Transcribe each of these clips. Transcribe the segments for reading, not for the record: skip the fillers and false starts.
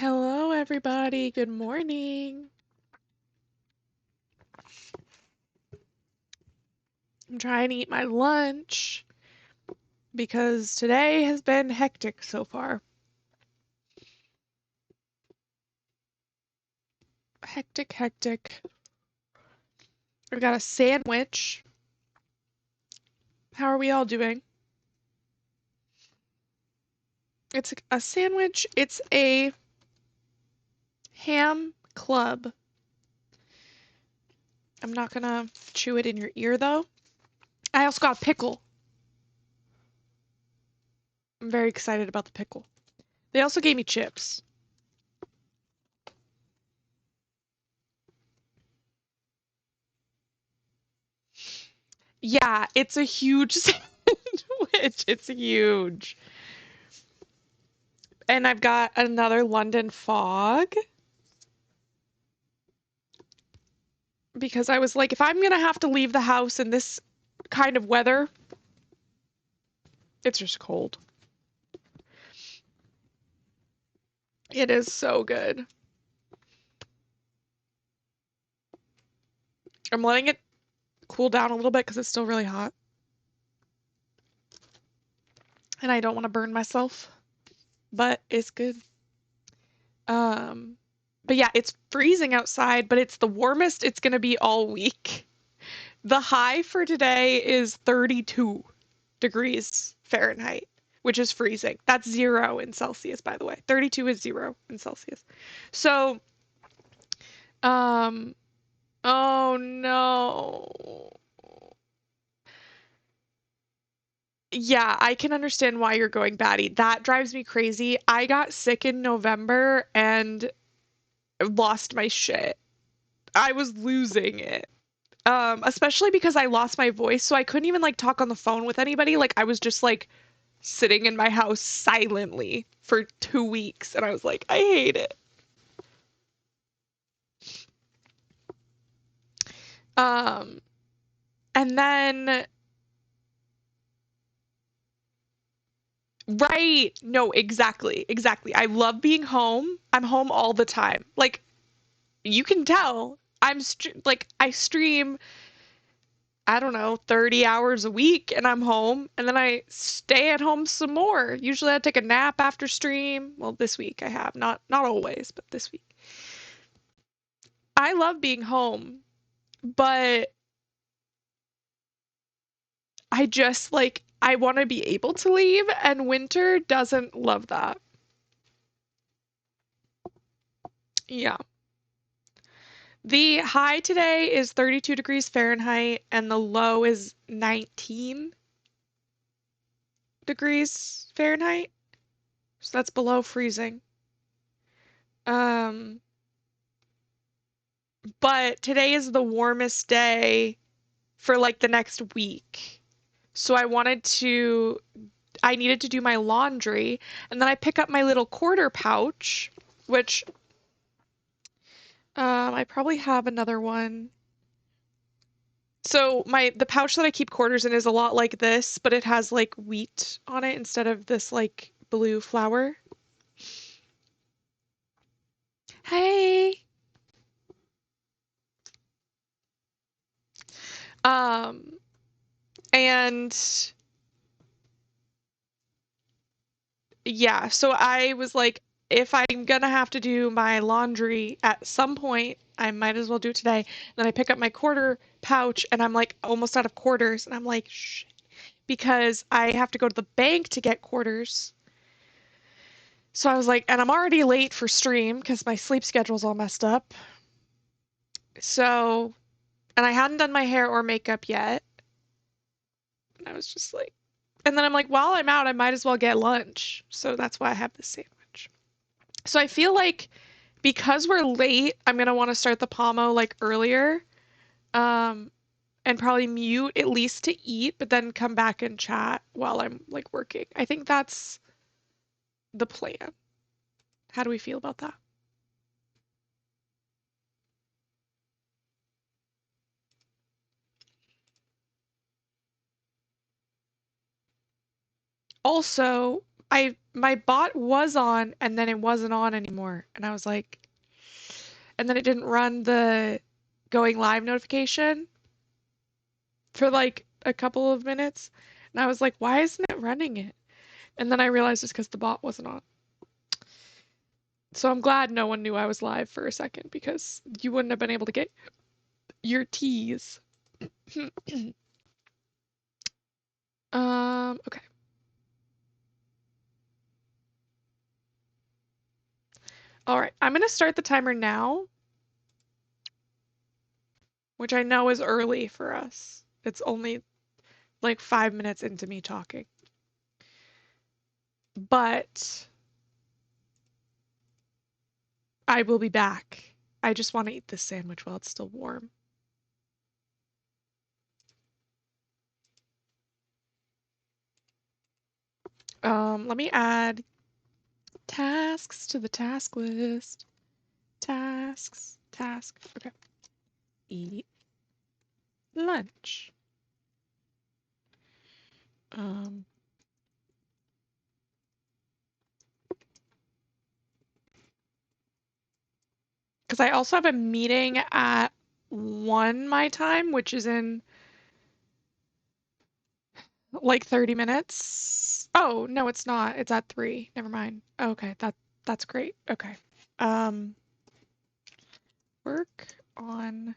Hello, everybody. Good morning. I'm trying to eat my lunch because today has been hectic so far. Hectic, hectic. I've got a sandwich. How are we all doing? It's a sandwich. It's a ham club. I'm not gonna chew it in your ear though. I also got a pickle. I'm very excited about the pickle. They also gave me chips. Yeah, it's a huge sandwich. It's huge. And I've got another London fog because I was like, if I'm gonna have to leave the house in this kind of weather, it's just cold. It is so good. I'm letting it cool down a little bit because it's still really hot. And I don't want to burn myself, but it's good. Um, but yeah, it's freezing outside, but it's the warmest it's gonna be all week. The high for today is 32 degrees Fahrenheit, which is freezing. That's 0 in Celsius, by the way. 32 is 0 in Celsius. So, um, oh no. Yeah, I can understand why you're going batty. That drives me crazy. I got sick in November and lost my shit. I was losing it. Especially because I lost my voice, so I couldn't even like talk on the phone with anybody. Like I was just like sitting in my house silently for 2 weeks, and I was like, I hate it. Um, and then right, no, exactly, exactly. I love being home. I'm home all the time. Like you can tell, like I stream, I don't know, 30 hours a week and I'm home and then I stay at home some more. Usually I take a nap after stream. Well, this week I have, not always, but this week. I love being home, but I just like I want to be able to leave and winter doesn't love that. Yeah. The high today is 32 degrees Fahrenheit and the low is 19 degrees Fahrenheit. So that's below freezing. Um, but today is the warmest day for like the next week. So I needed to do my laundry, and then I pick up my little quarter pouch, which I probably have another one. So the pouch that I keep quarters in is a lot like this, but it has like wheat on it instead of this like blue flour. Hey. Um, and yeah, so I was like, if I'm gonna have to do my laundry at some point, I might as well do it today. Then I pick up my quarter pouch and I'm like almost out of quarters, and I'm like, shh, because I have to go to the bank to get quarters. So I was like, and I'm already late for stream because my sleep schedule's all messed up. So, and I hadn't done my hair or makeup yet. And I was just like, and then I'm like, while I'm out, I might as well get lunch. So that's why I have this sandwich. So I feel like because we're late, I'm gonna want to start the Pomo like earlier, um, and probably mute at least to eat, but then come back and chat while I'm like working. I think that's the plan. How do we feel about that? Also, my bot was on and then it wasn't on anymore. And I was like, and then it didn't run the going live notification for like a couple of minutes. And I was like, why isn't it running it? And then I realized it's because the bot wasn't on. So I'm glad no one knew I was live for a second because you wouldn't have been able to get your teas. Okay. All right. I'm gonna start the timer now, which I know is early for us. It's only like 5 minutes into me talking. But I will be back. I just want to eat this sandwich while it's still warm. Let me add tasks to the task list. Tasks, task. Okay. Eat lunch. Um, because I also have a meeting at 1 my time, which is in like 30 minutes. Oh, no, it's not. It's at 3. Never mind. Okay, that's great. Okay. Um, work on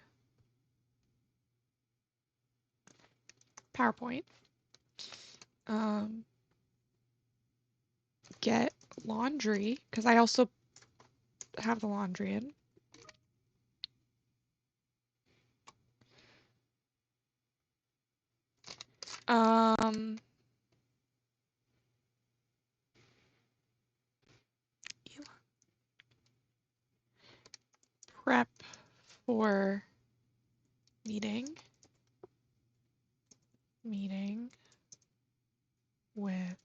PowerPoint. Um, get laundry because I also have the laundry in. Um, prep for meeting with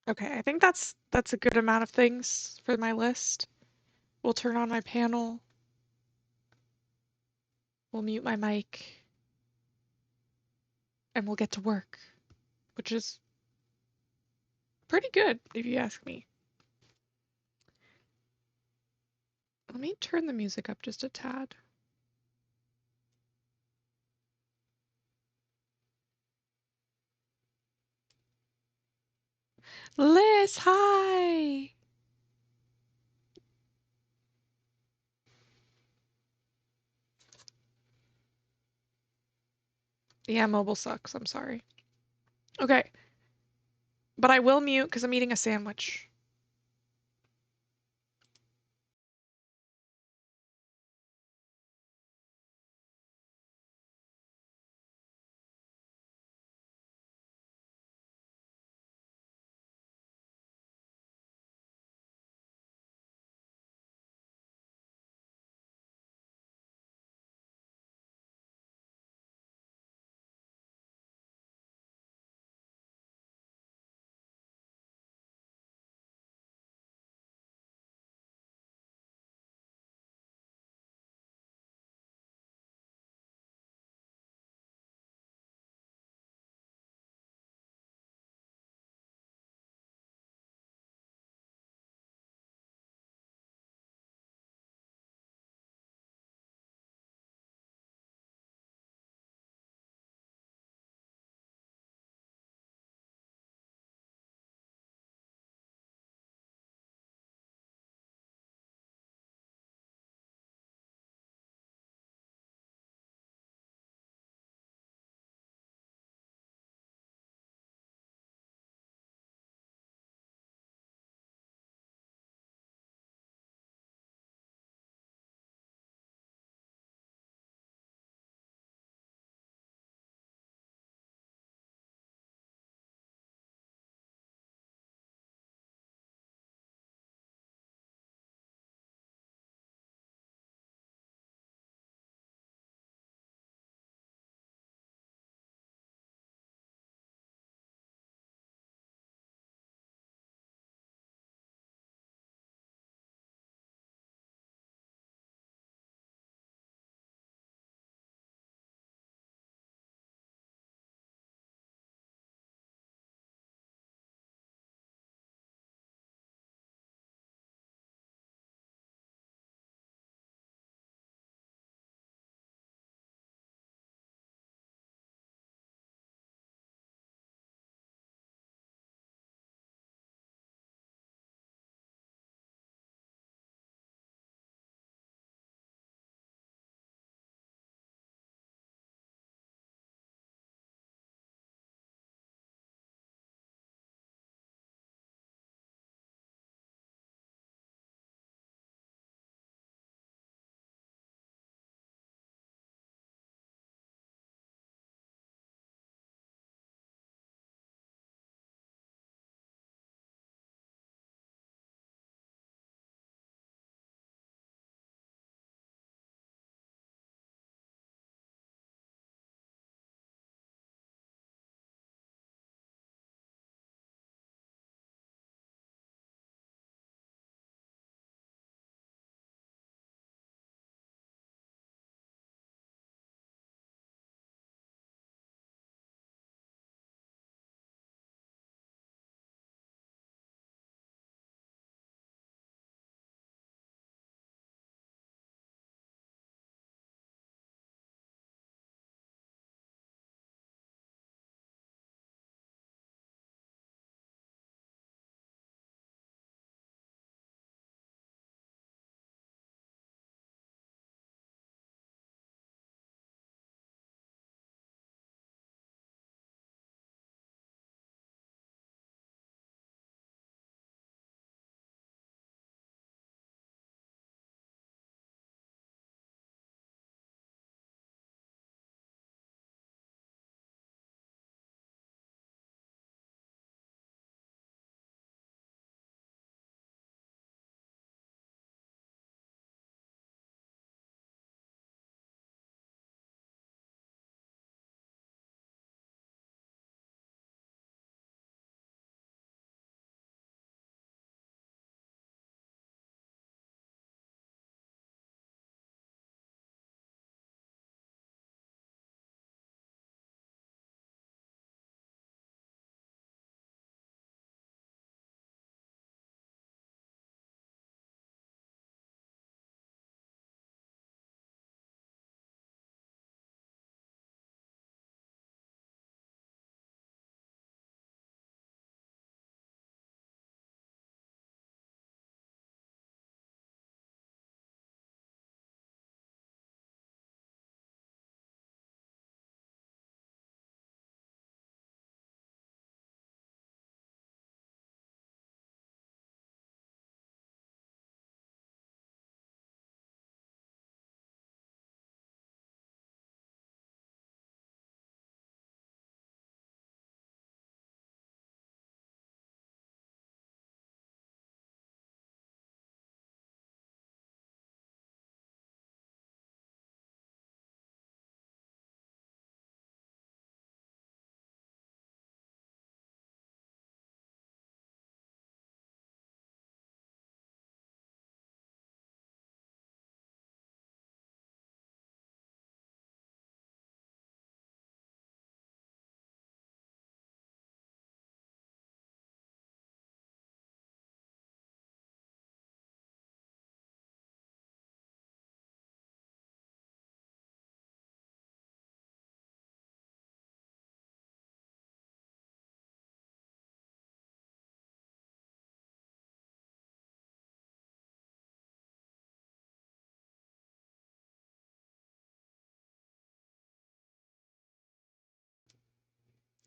Okay, I think that's a good amount of things for my list. We'll turn on my panel. We'll mute my mic. And we'll get to work, which is pretty good if you ask me. Let me turn the music up just a tad. Liz, hi! Yeah, mobile sucks. I'm sorry. Okay. But I will mute because I'm eating a sandwich.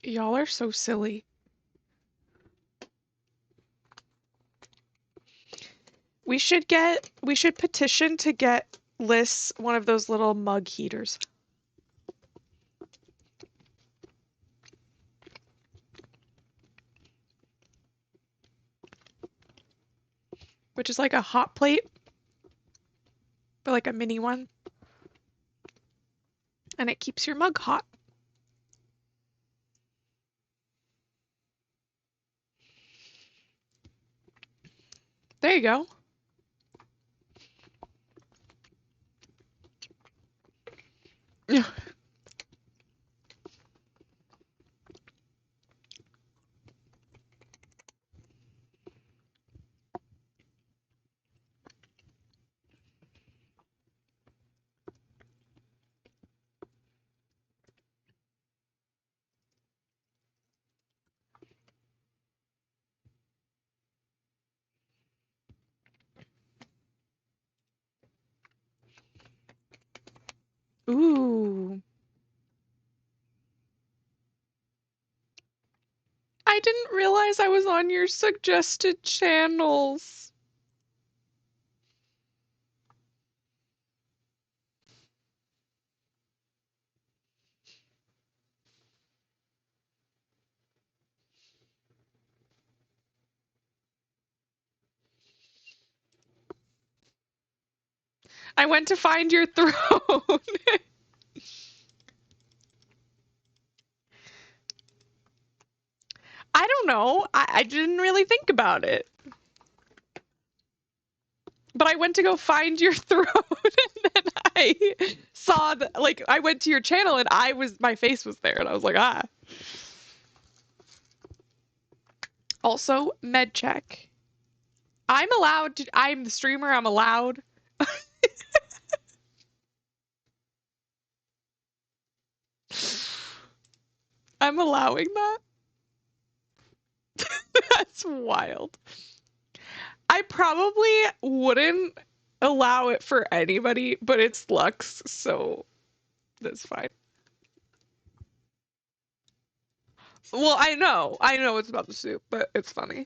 Y'all are so silly. We should petition to get Liz one of those little mug heaters. Which is like a hot plate, but like a mini one. And it keeps your mug hot. There you go. Ooh. I didn't realize I was on your suggested channels. I went to find your throne. I don't know. I didn't really think about it. But I went to go find your throne and then I saw that, like, I went to your channel and my face was there and I was like, ah. Also, med check. I'm the streamer, I'm allowed. I'm allowing that. That's wild. I probably wouldn't allow it for anybody, but it's Lux, so that's fine. Well, I know it's about the soup, but it's funny.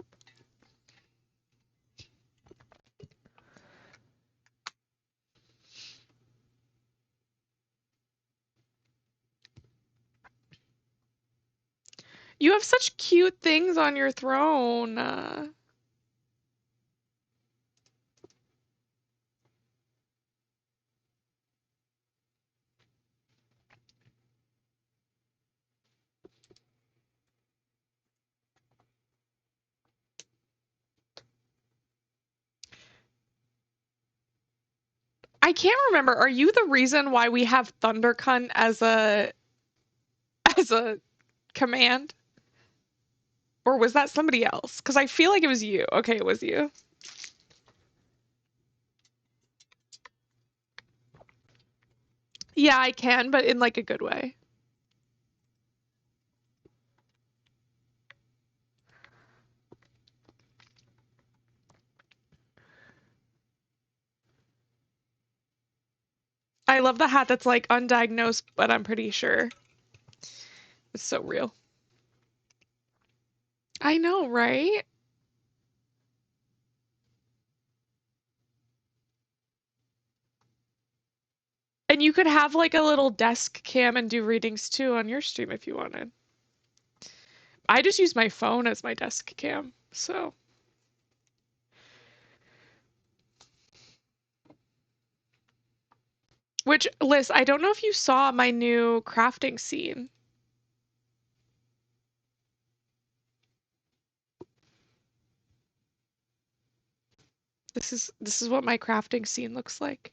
You have such cute things on your throne. I can't remember. Are you the reason why we have Thundercunt as a command? Or was that somebody else? Because I feel like it was you. Okay, it was you. Yeah, I can, but in like a good way. I love the hat that's like undiagnosed, but I'm pretty sure it's so real. I know, right? And you could have like a little desk cam and do readings too on your stream if you wanted. I just use my phone as my desk cam, so. Which, Liz, I don't know if you saw my new crafting scene. This is what my crafting scene looks like.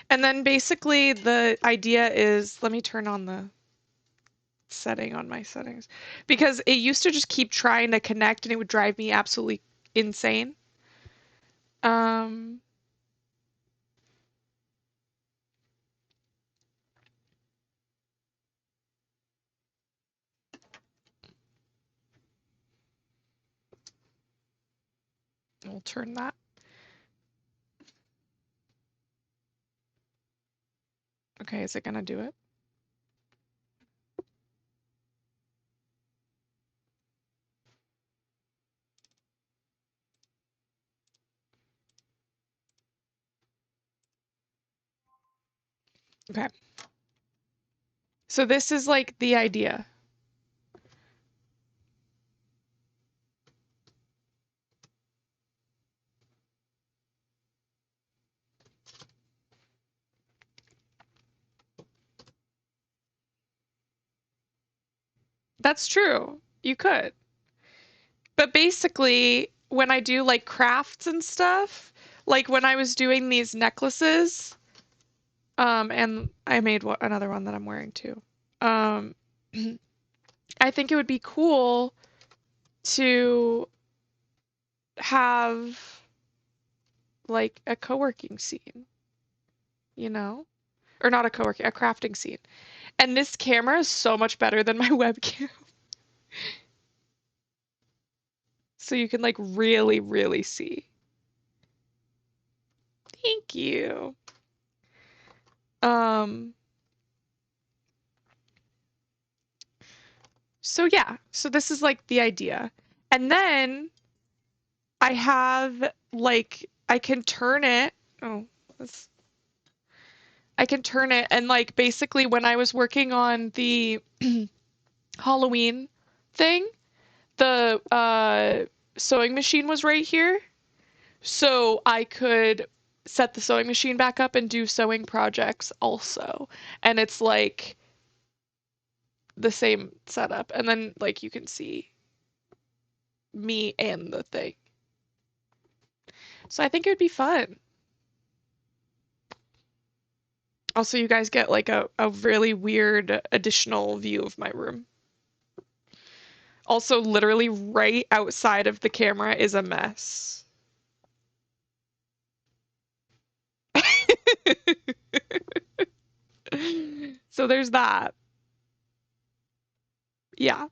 And then basically the idea is, let me turn on the setting on my settings because it used to just keep trying to connect and it would drive me absolutely insane. Um, we'll turn that. Okay, is it gonna do it? Okay. So this is like the idea. That's true. You could. But basically, when I do like crafts and stuff, like when I was doing these necklaces, and I made another one that I'm wearing too. Um, I think it would be cool to have like a co-working scene, you know? Or not a co-working, a crafting scene. And this camera is so much better than my webcam. So you can like really, really see. Thank you. Um, so yeah, so this is like the idea. And then I have like I can turn it. Oh, this, I can turn it and like basically when I was working on the Halloween thing, the sewing machine was right here. So I could set the sewing machine back up and do sewing projects also. And it's like the same setup. And then like you can see me and the thing. So I think it would be fun. Also, you guys get like a really weird additional view of my room. Also, literally right outside of the camera is a mess. So there's that. Yeah.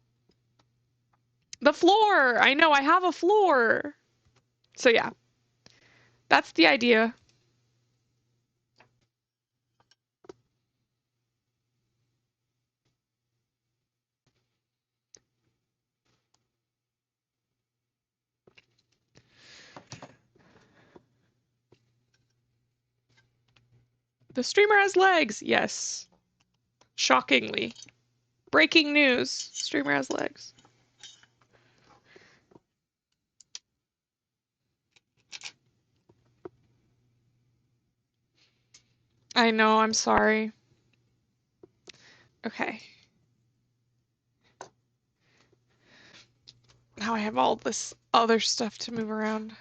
The floor. I know I have a floor. So yeah, that's the idea. The streamer has legs. Yes. Shockingly. Breaking news. Streamer has legs. I know, I'm sorry. Okay. Now I have all this other stuff to move around.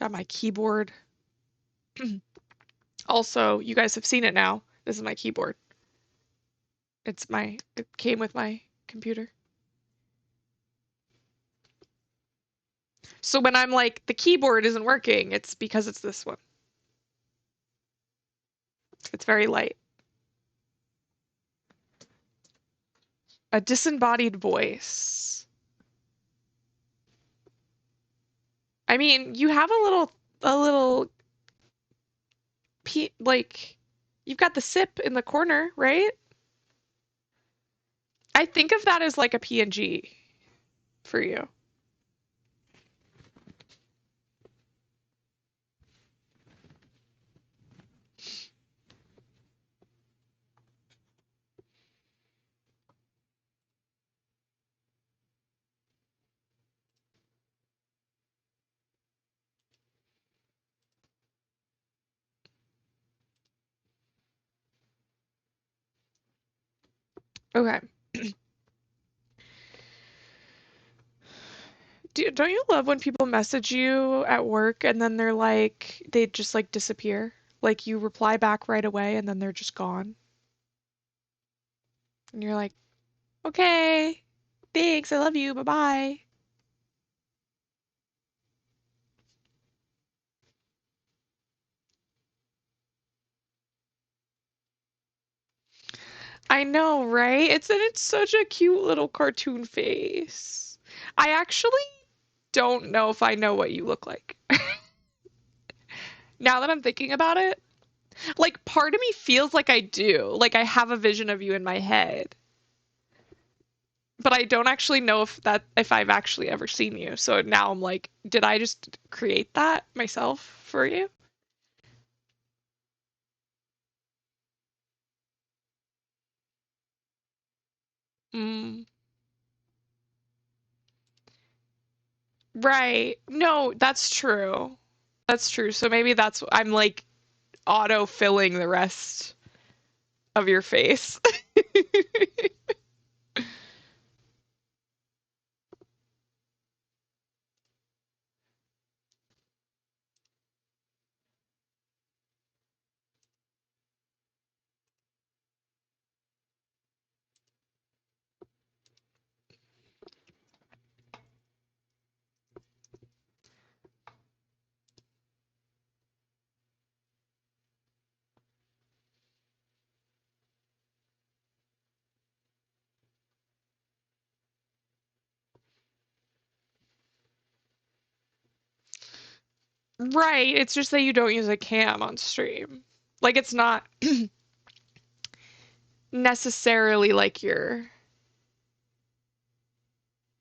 Got my keyboard. Also, you guys have seen it now. This is my keyboard. It came with my computer. So when I'm like, the keyboard isn't working, it's because it's this one. It's very light. A disembodied voice. I mean, you have a little like, you've got the sip in the corner, right? I think of that as like a PNG for you. Okay. Don't you love when people message you at work and then they're like, they just like disappear? Like you reply back right away and then they're just gone. And you're like, okay, thanks, I love you, bye-bye. I know, right? It's such a cute little cartoon face. I actually don't know if I know what you look like. Now that I'm thinking about it, Like part of me feels like I do. Like I have a vision of you in my head. But I don't actually know if I've actually ever seen you. So now I'm like, did I just create that myself for you? Mm, right. No, that's true. That's true. So maybe that's I'm like auto filling the rest of your face. Right. It's just that you don't use a cam on stream. Like it's not necessarily like you're.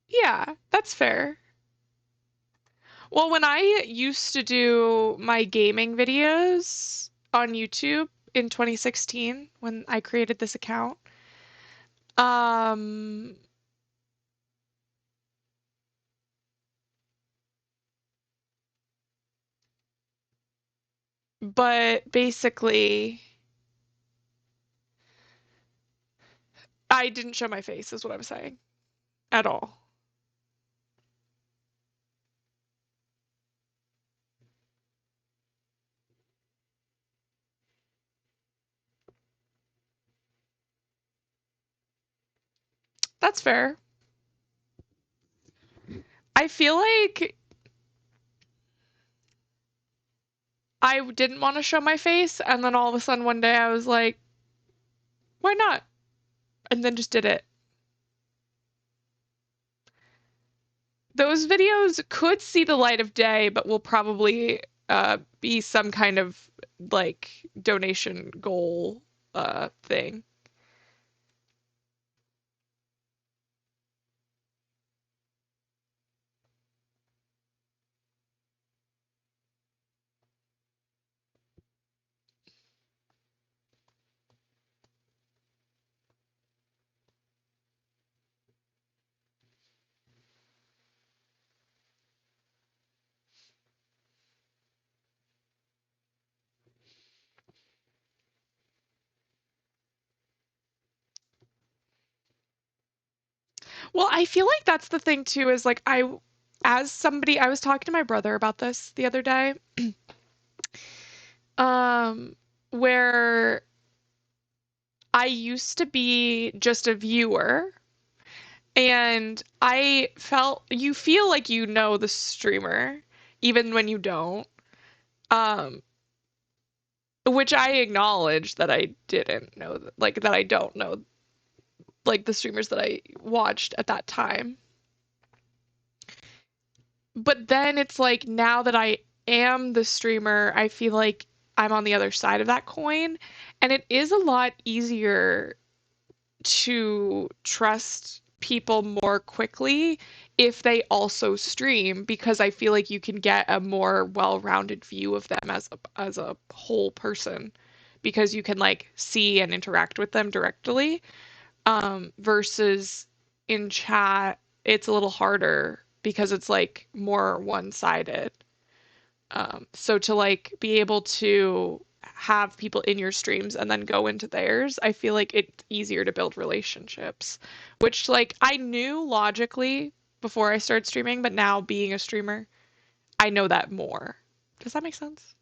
Yeah, that's fair. Well, when I used to do my gaming videos on YouTube in 2016, when I created this account, um, but basically, I didn't show my face, is what I'm saying, at all. That's fair. I feel like I didn't want to show my face, and then all of a sudden one day I was like, why not? And then just did it. Those videos could see the light of day, but will probably be some kind of like donation goal thing. Well, I feel like that's the thing too, is like as somebody, I was talking to my brother about this the other day, um, where I used to be just a viewer and I felt you feel like you know the streamer even when you don't. Um, which I acknowledge that I didn't know like that I don't know like the streamers that I watched at that time. But then it's like now that I am the streamer, I feel like I'm on the other side of that coin, and it is a lot easier to trust people more quickly if they also stream because I feel like you can get a more well-rounded view of them as a whole person because you can like see and interact with them directly. Versus in chat, it's a little harder because it's like more one-sided. So to like be able to have people in your streams and then go into theirs, I feel like it's easier to build relationships, which like I knew logically before I started streaming, but now being a streamer, I know that more. Does that make sense?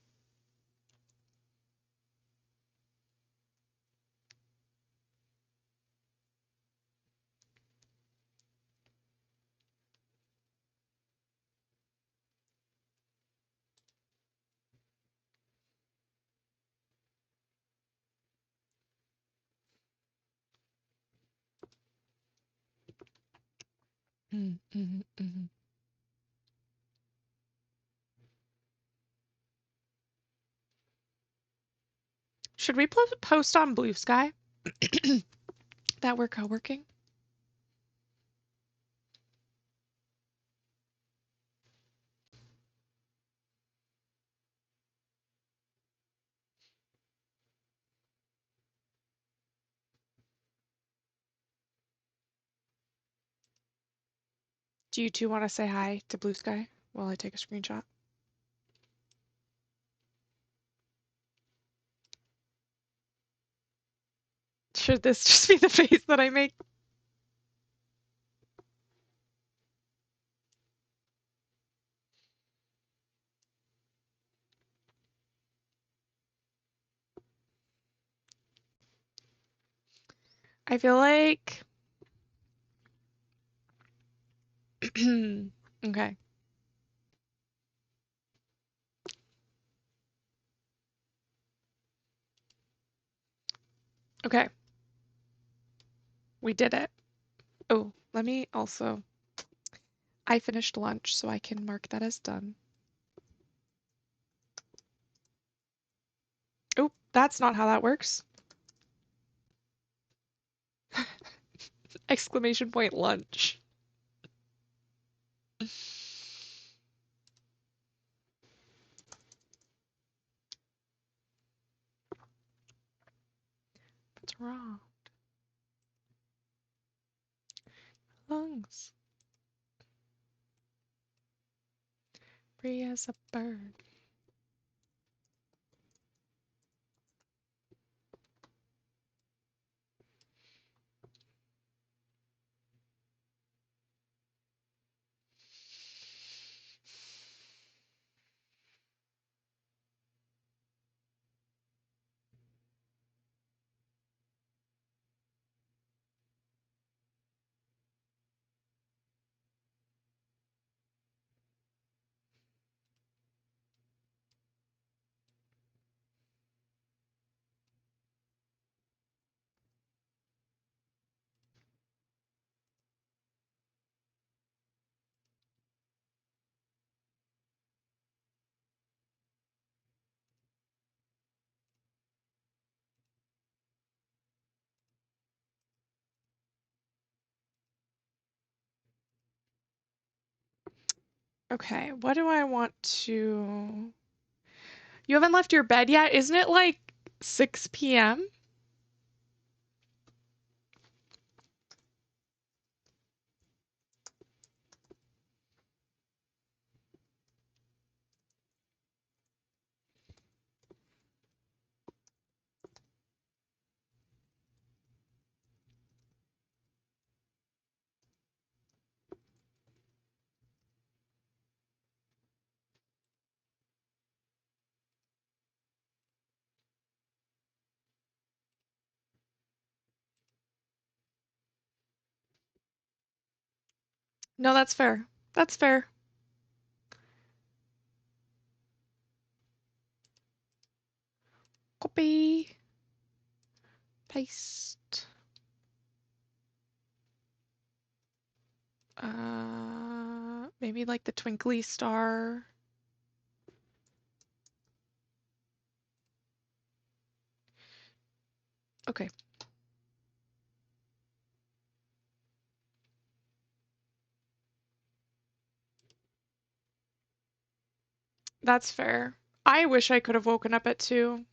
Mm-hmm. Should we post on Blue Sky that we're co-working? Do you two want to say hi to Blue Sky while I take a screenshot? Should this just be the face that I make? I feel like... Okay. Okay. We did it. Oh, let me also... I finished lunch, so I can mark that as done. Oh, that's not how that works. Exclamation point lunch. What's wrong? Lungs. Free as a bird. Okay, what do I want to... You haven't left your bed yet? Isn't it like 6 p.m.? No, that's fair. That's fair. Copy. Paste. Maybe like the twinkly star. Okay. That's fair. I wish I could have woken up at 2.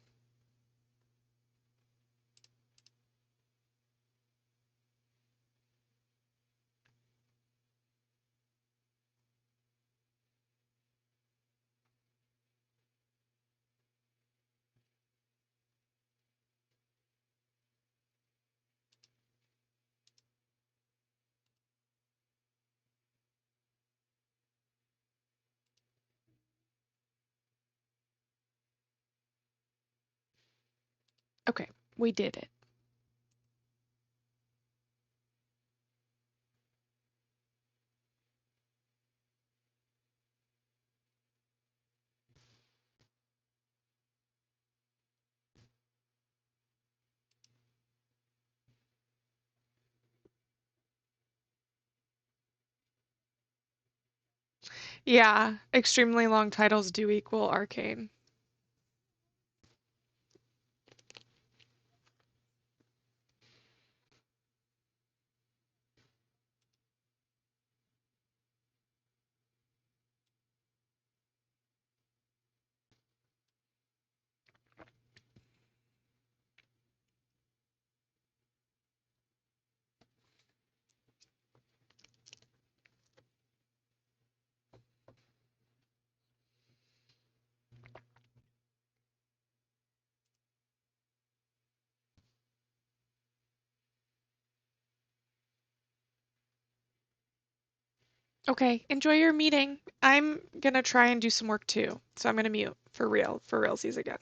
Okay, we did it. Yeah, extremely long titles do equal arcane. Okay, enjoy your meeting. I'm gonna try and do some work too, so I'm gonna mute for real, for realsies again.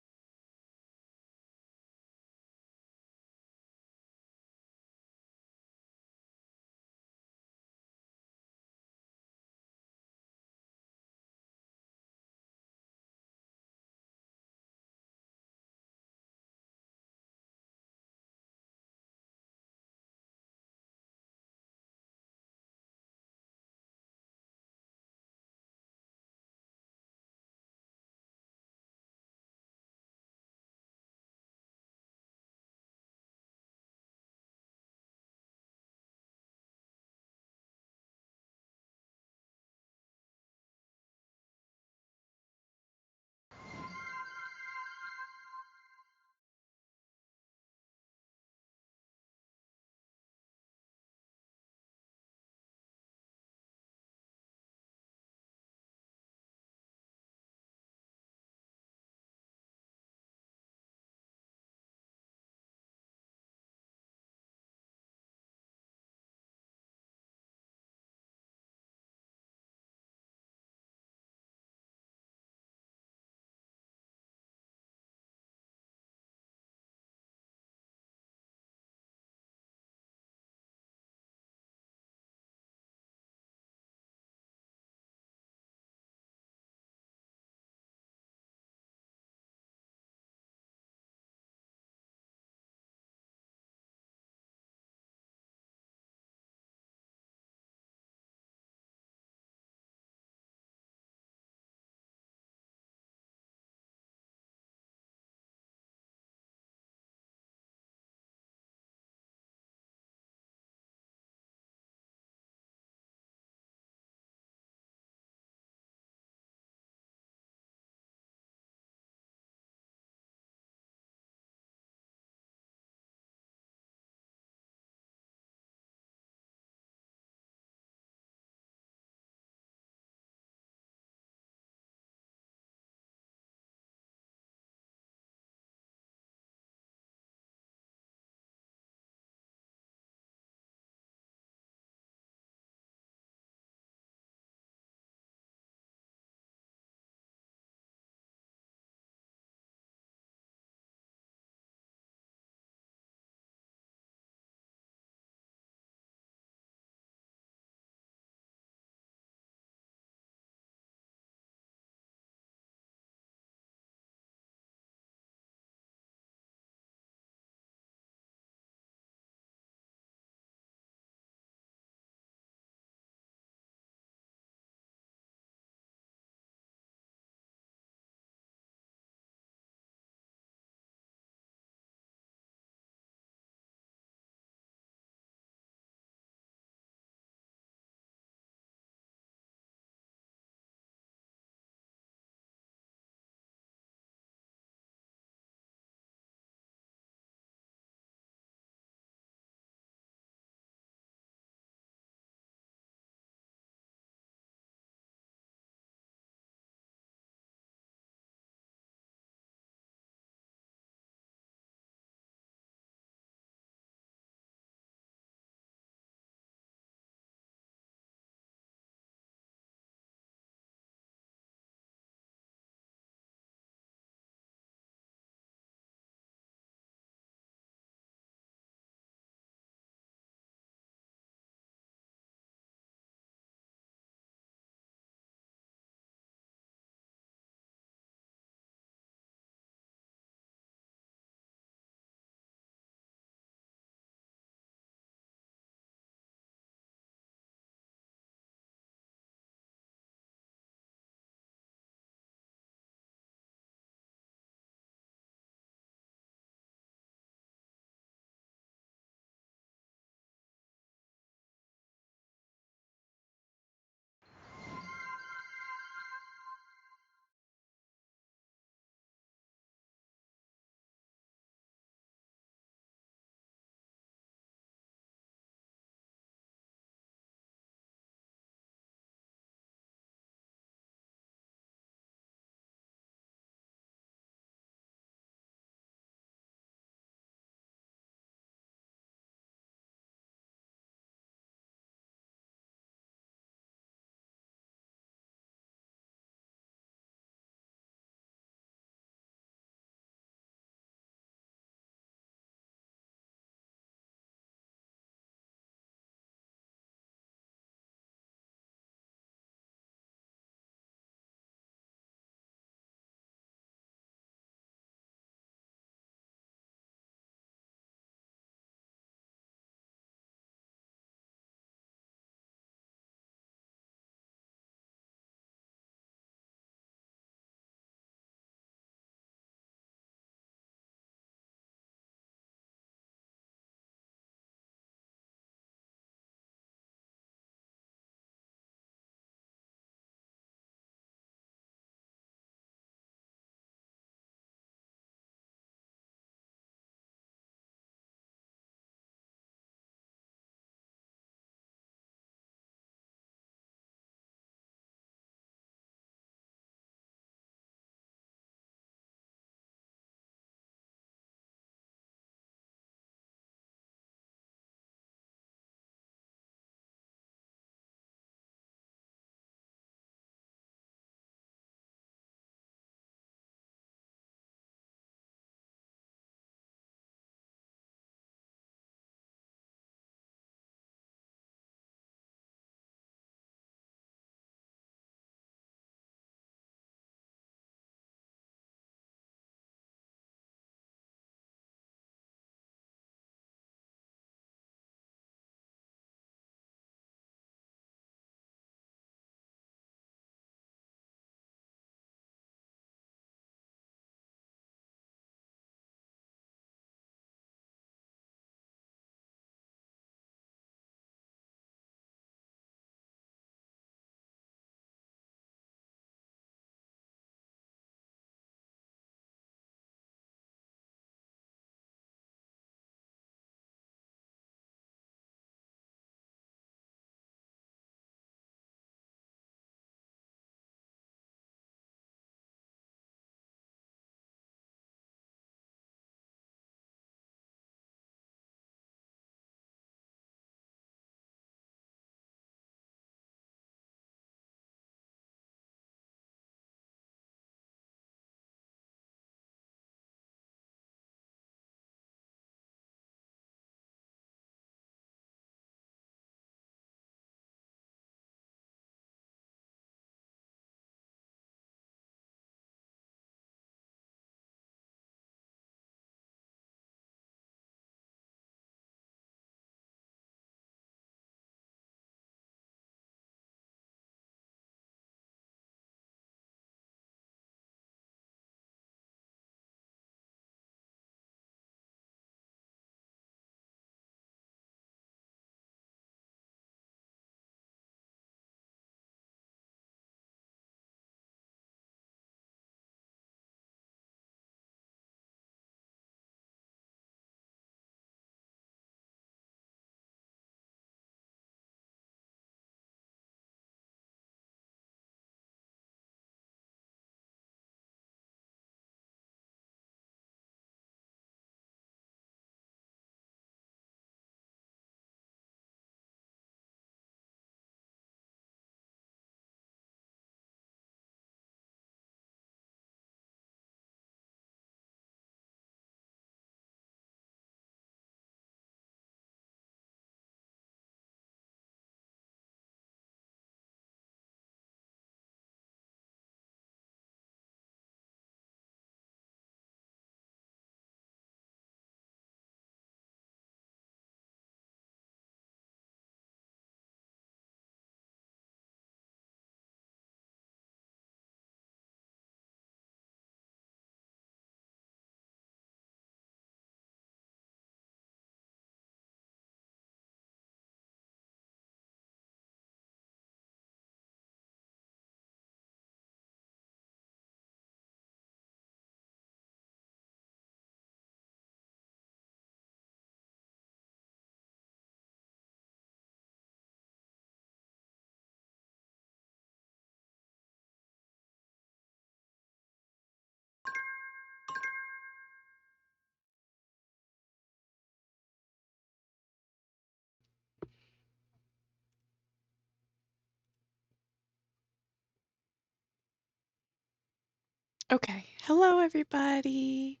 Okay. Hello, everybody.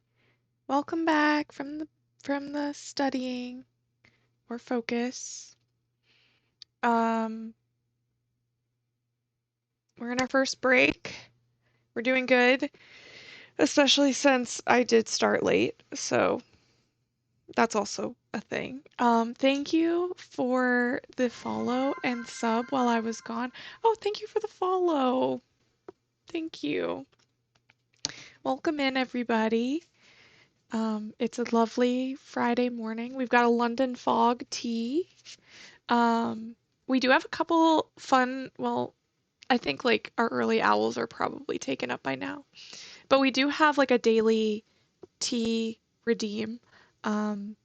Welcome back from the studying or focus. Um, we're in our first break. We're doing good, especially since I did start late, so that's also a thing. Thank you for the follow and sub while I was gone. Oh, thank you for the follow. Thank you. Welcome in, everybody. It's a lovely Friday morning. We've got a London fog tea. Um, we do have a couple fun, well, I think like our early owls are probably taken up by now. But we do have like a daily tea redeem. Um,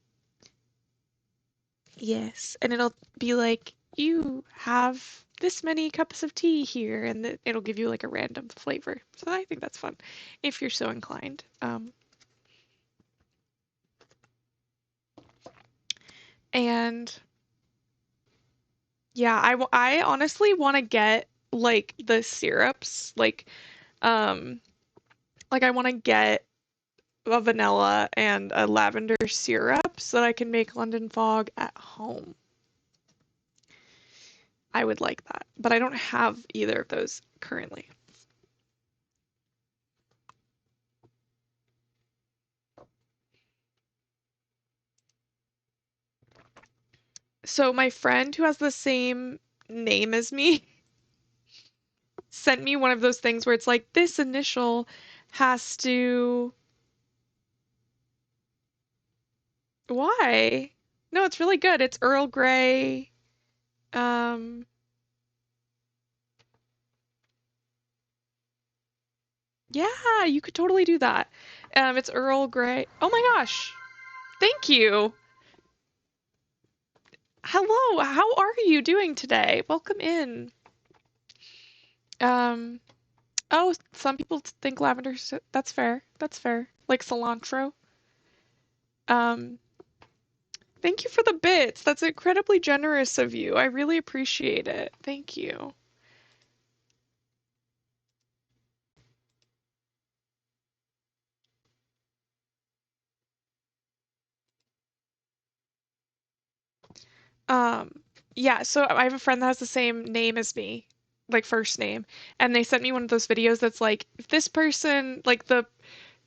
yes, and it'll be like you have this many cups of tea here, and it'll give you like a random flavor. So I think that's fun if you're so inclined. And yeah, I honestly want to get like the syrups, um, like I want to get a vanilla and a lavender syrup so that I can make London Fog at home. I would like that, but I don't have either of those currently. So my friend who has the same name as me sent me one of those things where it's like this initial has to. Why? No, it's really good. It's Earl Grey. Um, yeah, you could totally do that. It's Earl Grey. Oh my gosh. Thank you. Hello, how are you doing today? Welcome in. Um, oh, some people think lavender, that's fair. That's fair. Like cilantro. Um, thank you for the bits. That's incredibly generous of you. I really appreciate it. Thank you. Um, yeah, so I have a friend that has the same name as me, like first name, and they sent me one of those videos that's like, if this person, like the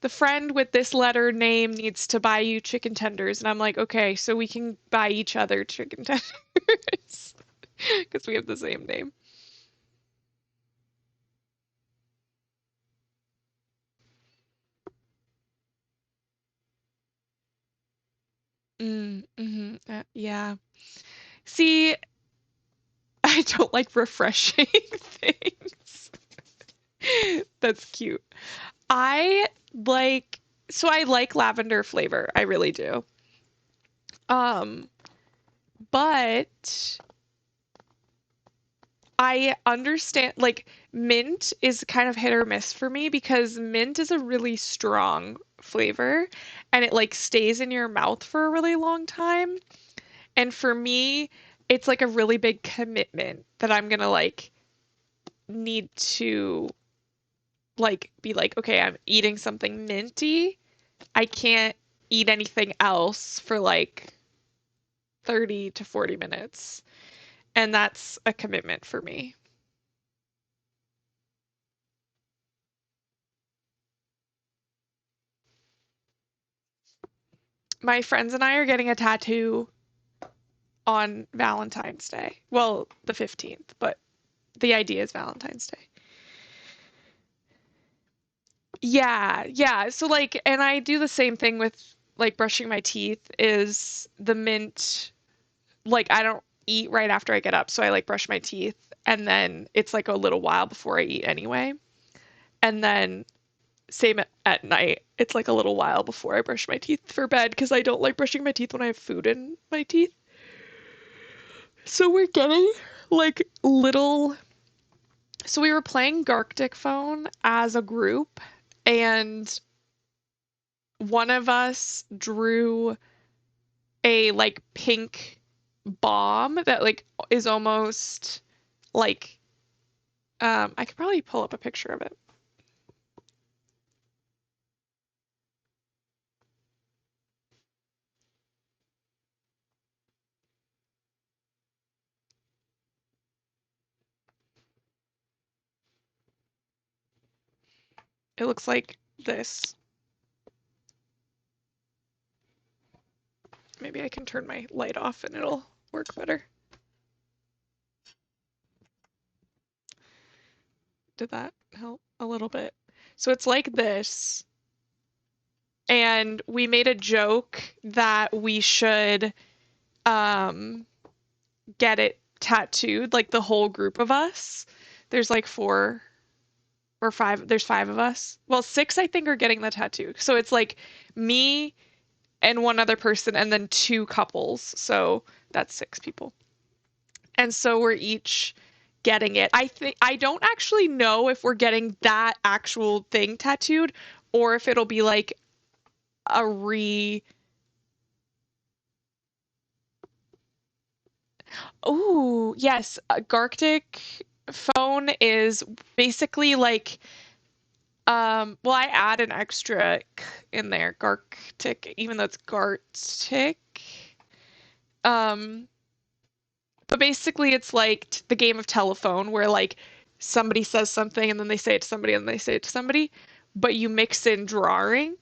friend with this letter name needs to buy you chicken tenders, and I'm like, okay, so we can buy each other chicken tenders because we have the same name. Yeah. See, I don't like refreshing things. That's cute. I like, so I like lavender flavor. I really do. Um, but I understand, like, mint is kind of hit or miss for me because mint is a really strong flavor and it like stays in your mouth for a really long time. And for me, it's like a really big commitment that I'm gonna like need to like be like, okay, I'm eating something minty. I can't eat anything else for like 30 to 40 minutes. And that's a commitment for me. My friends and I are getting a tattoo on Valentine's Day. Well, the 15th, but the idea is Valentine's Day. Yeah, yeah. So like, and I do the same thing with like brushing my teeth is the mint, like I don't eat right after I get up, so I like brush my teeth and then it's like a little while before I eat anyway. And then same at night. It's like a little while before I brush my teeth for bed because I don't like brushing my teeth when I have food in my teeth. So we're getting like little. So we were playing Garctic Phone as a group, and one of us drew a like pink bomb that like is almost like I could probably pull up a picture of it. It looks like this. Maybe I can turn my light off and it'll work better. Did that help a little bit? So it's like this. And we made a joke that we should um, get it tattooed, like the whole group of us. There's like 4 or 5, there's 5 of us. Well, 6 I think are getting the tattoo. So it's like me and one other person and then 2 couples. So that's 6 people. And so we're each getting it. I don't actually know if we're getting that actual thing tattooed or if it'll be like a re Oh, yes. A Garctic phone is basically like well I add an extra k in there, Garctic, even though it's Gartic. Um but basically it's like the game of telephone where like somebody says something and then they say it to somebody and they say it to somebody, but you mix in drawing.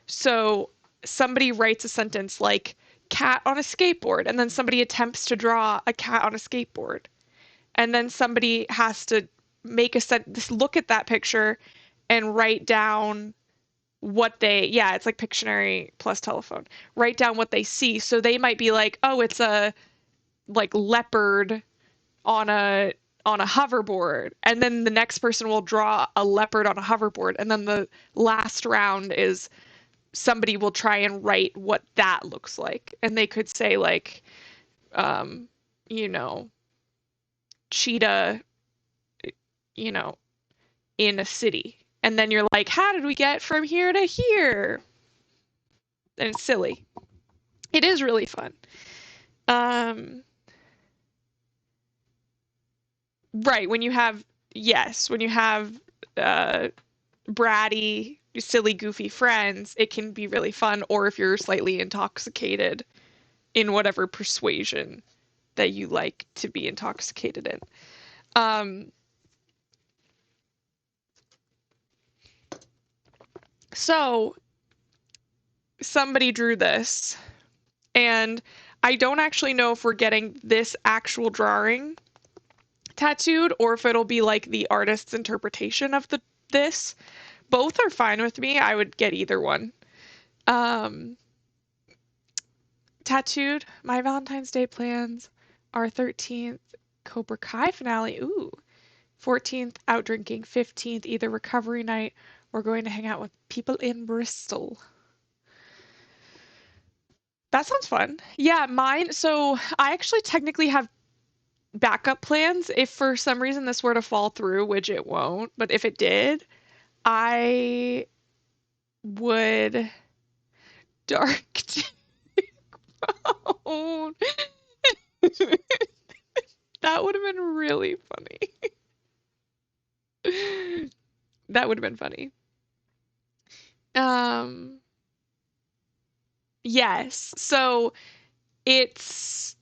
So somebody writes a sentence like cat on a skateboard and then somebody attempts to draw a cat on a skateboard and then somebody has to make a sentence, look at that picture and write down what they, yeah, it's like Pictionary plus telephone. Write down what they see. So they might be like, oh, it's a like leopard on a hoverboard, and then the next person will draw a leopard on a hoverboard, and then the last round is somebody will try and write what that looks like, and they could say like, um, you know, cheetah, you know, in a city. And then you're like, how did we get from here to here? And it's silly. It is really fun. Um, right, when you have, yes, when you have uh, bratty, silly, goofy friends, it can be really fun. Or if you're slightly intoxicated in whatever persuasion that you like to be intoxicated in. Um, so somebody drew this, and I don't actually know if we're getting this actual drawing tattooed or if it'll be like the artist's interpretation of the this. Both are fine with me. I would get either one. Um, tattooed. My Valentine's Day plans are 13th Cobra Kai finale. Ooh. 14th out drinking. 15th either recovery night or going to hang out with people in Bristol. That sounds fun. Yeah, mine. So I actually technically have backup plans if for some reason this were to fall through, which it won't, but if it did, I would dark tone. That would have been really funny. That would have been funny. Um, yes. So it's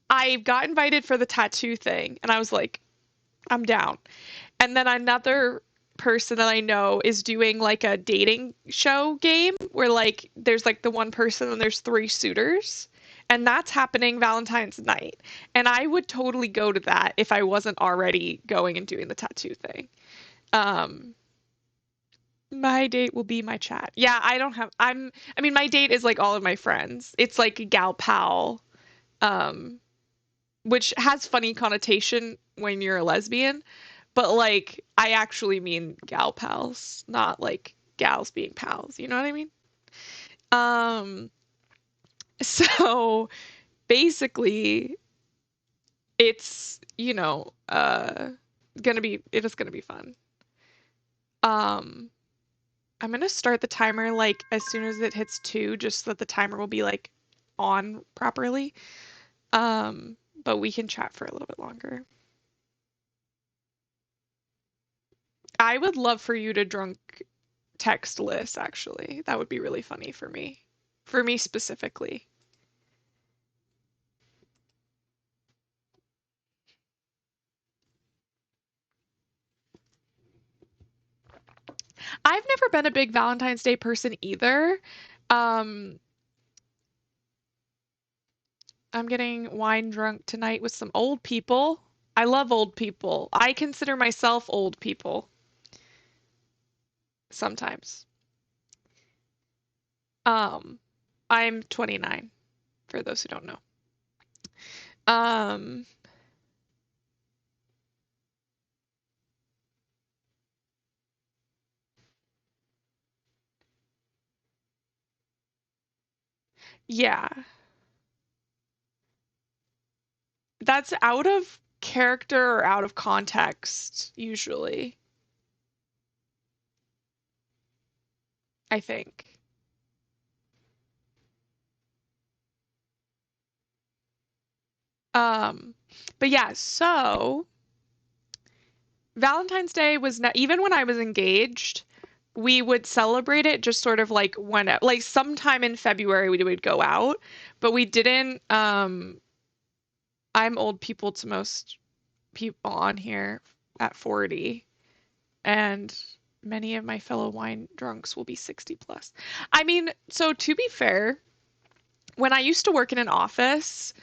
I got invited for the tattoo thing and I was like, I'm down. And then another person that I know is doing like a dating show game where like there's like the one person and there's 3 suitors. And that's happening Valentine's night. And I would totally go to that if I wasn't already going and doing the tattoo thing. Um, my date will be my chat. Yeah, I mean, my date is like all of my friends. It's like gal pal, um, which has funny connotation when you're a lesbian. But like, I actually mean gal pals, not like gals being pals. You know what I mean? Um, so basically, it's, it is gonna be fun. Um, I'm gonna start the timer like as soon as it hits 2, just so that the timer will be like on properly. But we can chat for a little bit longer. I would love for you to drunk text Liz, actually. That would be really funny for me. For me specifically. never been a big Valentine's Day person either. Um, I'm getting wine drunk tonight with some old people. I love old people. I consider myself old people sometimes. Um, I'm 29, for those who don't know. Um, yeah, that's out of character or out of context, usually, I think. Um, but yeah, so Valentine's Day was not even when I was engaged, we would celebrate it just sort of like when like sometime in February we would go out, but we didn't I'm old people to most people on here at 40, and many of my fellow wine drunks will be 60 plus. I mean, so to be fair, when I used to work in an office,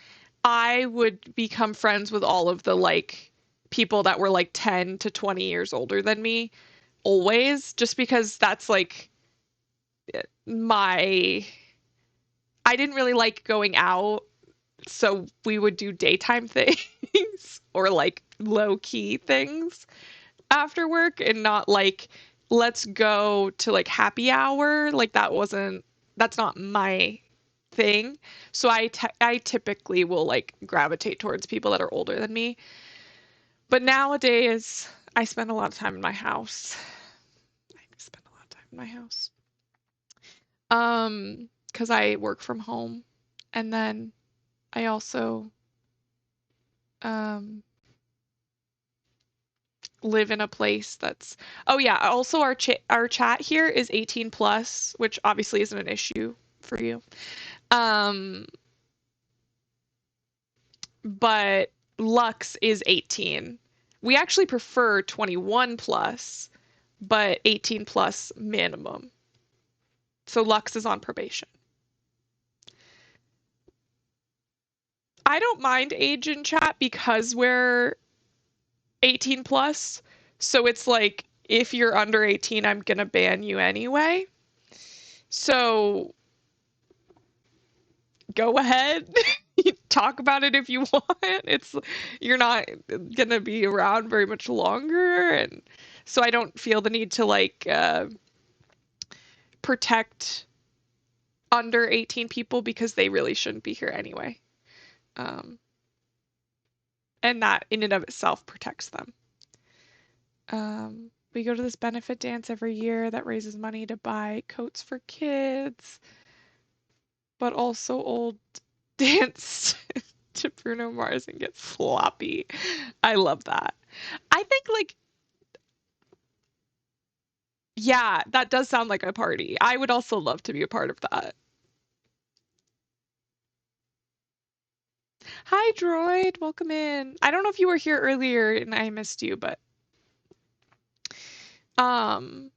I would become friends with all of the like people that were like 10 to 20 years older than me always, just because that's like my I didn't really like going out, so we would do daytime things or like low key things after work and not like let's go to like happy hour. Like that's not my thing. So I typically will like gravitate towards people that are older than me. But nowadays I spend a lot of time in my house. I spend a lot of time in my house. Because I work from home and then I also um live in a place that's oh yeah, also our chat here is 18 plus, which obviously isn't an issue for you. Um, but Lux is 18. We actually prefer 21 plus, but 18 plus minimum. So Lux is on probation. I don't mind age in chat because we're 18 plus. So it's like if you're under 18, I'm gonna ban you anyway. So go ahead. Talk about it if you want. It's you're not gonna be around very much longer, and so I don't feel the need to like protect under 18 people because they really shouldn't be here anyway. Um, and that in and of itself protects them. We go to this benefit dance every year that raises money to buy coats for kids, but also old dance to Bruno Mars and get sloppy. I love that. I think like yeah, that does sound like a party. I would also love to be a part of that. Hi, Droid. Welcome in. I don't know if you were here earlier and I missed you, but um,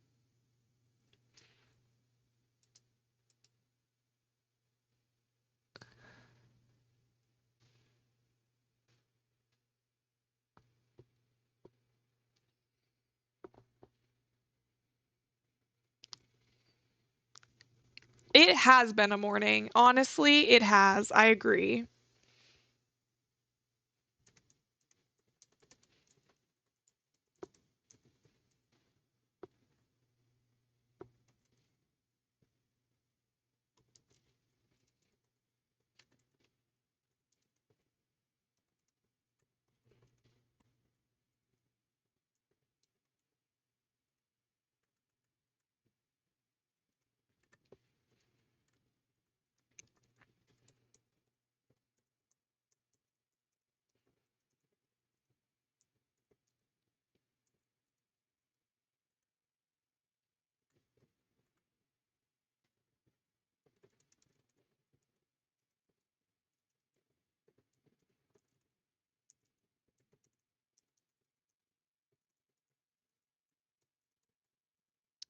it has been a morning. Honestly, it has. I agree.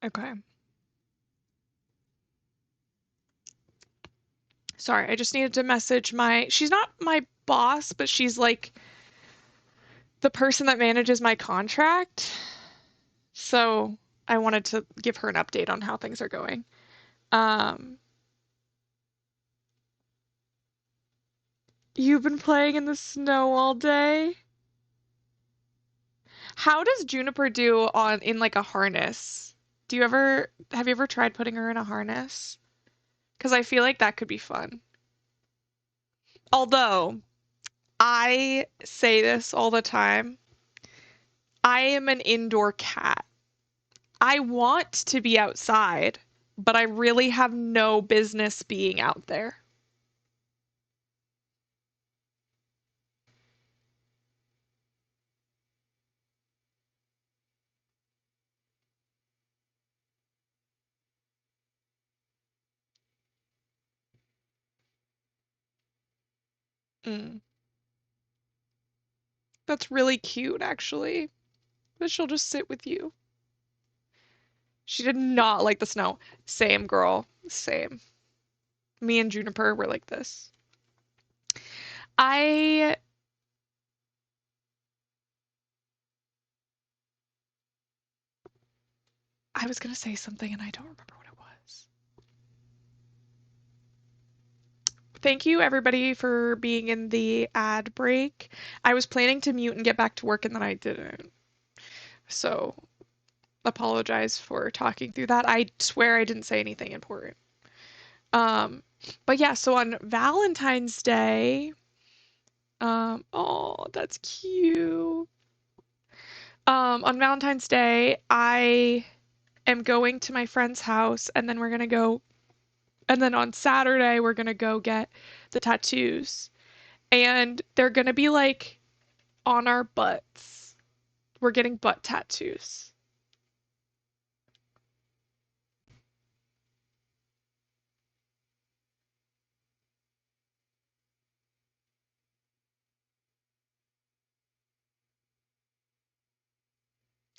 Okay. Sorry, I just needed to message she's not my boss, but she's like the person that manages my contract. So I wanted to give her an update on how things are going. Um, you've been playing in the snow all day? How does Juniper do in like a harness? Have you ever tried putting her in a harness? Because I feel like that could be fun. Although I say this all the time, I am an indoor cat. I want to be outside, but I really have no business being out there. Mm. That's really cute, actually. But she'll just sit with you. She did not like the snow. Same girl. Same. Me and Juniper were like this. I I was gonna say something and I don't remember what it was. Thank you everybody for being in the ad break. I was planning to mute and get back to work and then I didn't. So apologize for talking through that. I swear I didn't say anything important. Um, but yeah, so on Valentine's Day, oh, that's cute. On Valentine's Day, I am going to my friend's house and then we're gonna go, and then on Saturday, we're gonna go get the tattoos. And they're gonna be like on our butts. We're getting butt tattoos.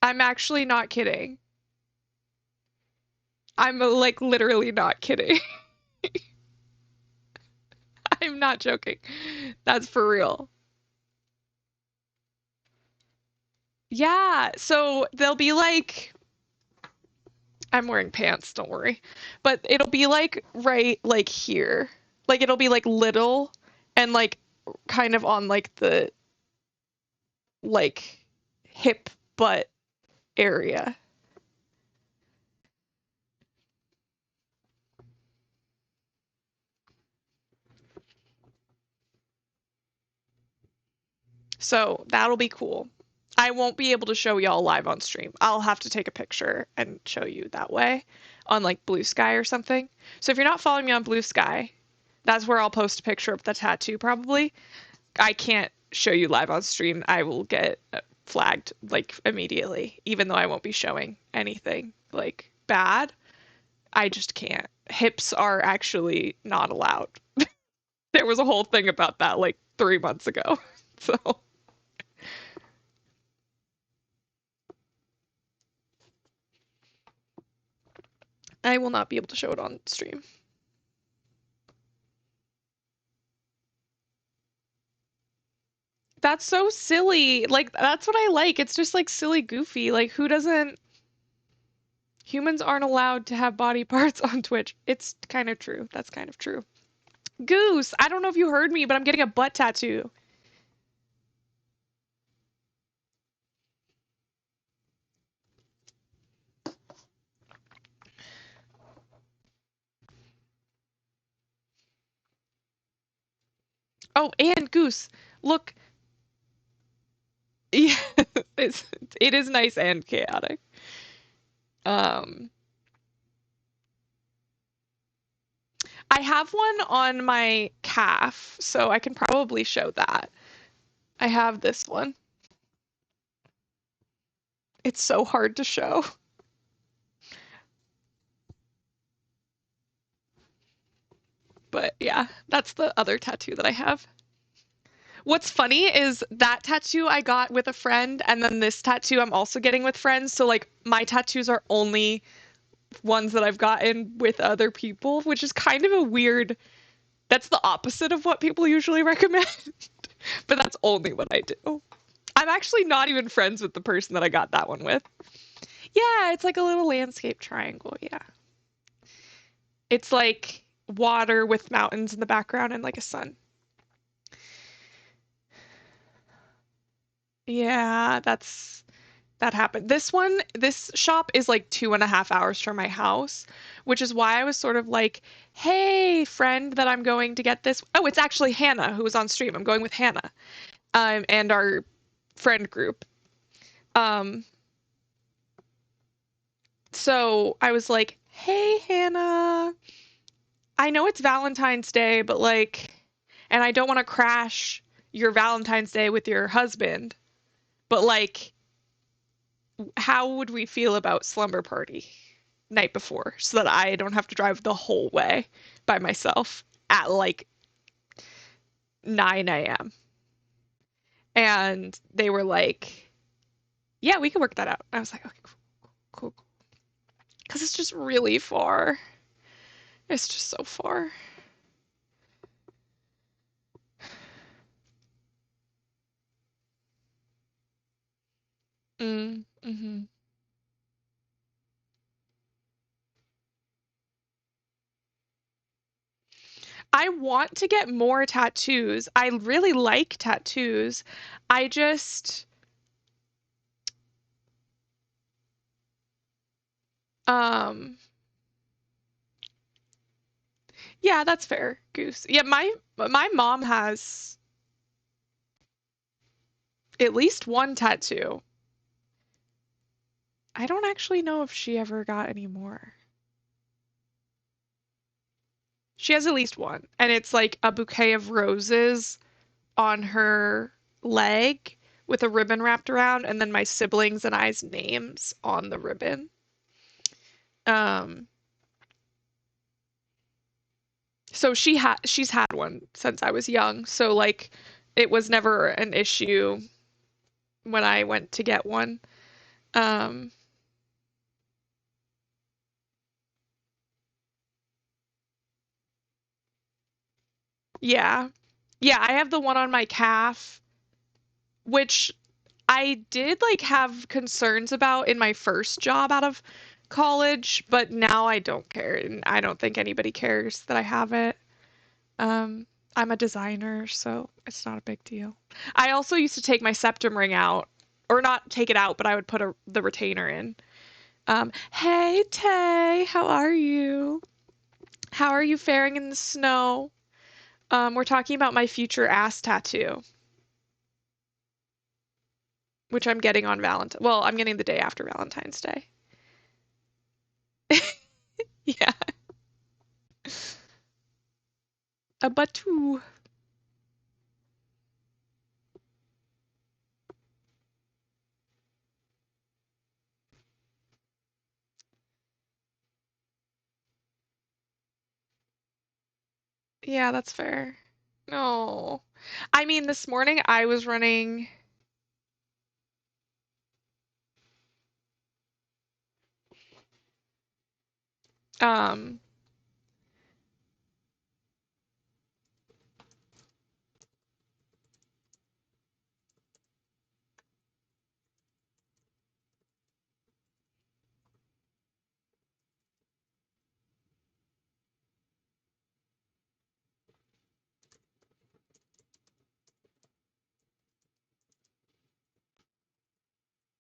I'm actually not kidding. I'm like literally not kidding. I'm not joking. That's for real. Yeah, so they'll be like, I'm wearing pants, don't worry. But it'll be like right like here. Like it'll be like little and like kind of on like the like hip butt area. So that'll be cool. I won't be able to show y'all live on stream. I'll have to take a picture and show you that way on like Blue Sky or something. So if you're not following me on Blue Sky, that's where I'll post a picture of the tattoo probably. I can't show you live on stream. I will get flagged like immediately, even though I won't be showing anything like bad. I just can't. Hips are actually not allowed. There was a whole thing about that like 3 months ago. So I will not be able to show it on stream. That's so silly. Like, that's what I like. It's just like silly, goofy. Like, who doesn't. Humans aren't allowed to have body parts on Twitch. It's kind of true. That's kind of true. Goose, I don't know if you heard me, but I'm getting a butt tattoo. Oh, and Goose, look. Yeah, it is nice and chaotic. Um, I have one on my calf, so I can probably show that. I have this one. It's so hard to show. But yeah, that's the other tattoo that I have. What's funny is that tattoo I got with a friend, and then this tattoo I'm also getting with friends. So, like, my tattoos are only ones that I've gotten with other people, which is kind of a weird That's the opposite of what people usually recommend, but that's only what I do. I'm actually not even friends with the person that I got that one with. Yeah, it's like a little landscape triangle. Yeah. It's like water with mountains in the background and like a sun. Yeah, that happened. This shop is like 2.5 hours from my house, which is why I was sort of like, hey, friend, that I'm going to get this. Oh, it's actually Hannah who was on stream. I'm going with Hannah, and our friend group. Um, so I was like, hey, Hannah, I know it's Valentine's Day, but like, and I don't want to crash your Valentine's Day with your husband, but like, how would we feel about slumber party night before so that I don't have to drive the whole way by myself at like 9 a.m. And they were like, yeah, we can work that out. I was like, okay, cool, cool. Because it's just really far. It's just so far. Mm-hmm. I want to get more tattoos. I really like tattoos. I just, um, yeah, that's fair, Goose. Yeah, my mom has at least one tattoo. I don't actually know if she ever got any more. She has at least one, and it's like a bouquet of roses on her leg with a ribbon wrapped around, and then my siblings and I's names on the ribbon. Um, so she's had one since I was young, so like it was never an issue when I went to get one. Um, yeah. Yeah, I have the one on my calf, which I did like have concerns about in my first job out of college, but now I don't care, and I don't think anybody cares that I have it. Um, I'm a designer, so it's not a big deal. I also used to take my septum ring out, or not take it out, but I would put the retainer in. Hey Tay, how are you? How are you faring in the snow? We're talking about my future ass tattoo, which I'm getting on Valentine. Well, I'm getting the day after Valentine's Day. Yeah, a batu. Yeah, that's fair. No. I mean, this morning I was running,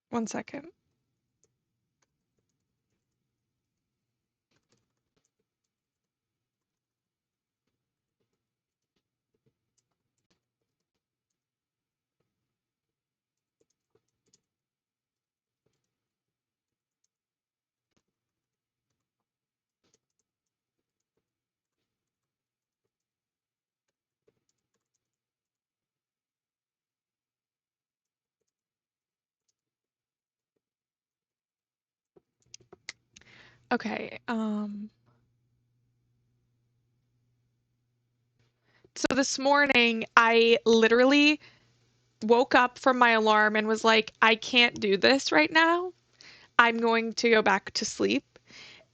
1 second. Okay, so this morning I literally woke up from my alarm and was like, I can't do this right now. I'm going to go back to sleep.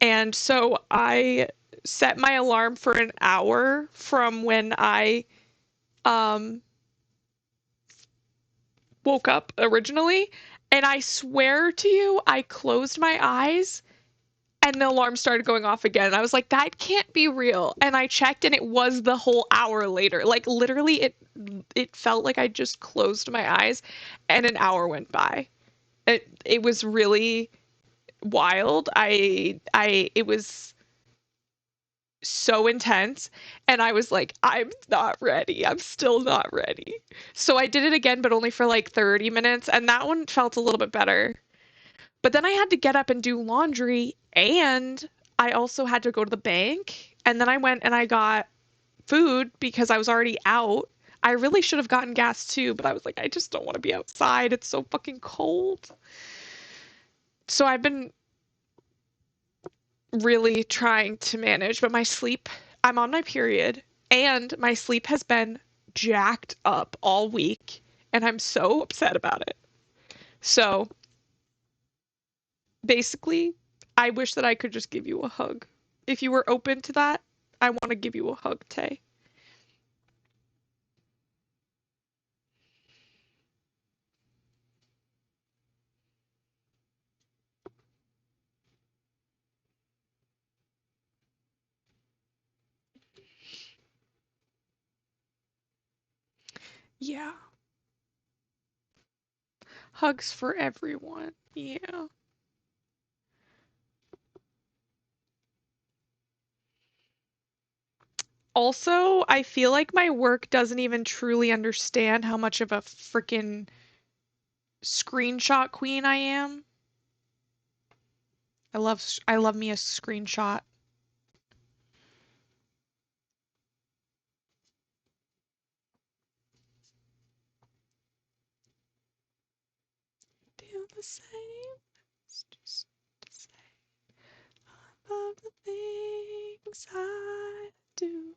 And so I set my alarm for an hour from when I um woke up originally, and I swear to you, I closed my eyes and the alarm started going off again. And I was like, that can't be real. And I checked and it was the whole hour later. Like literally it felt like I just closed my eyes and an hour went by. It was really wild. I it was so intense, and I was like, I'm not ready. I'm still not ready. So I did it again, but only for like 30 minutes, and that one felt a little bit better. But then I had to get up and do laundry, and I also had to go to the bank, and then I went and I got food because I was already out. I really should have gotten gas too, but I was like, I just don't want to be outside. It's so fucking cold. So I've been really trying to manage, but my sleep, I'm on my period, and my sleep has been jacked up all week, and I'm so upset about it. So basically, I wish that I could just give you a hug. If you were open to that, I want to give you a hug, Tay. Yeah. Hugs for everyone. Yeah. Also, I feel like my work doesn't even truly understand how much of a freaking screenshot queen I am. I love me a screenshot. Feel the same. It's just to say I love the things I do.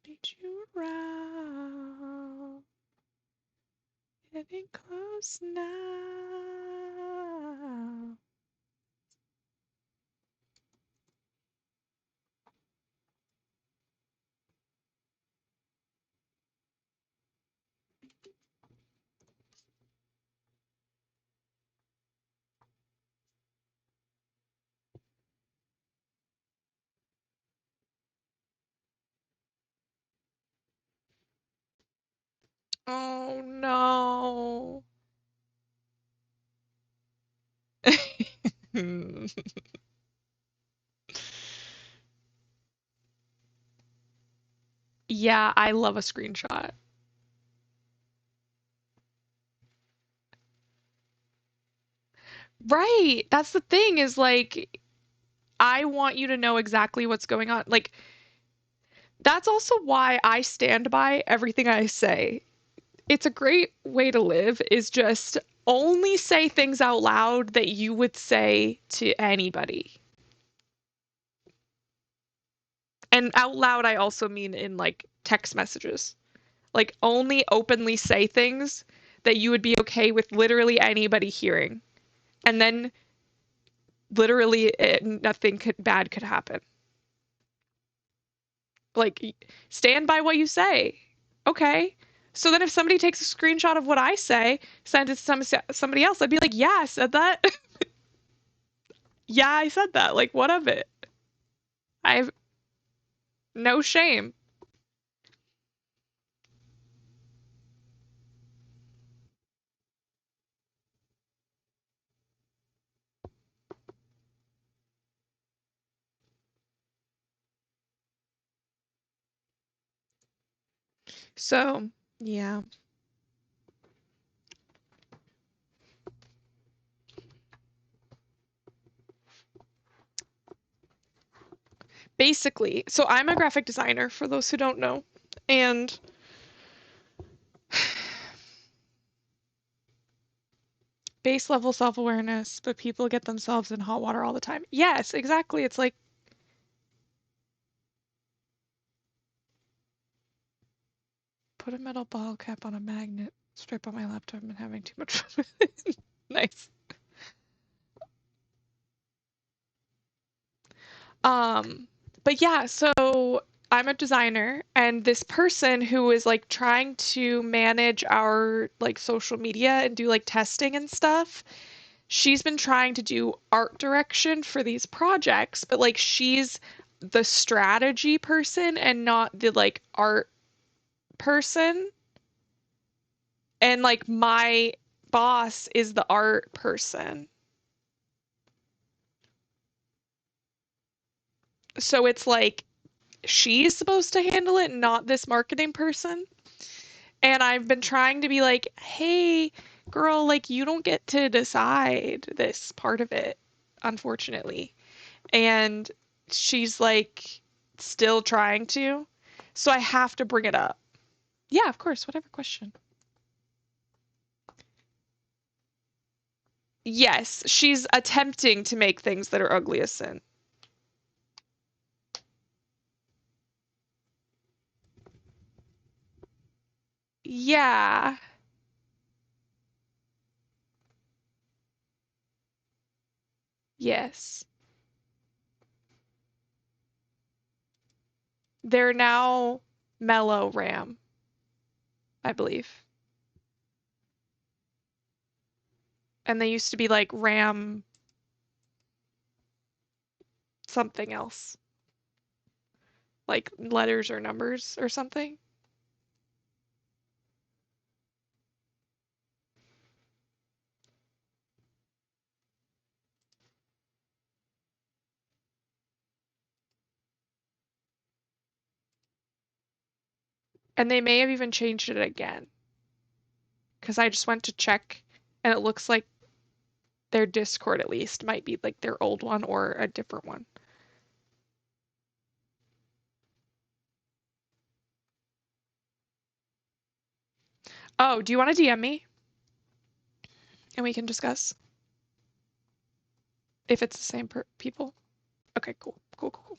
Need you around, getting close now. Oh no. Yeah, I love a screenshot. Right. That's the thing is like I want you to know exactly what's going on. Like that's also why I stand by everything I say. It's a great way to live is just only say things out loud that you would say to anybody. And out loud I also mean in like text messages. Like only openly say things that you would be okay with literally anybody hearing. And then literally nothing bad could happen. Like stand by what you say. Okay. So then if somebody takes a screenshot of what I say, send it to somebody else, I'd be like, "Yeah, I said that." Yeah, I said that. Like what of it? I have no shame. So, yeah. Basically, so I'm a graphic designer for those who don't know. And base level self-awareness, but people get themselves in hot water all the time. Yes, exactly. It's like put a metal bottle cap on a magnet strip on my laptop and having too much fun with it. Nice. Um, but yeah, so I'm a designer, and this person who is like trying to manage our like social media and do like testing and stuff, she's been trying to do art direction for these projects, but like she's the strategy person and not the like art person. And like my boss is the art person. So it's like she's supposed to handle it, not this marketing person. And I've been trying to be like, hey, girl, like you don't get to decide this part of it, unfortunately. And she's like still trying to. So I have to bring it up. Yeah, of course, whatever question. Yes, she's attempting to make things that are ugly as sin. Yeah, yes. They're now mellow RAM, I believe. And they used to be like RAM something else, like letters or numbers or something. And they may have even changed it again because I just went to check and it looks like their Discord at least might be like their old one or a different one. Oh, do you want to DM me and we can discuss if it's the same people? Okay, cool. Cool, cool, cool.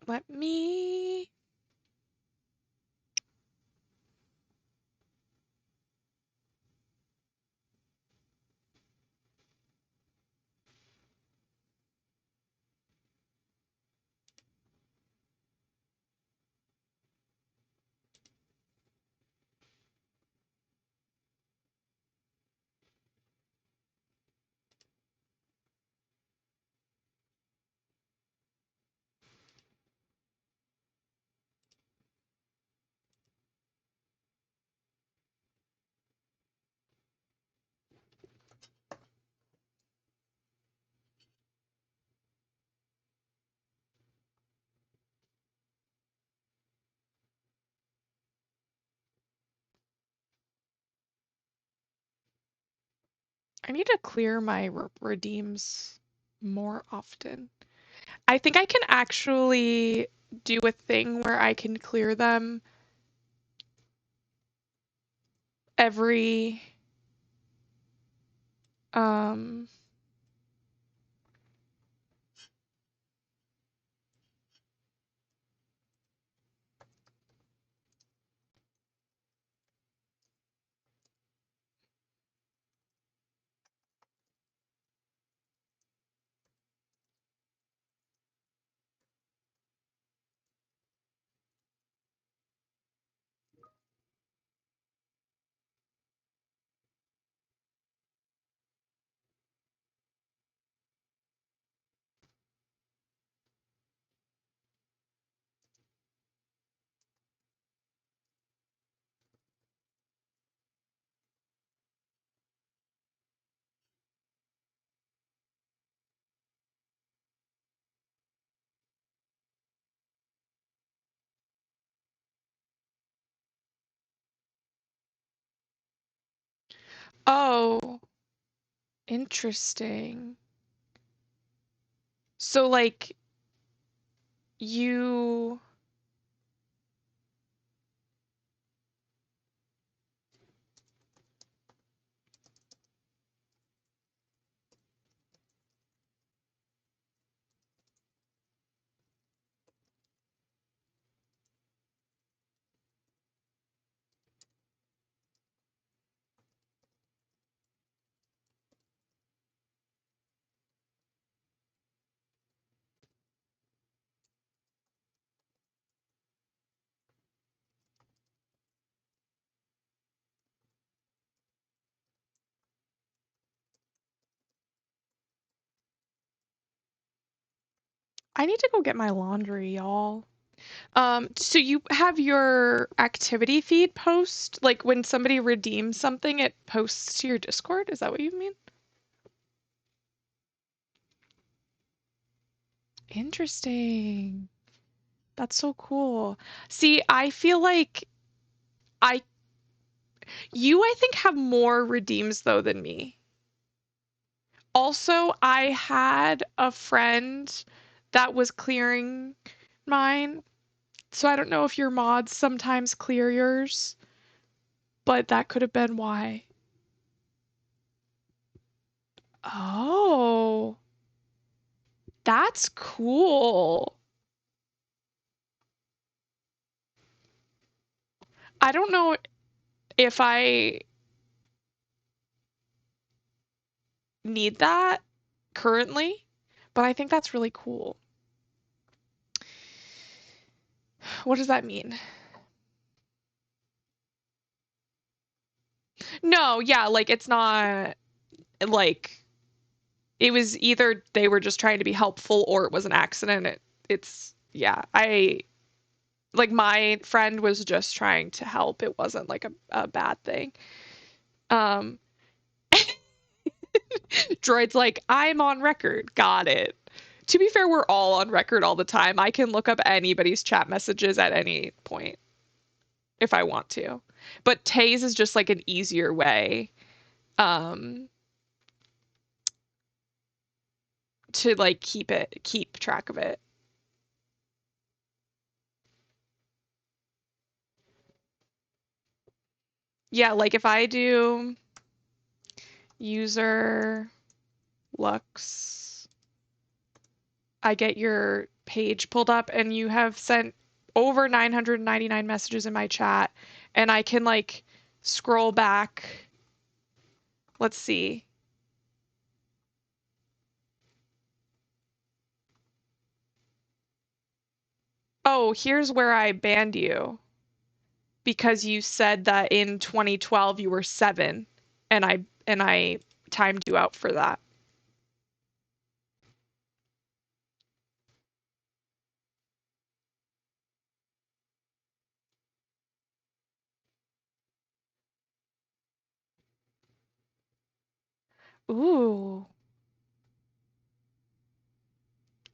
Let me. I need to clear my redeems more often. I think I can actually do a thing where I can clear them every um Oh, interesting. So like you I need to go get my laundry, y'all. So you have your activity feed post, like when somebody redeems something, it posts to your Discord? Is that what you mean? Interesting. That's so cool. See, I feel like I I think have more redeems though than me. Also, I had a friend that was clearing mine, so I don't know if your mods sometimes clear yours, but that could have been why. Oh, that's cool. I don't know if I need that currently, but I think that's really cool. What does that mean? No, yeah, like it's not like it was either they were just trying to be helpful or it was an accident. It's yeah, I like my friend was just trying to help. It wasn't like a bad thing. Um, Droid's like, I'm on record. Got it. To be fair, we're all on record all the time. I can look up anybody's chat messages at any point if I want to. But Taze is just like an easier way um to like keep track of it. Yeah, like if I do user lux, I get your page pulled up and you have sent over 999 messages in my chat and I can like scroll back. Let's see. Oh, here's where I banned you because you said that in 2012 you were 7 and I timed you out for that. Ooh.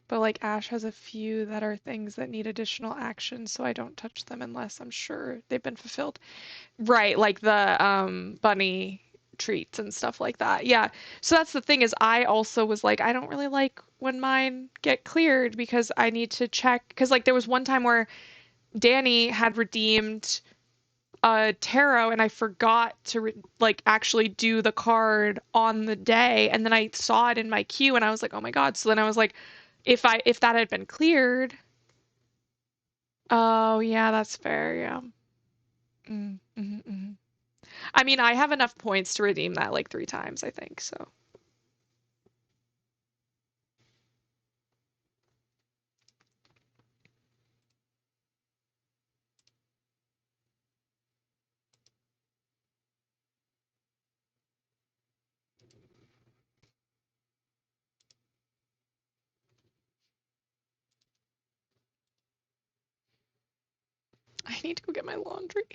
But like Ash has a few that are things that need additional action, so I don't touch them unless I'm sure they've been fulfilled. Right, like the bunny treats and stuff like that. Yeah. So that's the thing is I also was like I don't really like when mine get cleared because I need to check because like there was one time where Danny had redeemed a tarot and I forgot to like actually do the card on the day and then I saw it in my queue and I was like, "Oh my God." So then I was like, if that had been cleared, oh yeah, that's fair, yeah. Mm. I mean, I have enough points to redeem that like 3 times, I think, so I need to go get my laundry.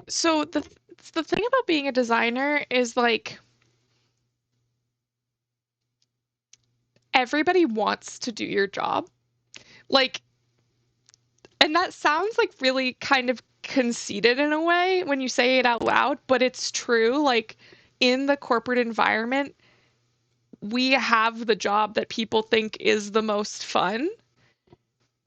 So the thing about being a designer is like everybody wants to do your job. Like, and that sounds like really kind of conceited in a way when you say it out loud, but it's true. Like in the corporate environment, we have the job that people think is the most fun.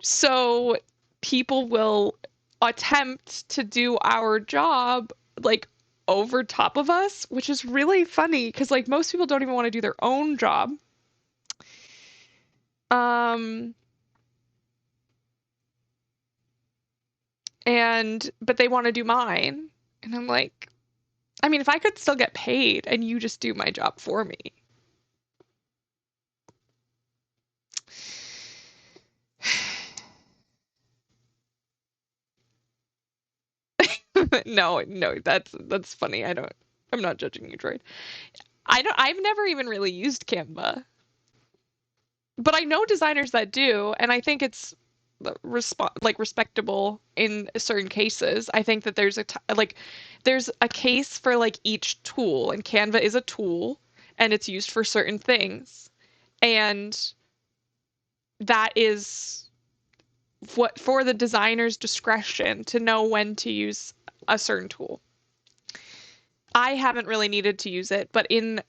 So people will attempt to do our job like over top of us, which is really funny because like most people don't even want to do their own job. Um, and but they want to do mine. And I'm like, I mean, if I could still get paid and you just do my job for me. No, no, that's funny. I'm not judging you, Droid. I've never even really used Canva, but I know designers that do, and I think it's like respectable in certain cases. I think that like there's a case for like each tool, and Canva is a tool and it's used for certain things. And that is what for the designer's discretion to know when to use a certain tool. I haven't really needed to use it, but in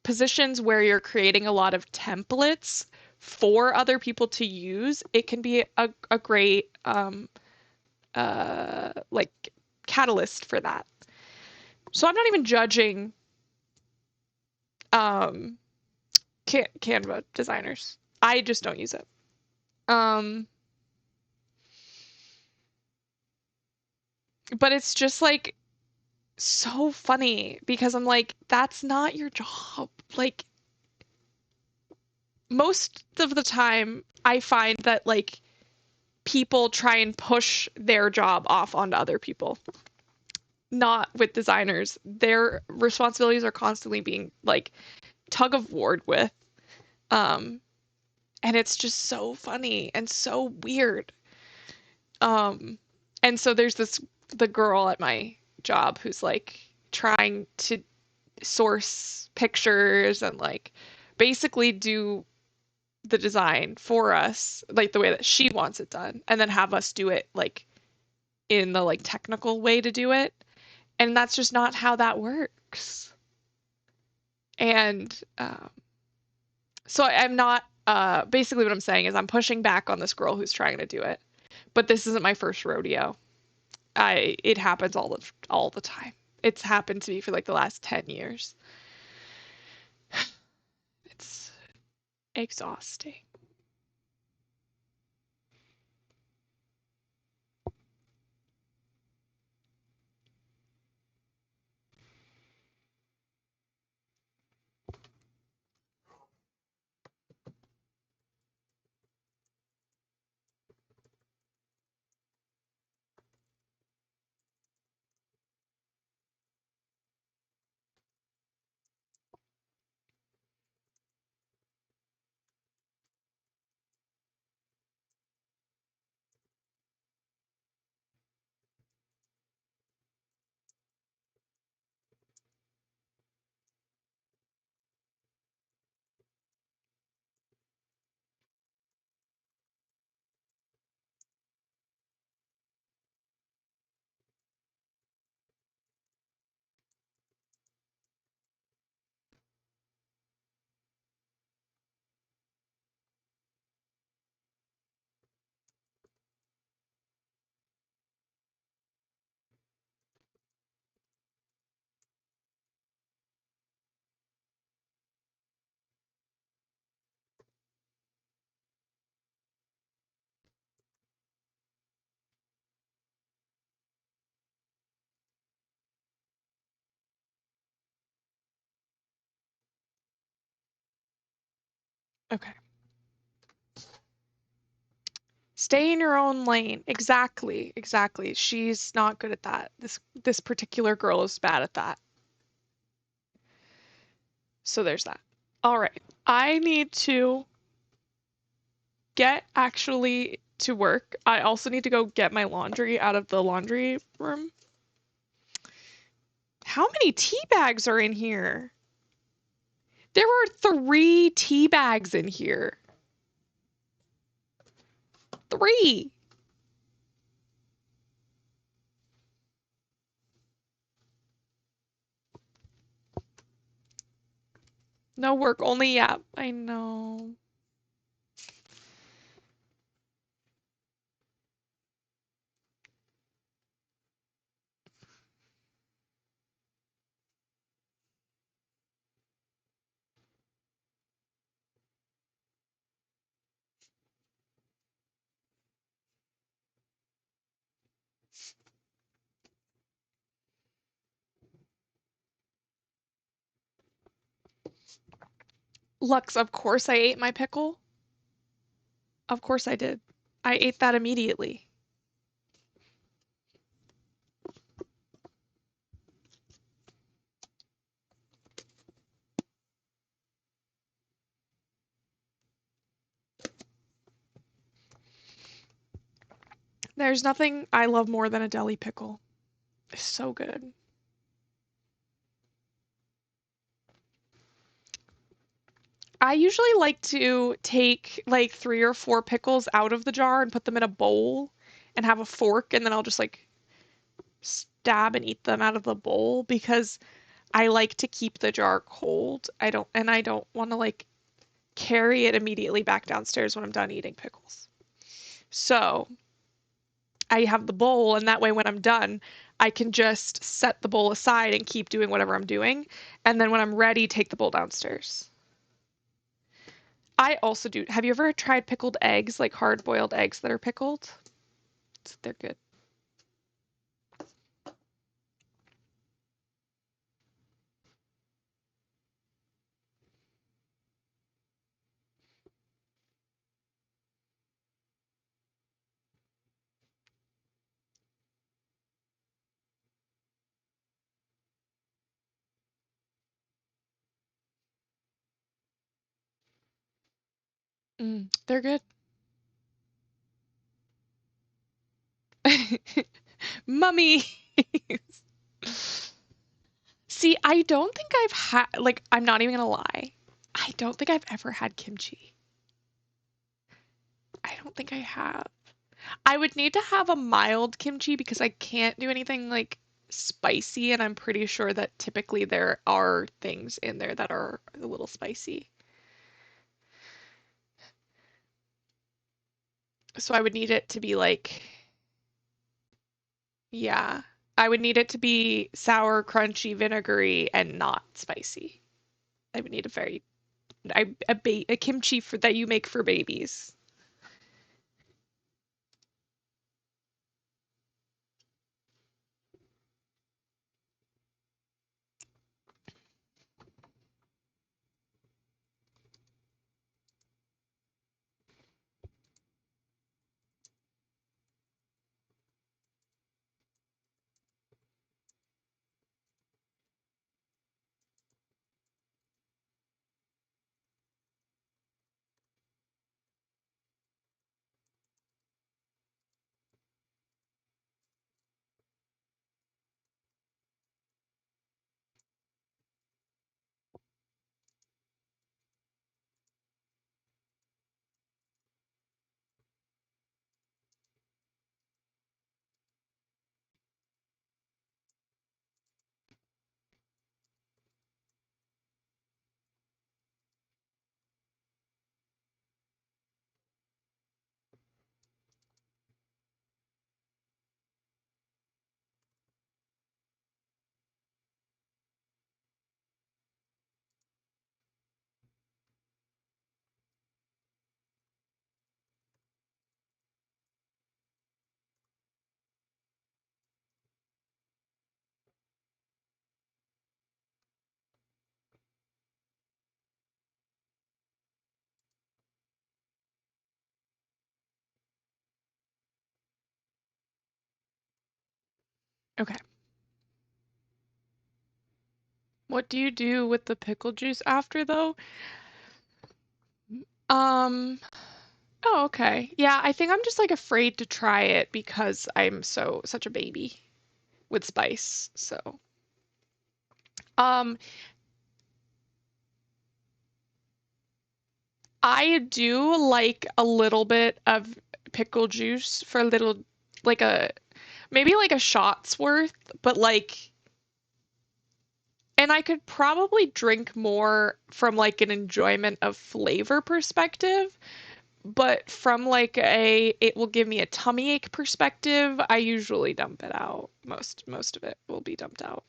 positions where you're creating a lot of templates for other people to use, it can be a great like catalyst for that. So I'm not even judging um Canva designers. I just don't use it. Um but it's just like so funny because I'm like, that's not your job. Like most of the time I find that like people try and push their job off onto other people, not with designers. Their responsibilities are constantly being like tug of warred with. Um, and it's just so funny and so weird. Um, and so there's the girl at my job who's like trying to source pictures and like basically do the design for us, like the way that she wants it done, and then have us do it like in the like technical way to do it. And that's just not how that works. And so I'm not basically what I'm saying is I'm pushing back on this girl who's trying to do it. But this isn't my first rodeo. I it happens all the time. It's happened to me for like the last 10 years. It's exhausting. Okay. Stay in your own lane. Exactly. Exactly. She's not good at that. This particular girl is bad at that. So there's that. All right. I need to get actually to work. I also need to go get my laundry out of the laundry room. How many tea bags are in here? There were 3 tea bags in here. 3. No work, only yeah. I know. Lux, of course I ate my pickle. Of course I did. I ate that immediately. There's nothing I love more than a deli pickle. It's so good. I usually like to take like 3 or 4 pickles out of the jar and put them in a bowl and have a fork, and then I'll just like stab and eat them out of the bowl because I like to keep the jar cold. I don't want to like carry it immediately back downstairs when I'm done eating pickles. So I have the bowl, and that way when I'm done, I can just set the bowl aside and keep doing whatever I'm doing. And then when I'm ready, take the bowl downstairs. I also do. Have you ever tried pickled eggs, like hard-boiled eggs that are pickled? They're good. They're good. Mummy. See, I don't think I've had, like, I'm not even gonna lie. I don't think I've ever had kimchi. I don't think I have. I would need to have a mild kimchi because I can't do anything like spicy, and I'm pretty sure that typically there are things in there that are a little spicy. So I would need it to be like, yeah, I would need it to be sour, crunchy, vinegary, and not spicy. I would need a very a kimchi for that you make for babies. Okay. What do you do with the pickle juice after though? Um, oh, okay. Yeah, I think I'm just like afraid to try it because I'm such a baby with spice. So, Um, I do like a little bit of pickle juice for a little, like a maybe like a shot's worth, but like, and I could probably drink more from like an enjoyment of flavor perspective, but from like a it will give me a tummy ache perspective, I usually dump it out. Most of it will be dumped out.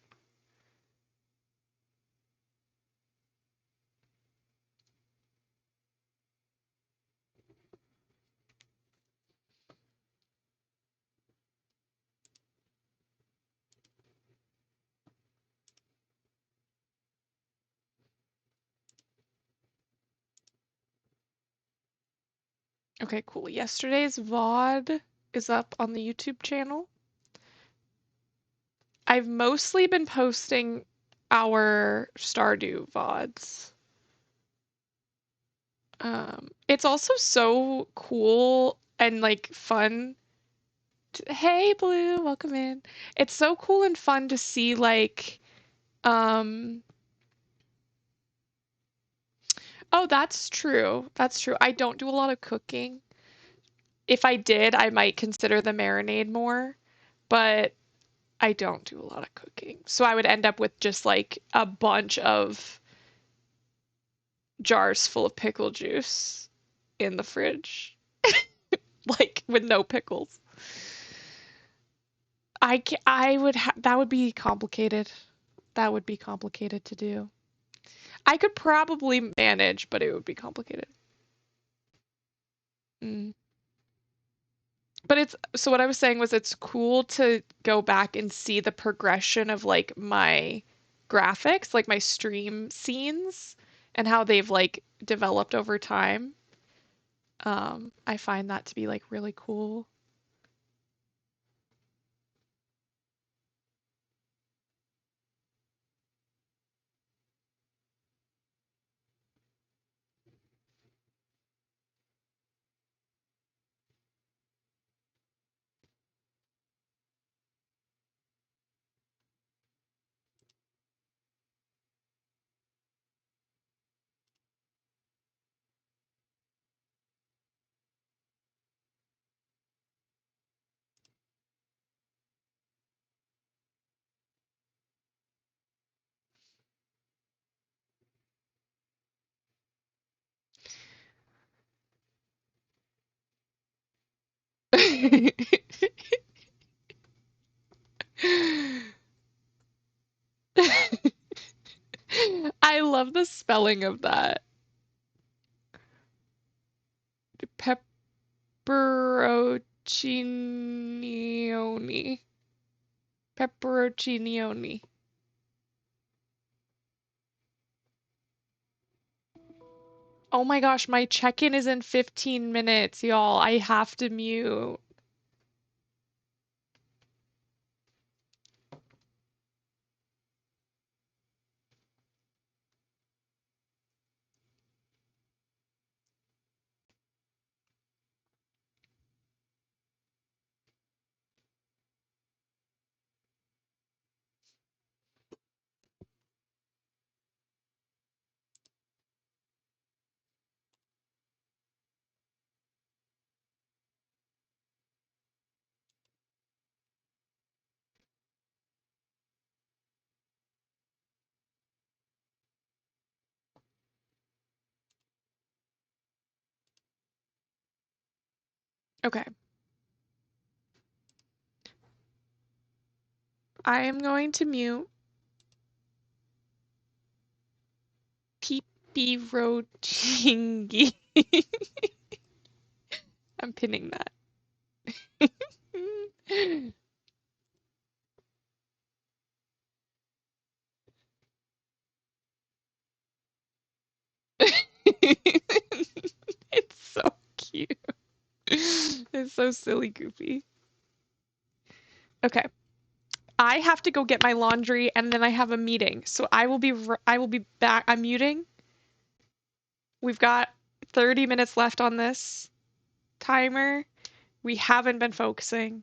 Okay, cool. Yesterday's VOD is up on the YouTube channel. I've mostly been posting our Stardew VODs. It's also so cool and like fun. Hey, Blue, welcome in. It's so cool and fun to see like, um, oh, that's true. That's true. I don't do a lot of cooking. If I did, I might consider the marinade more, but I don't do a lot of cooking. So I would end up with just like a bunch of jars full of pickle juice in the fridge, like with no pickles. I would ha that would be complicated. That would be complicated to do. I could probably manage, but it would be complicated. Mm. But it's so what I was saying was it's cool to go back and see the progression of like my graphics, like my stream scenes and how they've like developed over time. I find that to be like really cool. I love the spelling of that. Pepperoncinioni. Pepperoncinioni. Oh my gosh, my check-in is in 15 minutes, y'all. I have to mute. Okay. I am going to mute Pipirochingi. I'm pinning that. It's so cute. It's so silly, goofy. Okay. I have to go get my laundry and then I have a meeting. So I will be back. I'm muting. We've got 30 minutes left on this timer. We haven't been focusing.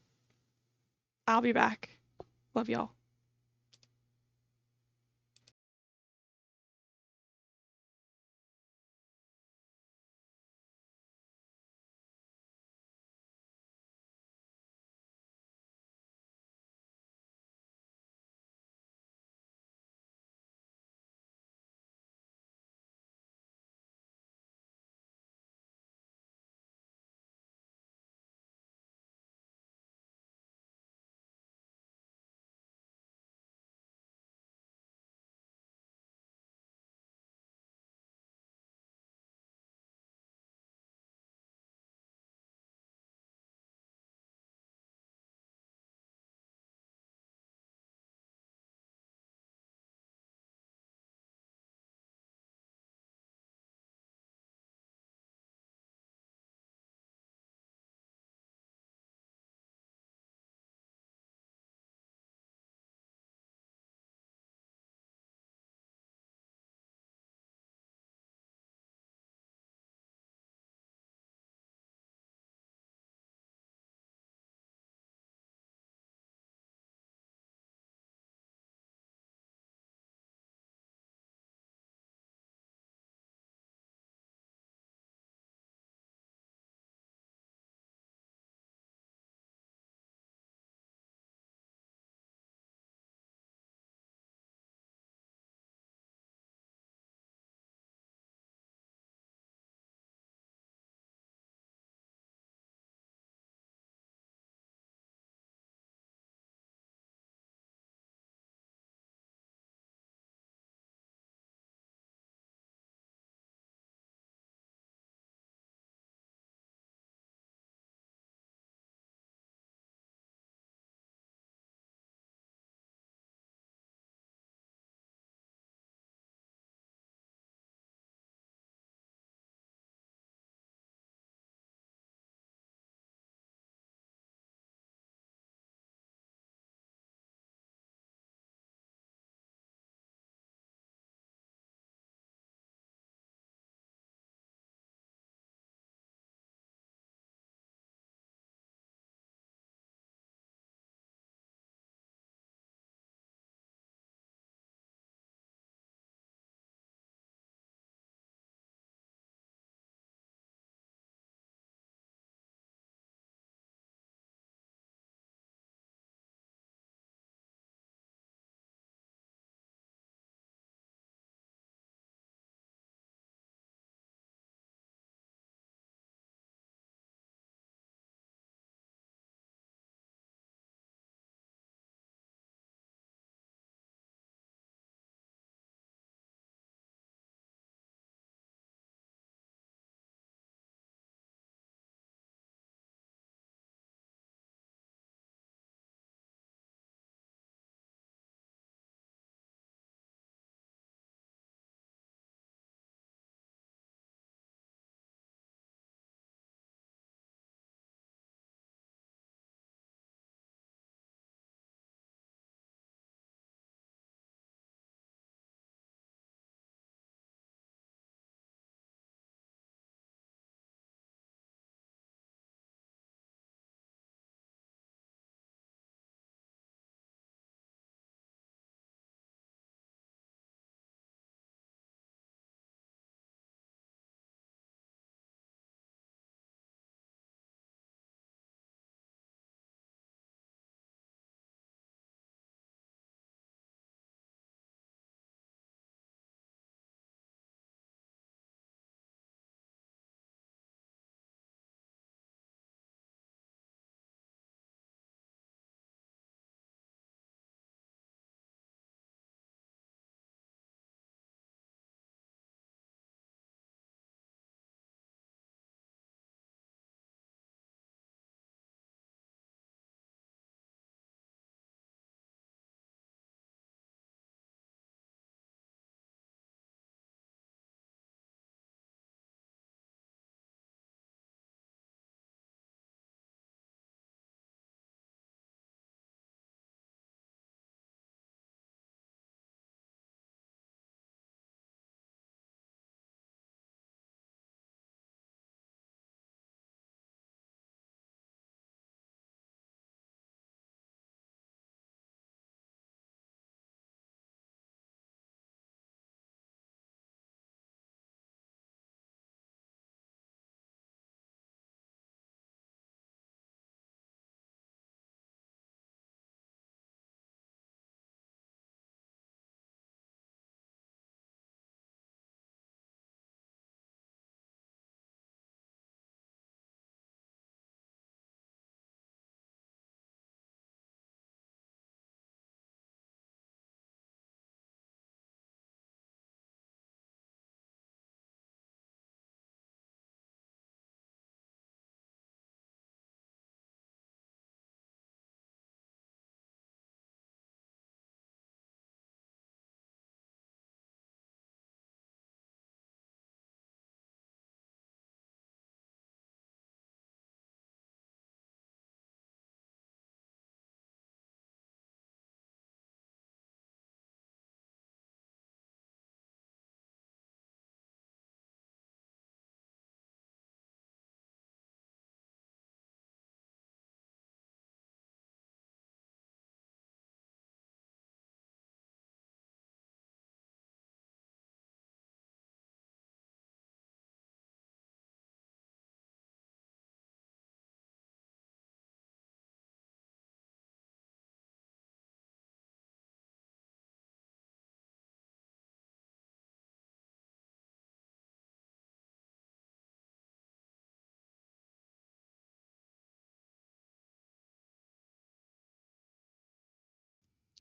I'll be back. Love y'all.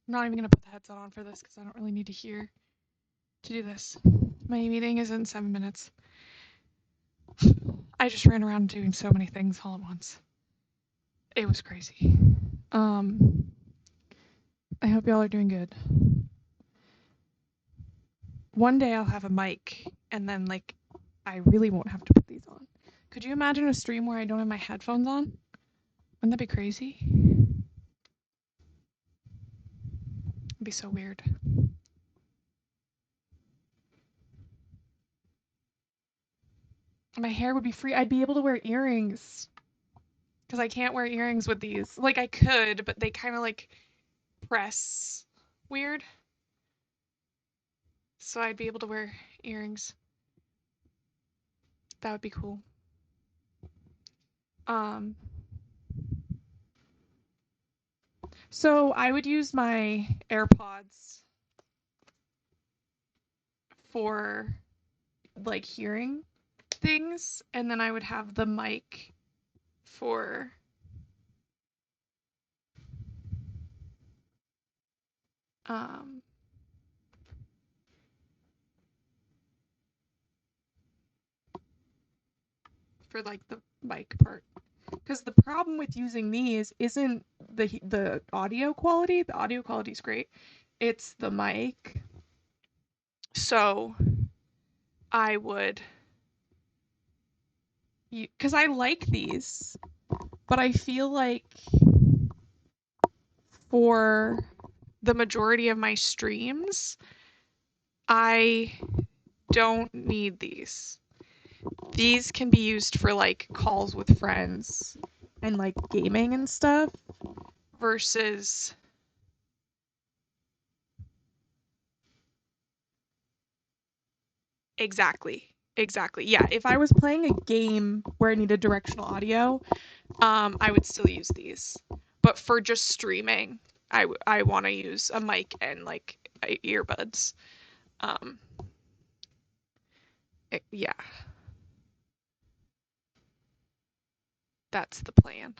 I'm not even gonna put the headset on for this because I don't really need to hear to do this. My meeting is in 7 minutes. I just ran around doing so many things all at once. It was crazy. I hope y'all are doing good. One day I'll have a mic and then like I really won't have to put these on. Could you imagine a stream where I don't have my headphones on? Wouldn't that be crazy? It'd be so weird. My hair would be free. I'd be able to wear earrings. Because I can't wear earrings with these. Like I could, but they kind of like press weird. So I'd be able to wear earrings. That would be cool. Um, so I would use my AirPods for like hearing things, and then I would have the mic for um for like the mic part. Because the problem with using these isn't the audio quality. The audio quality is great. It's the mic. So I would, because I like these, but I feel like for the majority of my streams, I don't need these. These can be used for like calls with friends and like gaming and stuff versus exactly. Exactly. Yeah, if I was playing a game where I needed directional audio, I would still use these. But for just streaming, I want to use a mic and like earbuds. Um, yeah, that's the plan.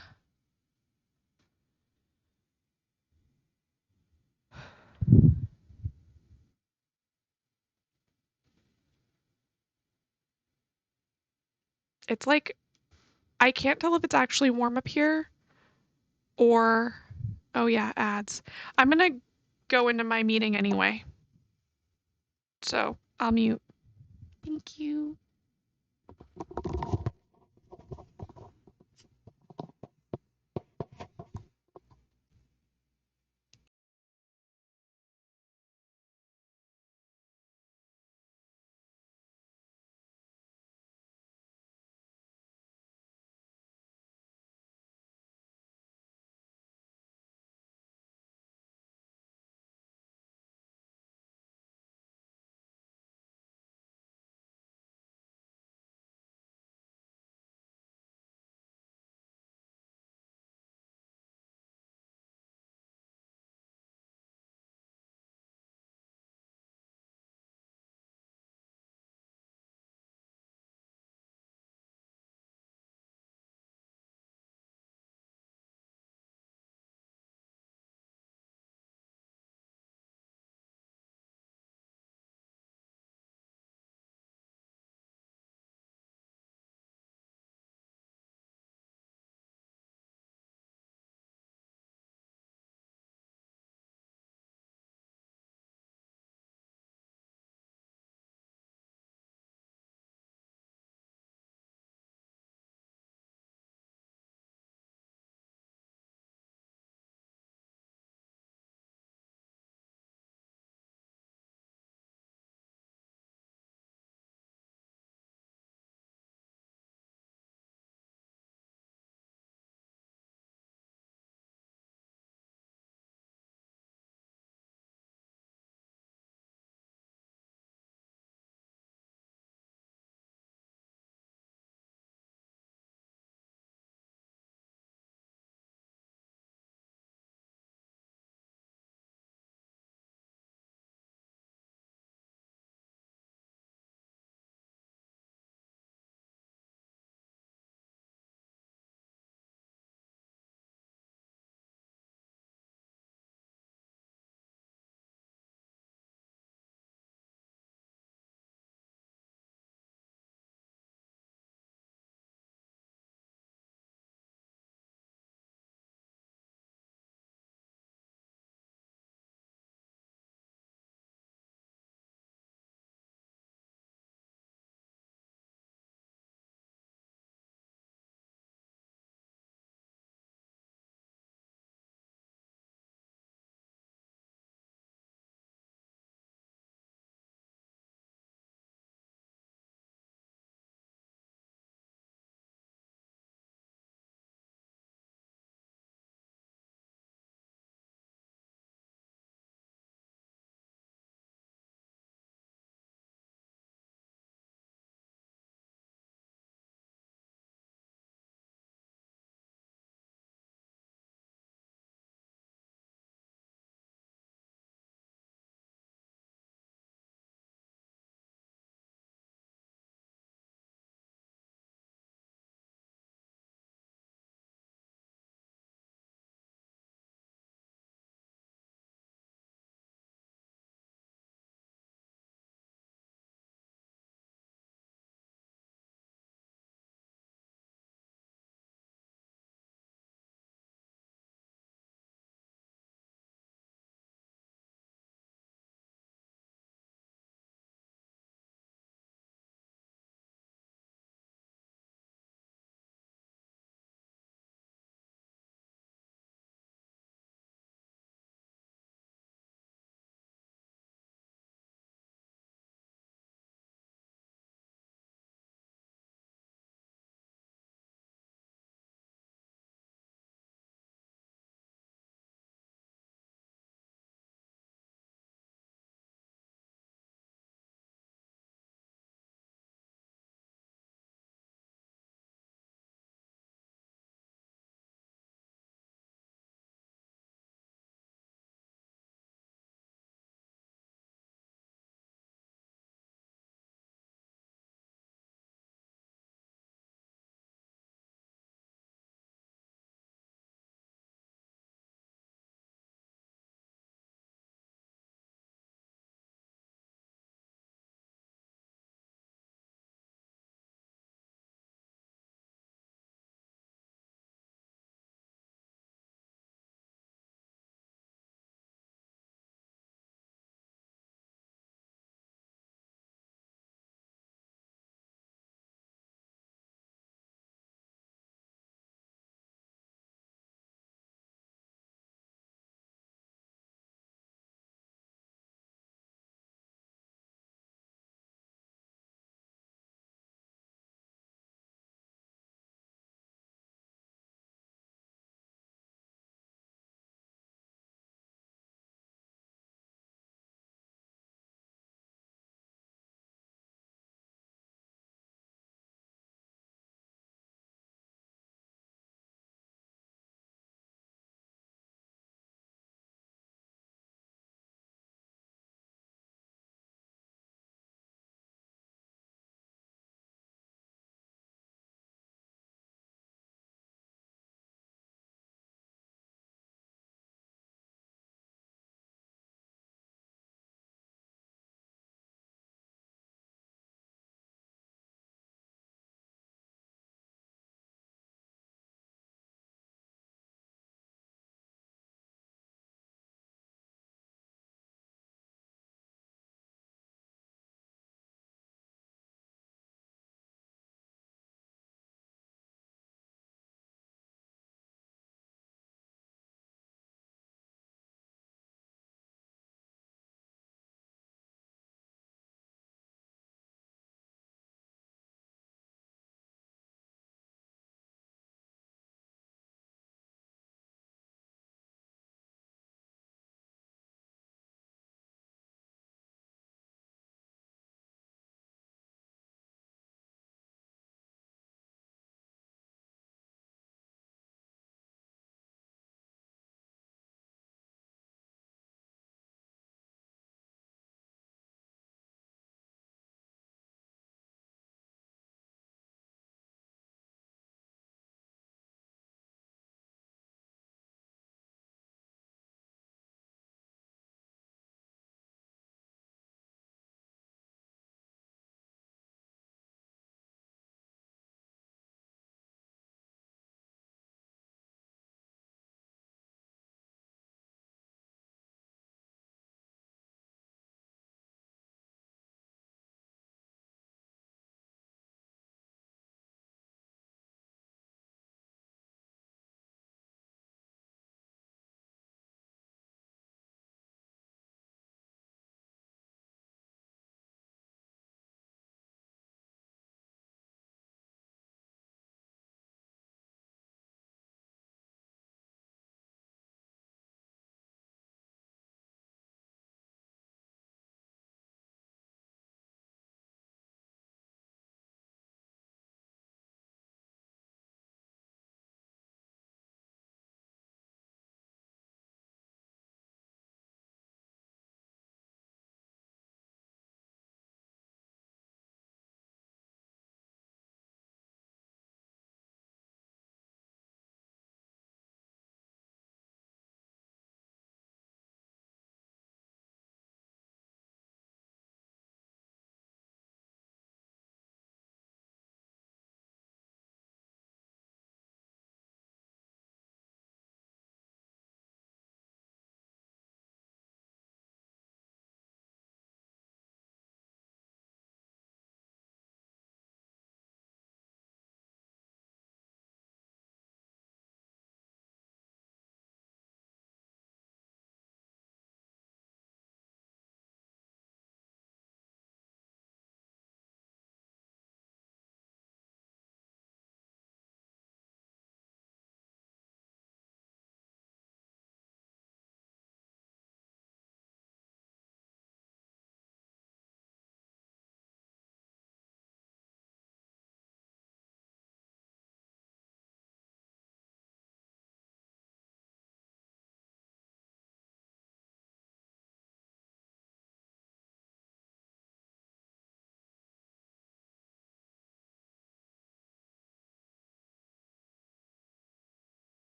It's like I can't tell if it's actually warm up here or oh yeah, ads. I'm gonna go into my meeting anyway. So I'll mute. Thank you.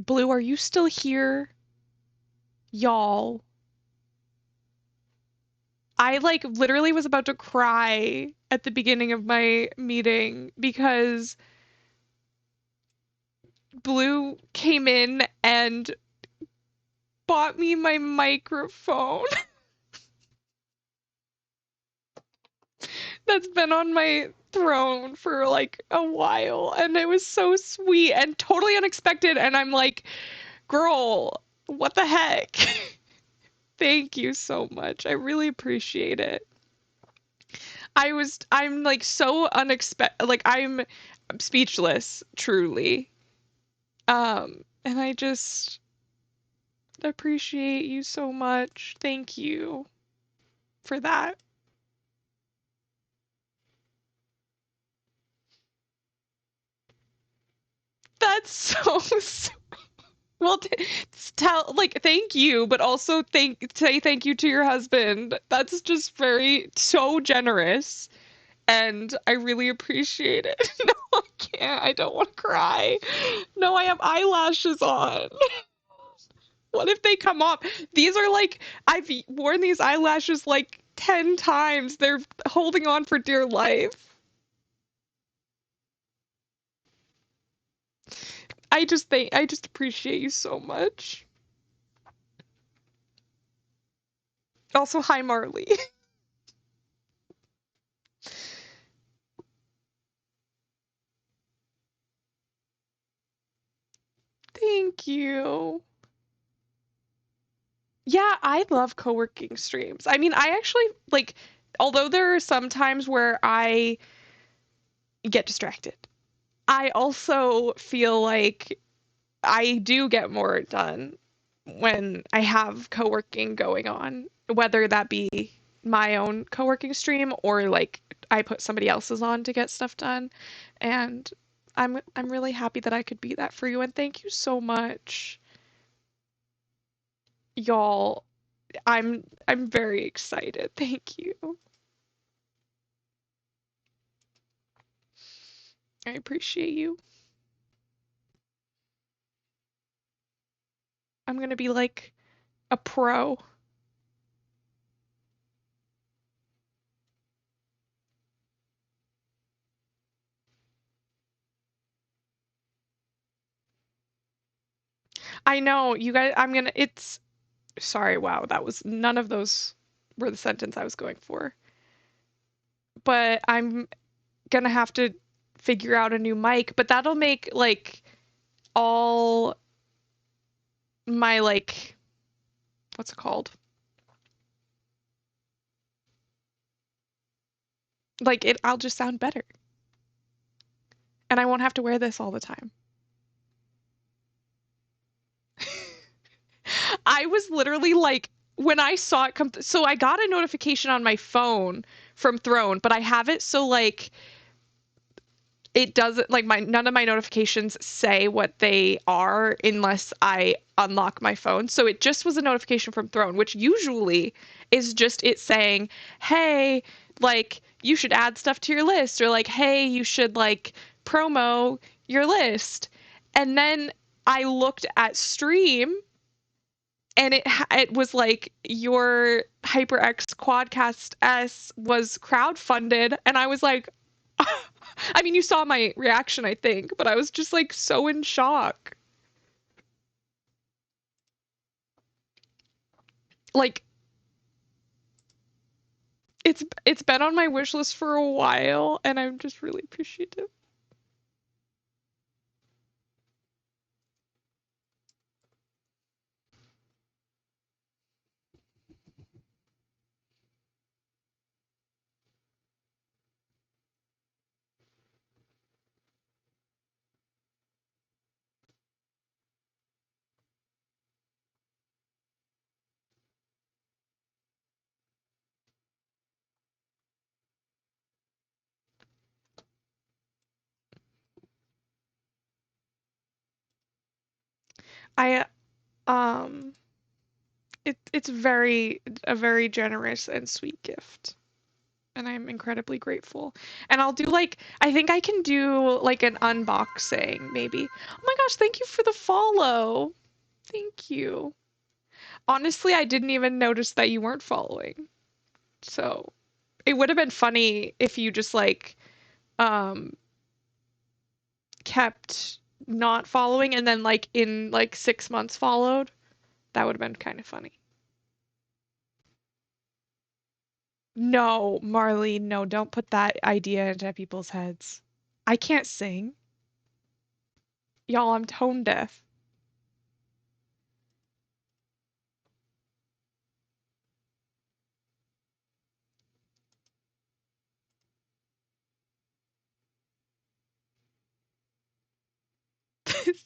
Blue, are you still here? Y'all. I like literally was about to cry at the beginning of my meeting because Blue came in and bought me my microphone that's been on my throne for like a while. And it was so sweet and totally unexpected. And I'm like, girl, what the heck? Thank you so much. I really appreciate it. I'm like so unexpected, like I'm speechless, truly. And I just appreciate you so much. Thank you for that. That's so, well, tell like thank you, but also say thank you to your husband. That's just very so generous, and I really appreciate it. No, I can't. I don't want to cry. No, I have eyelashes on. What if they come off? These are like I've worn these eyelashes like 10 times. They're holding on for dear life. I just appreciate you so much. Also, hi Marley. Thank you. Yeah, I love co-working streams. I mean, I actually like, although there are some times where I get distracted, I also feel like I do get more done when I have co-working going on, whether that be my own co-working stream or like I put somebody else's on to get stuff done. And I'm really happy that I could be that for you, and thank you so much, y'all. I'm very excited. Thank you. I appreciate you. I'm gonna be like a pro. I know you guys. It's sorry. Wow, that was none of those were the sentence I was going for. But I'm gonna have to figure out a new mic. But that'll make like all my like what's it called? Like it. I'll just sound better, and I won't have to wear this all the time. I was literally like, when I saw it come, so I got a notification on my phone from Throne, but I have it so like it doesn't like my none of my notifications say what they are unless I unlock my phone. So it just was a notification from Throne, which usually is just it saying, "Hey, like you should add stuff to your list," or like, "Hey, you should like promo your list." And then I looked at stream and it was like your HyperX Quadcast S was crowdfunded, and I was like, I mean, you saw my reaction, I think, but I was just like so in shock. Like it's been on my wish list for a while, and I'm just really appreciative. I um it's very a very generous and sweet gift. and I'm incredibly grateful. And I'll do like, I think I can do like an unboxing maybe. Oh my gosh, thank you for the follow. Thank you. Honestly, I didn't even notice that you weren't following. So it would have been funny if you just like um kept not following and then like in like 6 months followed. That would have been kind of funny. No, Marley, no, don't put that idea into people's heads. I can't sing. Y'all, I'm tone deaf.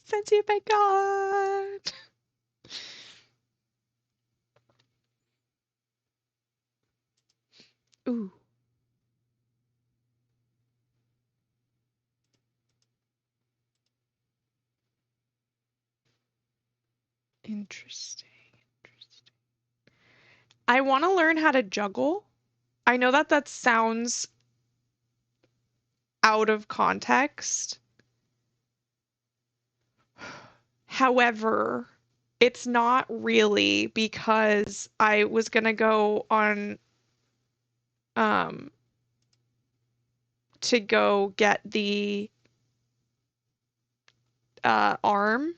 Sensi my God. Ooh, interesting. Interesting. I want to learn how to juggle. I know that that sounds out of context. However, it's not really because I was gonna go on um to go get the arm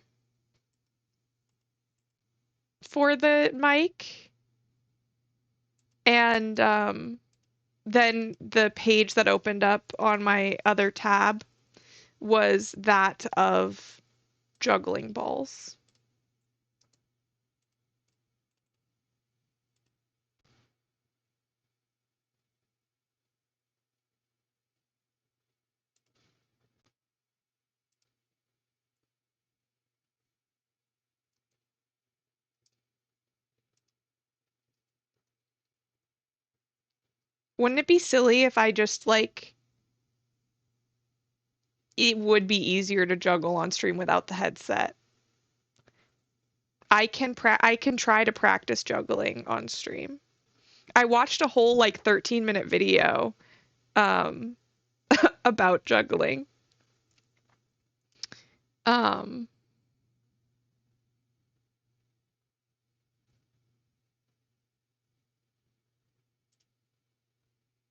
for the mic and then the page that opened up on my other tab was that of juggling balls. Wouldn't it be silly if I just like it would be easier to juggle on stream without the headset? I can try to practice juggling on stream. I watched a whole like 13-minute video um about juggling. Um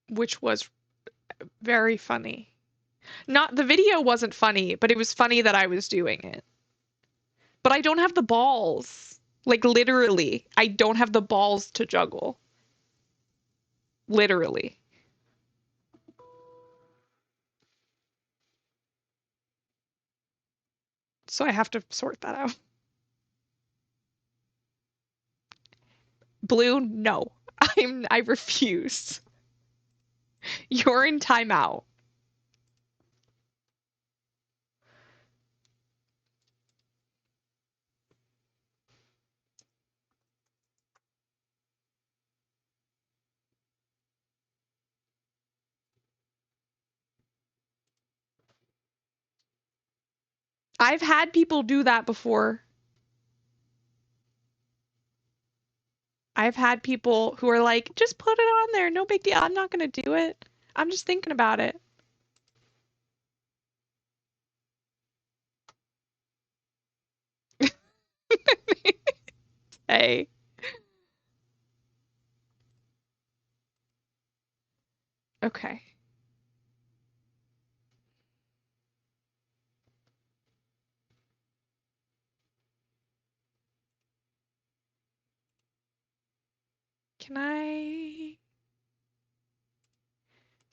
which was very funny. Not the video wasn't funny, but it was funny that I was doing it. But I don't have the balls. Like literally, I don't have the balls to juggle. Literally. So I have to sort that out. Blue, no. I refuse. You're in timeout. I've had people do that before. I've had people who are like, just put it on there, no big deal. I'm not gonna do it. I'm just thinking about it. Hey, okay. Can I?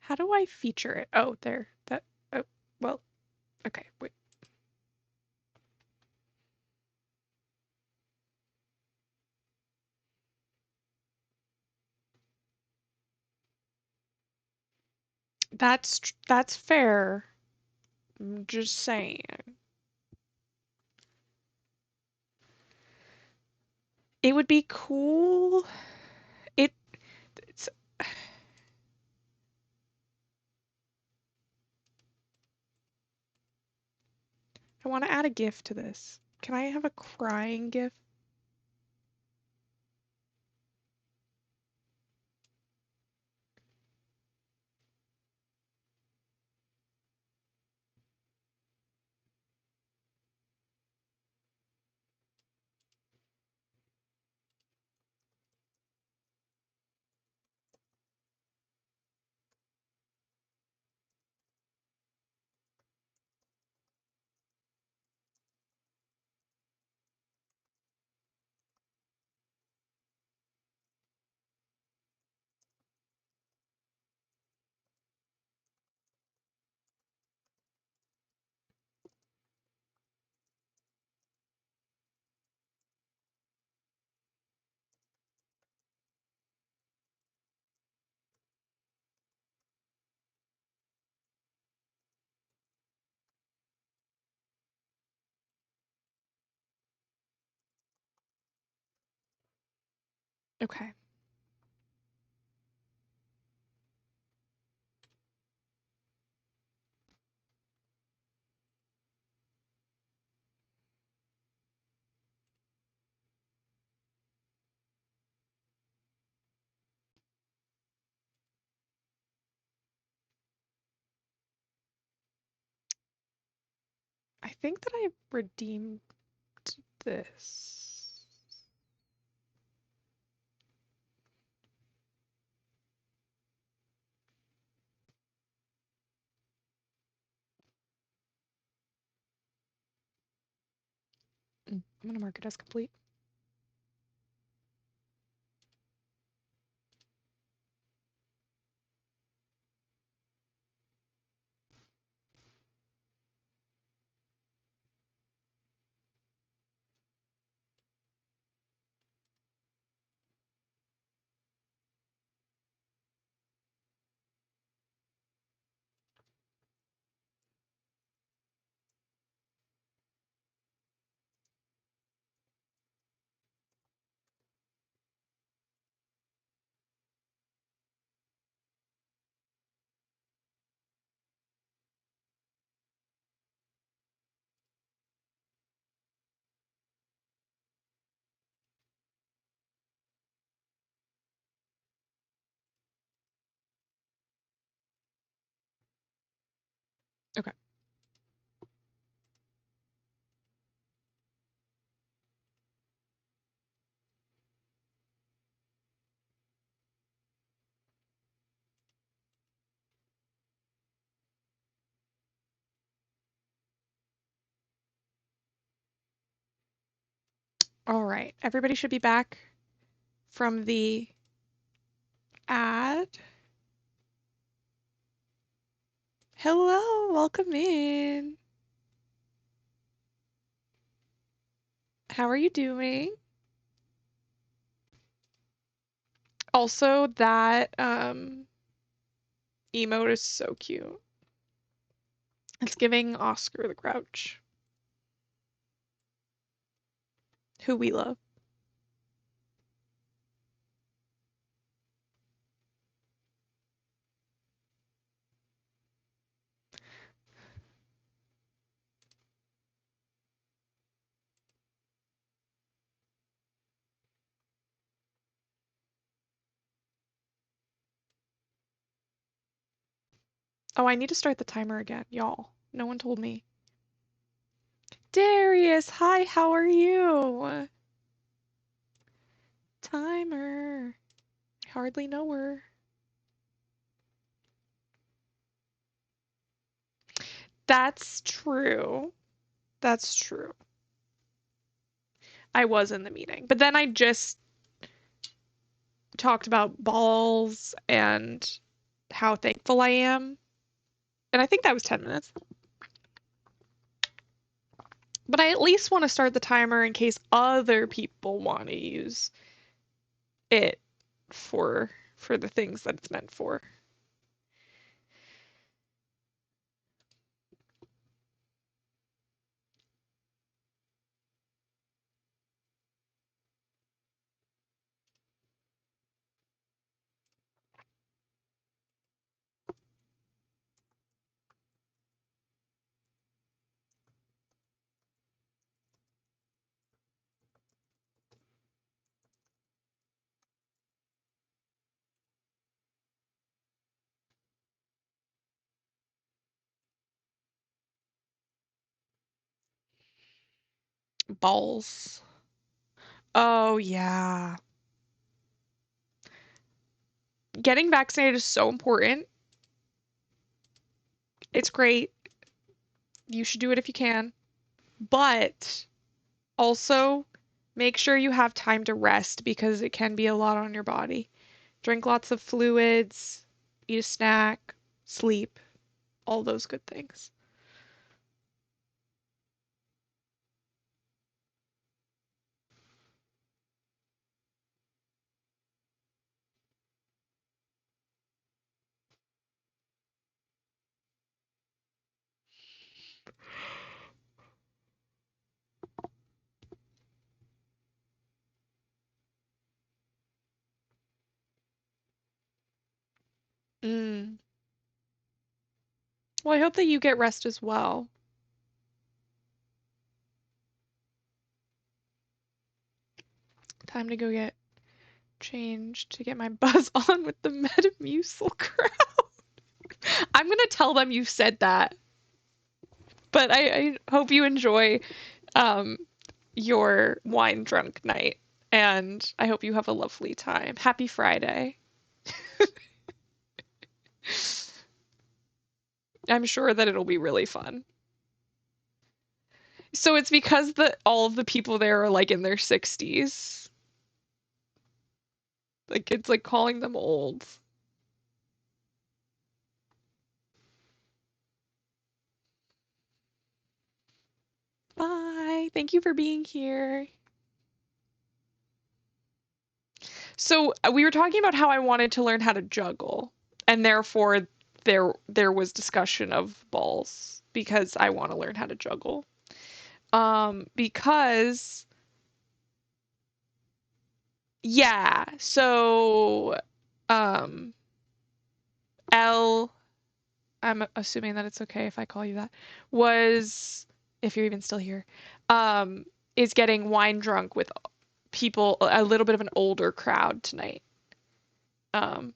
How do I feature it? Oh, there. That. Oh, well. Okay. Wait. That's fair. I'm just saying. It would be cool. It. It's. I want to add a GIF to this. Can I have a crying GIF? Okay. I think that I redeemed this. I'm gonna mark it as complete. Okay. All right. Everybody should be back from the ad. Hello, welcome in. How are you doing? Also, that emote is so cute. It's giving Oscar the Grouch, who we love. Oh, I need to start the timer again, y'all. No one told me. Darius, hi, how are you? Timer. Hardly know her. That's true. That's true. I was in the meeting, but then I just talked about balls and how thankful I am. And I think that was 10 minutes. But I at least want to start the timer in case other people want to use it for the things that it's meant for. Balls. Oh, yeah. Getting vaccinated is so important. It's great. You should do it if you can. But also make sure you have time to rest because it can be a lot on your body. Drink lots of fluids, eat a snack, sleep, all those good things. Well, I hope that you get rest as well. Time to go get changed to get my buzz on with the Metamucil crowd. I'm gonna tell them you said that, but I hope you enjoy um, your wine drunk night, and I hope you have a lovely time. Happy Friday. I'm sure that it'll be really fun. So it's because all of the people there are like in their 60s. Like it's like calling them old. Bye. Thank you for being here. So we were talking about how I wanted to learn how to juggle, and therefore there was discussion of balls because I want to learn how to juggle. Because yeah, so um L, I'm assuming that it's okay if I call you that, was, if you're even still here, um, is getting wine drunk with people, a little bit of an older crowd tonight. Um,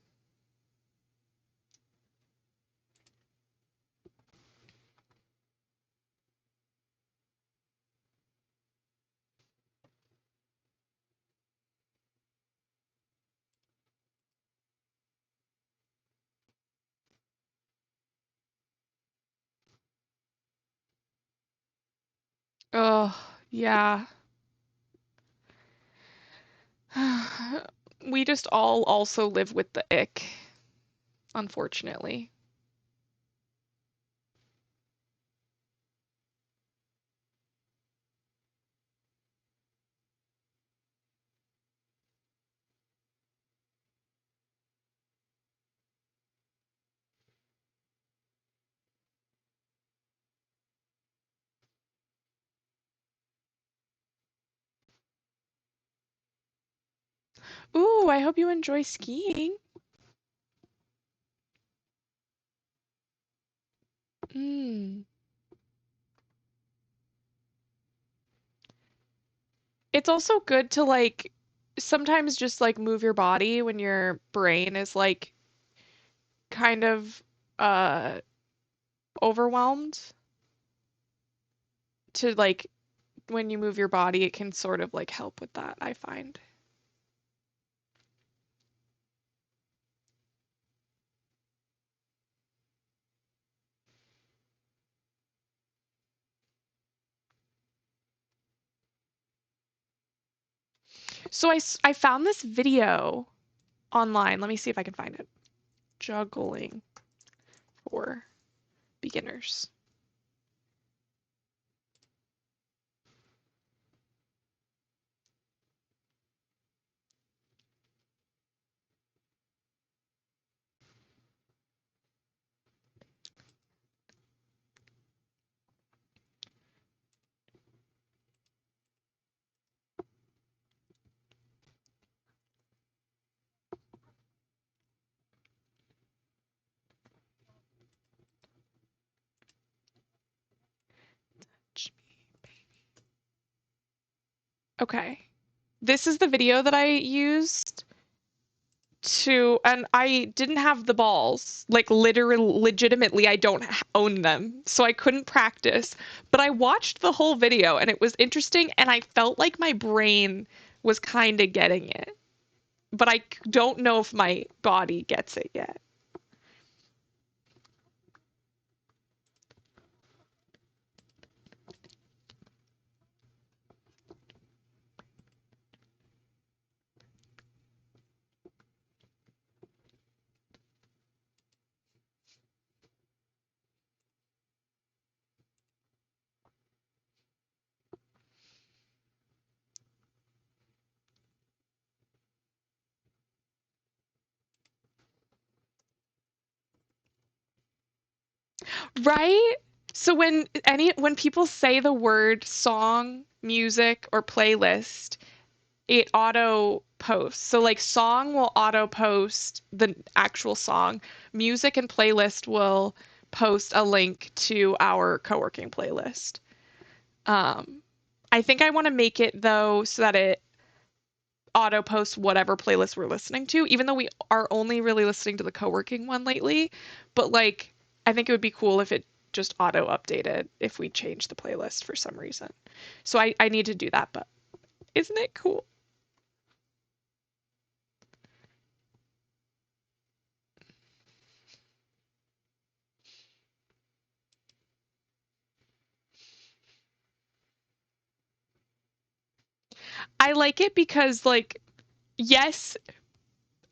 oh, yeah. We just all also live with the ick, unfortunately. Ooh, I hope you enjoy skiing. Mm. It's also good to like sometimes just like move your body when your brain is like kind of uh overwhelmed, to like when you move your body it can sort of like help with that, I find. So I found this video online. Let me see if I can find it. Juggling for beginners. Okay. This is the video that I used to, and I didn't have the balls. Like literally, legitimately, I don't own them, so I couldn't practice. But I watched the whole video and it was interesting, and I felt like my brain was kind of getting it. But I don't know if my body gets it yet. Right? So when people say the word song, music, or playlist, it auto posts. So like song will auto post the actual song. Music and playlist will post a link to our co-working playlist. Um, I think I want to make it though so that it auto posts whatever playlist we're listening to, even though we are only really listening to the co-working one lately. But like, I think it would be cool if it just auto updated if we change the playlist for some reason. So I need to do that, but isn't it cool? I like it because like, yes,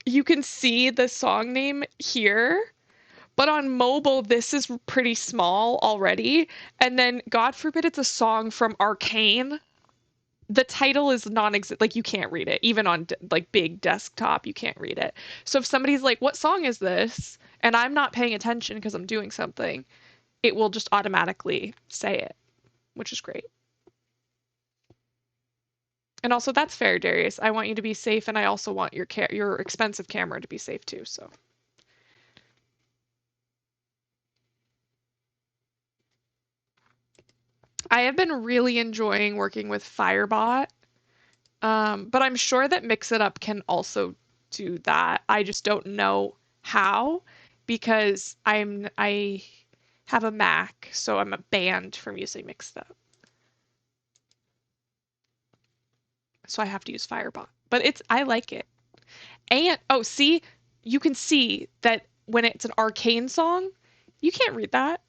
you can see the song name here, but on mobile, this is pretty small already. And then, God forbid, it's a song from Arcane. The title is non-existent. Like, you can't read it. Even on like big desktop, you can't read it. So if somebody's like, "What song is this?" and I'm not paying attention because I'm doing something, it will just automatically say it, which is great. And also, that's fair, Darius. I want you to be safe, and I also want your expensive camera to be safe too. So I have been really enjoying working with Firebot. But I'm sure that Mix It Up can also do that. I just don't know how because I have a Mac, so I'm banned from using Mix It Up. So I have to use Firebot. But I like it. And oh, see, you can see that when it's an Arcane song, you can't read that.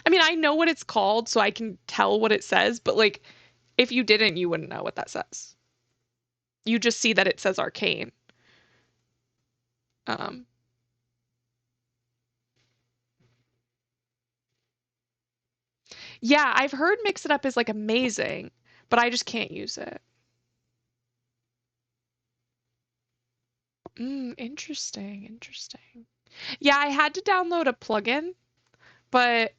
I mean, I know what it's called, so I can tell what it says, but like if you didn't, you wouldn't know what that says. You just see that it says Arcane. Um, Yeah, I've heard Mix It Up is like amazing, but I just can't use it. Interesting, interesting. Yeah, I had to download a plugin, but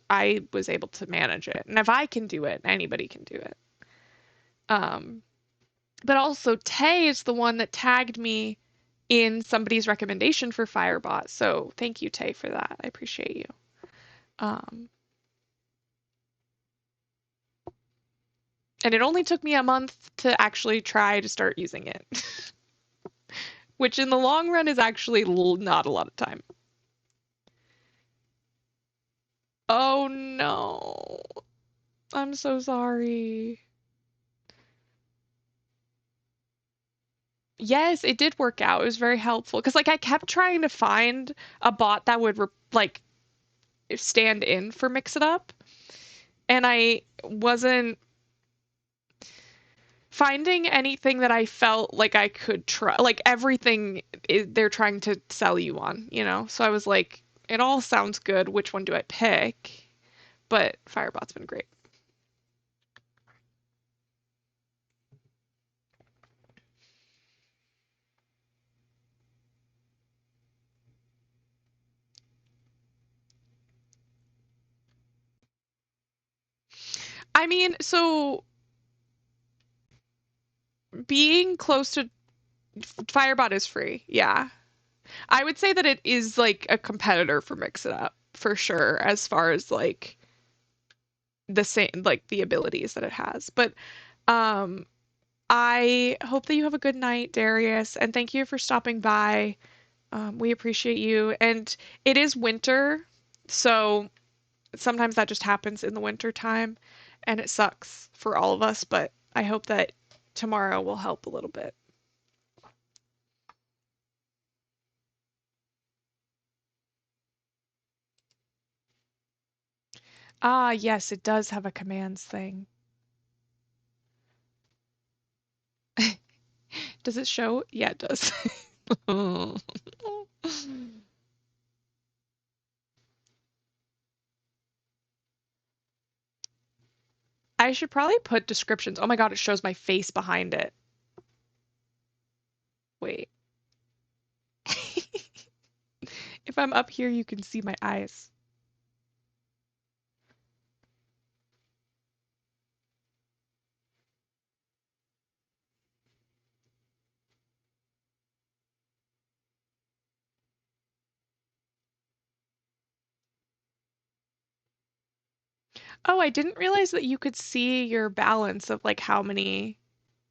I was able to manage it. And if I can do it, anybody can do it. Um, but also Tay is the one that tagged me in somebody's recommendation for Firebot. So thank you, Tay, for that. I appreciate you. Um, and it only took me a month to actually try to start using it, which in the long run is actually not a lot of time. Oh no. I'm so sorry. Yes, it did work out. It was very helpful because like I kept trying to find a bot that would like stand in for Mix It Up, and I wasn't finding anything that I felt like I could try. Like everything they're trying to sell you on, you know? So I was like, it all sounds good. Which one do I pick? But Firebot's been great. I mean, so being close to Firebot is free. Yeah. I would say that it is like a competitor for Mix It Up for sure, as far as like the same like the abilities that it has. But um I hope that you have a good night, Darius, and thank you for stopping by. We appreciate you. And it is winter, so sometimes that just happens in the winter time, and it sucks for all of us, but I hope that tomorrow will help a little bit. Ah, yes, it does have a commands thing. Does it show? Yeah, it does. I should probably put descriptions. Oh my God, it shows my face behind it. Wait. If I'm up here, you can see my eyes. Oh, I didn't realize that you could see your balance of like how many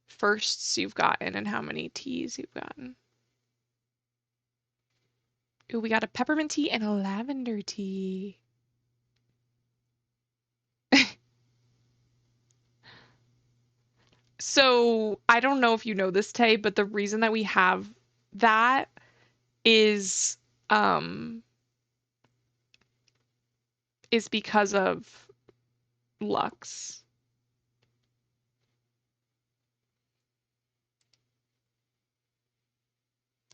firsts you've gotten and how many teas you've gotten. Ooh, we got a peppermint tea and a lavender tea. So I don't know if you know this, Tay, but the reason that we have that is um is because of Lux.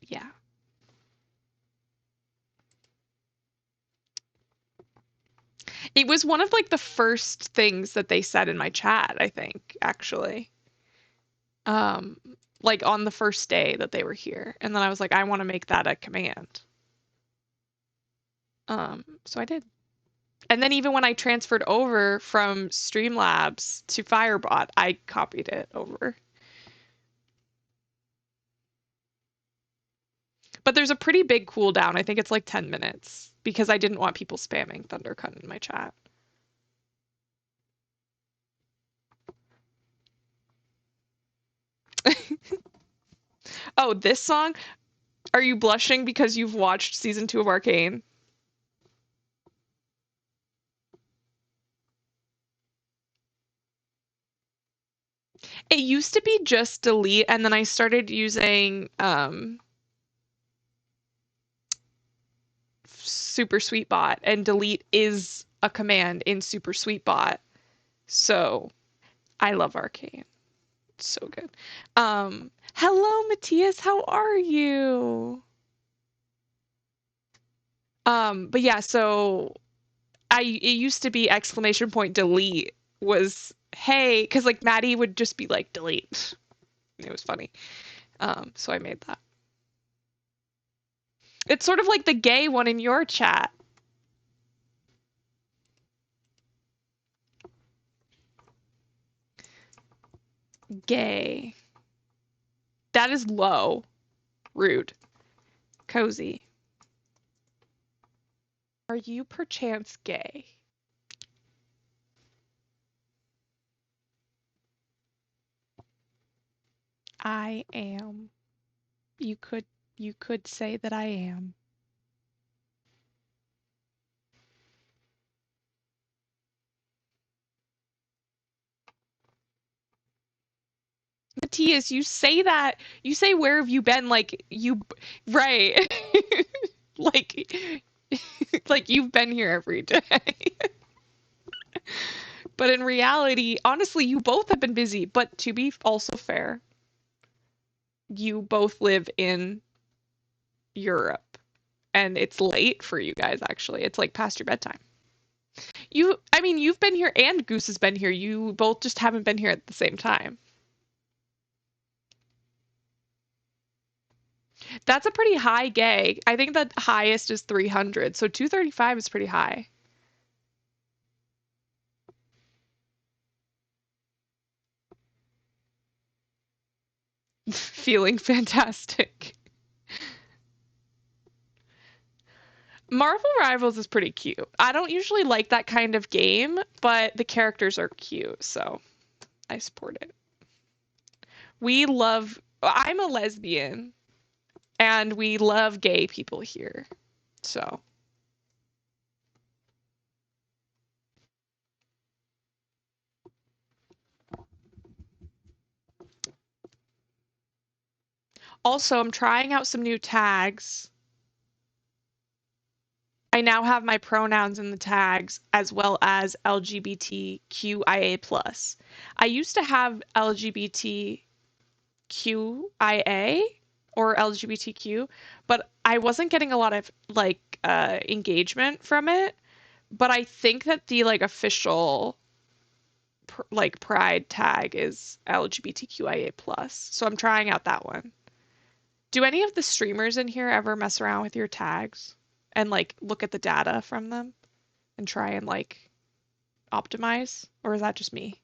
Yeah. It was one of like the first things that they said in my chat, I think, actually. Um, like on the first day that they were here. And then I was like, I want to make that a command. So I did. And then even when I transferred over from Streamlabs to Firebot, I copied it over. But there's a pretty big cooldown. I think it's like 10 minutes because I didn't want people spamming Thundercut in my chat. Oh, this song? Are you blushing because you've watched season 2 of Arcane? It used to be just delete, and then I started using Super Sweetbot, and delete is a command in Super Sweetbot. So I love Arcane. It's so good. Hello, Matthias. How are you? But yeah, so it used to be exclamation point delete was hey, because like Maddie would just be like delete. It was funny. So I made that. It's sort of like the gay one in your chat. Gay. That is low. Rude. Cozy. Are you perchance gay? I am. You could you could say that I am. Matthias, you say that. You say where have you been like you right. Like like you've been here every day. But in reality, honestly, you both have been busy. But to be also fair, you both live in Europe and it's late for you guys, actually. It's like past your bedtime. I mean, you've been here and Goose has been here. You both just haven't been here at the same time. That's a pretty high gay. I think the highest is 300, so 235 is pretty high. Feeling fantastic. Marvel Rivals is pretty cute. I don't usually like that kind of game, but the characters are cute, so I support it. I'm a lesbian, and we love gay people here. So, also, I'm trying out some new tags. I now have my pronouns in the tags as well as LGBTQIA+. I used to have LGBTQIA or LGBTQ, but I wasn't getting a lot of like engagement from it. But I think that the like official like pride tag is LGBTQIA+. So I'm trying out that one. Do any of the streamers in here ever mess around with your tags and like look at the data from them and try and like optimize? Or is that just me?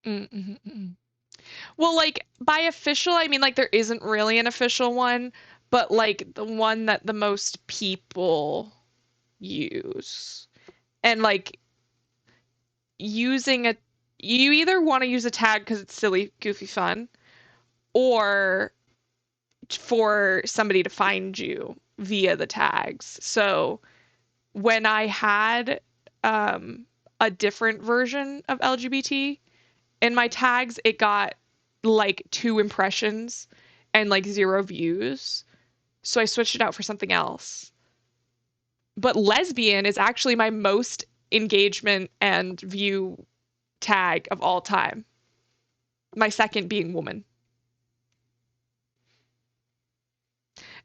Mm-mm-mm. Well, like by official, I mean like there isn't really an official one, but like the one that the most people use. And like using a you either want to use a tag because it's silly, goofy fun, or for somebody to find you via the tags. So when I had a different version of LGBT in my tags, it got like 2 impressions and like 0 views. So I switched it out for something else. But lesbian is actually my most engagement and view tag of all time. My second being woman.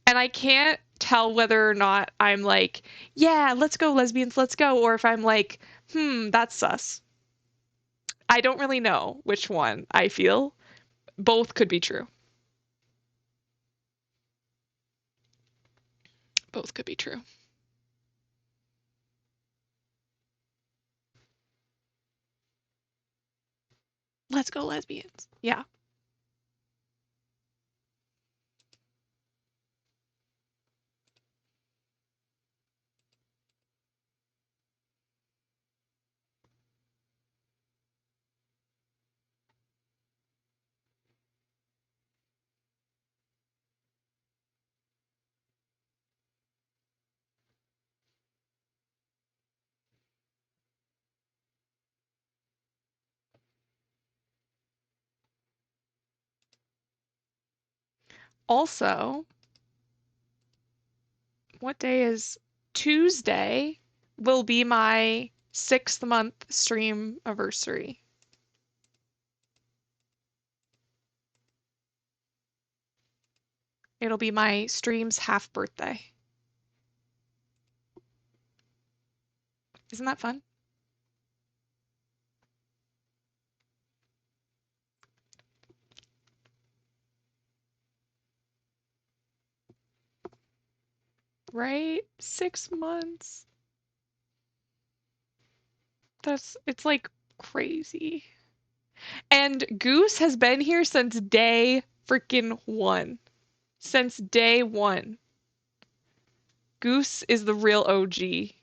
And I can't tell whether or not I'm like, yeah, let's go, lesbians, let's go, or if I'm like, that's sus. I don't really know which one I feel. Both could be true. Both could be true. Let's go, lesbians. Yeah. Also, what day is Tuesday will be my 6th month stream anniversary. It'll be my stream's half birthday. Isn't that fun? Right? 6 months. It's like crazy. And Goose has been here since day freaking one. Since day one. Goose is the real OG.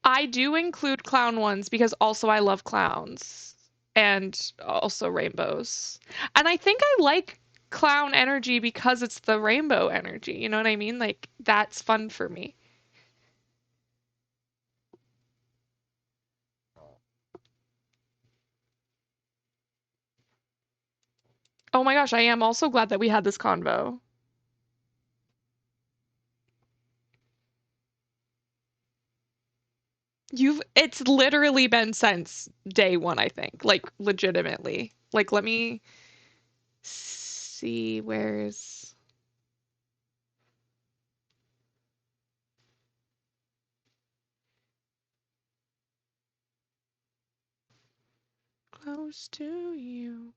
I do include clown ones because also I love clowns and also rainbows. And I think I like clown energy because it's the rainbow energy. You know what I mean? Like that's fun for me. Oh my gosh, I am also glad that we had this convo. It's literally been since day one, I think. Like legitimately. Like let me see where's close to you.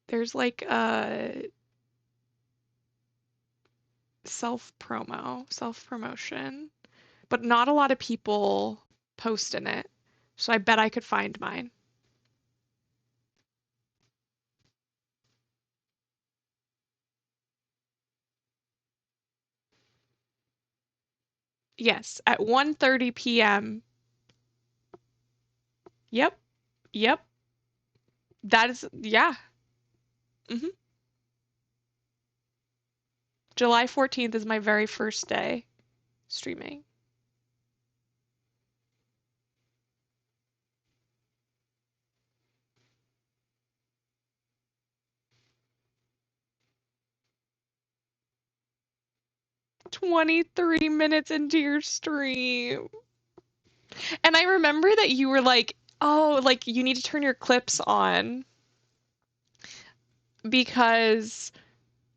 There's like a self promotion, but not a lot of people post in it. So I bet I could find mine. Yes, at 1:30 p.m. Yep. Yep. That is yeah. hmm July 14th is my very first day streaming. 23 minutes into your stream. And I remember that you were like, "Oh, like you need to turn your clips on because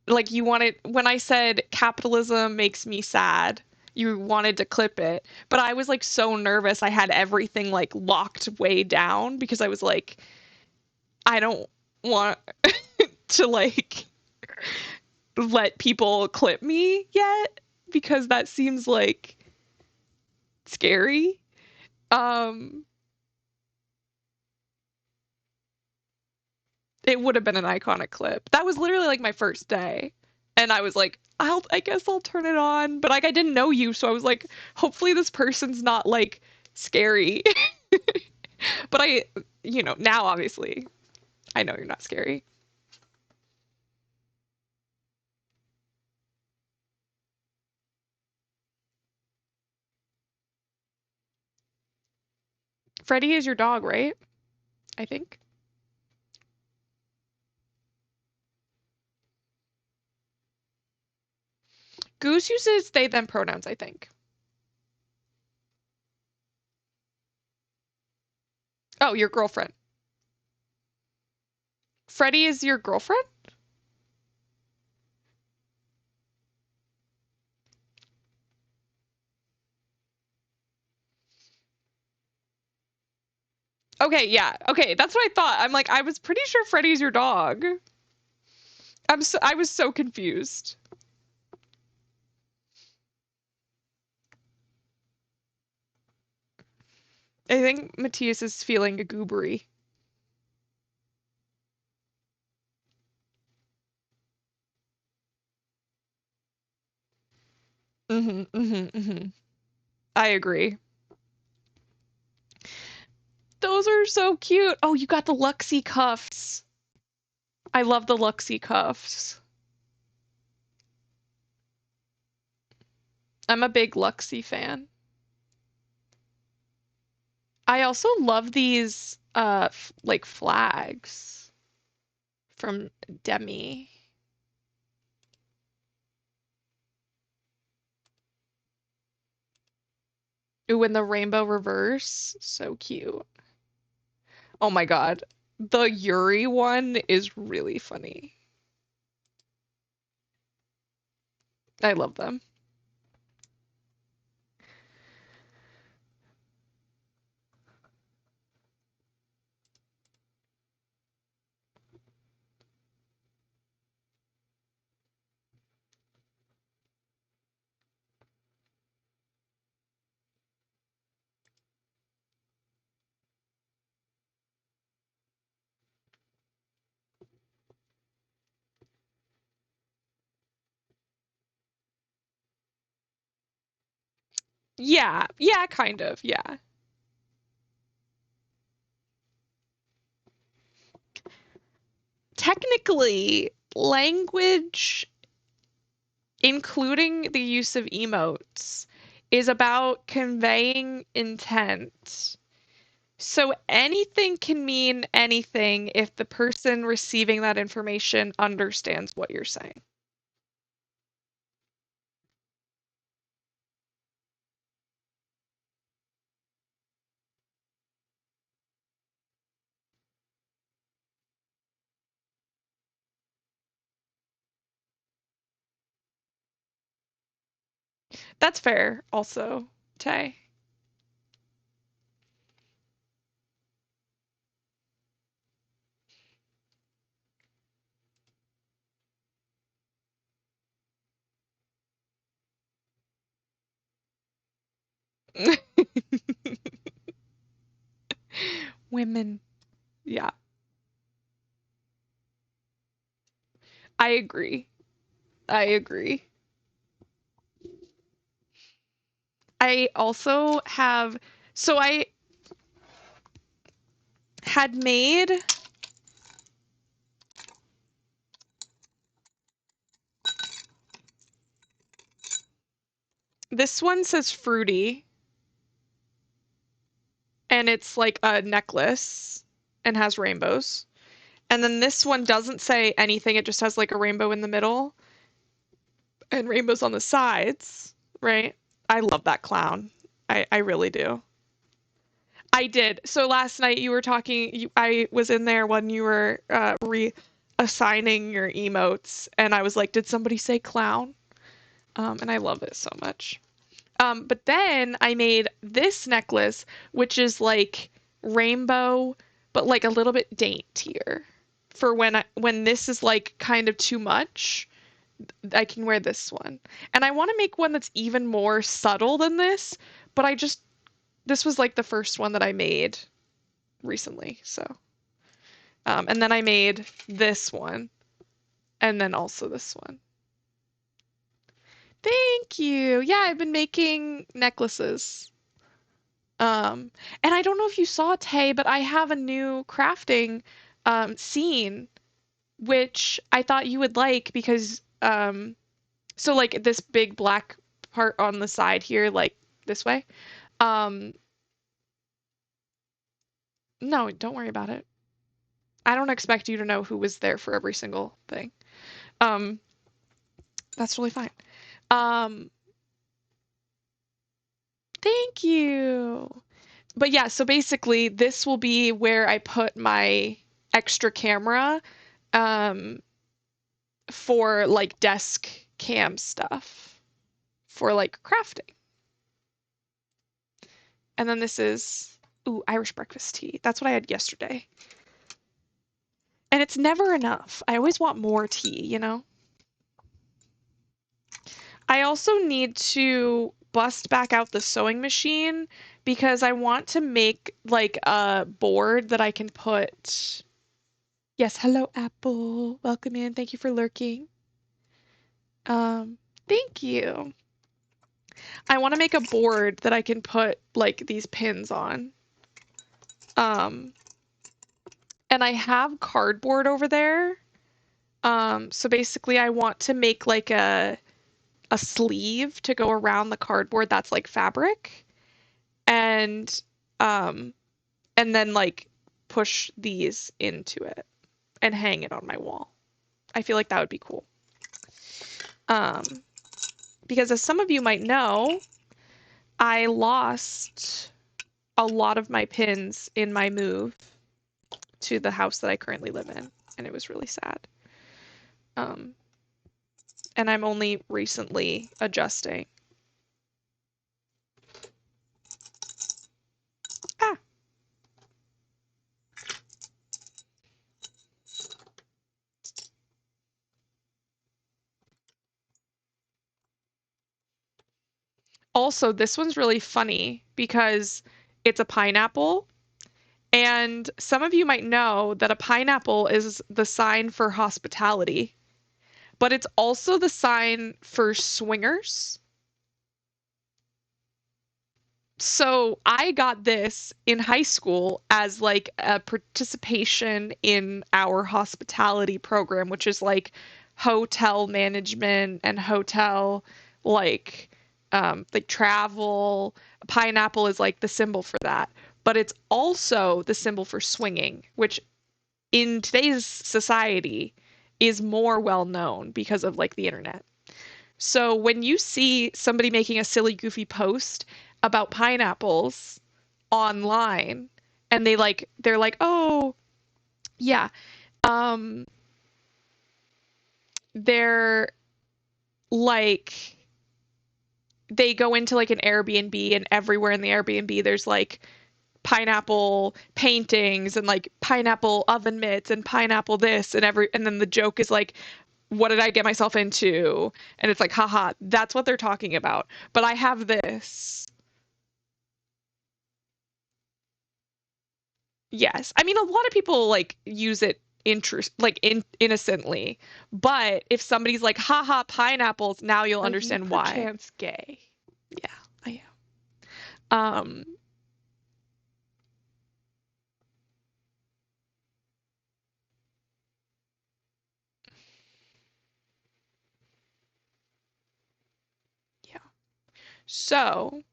like you wanted when I said capitalism makes me sad, you wanted to clip it. But I was like so nervous. I had everything like locked way down because I was like, I don't want to like let people clip me yet because that seems like scary. Um, it would have been an iconic clip. That was literally like my first day. And I was like, I guess I'll turn it on. But like I didn't know you, so I was like, hopefully this person's not like scary. But now obviously I know you're not scary. Freddie is your dog, right? I think. Goose uses they them pronouns, I think. Oh, your girlfriend. Freddie is your girlfriend? Okay, yeah. Okay, that's what I thought. I'm like, I was pretty sure Freddie's your dog. I was so confused. I think Matthias is feeling a goobery. I agree. Those are so cute. Oh, you got the Luxie cuffs. I love the Luxie cuffs. I'm a big Luxie fan. I also love these like flags from Demi. Ooh, and the rainbow reverse, so cute. Oh my God. The Yuri one is really funny. I love them. Yeah, yeah, kind of, yeah. Technically, language, including the use of emotes, is about conveying intent. So anything can mean anything if the person receiving that information understands what you're saying. That's fair, also, Tay. Women. Yeah, I agree. I agree. I also have, so I had made, this one says fruity, and it's like a necklace and has rainbows. And then this one doesn't say anything, it just has like a rainbow in the middle and rainbows on the sides, right? I love that clown. I really do. I did. So last night you were talking, I was in there when you were reassigning your emotes, and I was like, did somebody say clown? And I love it so much. But then I made this necklace, which is like rainbow, but like a little bit daintier. For when this is like kind of too much, I can wear this one. And I want to make one that's even more subtle than this, but this was like the first one that I made recently. So, and then I made this one, and then also this one. Thank you. Yeah, I've been making necklaces. Um, and I don't know if you saw Tay, but I have a new crafting scene, which I thought you would like because so like this big black part on the side here, like this way. Um, no, don't worry about it. I don't expect you to know who was there for every single thing. Um, that's really fine. Um, thank you. But yeah, so basically this will be where I put my extra camera um for like desk cam stuff for like crafting. And then this is ooh, Irish breakfast tea. That's what I had yesterday. And it's never enough. I always want more tea, you know? I also need to bust back out the sewing machine because I want to make like a board that I can put. Yes, hello, Apple. Welcome in. Thank you for lurking. Um, thank you. I want to make a board that I can put like these pins on. Um, and I have cardboard over there. So basically I want to make like a sleeve to go around the cardboard that's like fabric and um and then like push these into it and hang it on my wall. I feel like that would be cool. Um, because as some of you might know, I lost a lot of my pins in my move to the house that I currently live in, and it was really sad. Um, and I'm only recently adjusting. Ah, also, this one's really funny because it's a pineapple. And some of you might know that a pineapple is the sign for hospitality, but it's also the sign for swingers. So I got this in high school as like a participation in our hospitality program, which is like hotel management and hotel like like travel. Pineapple is like the symbol for that, but it's also the symbol for swinging, which in today's society is more well known because of like the internet. So when you see somebody making a silly, goofy post about pineapples online and they're like, "Oh, yeah, um, they're like they go into like an Airbnb and everywhere in the Airbnb there's like pineapple paintings and like pineapple oven mitts and pineapple this and then the joke is like what did I get myself into? And it's like, haha, that's what they're talking about. But I have this. Yes. I mean, a lot of people like use it innocently. But if somebody's like, haha, pineapples, now you'll Are you understand why. perchance gay? Yeah, I am. Yeah. So,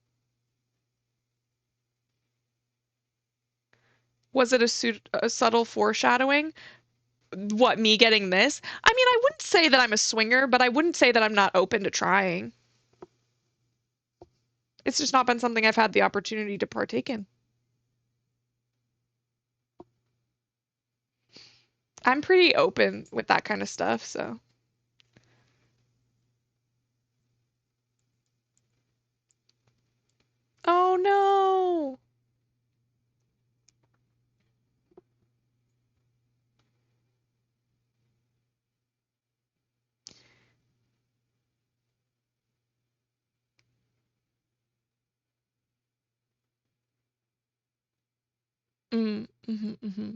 was it a subtle foreshadowing? What, me getting this? I mean, I wouldn't say that I'm a swinger, but I wouldn't say that I'm not open to trying. It's just not been something I've had the opportunity to partake in. I'm pretty open with that kind of stuff, so. Mm-hmm.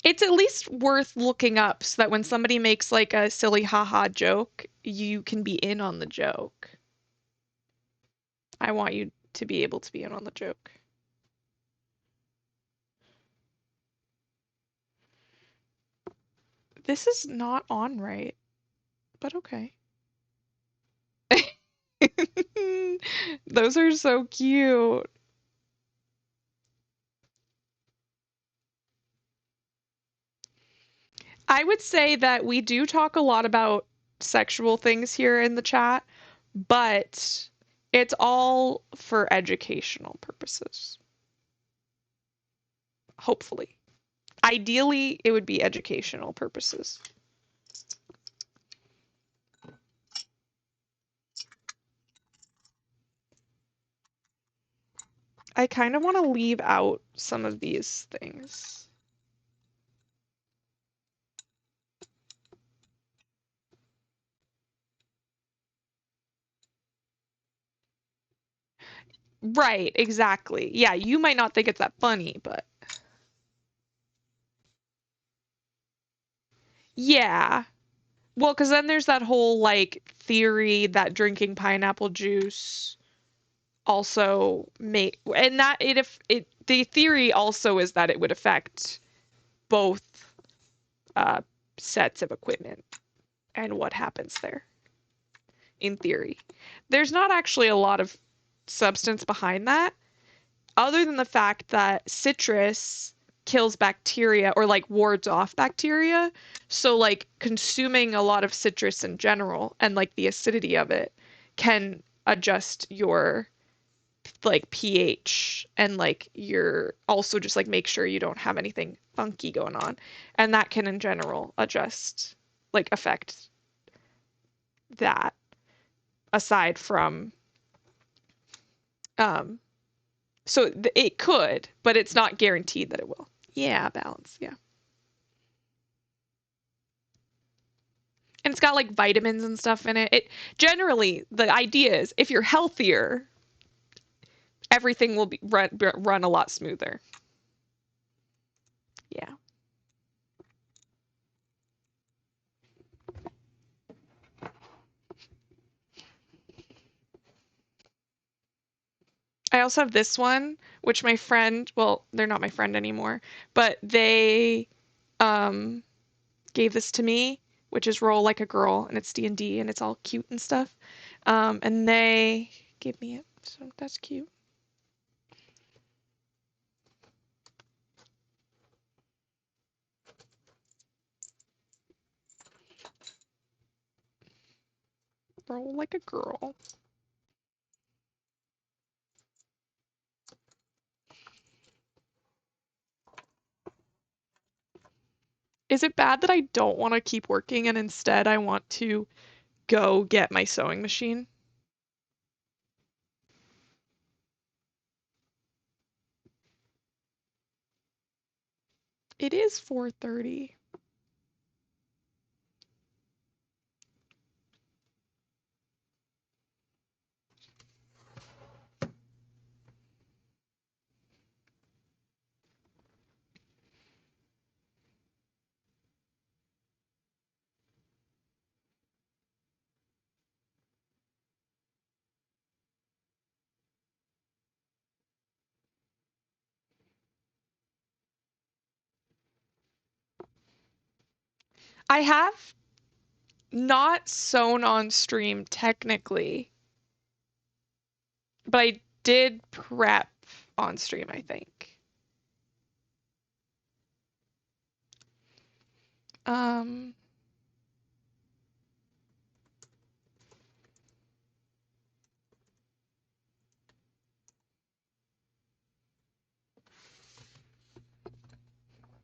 It's at least worth looking up so that when somebody makes like a silly haha joke, you can be in on the joke. I want you to be able to be in on the joke. This is not on right, but okay. Those are so cute. I would say that we do talk a lot about sexual things here in the chat, but it's all for educational purposes. Hopefully. Ideally, it would be educational purposes. I kind of want to leave out some of these things. Right, exactly. Yeah, you might not think it's that funny, but yeah. Well, because then there's that whole like theory that drinking pineapple juice also may, and that it if it the theory also is that it would affect both uh, sets of equipment and what happens there in theory. There's not actually a lot of substance behind that, other than the fact that citrus kills bacteria or like wards off bacteria. So like consuming a lot of citrus in general and like the acidity of it can adjust your like pH and like you're also just like make sure you don't have anything funky going on. And that can in general adjust like affect that aside from um so it could, but it's not guaranteed that it will. Yeah, balance. Yeah. And it's got like vitamins and stuff in it. It generally the idea is if you're healthier, everything will be run a lot smoother. Yeah. I also have this one, which my friend, well, they're not my friend anymore, but they um gave this to me, which is Roll Like a Girl, and it's D&D and D, and it's all cute and stuff. And they gave me it, so that's cute. Roll like a girl. Is it bad that I don't want to keep working and instead I want to go get my sewing machine? It is 4:30. I have not sewn on stream technically, but I did prep on stream, I think. Um,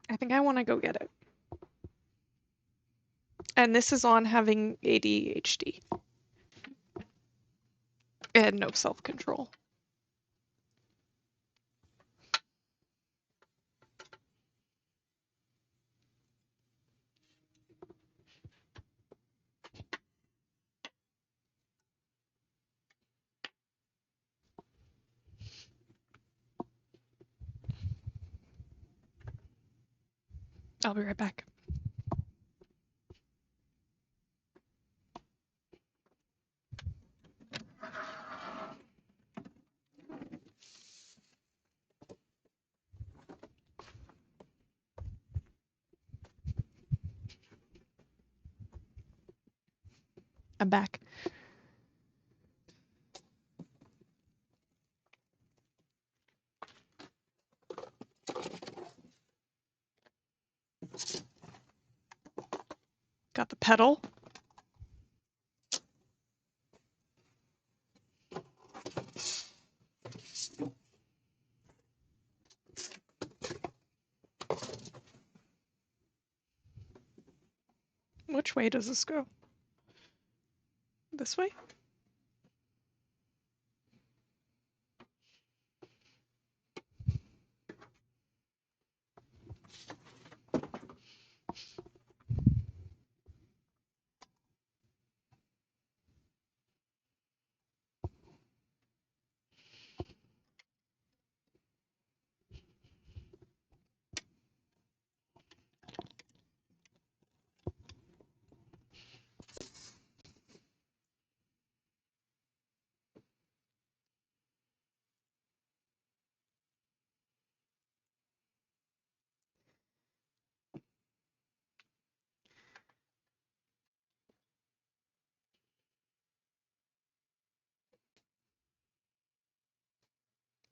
I think I want to go get it. And this is on having ADHD and no self-control. I'll be right back. I'm back. Got the pedal. Which way does this go? This way?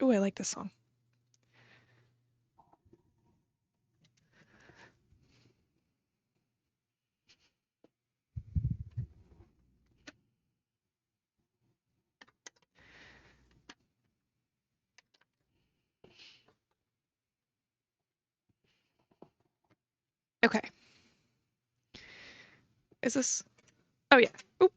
Ooh, I like this song. Okay. Is this? Oh, yeah. Oop.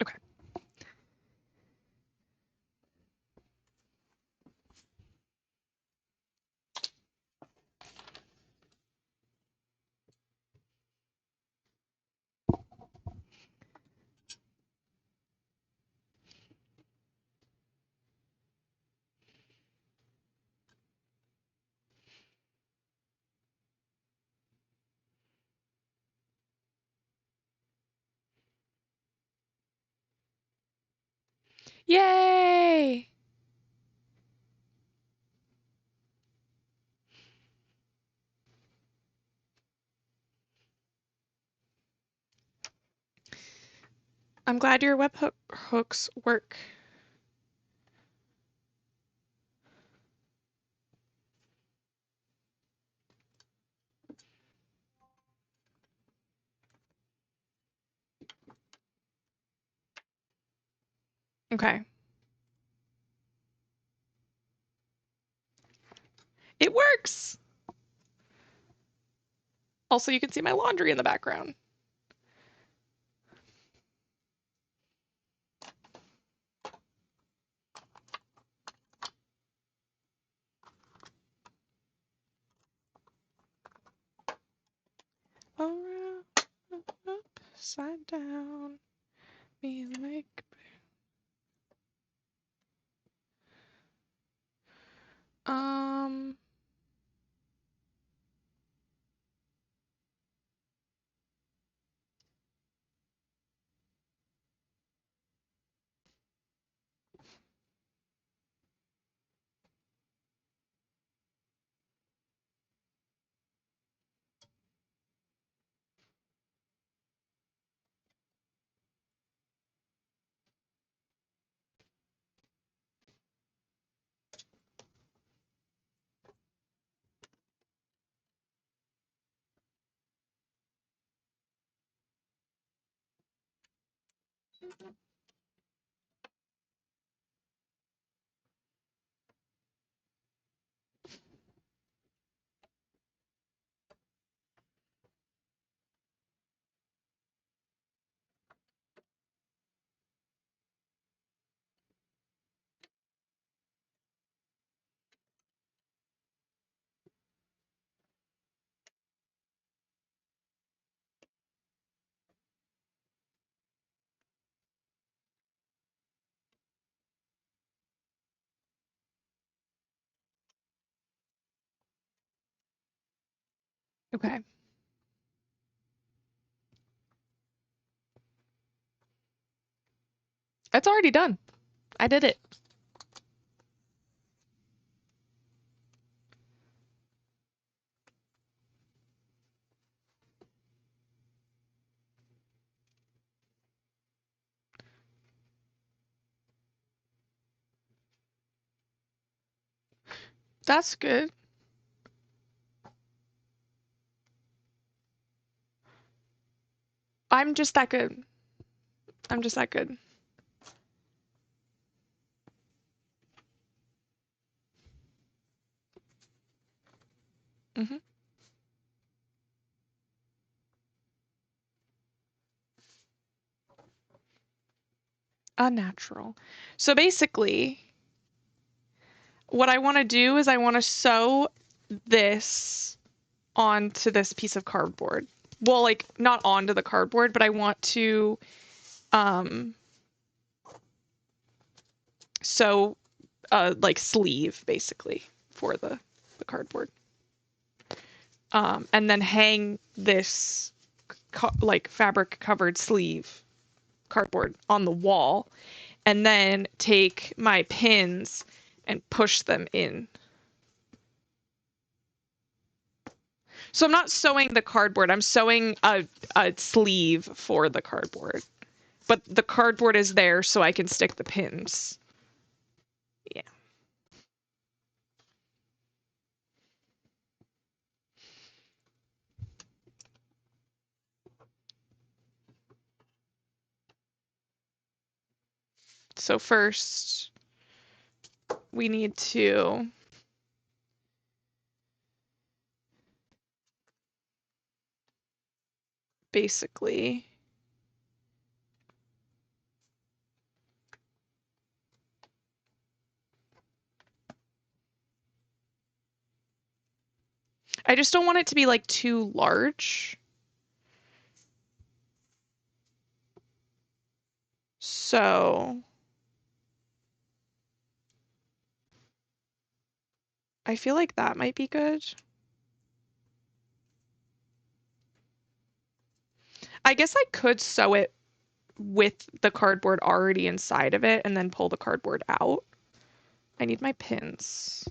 Okay. Yay! I'm glad your hooks work. Okay. It works! Also, you can see my laundry in the background. Around, upside down, me and the make. Um, Okay. It's already done. I did it. That's good. I'm just that good. I'm just that good. Hmm. Unnatural. So basically, what I want to do is I want to sew this onto this piece of cardboard. Well, like not onto the cardboard, but I want to um sew a like sleeve basically for the cardboard. And then hang this like fabric covered sleeve cardboard on the wall and then take my pins and push them in. So I'm not sewing the cardboard, I'm sewing a sleeve for the cardboard. But the cardboard is there so I can stick the pins. Yeah. So first we need to basically I just don't want it to be like too large. So I feel like that might be good. I guess I could sew it with the cardboard already inside of it and then pull the cardboard out. I need my pins.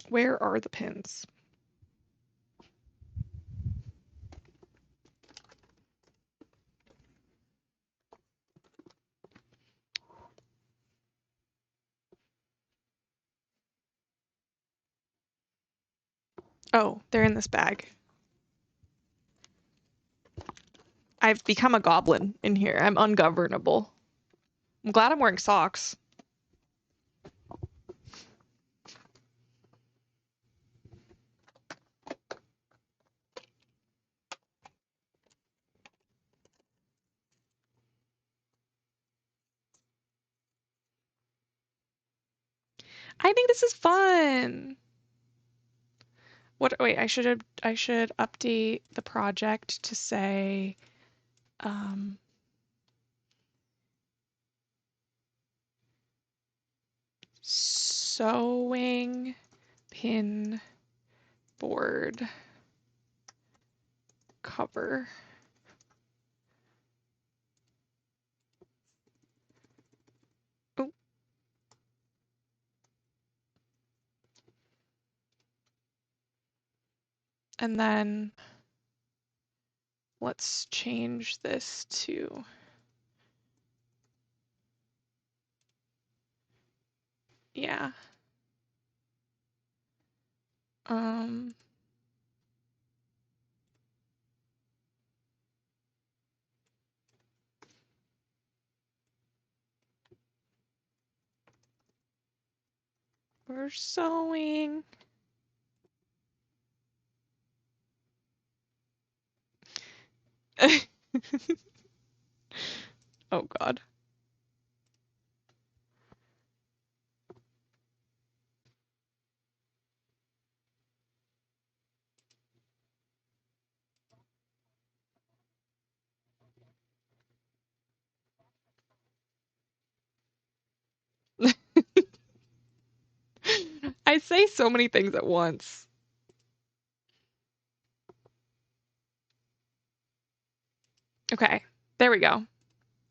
Where are the pins? Oh, they're in this bag. I've become a goblin in here. I'm ungovernable. I'm glad I'm wearing socks. I think this is fun. What, wait, I should update the project to say um sewing pin board cover. Oh, and then let's change this to yeah. Um we're sewing. Oh God. I say so many things at once. Okay, there we go.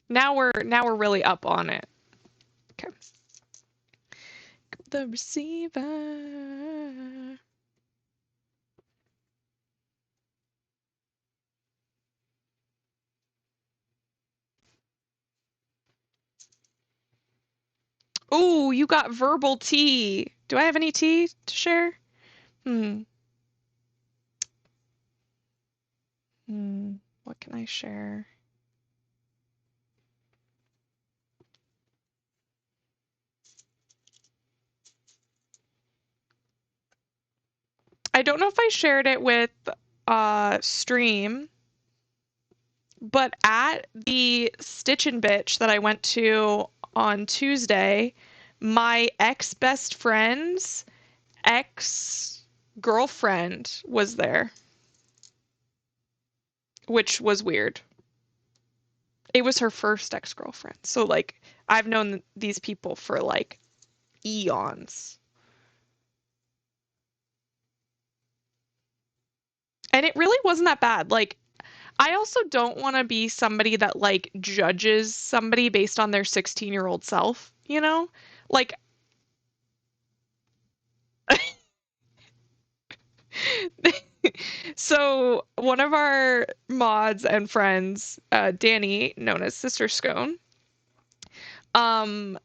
Now we're really up on it. Okay. The receiver. Oh, you got verbal tea. Do I have any tea to share? Hmm. Hmm. What can I share? I don't know if I shared it with stream, but at the Stitch and Bitch that I went to on Tuesday, my ex best friend's ex girlfriend was there, which was weird. It was her first ex girlfriend. So, like, I've known these people for like eons. And it really wasn't that bad. Like, I also don't want to be somebody that like judges somebody based on their 16-year-old self, you know? Like, so one of our mods and friends, Danny, known as Sister Scone, um,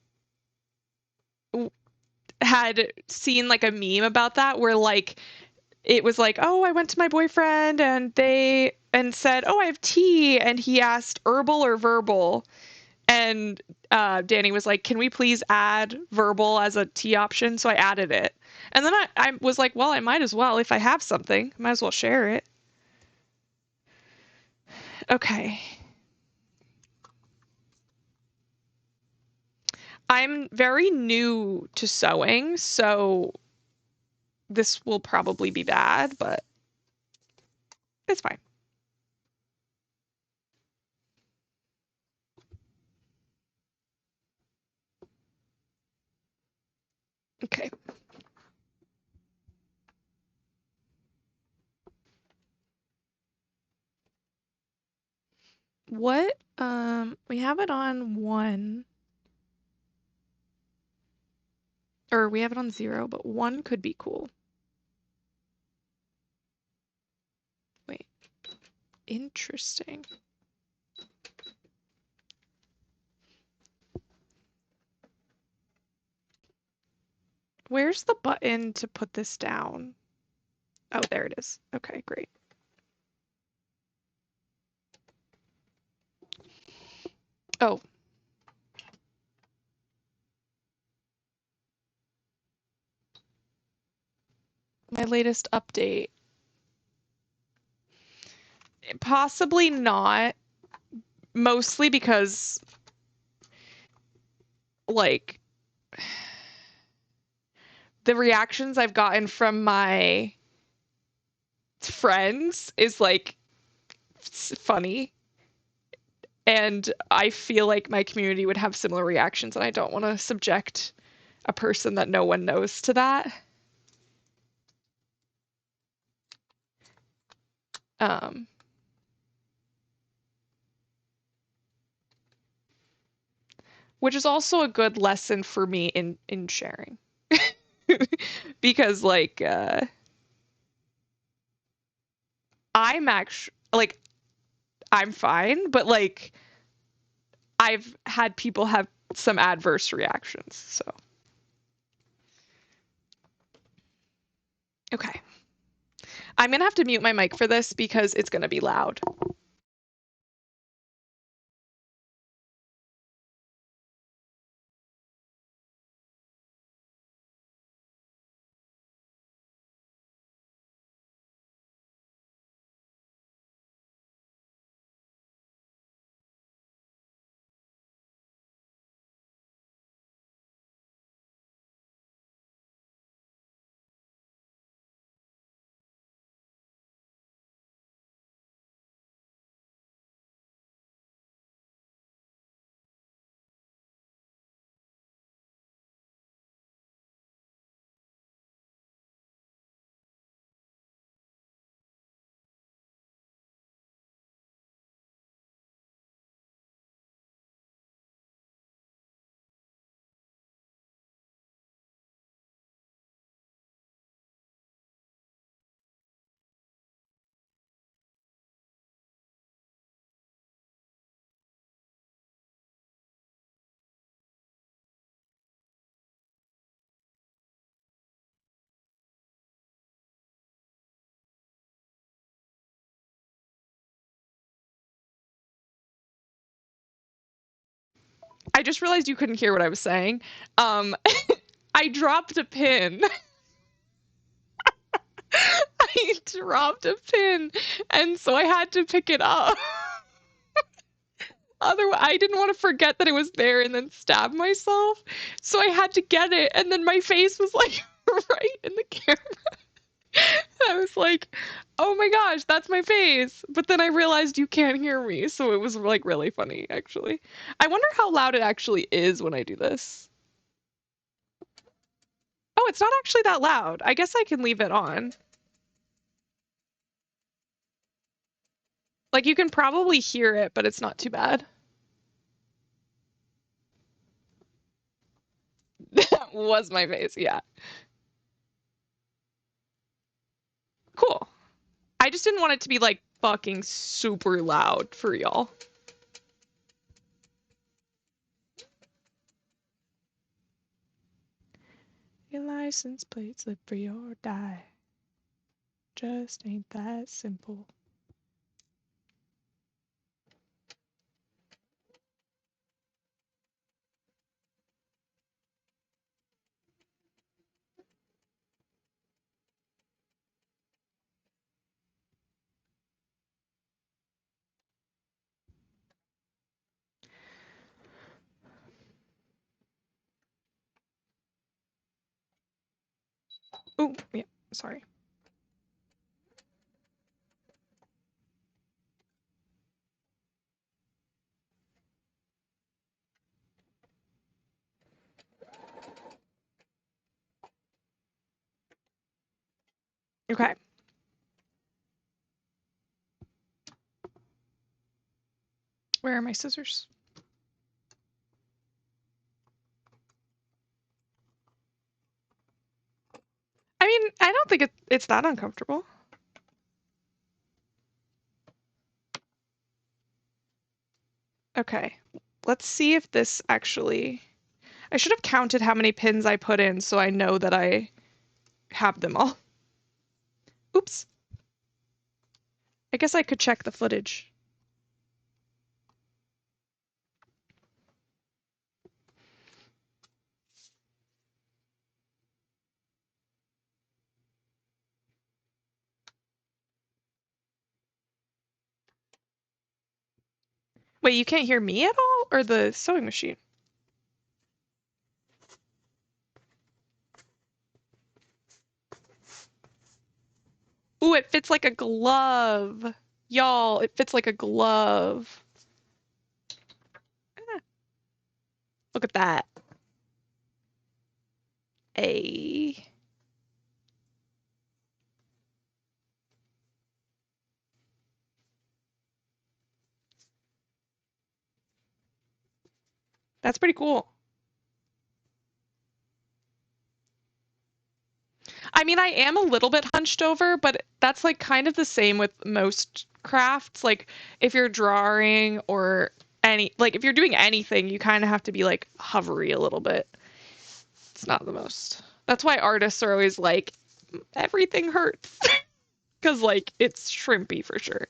had seen like a meme about that where like it was like, oh, I went to my boyfriend and they and said, oh, I have tea, and he asked herbal or verbal, and Danny was like, can we please add verbal as a tea option? So I added it, and then I was like, well, I might as well if I have something, might as well share it. Okay. I'm very new to sewing, so this will probably be bad, but it's fine. Okay. What? We have it on 1, or we have it on 0, but 1 could be cool. Wait. Interesting. Where's the button to put this down? Oh, there it is. Okay, great. Oh, my latest update. Possibly not, mostly because, like, the reactions I've gotten from my friends is like funny. And I feel like my community would have similar reactions, and I don't want to subject a person that no one knows to that. Um, which is also a good lesson for me in sharing. Because like I'm actually like I'm fine, but like I've had people have some adverse reactions. So, okay. I'm gonna have to mute my mic for this because it's gonna be loud. I just realized you couldn't hear what I was saying. Um, I dropped a pin. I dropped a pin, and so I had to pick it up. Otherwise, I didn't want to forget that it was there and then stab myself. So I had to get it, and then my face was like right in the camera. I was like, "Oh my gosh, that's my face." But then I realized you can't hear me, so it was like really funny actually. I wonder how loud it actually is when I do this. Oh, it's not actually that loud. I guess I can leave it on. Like you can probably hear it, but it's not too bad. That was my face, yeah. Cool. I just didn't want it to be like fucking super loud for y'all. Your license plate slip for your die. Just ain't that simple. Oh, yeah, sorry. Okay. Where are my scissors? I mean, I don't think it's that uncomfortable. Okay. Let's see if this actually... I should have counted how many pins I put in so I know that I have them all. Oops. I guess I could check the footage. Wait, you can't hear me at all? Or the sewing machine? Ooh, it fits like a glove. Y'all, it fits like a glove. Ah, look at that. A. That's pretty cool. I mean, I am a little bit hunched over, but that's like kind of the same with most crafts. Like if you're drawing or like if you're doing anything, you kind of have to be like hovery a little bit. It's not the most. That's why artists are always like, everything hurts. Because like it's shrimpy for sure.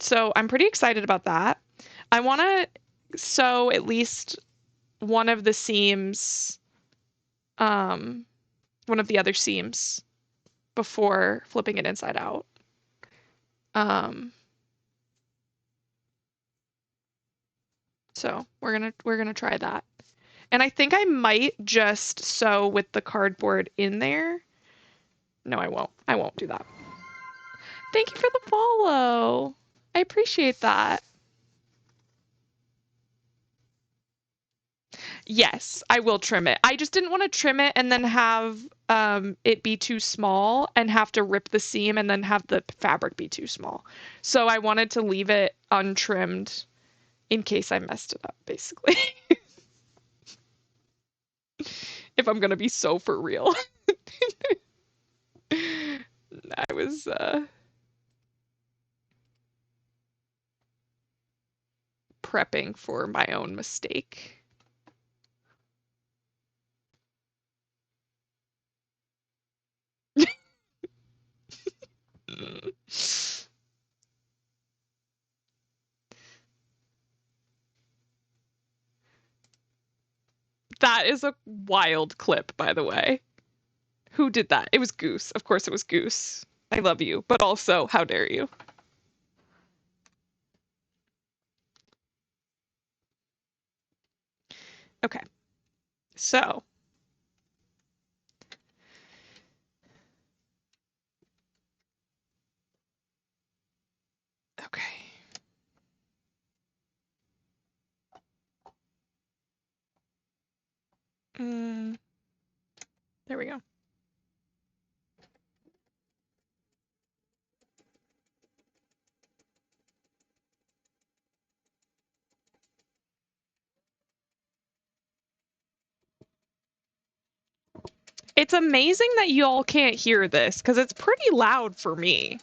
So I'm pretty excited about that. I want to sew at least one of the seams, um, one of the other seams before flipping it inside out. Um, so we're gonna try that. And I think I might just sew with the cardboard in there. No, I won't. I won't do that. Thank you for the follow. I appreciate that. Yes, I will trim it. I just didn't want to trim it and then have it be too small and have to rip the seam and then have the fabric be too small. So I wanted to leave it untrimmed in case I messed it up, basically. If I'm gonna be so for real. I was prepping for my own mistake. That is a wild clip, by the way. Who did that? It was Goose. Of course it was Goose. I love you, but also, how dare you? Okay, so. Okay. Mm, there we go. It's amazing that y'all can't hear this because it's pretty loud for me.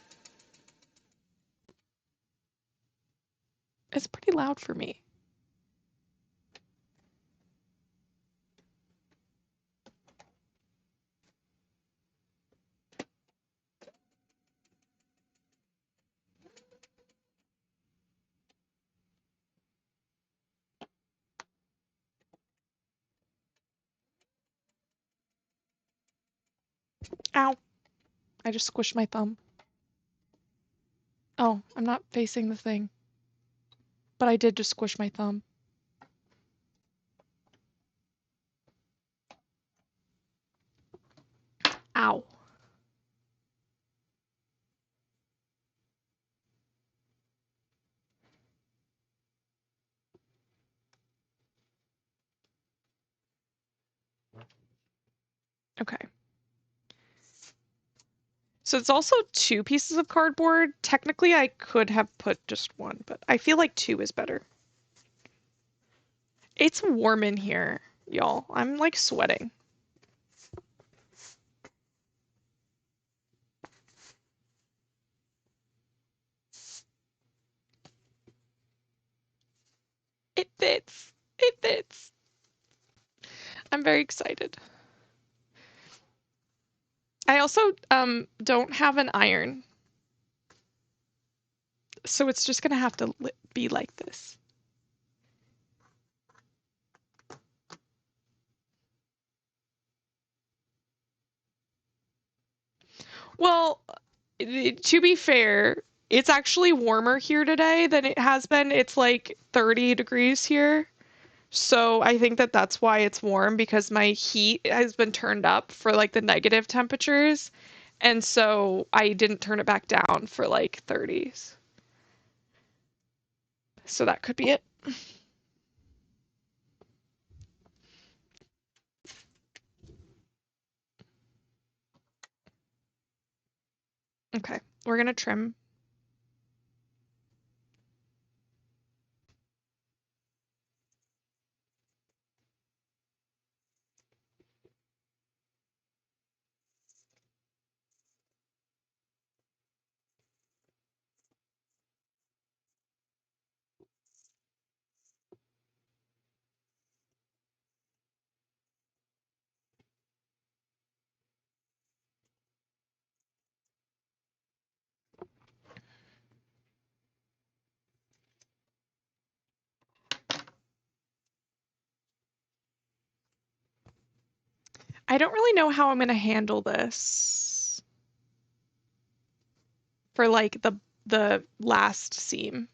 It's pretty loud for me. Ow. I just squished my thumb. Oh, I'm not facing the thing. But I did just squish my thumb. Ow. Okay. So it's also 2 pieces of cardboard. Technically, I could have put just one, but I feel like 2 is better. It's warm in here, y'all. I'm like sweating. It fits. It fits. I'm very excited. I also don't have an iron. So it's just gonna have to be like this. Well, to be fair, it's actually warmer here today than it has been. It's like 30 degrees here. So I think that that's why it's warm because my heat has been turned up for like the negative temperatures. And so I didn't turn it back down for like 30s. So that could be it. Okay, we're gonna trim. I don't really know how I'm gonna handle this for like the last seam.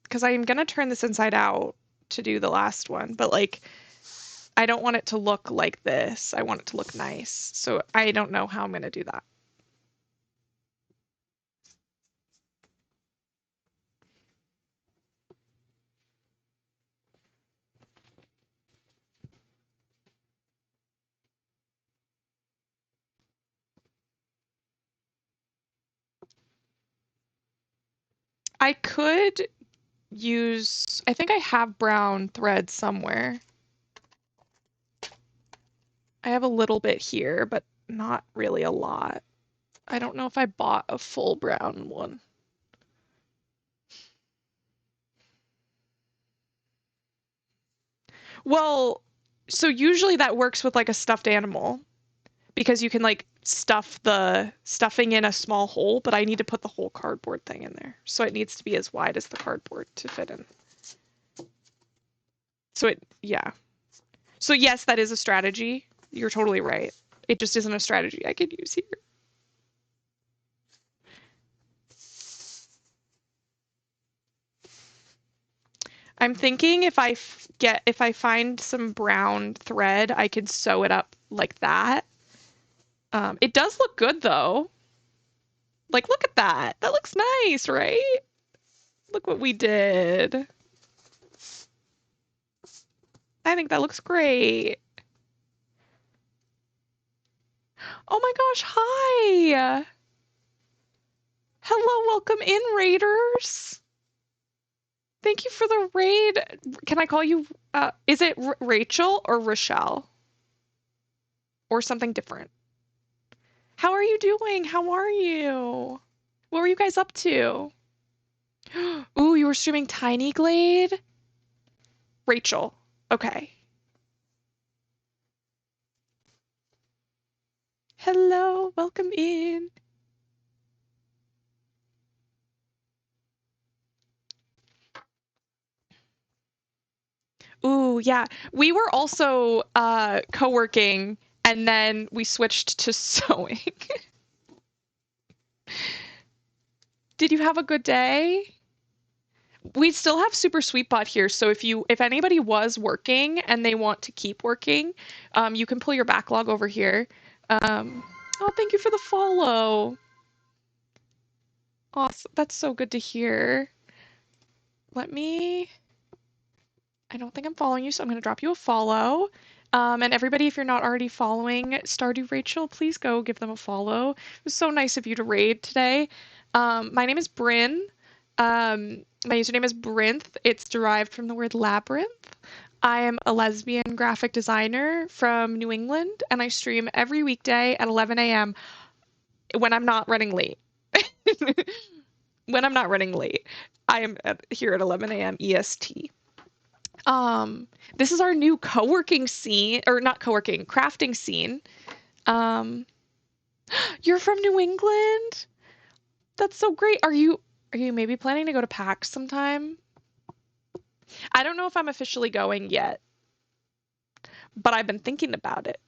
Because I'm gonna turn this inside out to do the last one, but like I don't want it to look like this. I want it to look nice. So I don't know how I'm gonna do that. I could use, I think I have brown thread somewhere. I have a little bit here, but not really a lot. I don't know if I bought a full brown one. Well, so usually that works with like a stuffed animal because you can like stuff the stuffing in a small hole, but I need to put the whole cardboard thing in there. So it needs to be as wide as the cardboard to fit in. So yeah. So yes, that is a strategy. You're totally right. It just isn't a strategy I could use here. I'm thinking if I find some brown thread, I could sew it up like that. It does look good though. Like, look at that. That looks nice, right? Look what we did. I think that looks great. Oh my gosh, hi. Hello, welcome in, Raiders. Thank you for the raid. Can I call you, is it Rachel or Rochelle? Or something different? How are you doing? How are you? What were you guys up to? Ooh, you were streaming Tiny Glade? Rachel. Okay. Hello, welcome in. Ooh, yeah. We were also co-working and then we switched to sewing. Did you have a good day? We still have Super Sweetbot here, so if anybody was working and they want to keep working, you can pull your backlog over here. Oh, thank you for the follow. Awesome. That's so good to hear. I don't think I'm following you, so I'm going to drop you a follow. And everybody, if you're not already following Stardew Rachel, please go give them a follow. It was so nice of you to raid today. My name is Bryn. My username is Brinth. It's derived from the word labyrinth. I am a lesbian graphic designer from New England, and I stream every weekday at 11 a.m. when I'm not running late. When I'm not running late. I am here at 11 a.m. EST. This is our new co-working scene, or not co-working, crafting scene. Um, you're from New England? That's so great. Are you maybe planning to go to PAX sometime? I don't know if I'm officially going yet, but I've been thinking about it.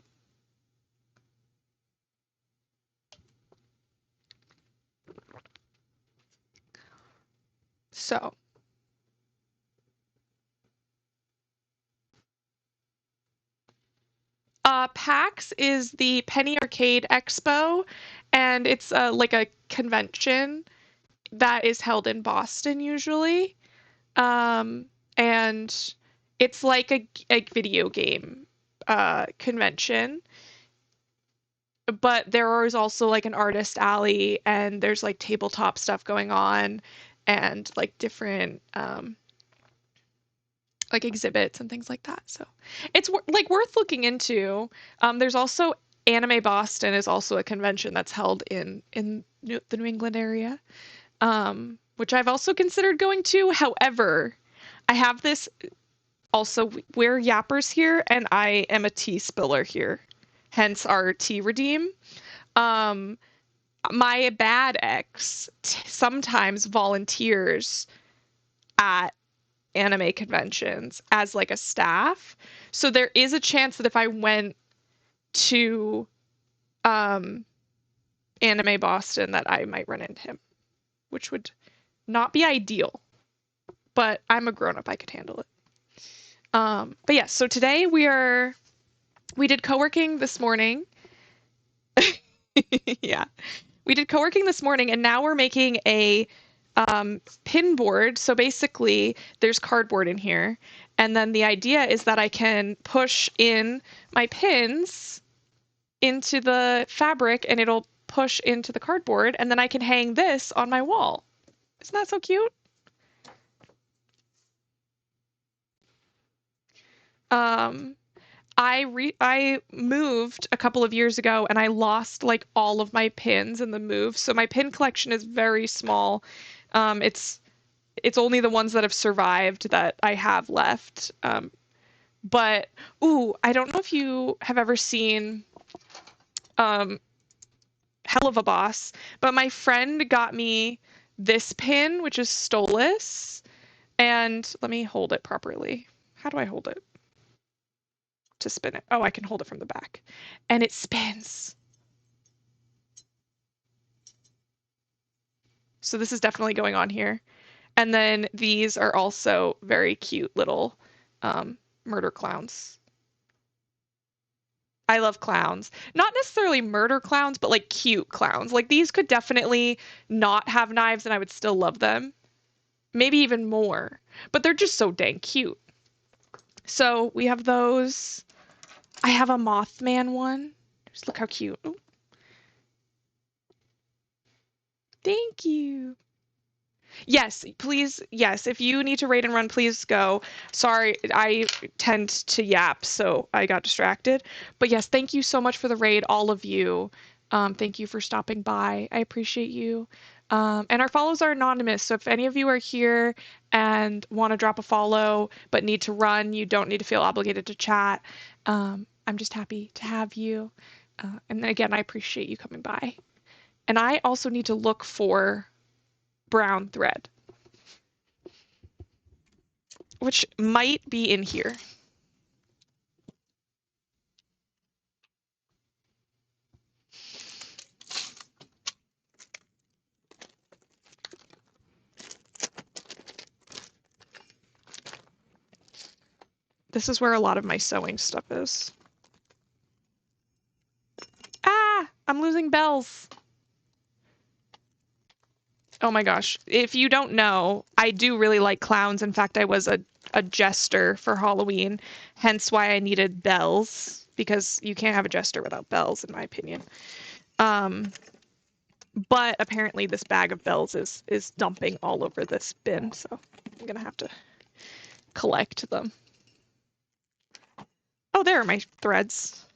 So, PAX is the Penny Arcade Expo, and it's like a convention that is held in Boston usually. Um, and it's like a video game convention, but there is also like an artist alley and there's like tabletop stuff going on and like different like exhibits and things like that. So it's like worth looking into. There's also Anime Boston is also a convention that's held in the New England area, which I've also considered going to. However, I have this also, we're yappers here, and I am a tea spiller here, hence our tea redeem. Um, my bad ex sometimes volunteers at anime conventions as like a staff. So there is a chance that if I went to um, Anime Boston that I might run into him, which would not be ideal, but I'm a grown up, I could handle it. But yeah, so today we did co-working this morning. Yeah. We did co-working this morning and now we're making a pin board. So basically there's cardboard in here. And then the idea is that I can push in my pins into the fabric and it'll push into the cardboard and then I can hang this on my wall. Isn't that so cute? Um, I moved a couple of years ago and I lost like all of my pins in the move. So my pin collection is very small. It's only the ones that have survived that I have left. But ooh, I don't know if you have ever seen um Hell of a Boss, but my friend got me this pin, which is Stolas, and let me hold it properly. How do I hold it to spin it? Oh, I can hold it from the back. And it spins. So this is definitely going on here. And then these are also very cute little murder clowns. I love clowns. Not necessarily murder clowns, but like cute clowns. Like these could definitely not have knives and I would still love them. Maybe even more. But they're just so dang cute. So we have those. I have a Mothman one. Just look how cute. Ooh, thank you. Yes, please. Yes, if you need to raid and run, please go. Sorry, I tend to yap, so I got distracted. But yes, thank you so much for the raid, all of you. Thank you for stopping by. I appreciate you. And our follows are anonymous, so if any of you are here and want to drop a follow but need to run, you don't need to feel obligated to chat. I'm just happy to have you. And again, I appreciate you coming by. And I also need to look for brown thread, which might be in here. This is where a lot of my sewing stuff is. Ah, I'm losing bells. Oh my gosh. If you don't know, I do really like clowns. In fact, I was a jester for Halloween, hence why I needed bells, because you can't have a jester without bells, in my opinion. Um, but apparently this bag of bells is dumping all over this bin, so I'm gonna have to collect them. Oh, there are my threads.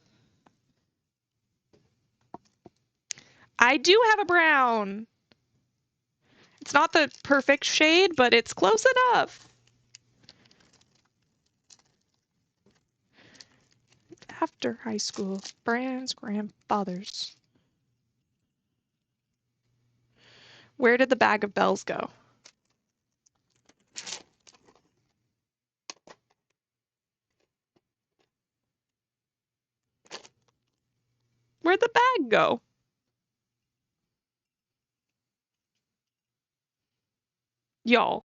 I do have a brown. It's not the perfect shade, but it's close enough. After high school, Brand's grandfather's. Where did the bag of bells go? Where'd the bag go? Y'all.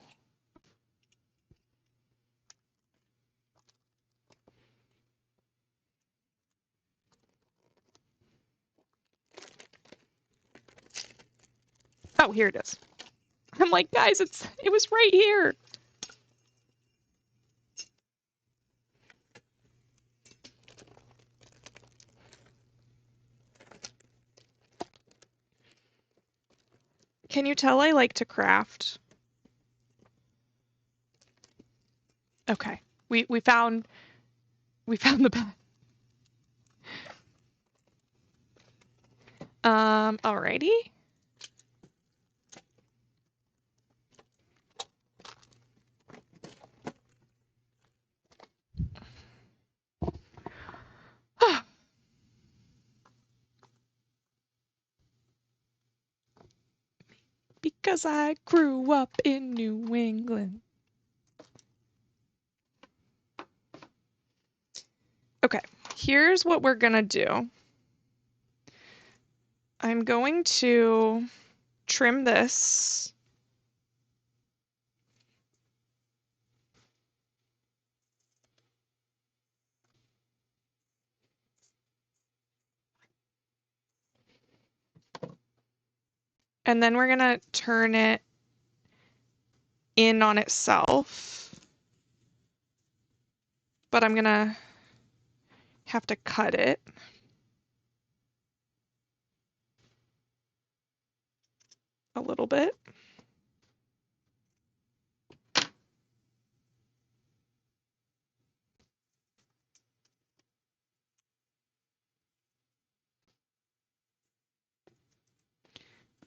Oh, here it is. I'm like, guys, it was right here. Can you tell I like to craft? Okay. We found the bag. Alrighty. Because I grew up in New England. Okay, here's what we're gonna do. I'm going to trim this. And then we're gonna turn it in on itself. But I'm gonna have to cut it. A little bit.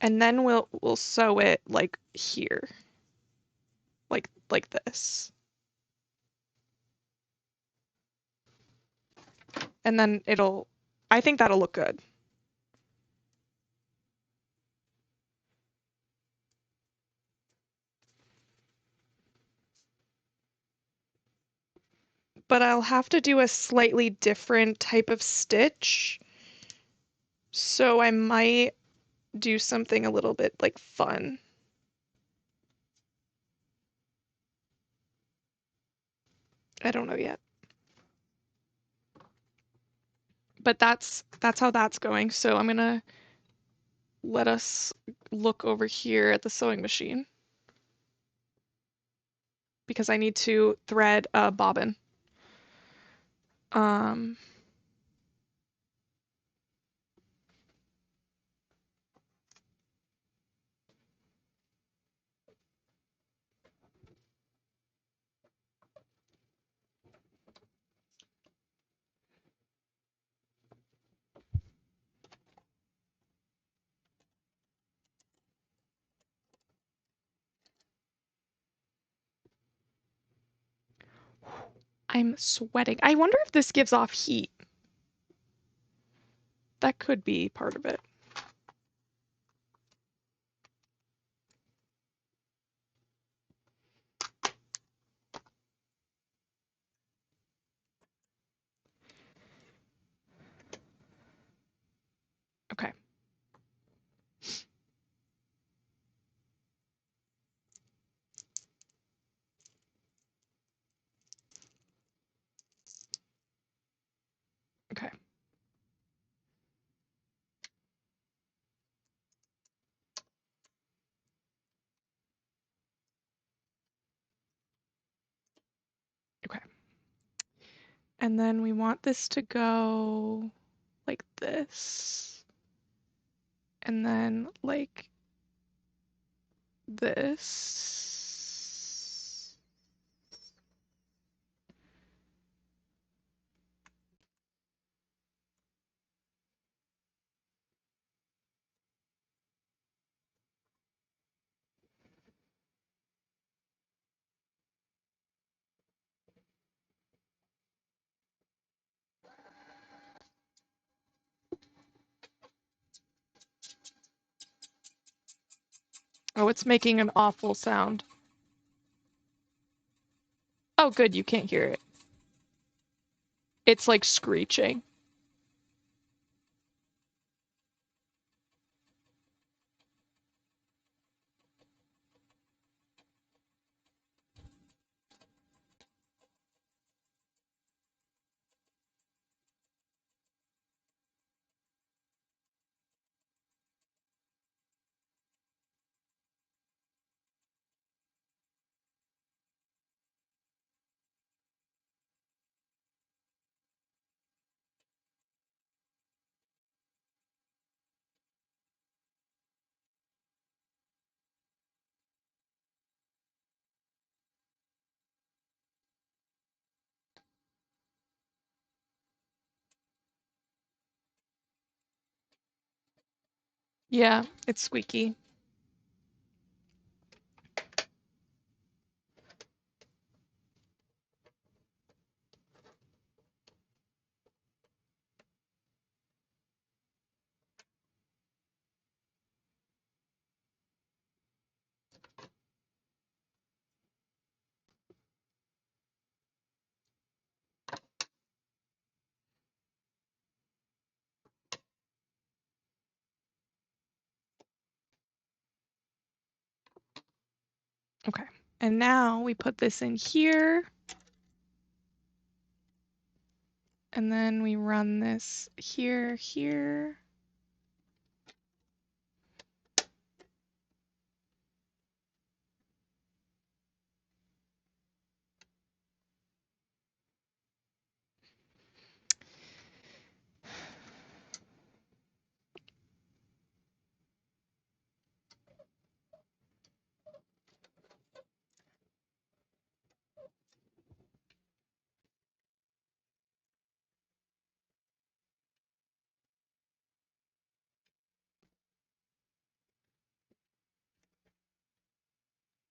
And then we'll sew it like here. Like this. And then I think that'll look good. but I'll have to do a slightly different type of stitch. So I might do something a little bit like fun. I don't know yet. But that's how that's going. So I'm gonna let us look over here at the sewing machine because I need to thread a bobbin. Um, I'm sweating. I wonder if this gives off heat. That could be part of it. Okay. Okay. Okay. And then we want this to go like this. And then like this. Oh, it's making an awful sound. Oh, good, you can't hear it. It's like screeching. Yeah, it's squeaky. Okay. And now we put this in here. And then we run this here, here.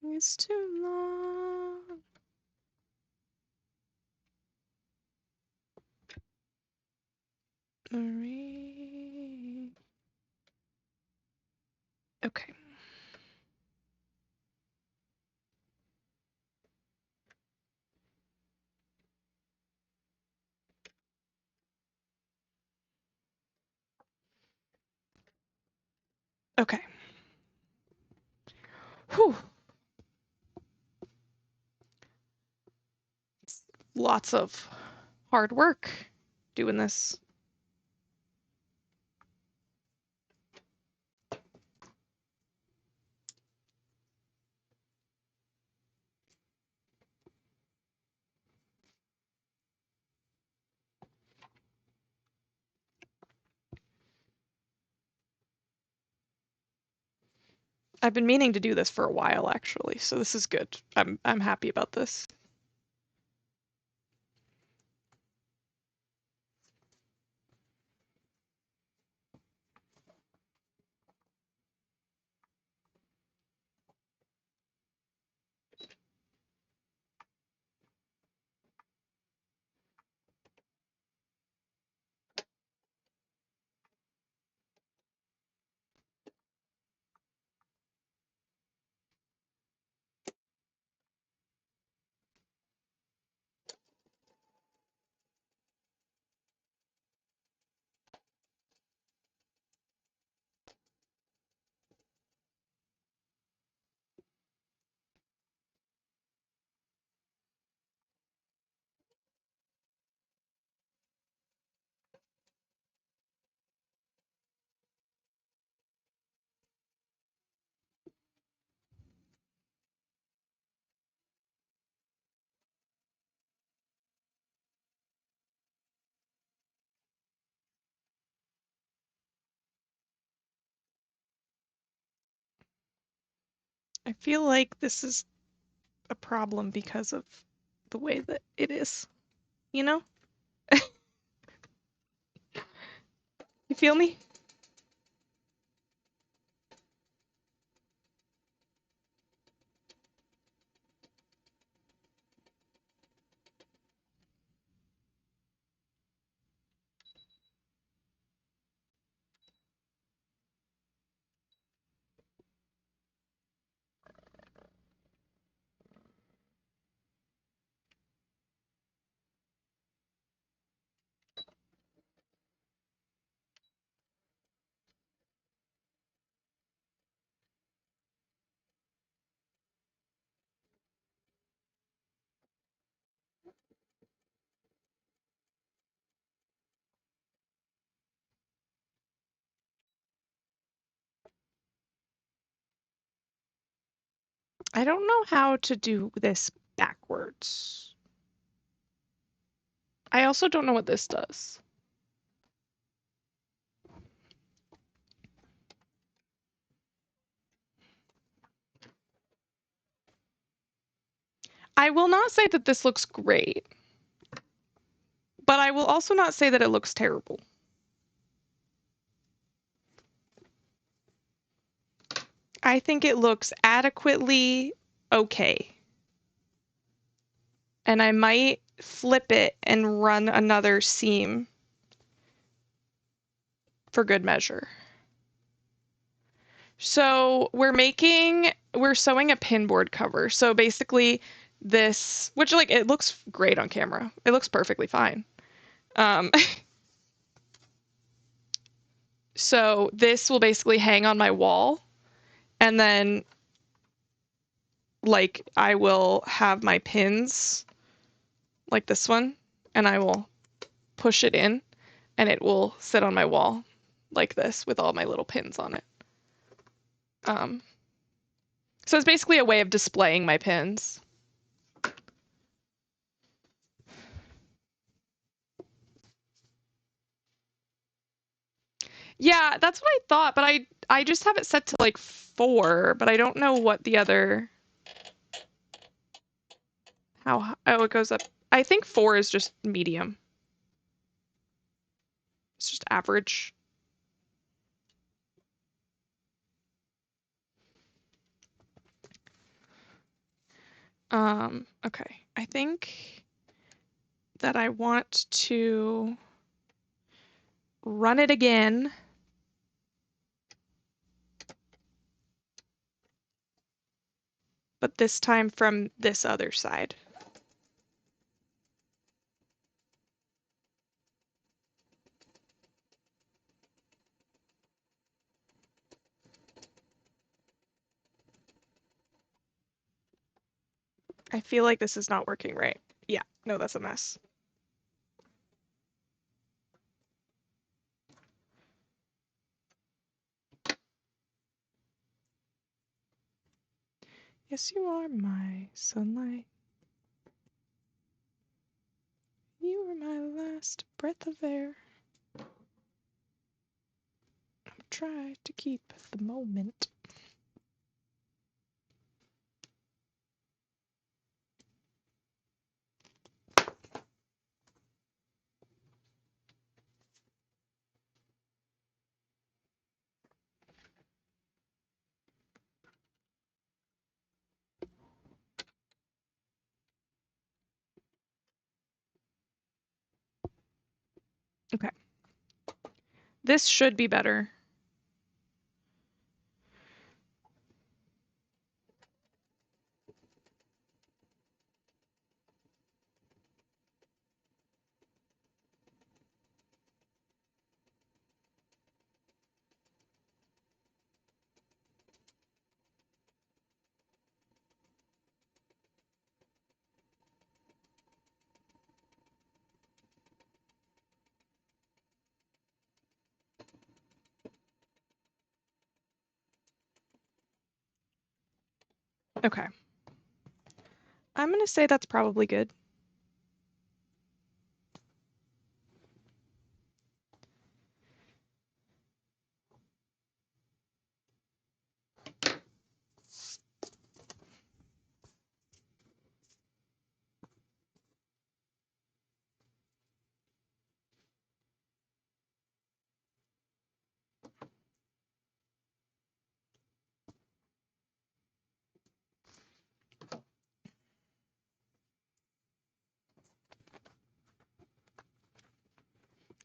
It's too long. Marie. Okay. Okay. Whew. Lots of hard work doing this. I've been meaning to do this for a while, actually, so this is good. I'm happy about this. I feel like this is a problem because of the way that it is, you know? You feel me? I don't know how to do this backwards. I also don't know what this does. I will not say that this looks great, but I will also not say that it looks terrible. I think it looks adequately okay. And I might flip it and run another seam for good measure. So we're sewing a pinboard cover. So basically this, which like it looks great on camera. It looks perfectly fine. Um, so this will basically hang on my wall, and then like I will have my pins like this one, and I will push it in, and it will sit on my wall like this with all my little pins on it. Um, so it's basically a way of displaying my pins. Yeah, that's what I thought, but I just have it set to like 4, but I don't know what the other how oh it goes up. I think 4 is just medium. It's just average. Okay. I think that I want to run it again. But this time from this other side. I feel like this is not working right. Yeah, no, that's a mess. Yes, you are my sunlight. You were my last breath of air. I'll try to keep the moment. Okay. This should be better. Okay. I'm gonna say that's probably good.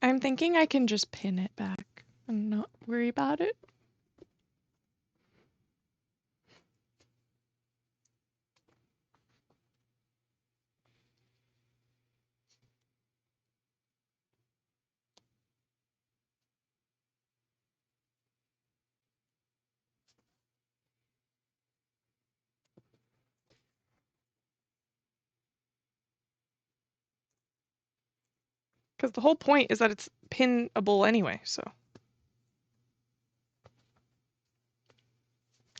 I'm thinking I can just pin it back and not worry about it. Because the whole point is that it's pinnable anyway, so.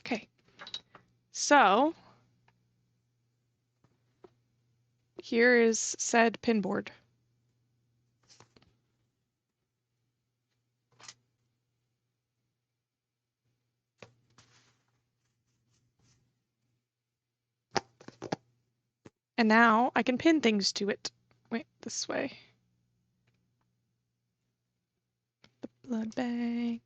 Okay. So, here is said pin board. And now I can pin things to it. Wait, this way. The blood bank.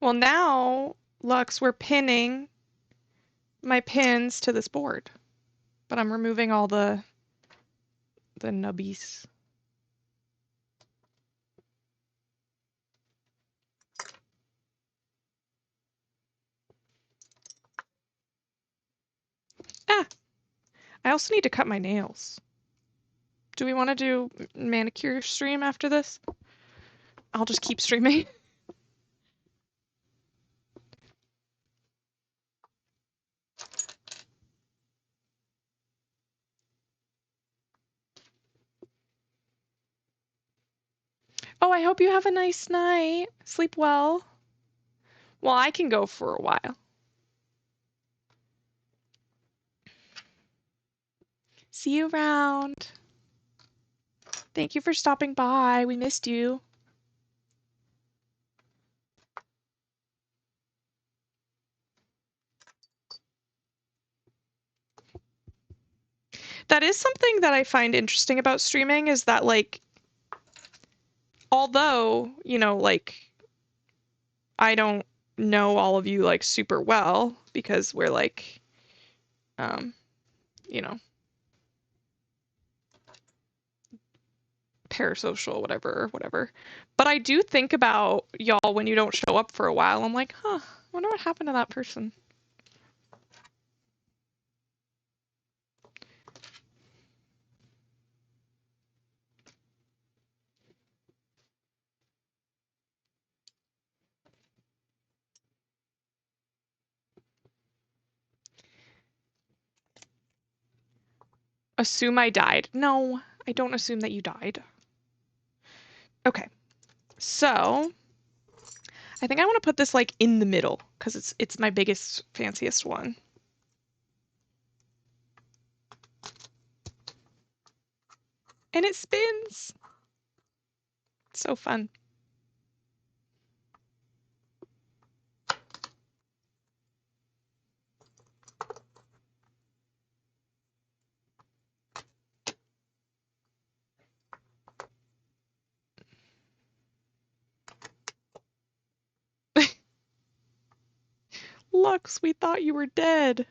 Well, now, Lux, we're pinning my pins to this board. But I'm removing all the nubbies. Ah! I also need to cut my nails. Do we want to do manicure stream after this? I'll just keep streaming. Oh, I hope you have a nice night. Sleep well. Well, I can go for a while. See you around. Thank you for stopping by. We missed you. That is something that I find interesting about streaming is that, like, although, you know, like, I don't know all of you, like, super well because we're, like, you know, parasocial, whatever. But I do think about y'all when you don't show up for a while. I'm like, huh, wonder what happened to that person. Assume I died. No, I don't assume that you died. Okay, so I think I want to put this like in the middle because it's my biggest, fanciest one. And it spins. It's so fun. Lux, we thought you were dead.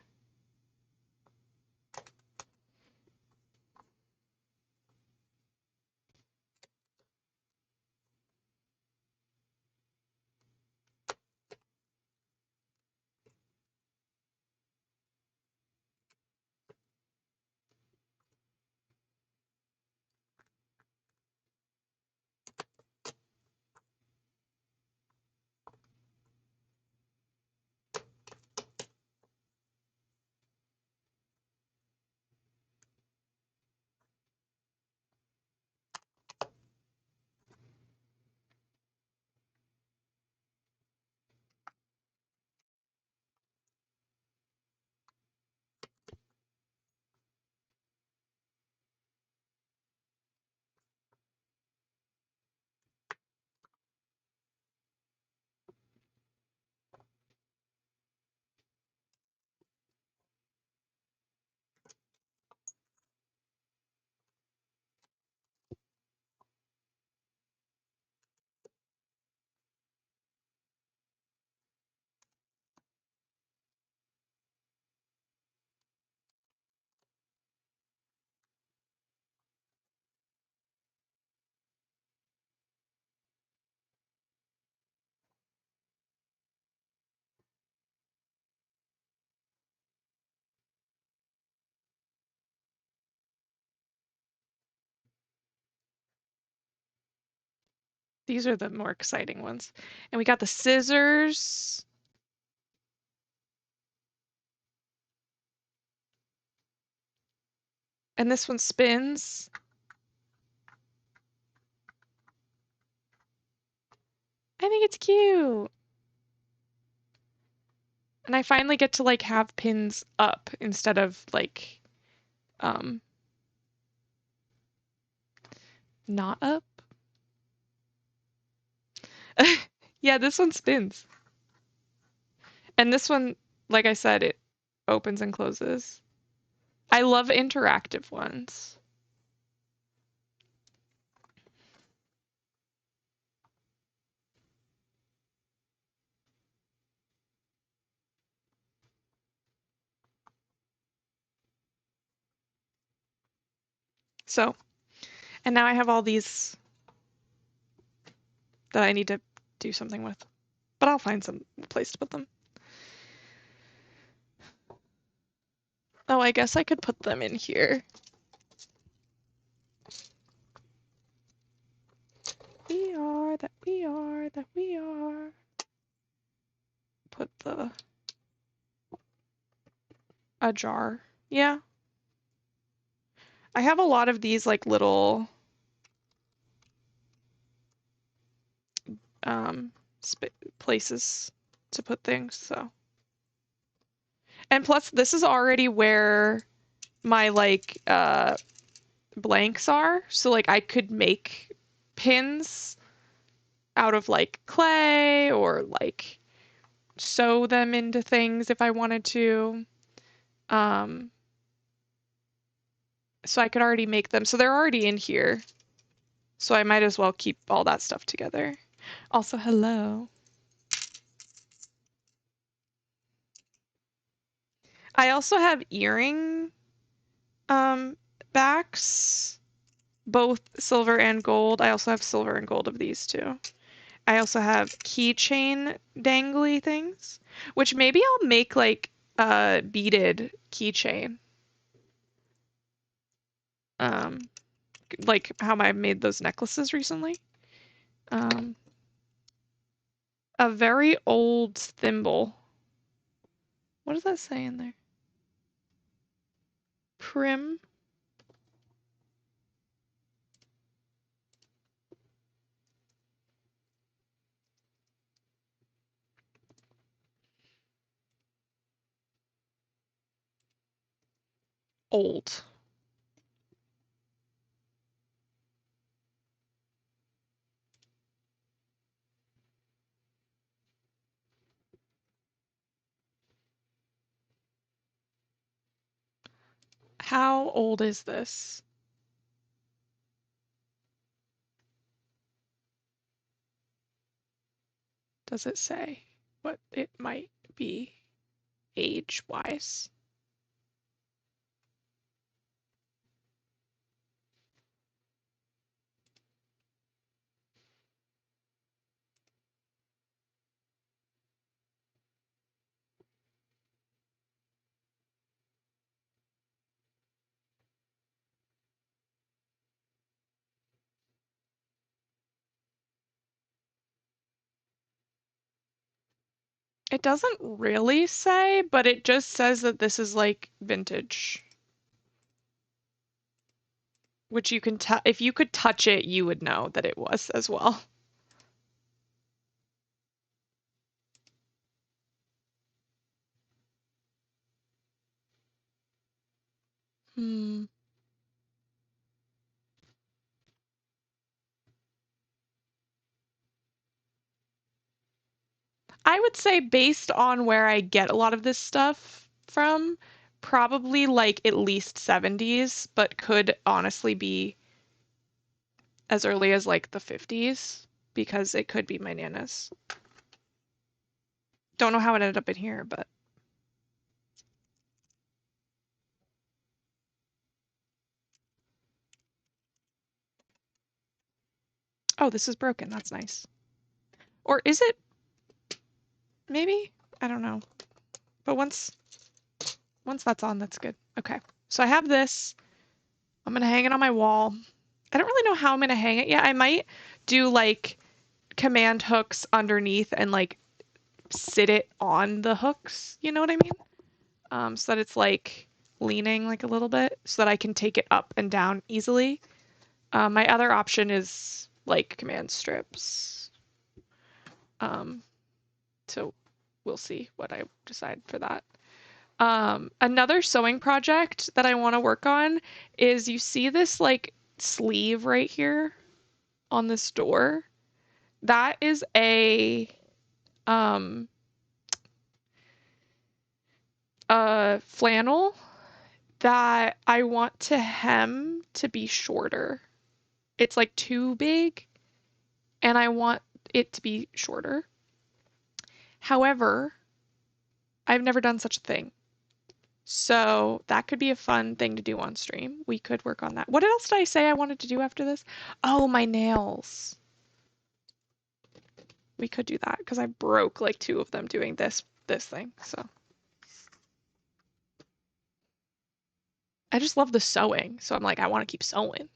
These are the more exciting ones. And we got the scissors. And this one spins. I think it's cute. And I finally get to like have pins up instead of like um not up. Yeah, this one spins. And this one, like I said, it opens and closes. I love interactive ones. So, and now I have all these that I need to do something with. But I'll find some place to put them. Oh, I guess I could put them in here. We are that we are that we are. Put a jar. Yeah. I have a lot of these like little um places to put things, so. And plus this is already where my like blanks are, so like I could make pins out of like clay or like sew them into things if I wanted to. Um, so I could already make them. So they're already in here. So I might as well keep all that stuff together. Also, hello. I also have earring backs, both silver and gold. I also have silver and gold of these too. I also have keychain dangly things, which maybe I'll make like a beaded keychain. Um, like how I made those necklaces recently. Um, a very old thimble. What does that say in there? Prim. Old. How old is this? Does it say what it might be age-wise? It doesn't really say, but it just says that this is like vintage, which you can tell if you could touch it, you would know that it was as well. Hmm. I would say based on where I get a lot of this stuff from, probably like at least 70s, but could honestly be as early as like the 50s because it could be my Nana's. Don't know how it ended up in here, but oh, this is broken. That's nice. Or is it? Maybe? I don't know. But once that's on, that's good. Okay. So I have this. I'm gonna hang it on my wall. I don't really know how I'm gonna hang it yet. I might do like command hooks underneath and like sit it on the hooks. You know what I mean? So that it's like leaning like a little bit so that I can take it up and down easily. My other option is like command strips. Um, so we'll see what I decide for that. Another sewing project that I want to work on is you see this like sleeve right here on this door? That is um a flannel that I want to hem to be shorter. It's like too big and I want it to be shorter. However, I've never done such a thing. So that could be a fun thing to do on stream. We could work on that. What else did I say I wanted to do after this? Oh, my nails. We could do that because I broke like two of them doing this thing. So I just love the sewing. So I'm like, I want to keep sewing.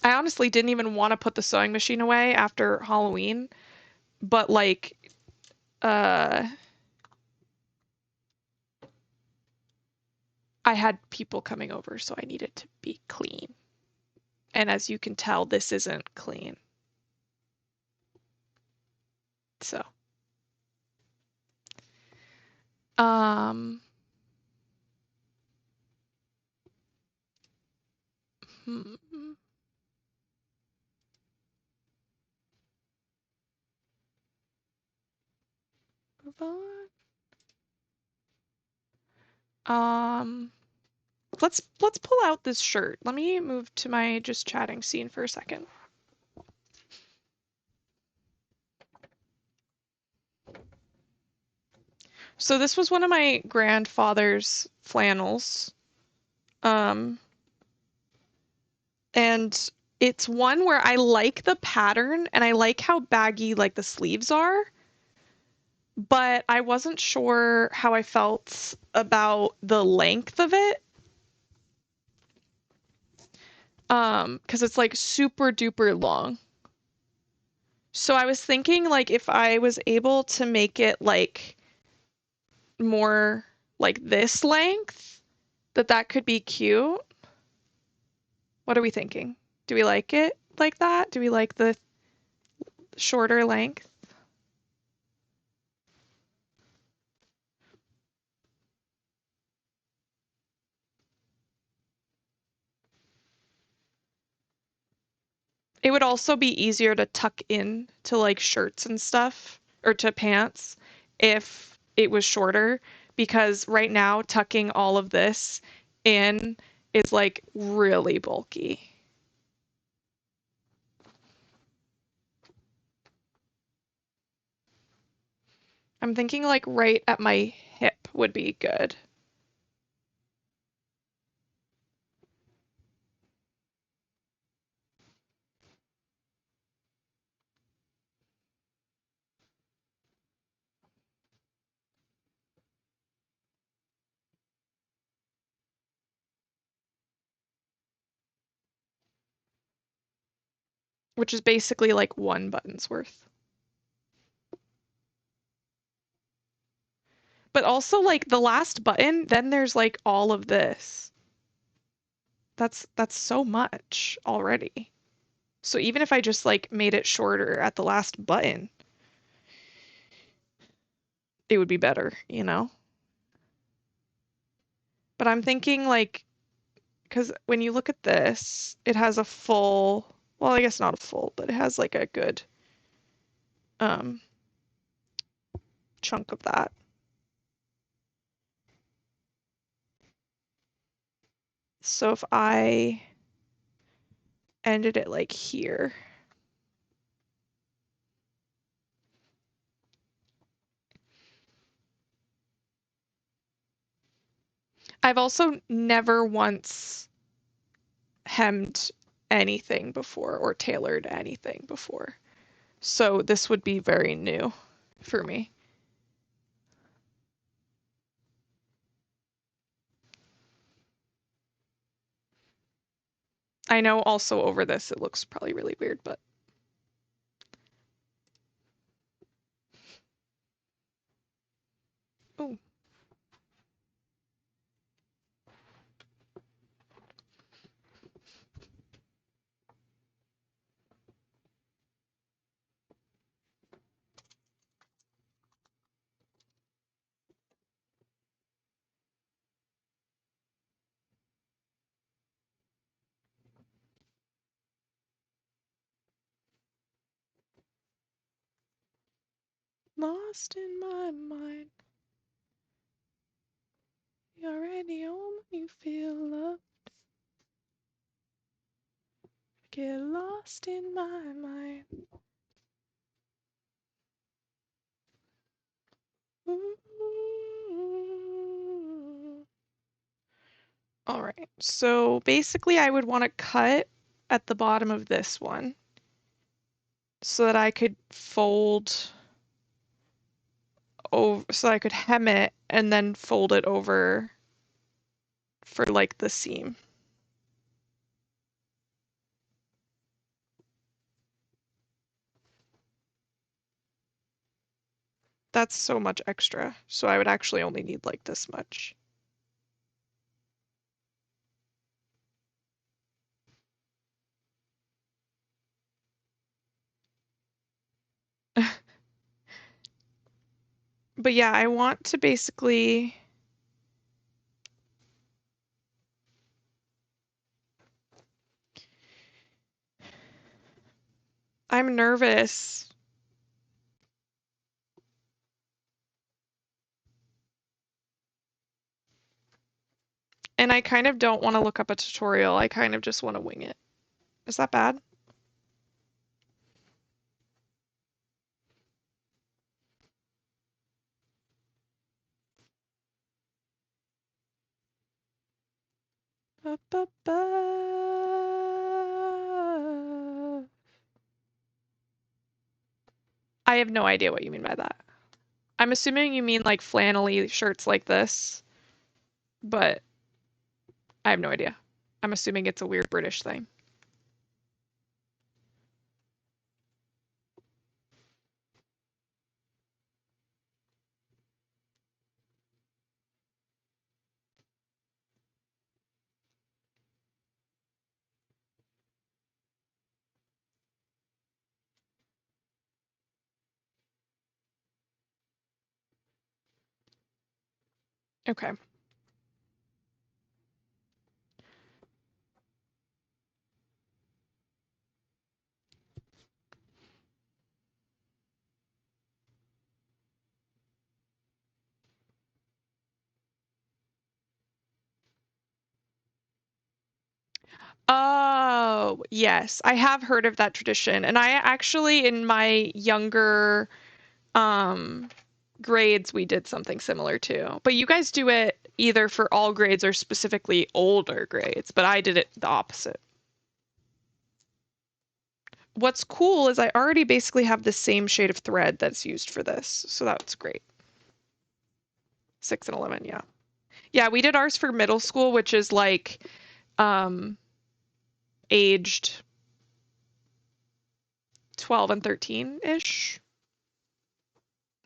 I honestly didn't even want to put the sewing machine away after Halloween, but like uh I had people coming over, so I needed to be clean. And as you can tell, this isn't clean. So, um, hmm, move on. Um, let's pull out this shirt. Let me move to my just chatting scene for a second. So this was one of my grandfather's flannels. Um, and It's one where I like the pattern and I like how baggy like the sleeves are, but I wasn't sure how I felt about the length of it. 'Cause it's like super duper long. So I was thinking like if I was able to make it like more like this length, that could be cute. What are we thinking? Do we like it like that? Do we like the shorter length? It would also be easier to tuck in to like shirts and stuff or to pants if it was shorter because right now tucking all of this in is like really bulky. I'm thinking like right at my hip would be good, which is basically like one button's worth. But also like the last button, then there's like all of this. That's so much already. So even if I just like made it shorter at the last button, it would be better, you know? But I'm thinking like, because when you look at this, it has a full, well, I guess not a full, but it has like a good um chunk of that. So if I ended it like here, I've also never once hemmed anything before or tailored anything before. So this would be very new for me. I know also over this it looks probably really weird, but oh, lost in my mind. You're already home, you feel love. Get lost in my mind. Ooh. All right, so basically I would want to cut at the bottom of this one so that I could fold over, so I could hem it and then fold it over for like the seam. That's so much extra, so I would actually only need like this much. But yeah, I want to basically, I'm nervous and I kind of don't want to look up a tutorial. I kind of just want to wing it. Is that bad? Ba, ba, ba. I have no idea what you mean by that. I'm assuming you mean like flannelly shirts like this, but I have no idea. I'm assuming it's a weird British thing. Okay. Oh, yes. I have heard of that tradition. And I actually, in my younger um grades, we did something similar too. But you guys do it either for all grades or specifically older grades, but I did it the opposite. What's cool is I already basically have the same shade of thread that's used for this, so that's great. 6 and 11, yeah. Yeah, we did ours for middle school, which is like um aged 12 and 13-ish.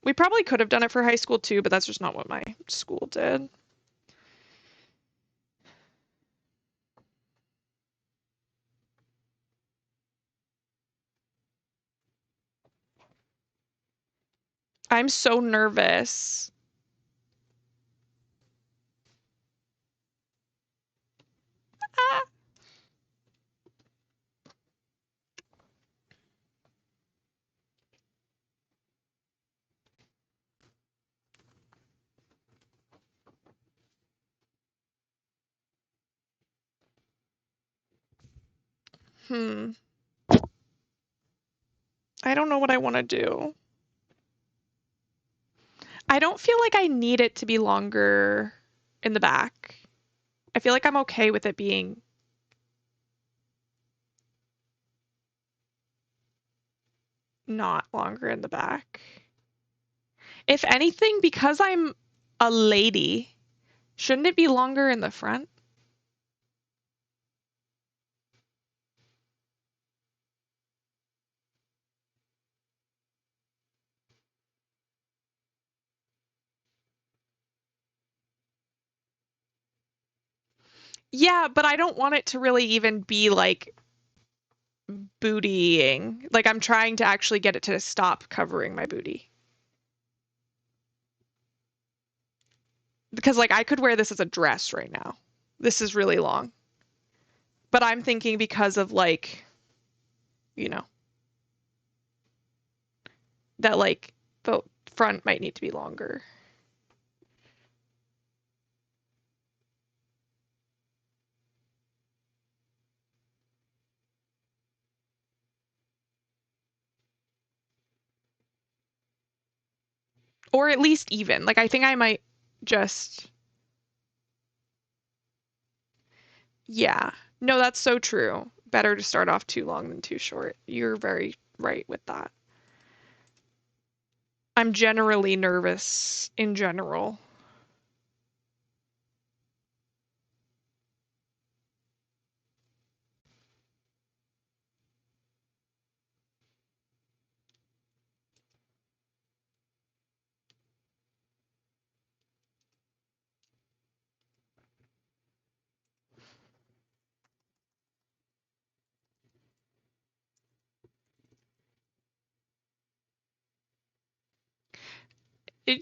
We probably could have done it for high school too, but that's just not what my school did. I'm so nervous. Ah. Hmm. I don't know what I want to do. I don't feel like I need it to be longer in the back. I feel like I'm okay with it being not longer in the back. If anything, because I'm a lady, shouldn't it be longer in the front? Yeah, but I don't want it to really even be like bootying. Like I'm trying to actually get it to stop covering my booty. Because like I could wear this as a dress right now. This is really long. But I'm thinking because of like, you know, that like the front might need to be longer. Or at least even. Like I think I might just yeah. No, that's so true. Better to start off too long than too short. You're very right with that. I'm generally nervous in general.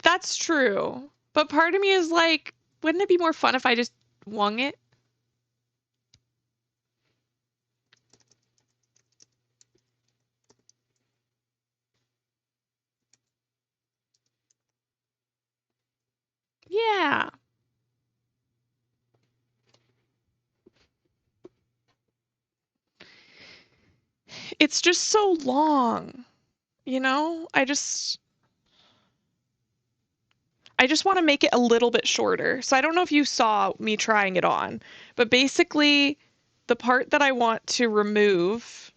That's true. But part of me is like, wouldn't it be more fun if I just wung it? Yeah. It's just so long, you know? I just want to make it a little bit shorter. So I don't know if you saw me trying it on, but basically the part that I want to remove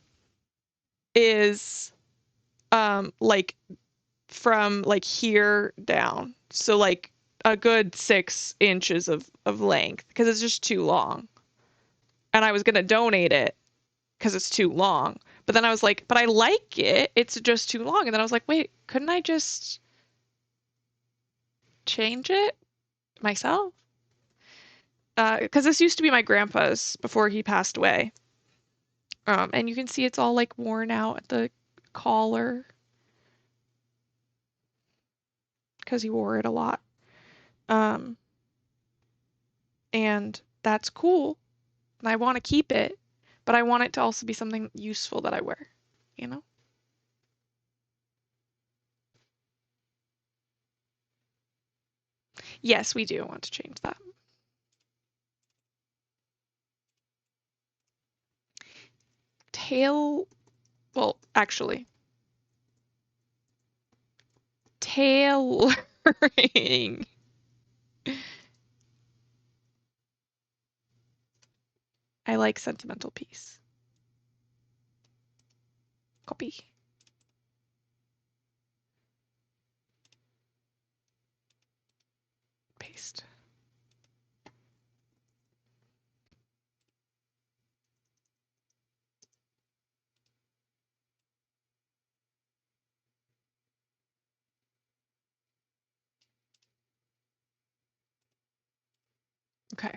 is like from like here down. So like a good 6 inches of length because it's just too long. And I was gonna donate it because it's too long. But then I was like, but I like it. It's just too long. And then I was like, wait, couldn't I just change it myself? Because this used to be my grandpa's before he passed away. And you can see it's all like worn out at the collar because he wore it a lot. Um, and that's cool. And I want to keep it, but I want it to also be something useful that I wear, you know? Yes, we do want to change that. Tail, well, actually, tailoring. I like sentimental piece. Copy. Paste. Okay.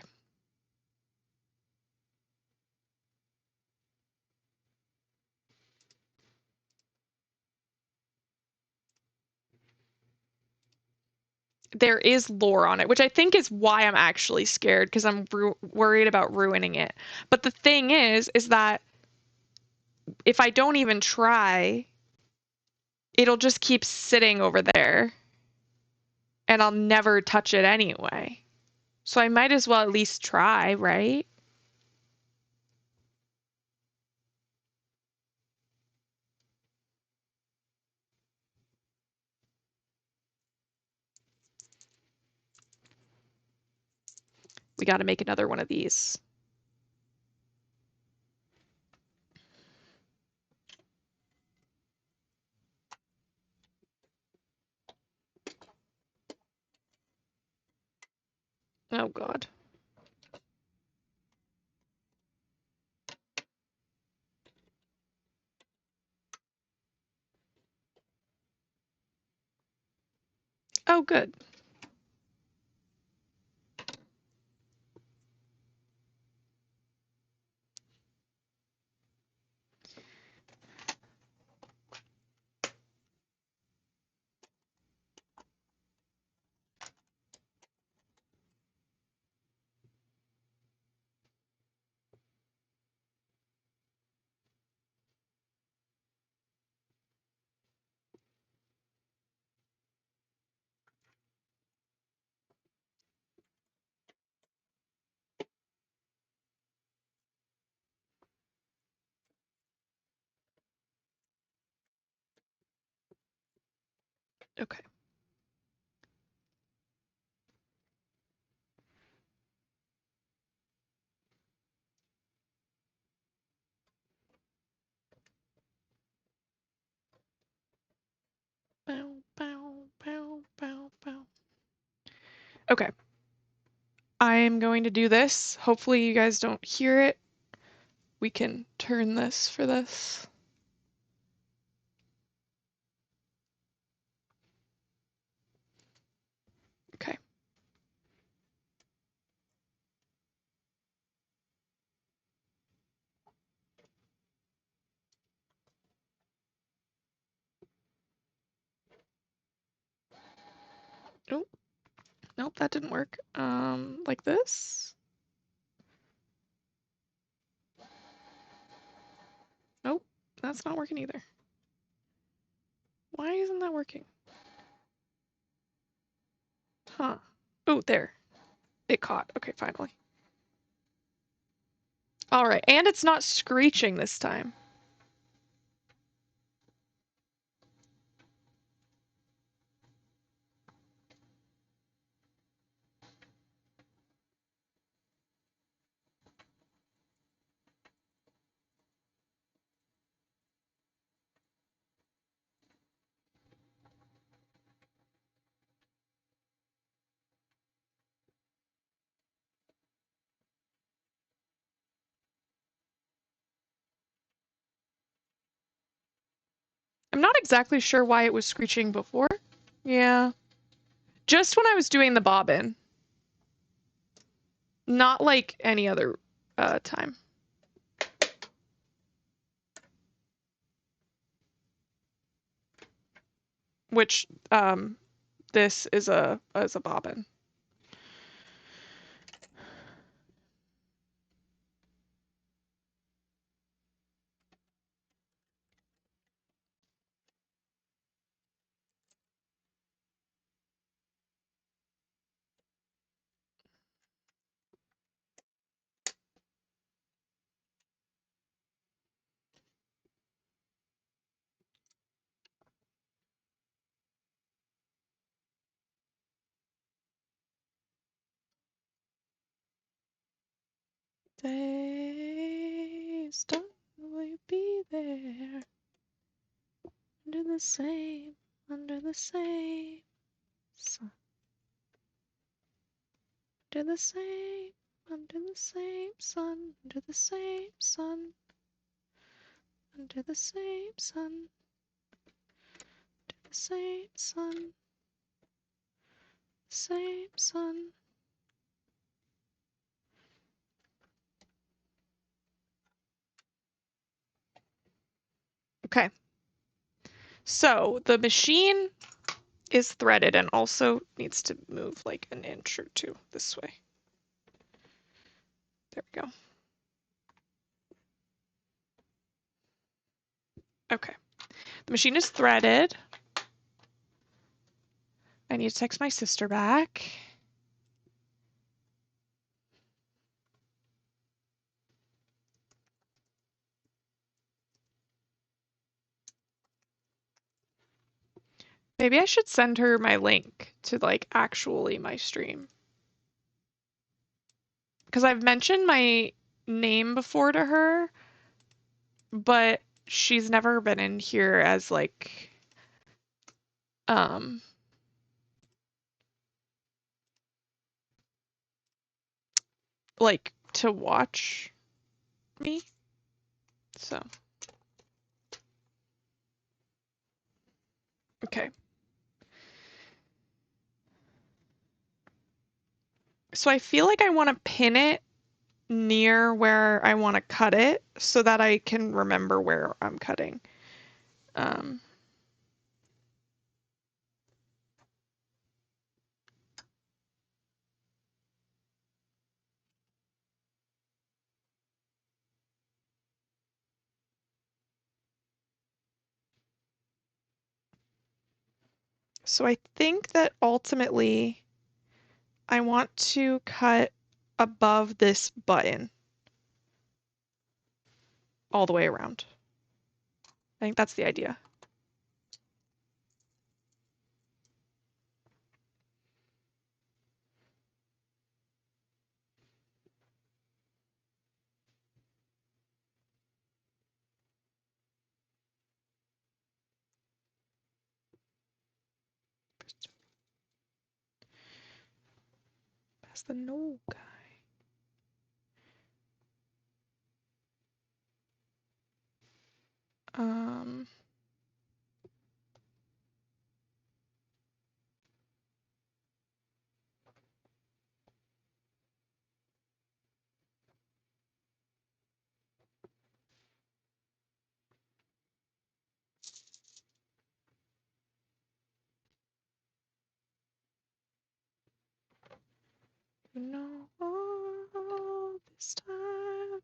There is lore on it, which I think is why I'm actually scared because I'm worried about ruining it. But the thing is that if I don't even try, it'll just keep sitting over there and I'll never touch it anyway. So I might as well at least try, right? We got to make another one of these. Oh God. Oh, good. Okay. Bow, bow, bow, bow, bow. Okay. I am going to do this. Hopefully you guys don't hear it. We can turn this for this. Okay. Oh, nope, that didn't work. Like this? Nope, that's not working either. Why isn't that working? Huh. Oh, there. It caught. Okay, finally. All right, and it's not screeching this time. exactly sure why it was screeching before. Yeah. Just when I was doing the bobbin. Not like any other time. Which this is a bobbin. Days don't really be there under the same sun, under the same sun, under the same sun, under the same sun, under the same sun, same sun. Okay, so the machine is threaded and also needs to move like an inch or two this way. There we go. Okay, the machine is threaded. I need to text my sister back. Maybe I should send her my link to like actually my stream. Because I've mentioned my name before to her, but she's never been in here as um like to watch me. So, okay. So I feel like I want to pin it near where I want to cut it so that I can remember where I'm cutting. Um, so I think that ultimately I want to cut above this button all the way around. I think that's the idea. That's the no guy. Um, no, all this time.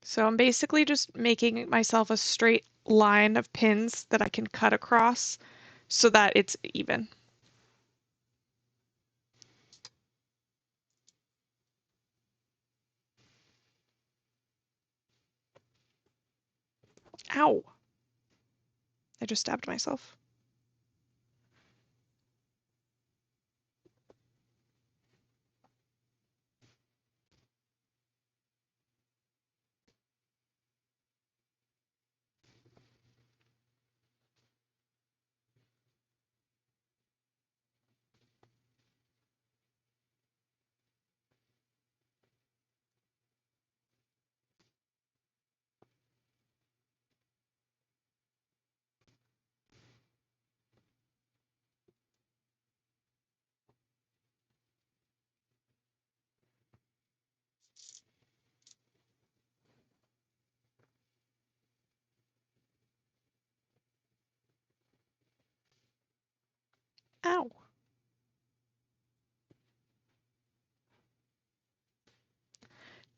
So I'm basically just making myself a straight line of pins that I can cut across so that it's even. Ow. I just stabbed myself.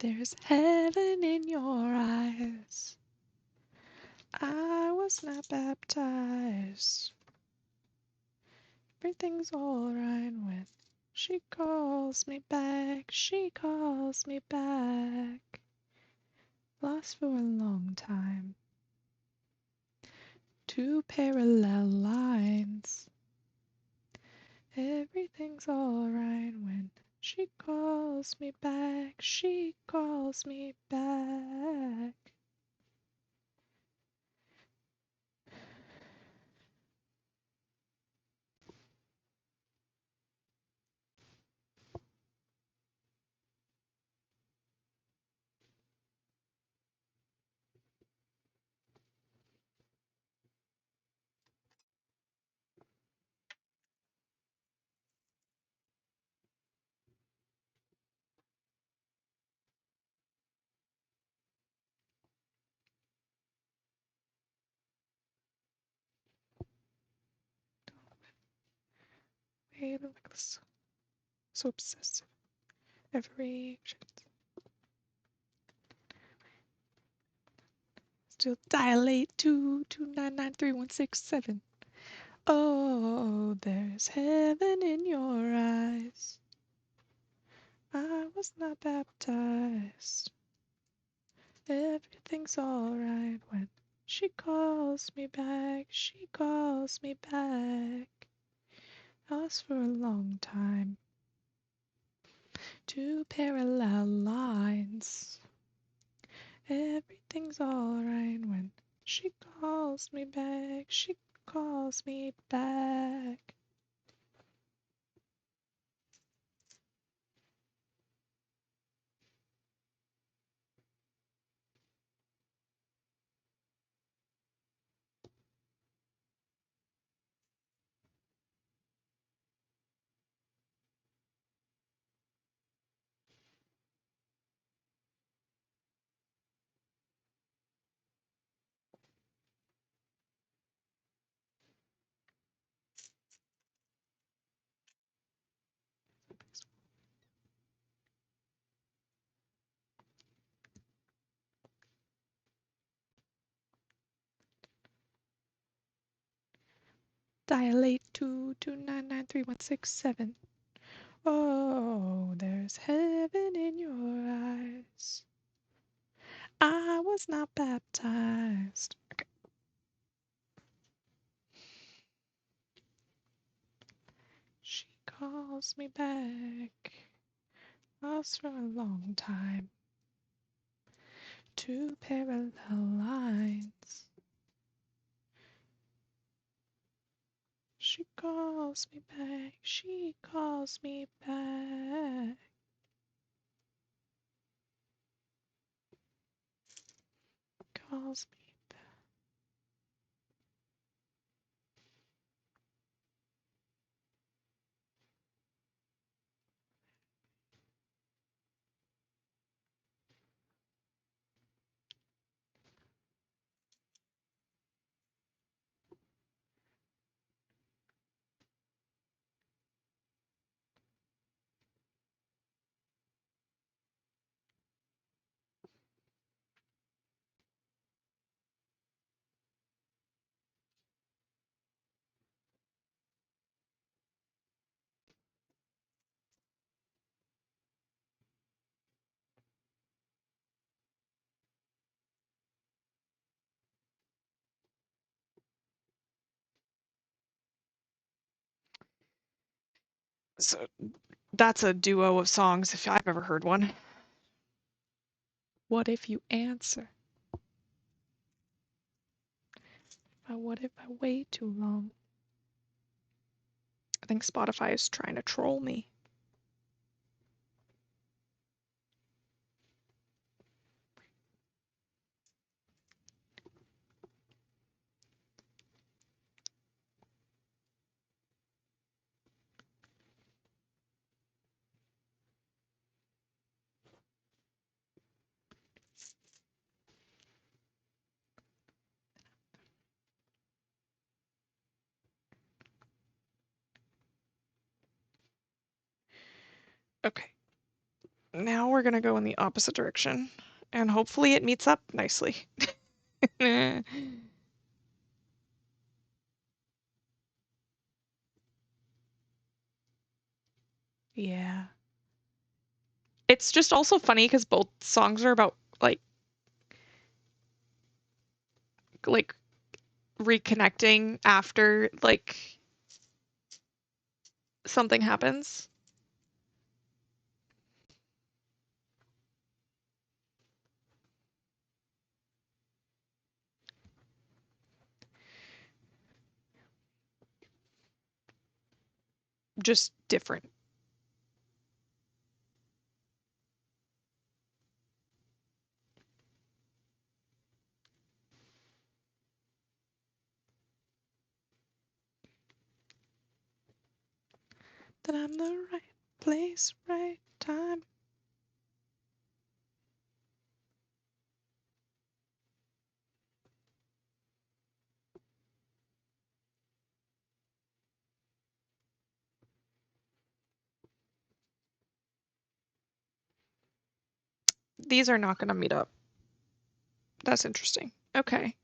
there's heaven in your eyes. I was not baptized. Everything's alright when she calls me back. She calls me back. Lost for a long time. Two parallel lines. Everything's alright when she calls me back. She calls me back. Hey, look at this. So obsessive. Every still dilate 229931667. Oh, there's heaven in your eyes. I was not baptized. Everything's alright when she calls me back. She calls me back. Lost for a long time. Two parallel lines. Everything's alright when she calls me back. She calls me back. Dilate 229931667. Oh, there's heaven in your eyes. I was not baptized. Okay. She calls me back. Lost for a long time. Two parallel lines. She calls me back. She calls me back. Calls me back. So that's a duo of songs if I've ever heard one. What if you answer? What if I wait too long? I think Spotify is trying to troll me. Okay. Now we're gonna go in the opposite direction, and hopefully it meets up nicely. Yeah. It's just also funny because both songs are about like reconnecting after like something happens. Just different. That I'm the right place, right time. These are not gonna meet up. That's interesting. Okay.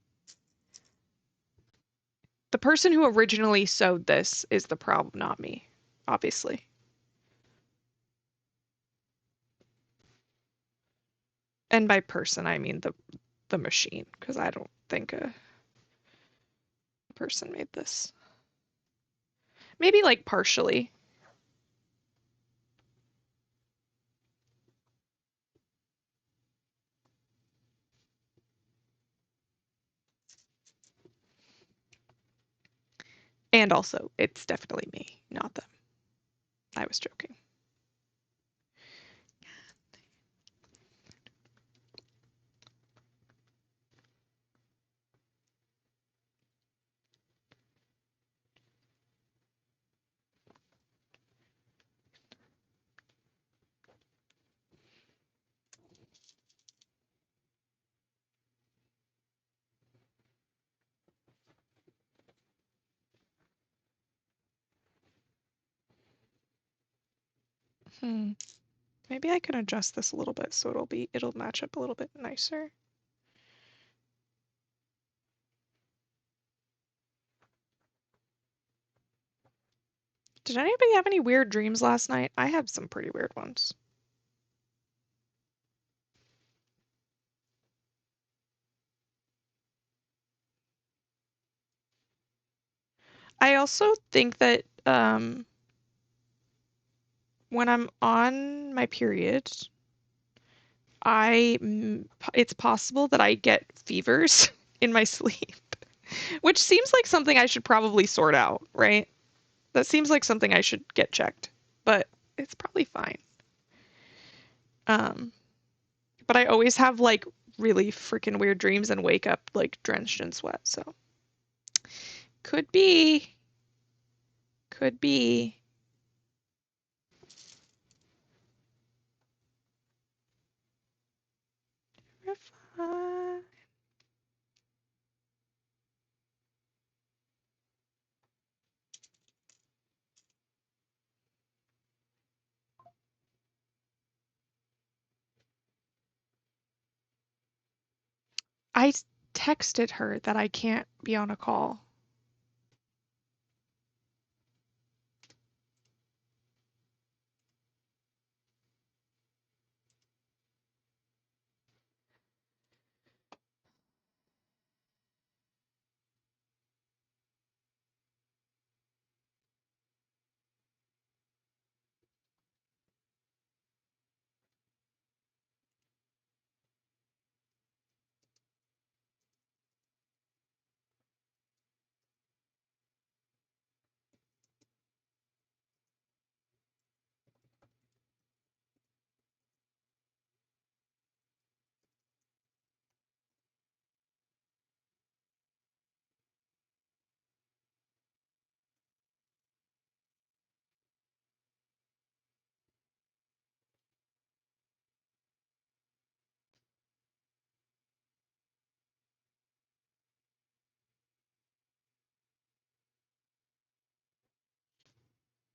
The person who originally sewed this is the problem, not me, obviously. And by person, I mean the machine, because I don't think a person made this. Maybe like partially. And also, it's definitely me, not them. I was joking. Hmm. Maybe I can adjust this a little bit so it'll match up a little bit nicer. Did anybody have any weird dreams last night? I had some pretty weird ones. I also think that when I'm on my period, it's possible that I get fevers in my sleep, which seems like something I should probably sort out, right? That seems like something I should get checked, but it's probably fine. Um, but I always have like really freaking weird dreams and wake up like drenched in sweat, so could be, could be. I texted her that I can't be on a call.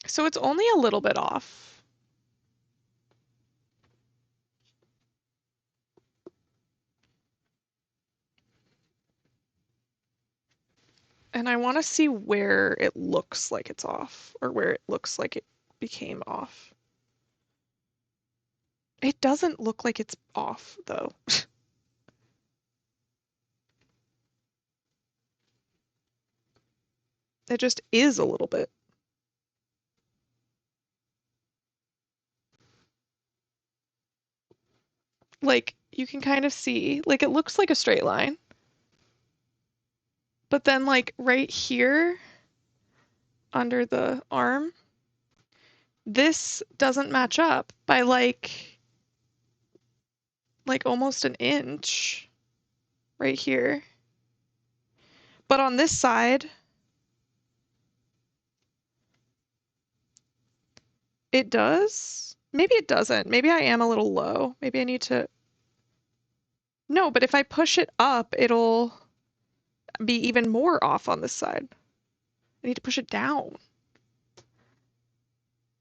So it's only a little bit off. And I want to see where it looks like it's off or where it looks like it became off. It doesn't look like it's off though. It just is a little bit. Like you can kind of see, like it looks like a straight line. But then like right here under the arm, this doesn't match up by like almost an inch right here. But on this side, it does. Maybe it doesn't. Maybe I am a little low. Maybe I need to. No, but if I push it up, it'll be even more off on this side. I need to push it down.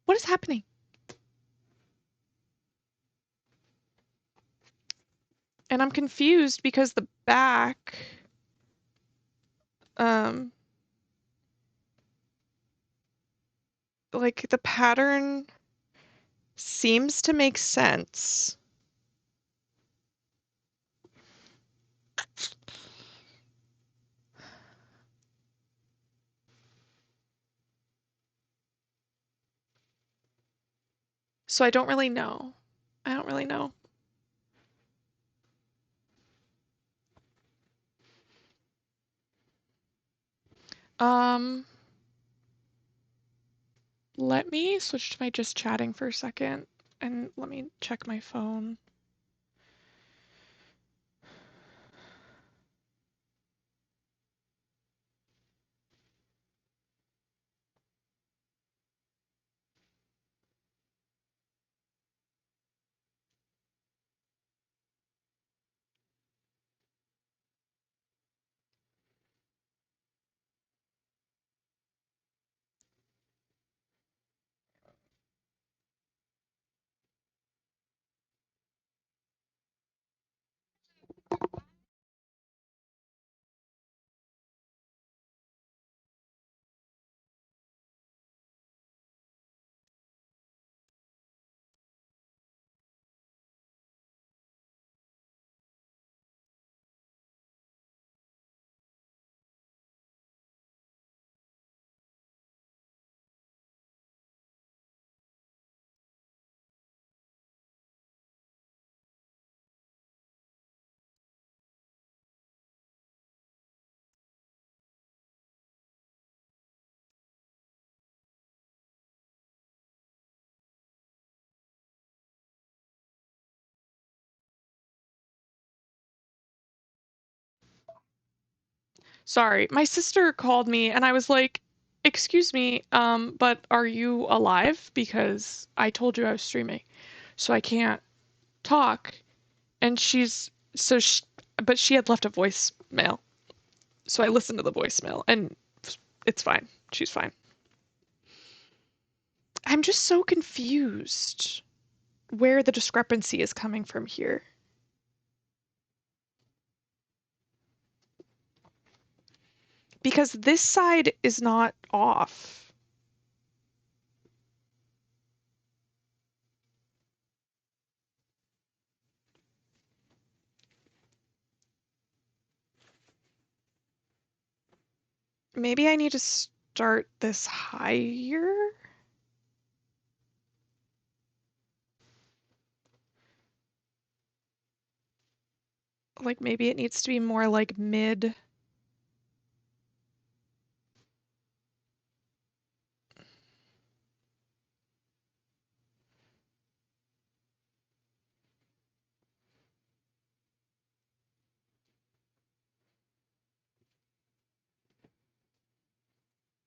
What is happening? And I'm confused because the back, um, like the pattern seems to make sense. So I don't really know. I don't really know. Um, Let me switch to my just chatting for a second and let me check my phone. Sorry, my sister called me and I was like, "Excuse me, but are you alive? Because I told you I was streaming, so I can't talk." And but she had left a voicemail, so I listened to the voicemail and it's fine. She's fine. I'm just so confused where the discrepancy is coming from here. Because this side is not off. Maybe I need to start this higher? Like maybe it needs to be more like mid.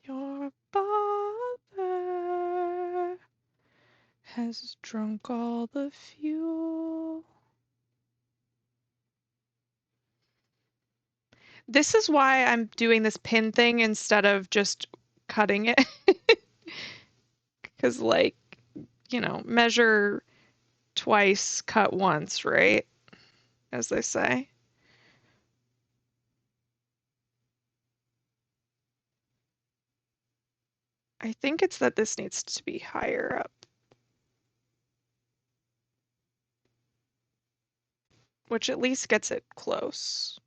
Your father has drunk all the fuel. This is why I'm doing this pin thing instead of just cutting it. Because, like, measure twice, cut once, right? As they say. I think it's that this needs to be higher up, which at least gets it close.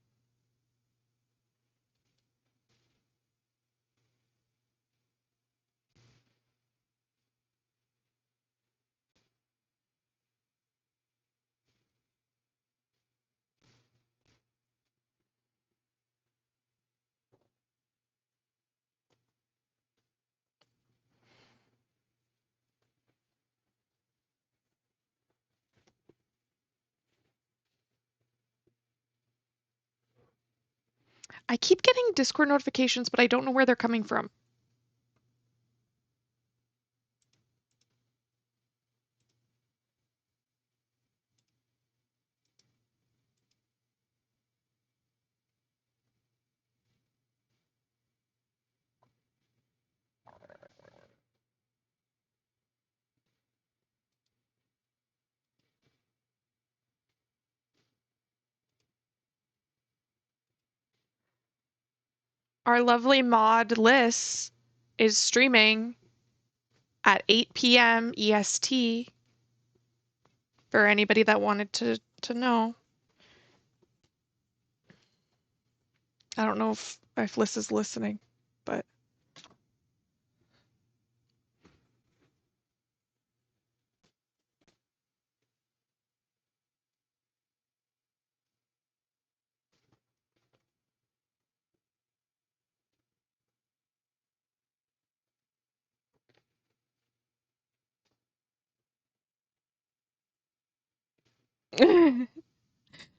I keep getting Discord notifications, but I don't know where they're coming from. Our lovely mod Liz is streaming at 8 p.m. EST for anybody that wanted to know. I don't know if Liz is listening, but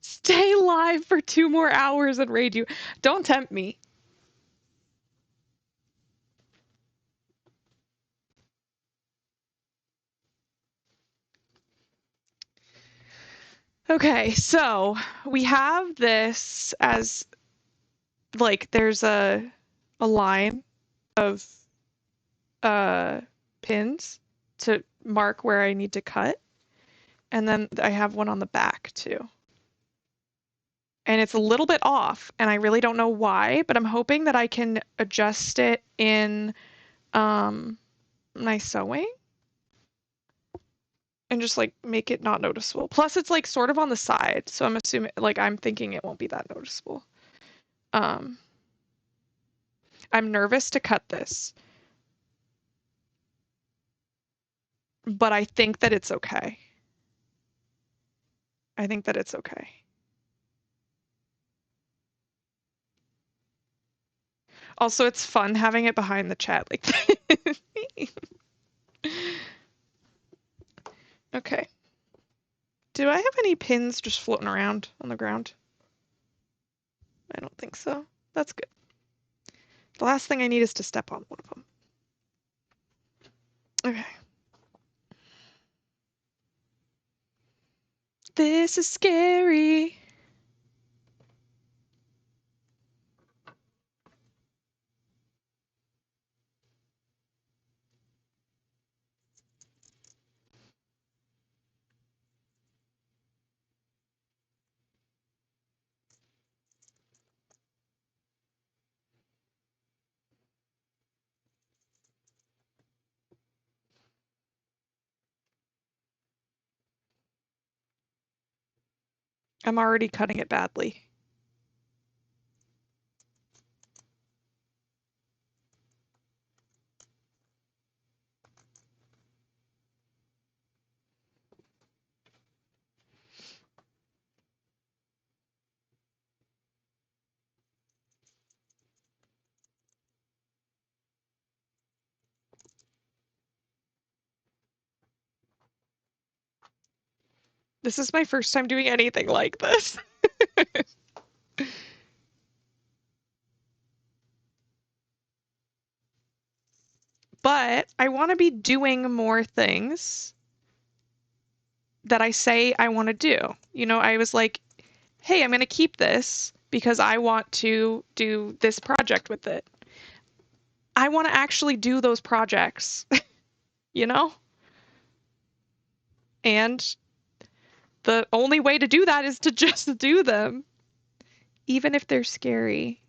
stay live for 2 more hours and raid you. Don't tempt me. Okay, so we have this as like there's a line of pins to mark where I need to cut, and then I have one on the back too. And it's a little bit off, and I really don't know why, but I'm hoping that I can adjust it in my sewing and just like make it not noticeable. Plus it's like sort of on the side, so I'm assuming like I'm thinking it won't be that noticeable. Um I'm nervous to cut this, but I think that it's okay. I think that it's okay. Also, it's fun having it behind the chat like this. Okay. Do I have any pins just floating around on the ground? I don't think so. That's good. The last thing I need is to step on one of them. Okay. This is scary. I'm already cutting it badly. This is my first time doing anything like this. But I want to be doing more things that I say I want to do. You know, I was like, hey, I'm going to keep this because I want to do this project with it. I want to actually do those projects, you know? And the only way to do that is to just do them, even if they're scary.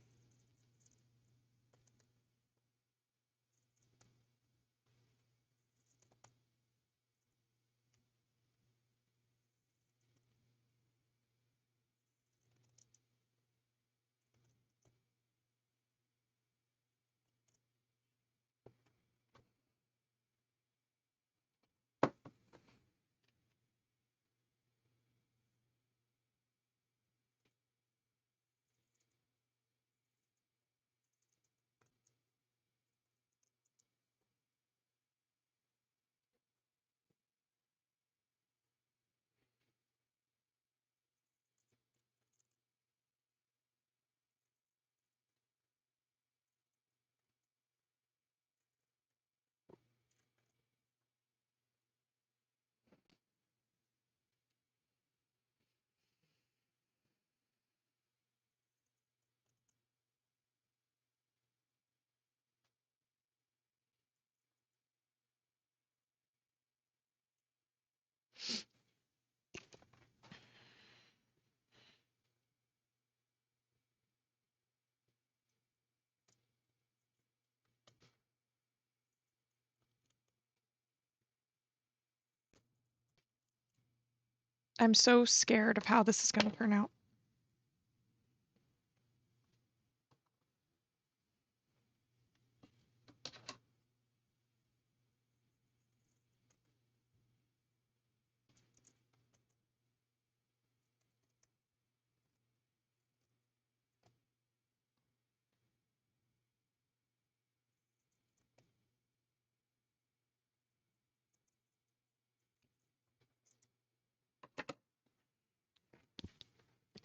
I'm so scared of how this is going to turn out.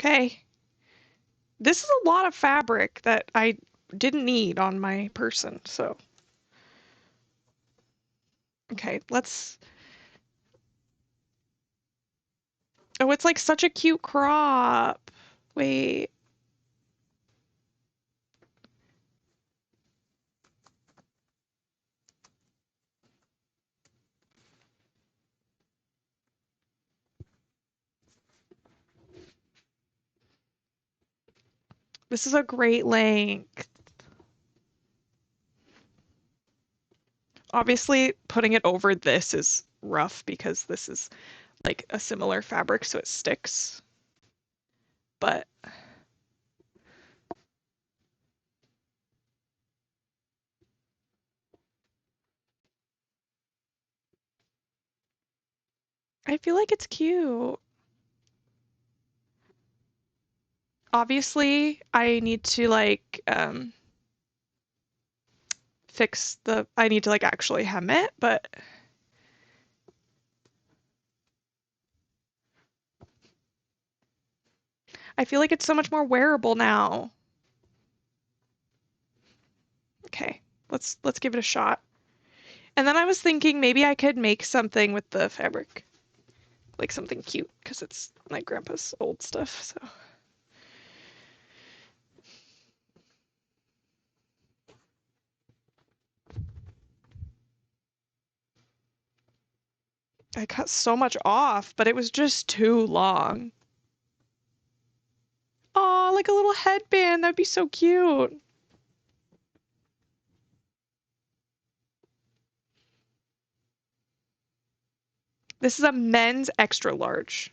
Okay. This is a lot of fabric that I didn't need on my person, so. Okay, let's. Oh, it's like such a cute crop. Wait. This is a great length. Obviously, putting it over this is rough because this is like a similar fabric, so it sticks. But I feel like it's cute. Obviously, I need to like fix the I need to like actually hem it, but I feel like it's so much more wearable now. Okay, let's give it a shot. And then I was thinking maybe I could make something with the fabric. Like something cute, because it's my grandpa's old stuff, so. I cut so much off, but it was just too long. Aw, like a little headband, that'd be so cute. This is a men's extra large.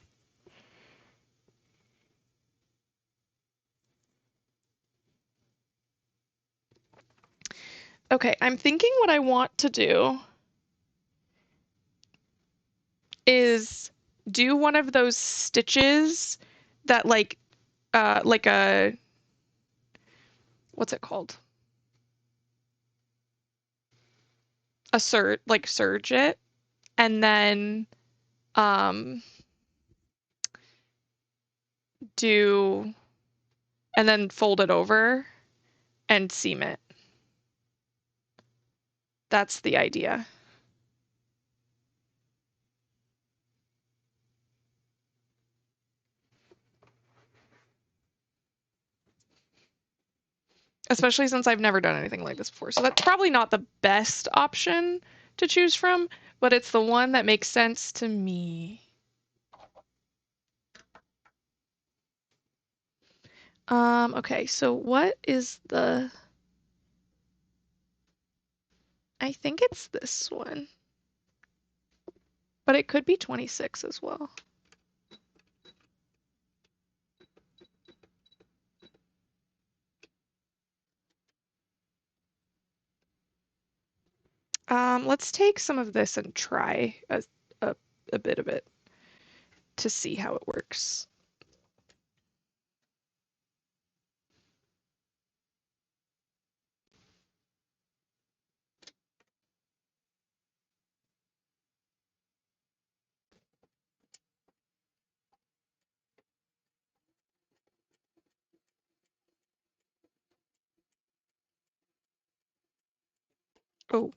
Okay, I'm thinking what I want to do is do one of those stitches that like a what's it called? A serge it and then um do and then fold it over and seam it. That's the idea. Especially since I've never done anything like this before. So that's probably not the best option to choose from, but it's the one that makes sense to me. Okay, so what is the I think it's this one, but it could be 26 as well. Let's take some of this and try a, a bit of it to see how it works. Oh,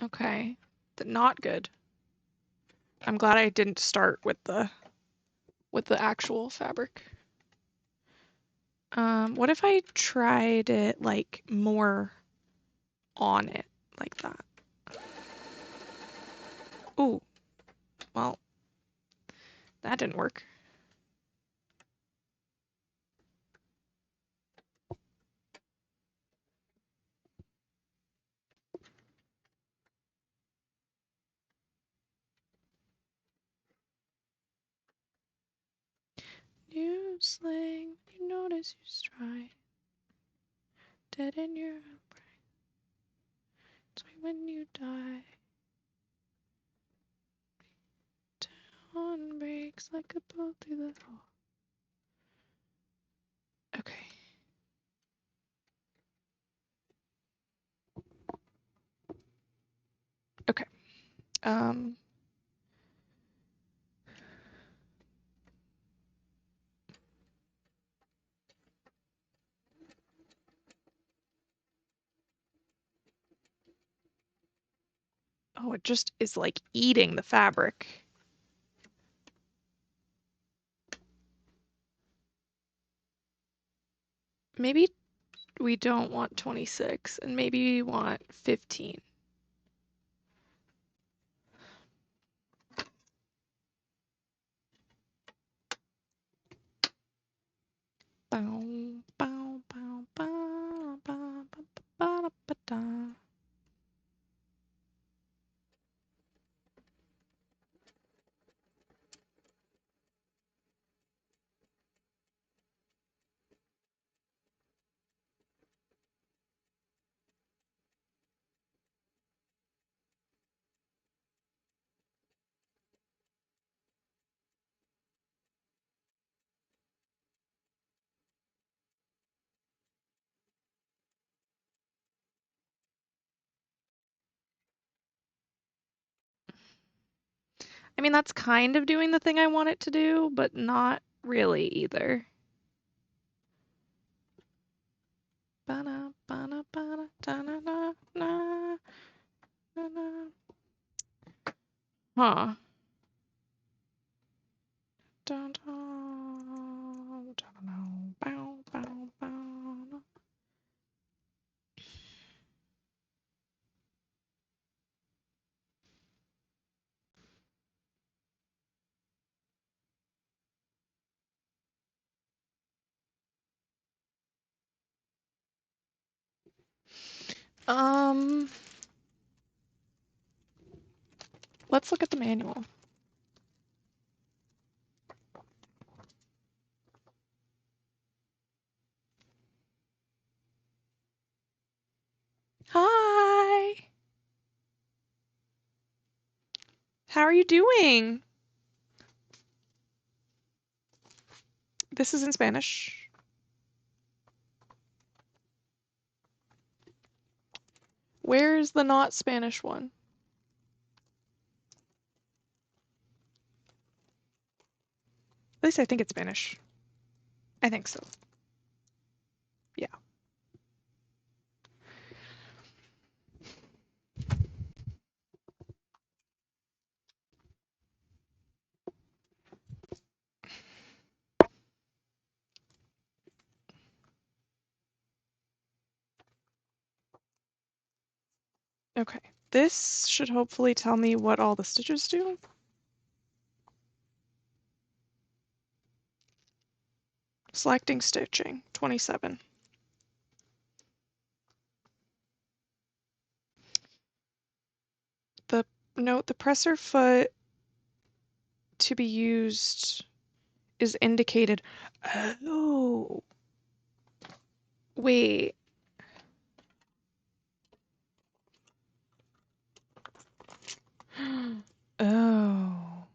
okay. Not good. I'm glad I didn't start with the actual fabric. What if I tried it like more on it like that? Ooh, well, that didn't work. you sling, you notice you stride, dead in your brain. It's when you die. Dawn breaks like a bolt through the door. Okay. Okay. Oh, it just is like eating the fabric. Maybe we don't want 26 and maybe we want 15. Bow, bow, bow, bow, bow, bow, bow, bow. I mean, that's kind of doing the thing I want it to do, but not really either. Ba-na, ba-na, ba-na, da-na-na, na, na-na. Huh. Dun, dun, dun, bow, bow, bow. Um, let's look at the manual. Hi. How are you doing? This is in Spanish. Where is the not Spanish one? At least I think it's Spanish. I think so. Yeah. Okay. This should hopefully tell me what all the stitches do. Selecting stitching, 27. The presser foot to be used is indicated. Oh, wait. Oh.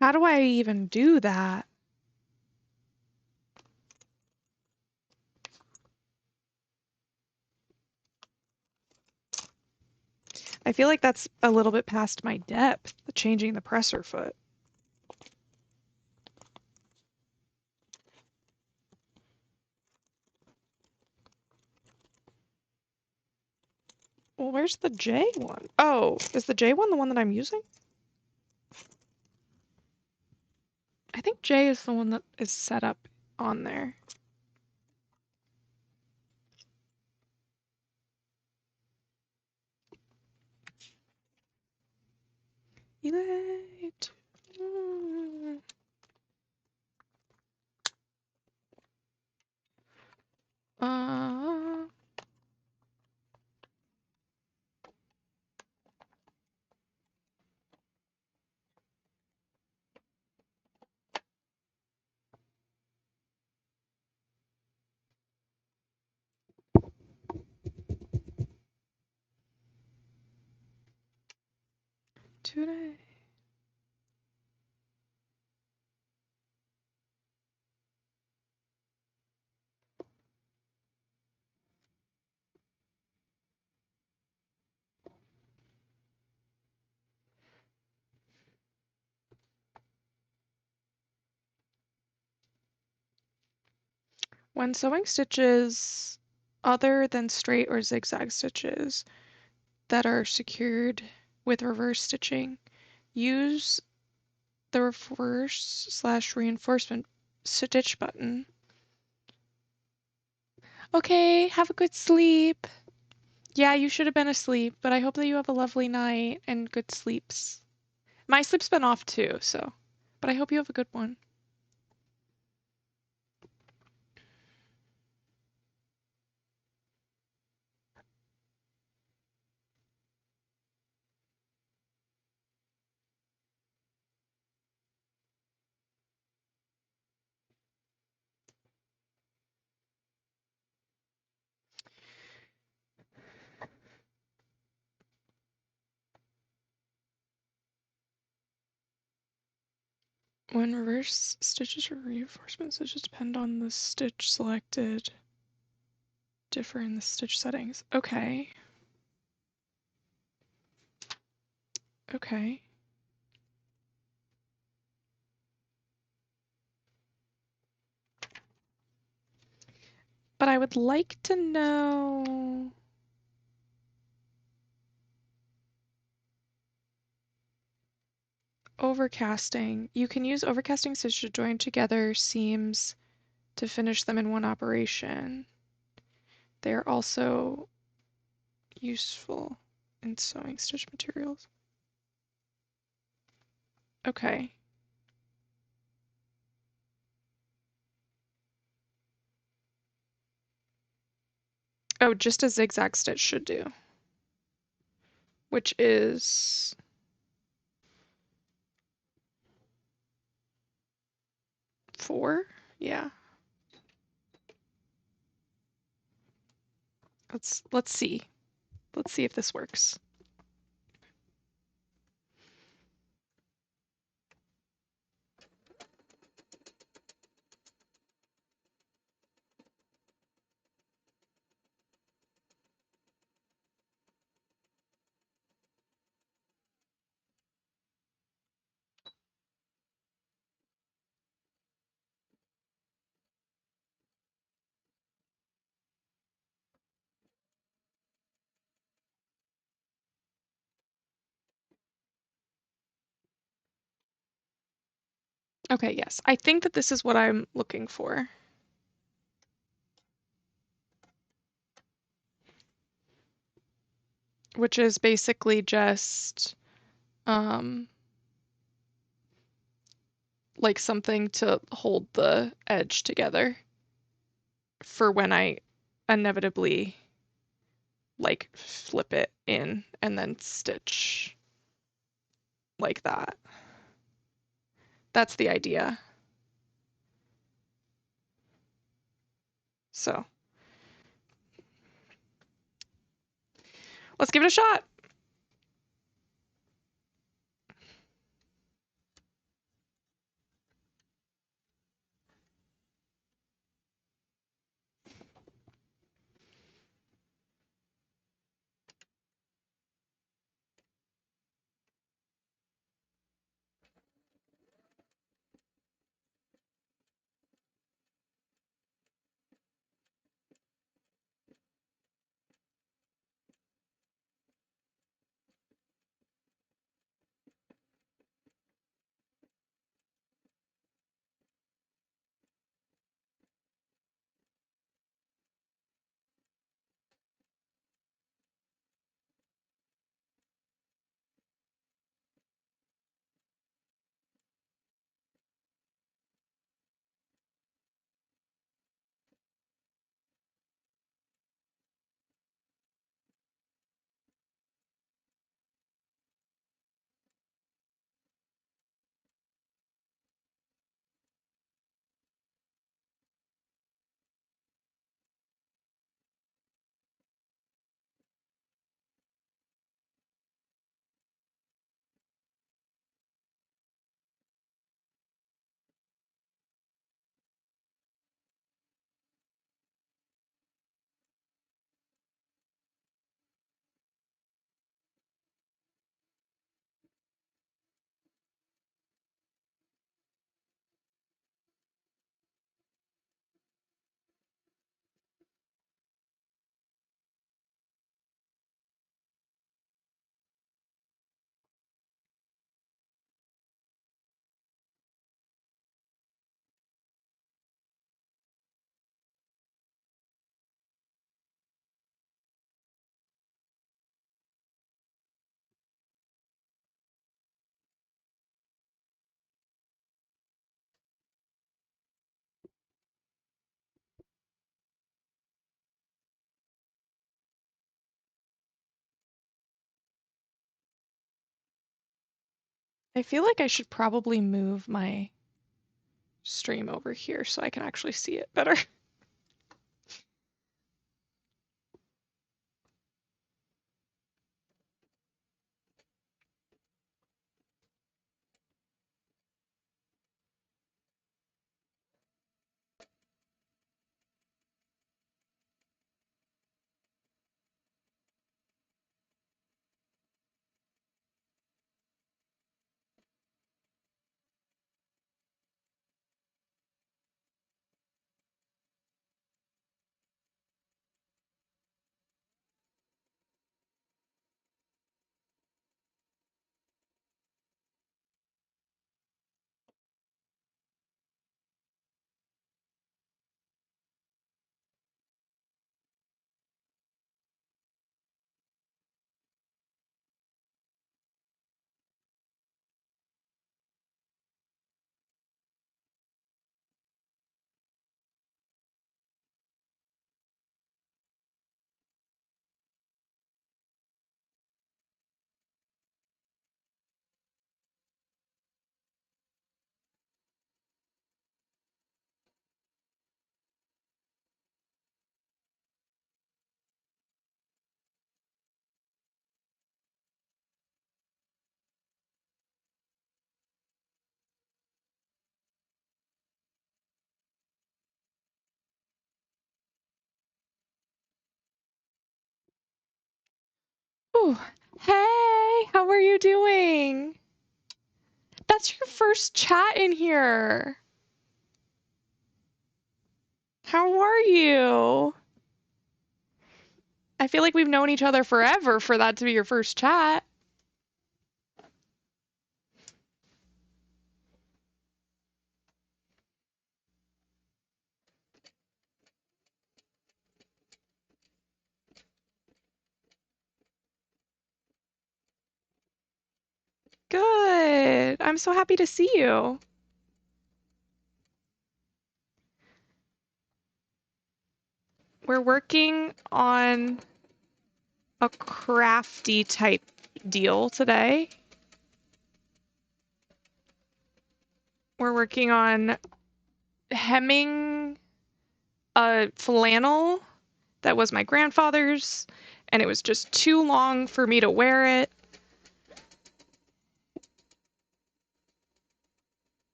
How do I even do that? I feel like that's a little bit past my depth, changing the presser foot. Well, where's the J one? Oh, is the J one the one that I'm using? I think J is the one that is set up on there. Elate. Uh, When sewing stitches other than straight or zigzag stitches that are secured with reverse stitching, use the reverse/reinforcement stitch button. Okay, have a good sleep. Yeah, you should have been asleep, but I hope that you have a lovely night and good sleeps. My sleep's been off too, so, but I hope you have a good one. When reverse stitches or reinforcement stitches depend on the stitch selected, differ in the stitch settings. Okay. Okay. But I would like to know. Overcasting. You can use overcasting stitch to join together seams to finish them in one operation. They are also useful in sewing stitch materials. Okay. Oh, just a zigzag stitch should do, which is 4. Yeah. Let's see. Let's see if this works. Okay, yes. I think that this is what I'm looking for. Which is basically just like something to hold the edge together for when I inevitably like flip it in and then stitch like that. That's the idea. So let's give it a shot. I feel like I should probably move my stream over here so I can actually see it better. Ooh, hey, how are you doing? That's your first chat in here. How are you? I feel like we've known each other forever for that to be your first chat. Good. I'm so happy to see you. We're working on a crafty type deal today. We're working on hemming a flannel that was my grandfather's, and it was just too long for me to wear it.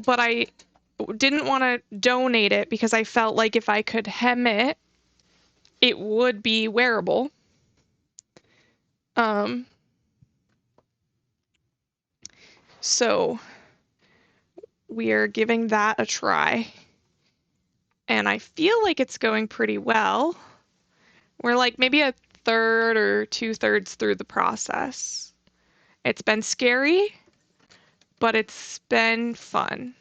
But I didn't want to donate it because I felt like if I could hem it, it would be wearable. Um, so we're giving that a try. And I feel like it's going pretty well. We're like maybe a third or two-thirds through the process. It's been scary, but it's been fun.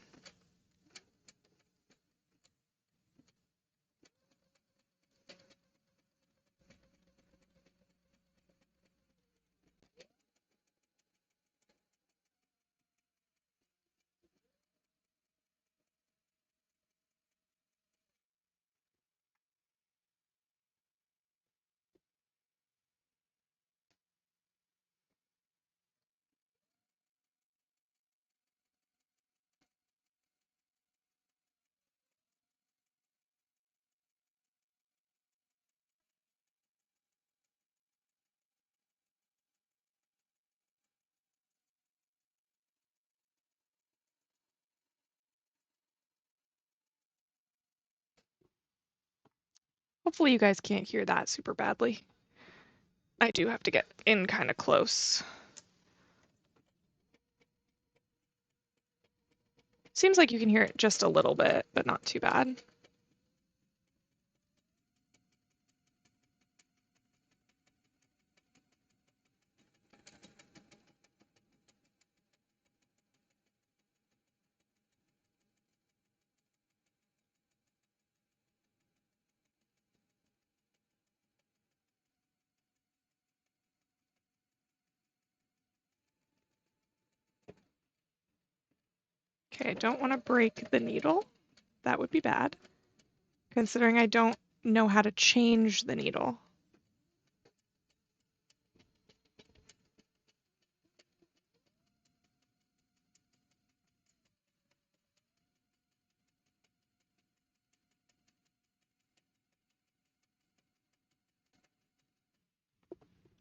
Hopefully you guys can't hear that super badly. I do have to get in kind of close. Seems like you can hear it just a little bit, but not too bad. Okay, I don't want to break the needle. That would be bad, considering I don't know how to change the needle.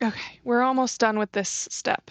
Okay, we're almost done with this step.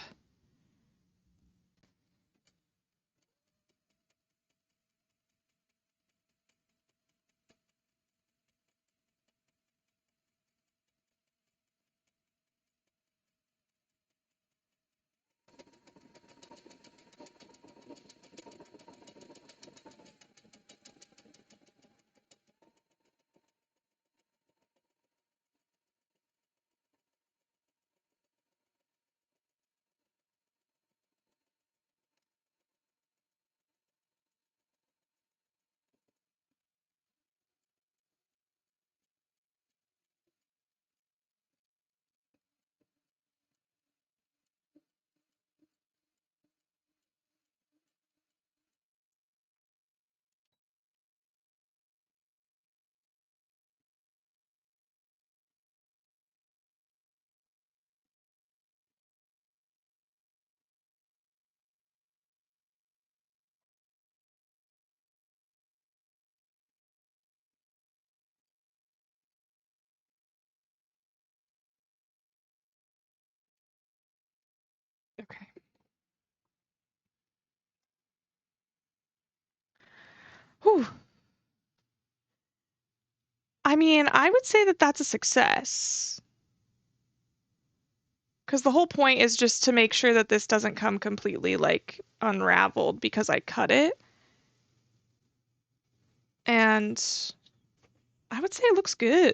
Okay. Whew. I mean, I would say that that's a success. Because the whole point is just to make sure that this doesn't come completely like unraveled because I cut it. And I would say it looks good.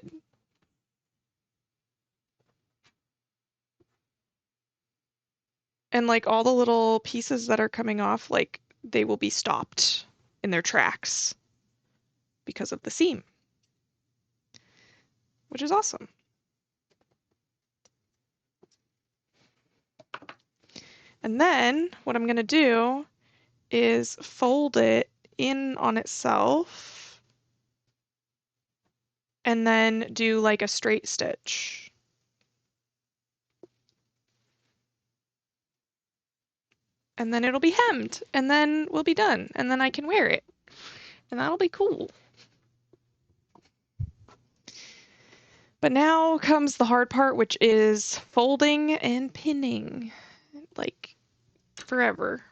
And like all the little pieces that are coming off, like they will be stopped in their tracks because of the seam, which is awesome. And then what I'm going to do is fold it in on itself and then do like a straight stitch. And then it'll be hemmed, and then we'll be done, and then I can wear it. And that'll be cool. But now comes the hard part, which is folding and pinning, like forever.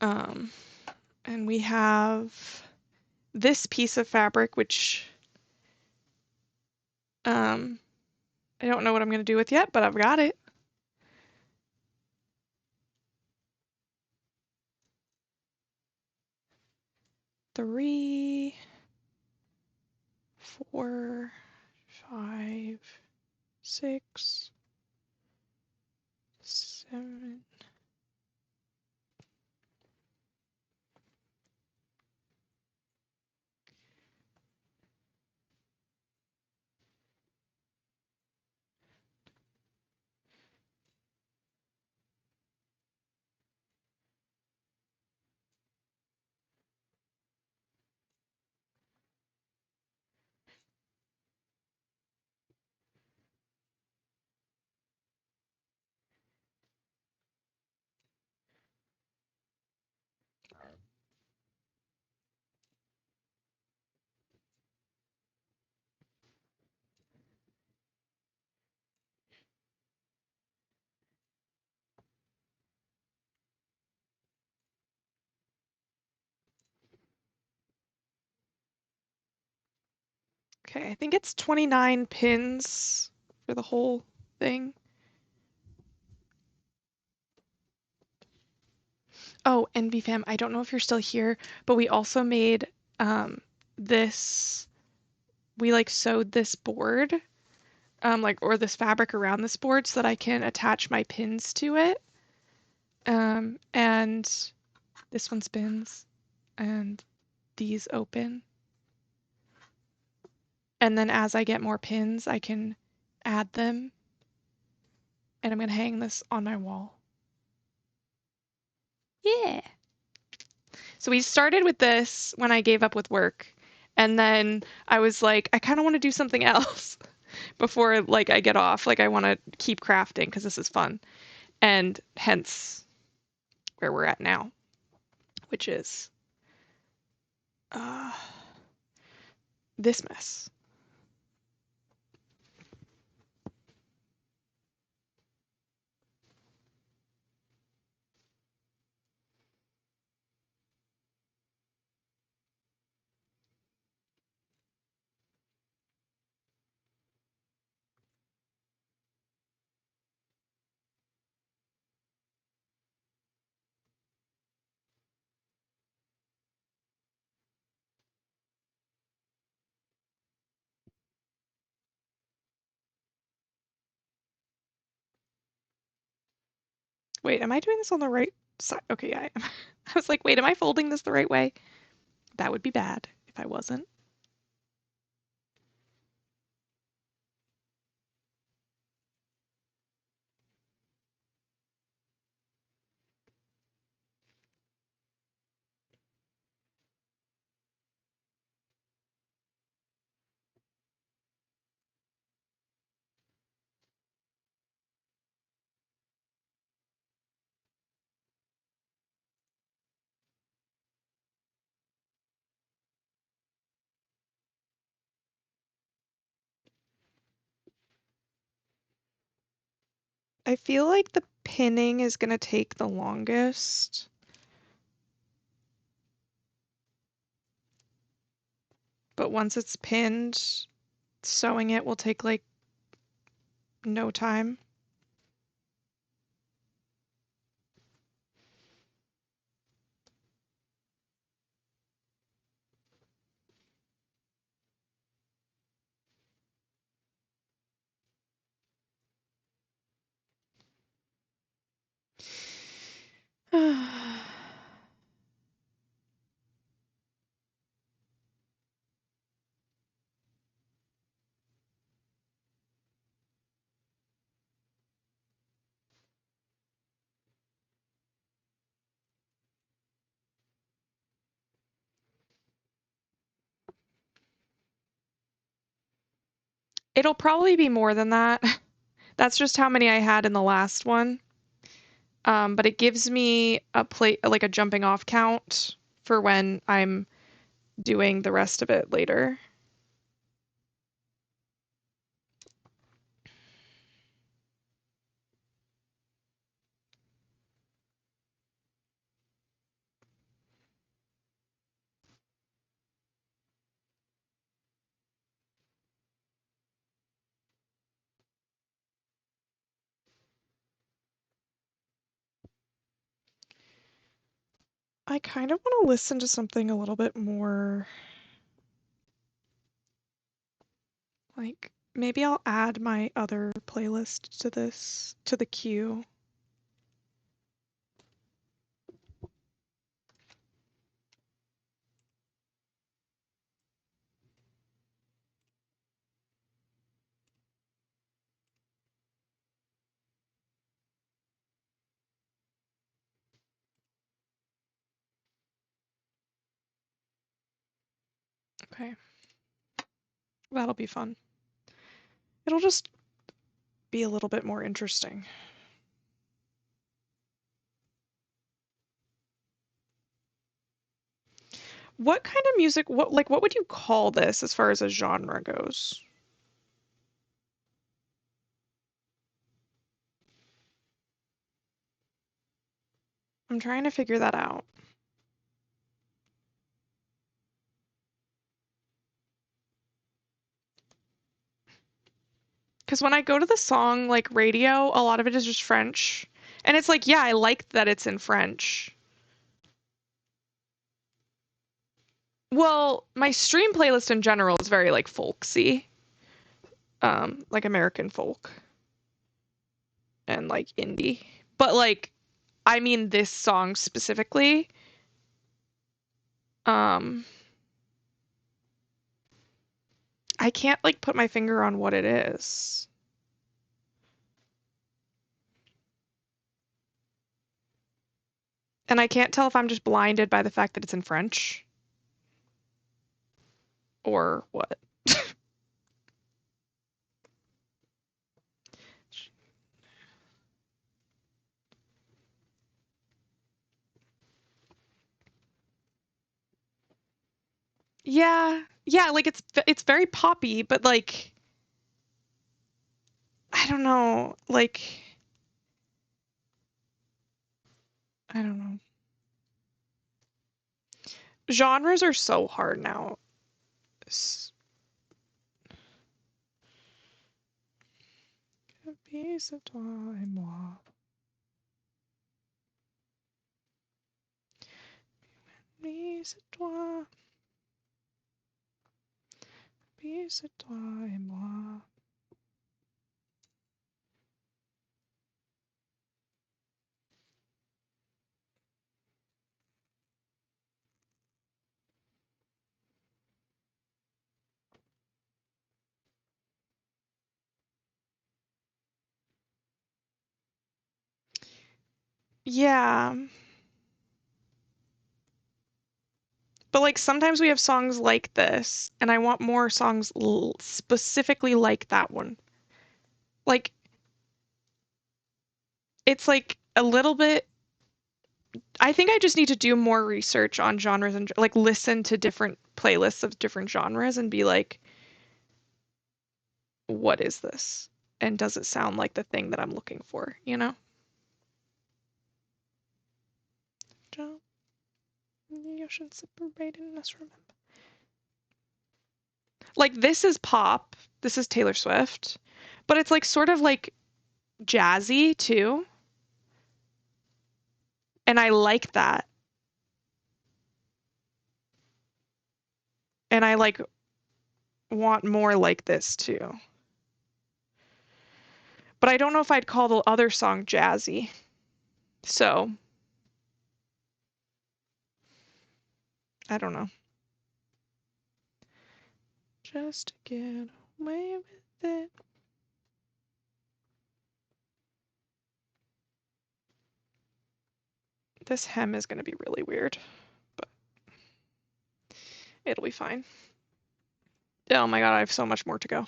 Um, and we have this piece of fabric, which I don't know what I'm going to do with yet, but I've got it. Three, 4, 5, 6, 7. Okay, I think it's 29 pins for the whole thing. Oh, Envy Fam, I don't know if you're still here, but we also made this, we like sewed this board, like, or this fabric around this board so that I can attach my pins to it. And this one spins and these open. And then as I get more pins, I can add them. And I'm going to hang this on my wall. Yeah. So we started with this when I gave up with work. And then I was like, I kind of want to do something else before like I get off. Like I want to keep crafting because this is fun. And hence where we're at now. which is uh, this mess. Wait, am I doing this on the right side? Okay, I am. I was like, wait, am I folding this the right way? That would be bad if I wasn't. I feel like the pinning is gonna take the longest. But once it's pinned, sewing it will take like no time. It'll probably be more than that. That's just how many I had in the last one. But it gives me a like a jumping off count for when I'm doing the rest of it later. I kind of want to listen to something a little bit more like maybe I'll add my other playlist to this, to the queue. Okay. That'll be fun. It'll just be a little bit more interesting. What kind of music, what would you call this as far as a genre goes? I'm trying to figure that out. Because when I go to the song like radio, a lot of it is just French. And it's like, yeah, I like that it's in French. Well, my stream playlist in general is very like folksy, like American folk and like indie. But like, I mean this song specifically. Um, I can't like put my finger on what it is. And I can't tell if I'm just blinded by the fact that it's in French or what. Yeah. Yeah, like it's very poppy, but like I don't know, like I don't know. Genres are so hard now. S- Piece of toi et moi. Piece of toi, piece of toi et moi. Yeah. But like sometimes we have songs like this, and I want more songs specifically like that one. Like it's like a little bit. I think I just need to do more research on genres and like listen to different playlists of different genres and be like, what is this? And does it sound like the thing that I'm looking for, you know? Jump in the ocean separating us remember. Like this is pop. This is Taylor Swift, but it's like sort of like jazzy too, and I like that. And I like want more like this too. But I don't know if I'd call the other song jazzy. So, I don't know. Just to get away with it. This hem is going to be really weird, but it'll be fine. Oh my God, I have so much more to go.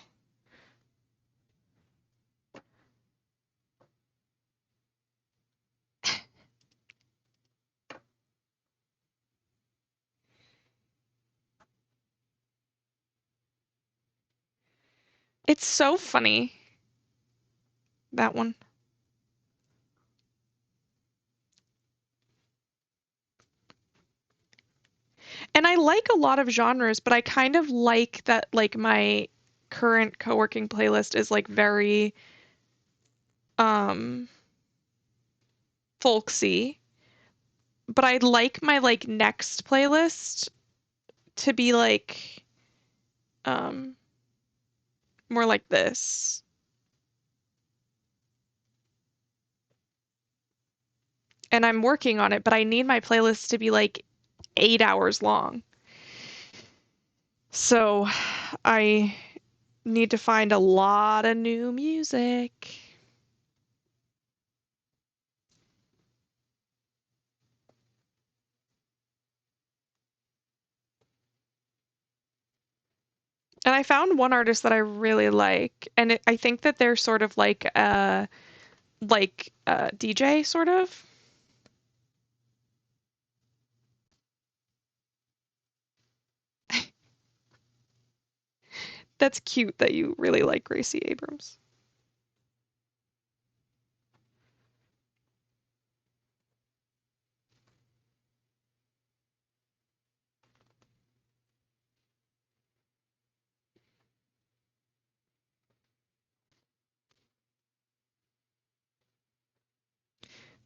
It's so funny, that one. And I like a lot of genres, but I kind of like that like my current co-working playlist is like very um folksy. But I'd like my like next playlist to be like um more like this. And I'm working on it, but I need my playlist to be like 8 hours long. So I need to find a lot of new music. And I found one artist that I really like, and I think that they're sort of like a DJ sort of. That's cute that you really like Gracie Abrams.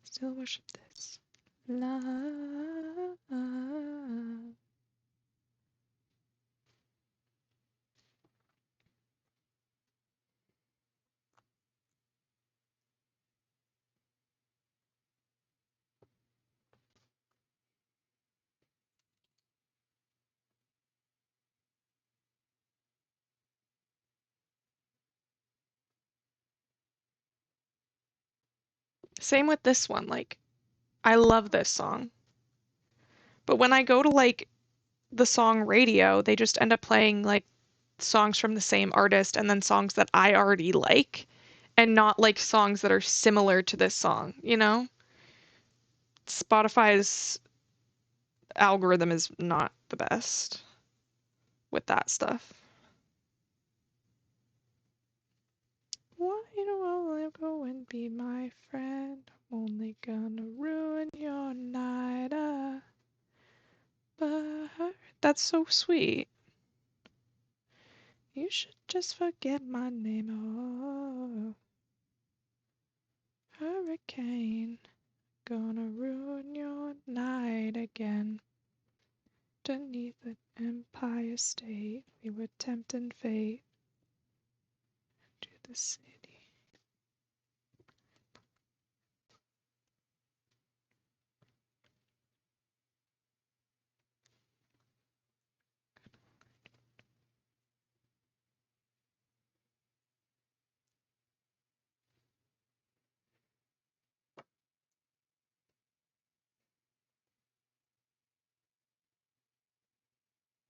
Still worship this. Love. Same with this one. Like, I love this song. But when I go to like the song radio, they just end up playing like songs from the same artist and then songs that I already like and not like songs that are similar to this song, you know? Spotify's algorithm is not the best. with that stuff. Why don't I go and be my friend? I'm only gonna ruin your night. But that's so sweet. You should just forget my name. Oh, hurricane, gonna ruin your night again. Beneath the Empire State, we were tempting fate to the city.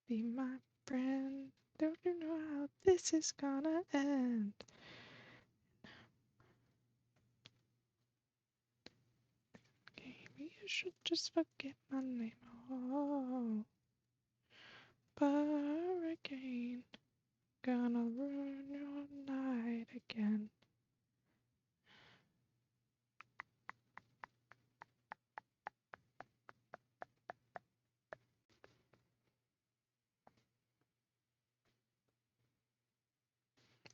Be my friend. Don't you know how this is gonna end? Maybe you should just forget my name. Oh, hurricane, gonna ruin your night again.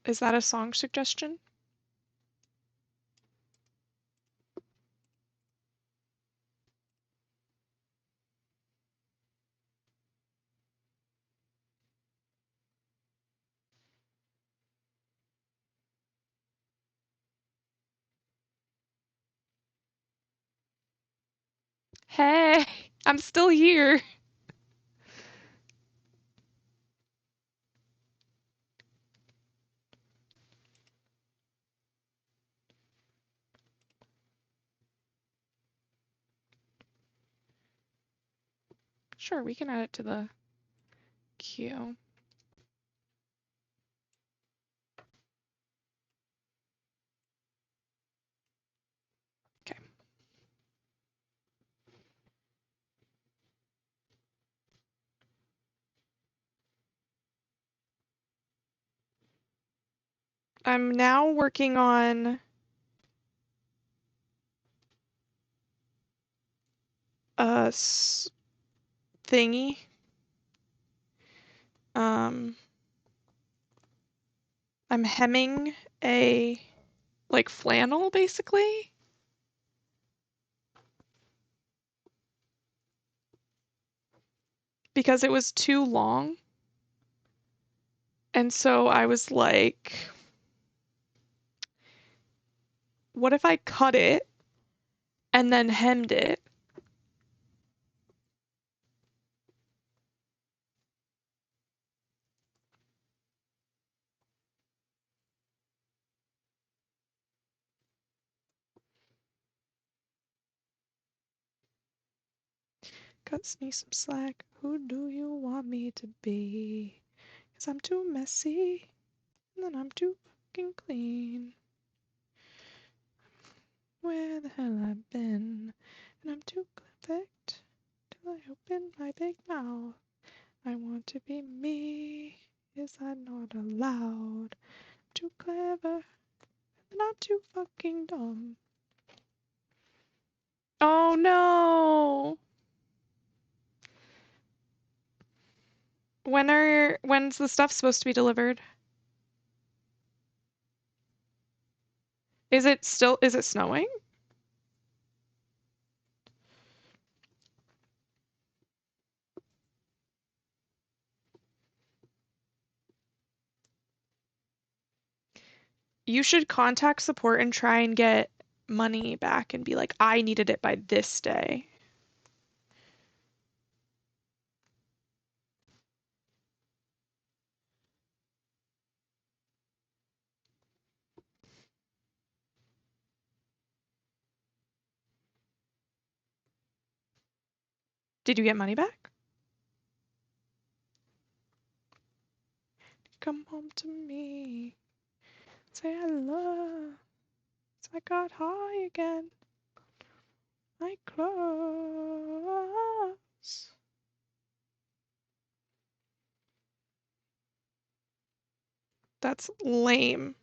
Is that a song suggestion? Hey, I'm still here. Sure, we can add it to the queue. Okay. I'm now working on a thingy. I'm hemming a like flannel basically because it was too long. And so I was like, what if I cut it and then hemmed it? Cuts me some slack. Who do you want me to be? 'Cause I'm too messy and then I'm too fucking clean. Where the hell I've been? And I'm too perfect till I open my big mouth. I want to be me. Is that not allowed? Too clever and I'm too fucking dumb. Oh no! When's the stuff supposed to be delivered? Is it snowing? You should contact support and try and get money back and be like, I needed it by this day. Did you get money back? Come home to me. Say I love. So I got high again. My clothes. That's lame.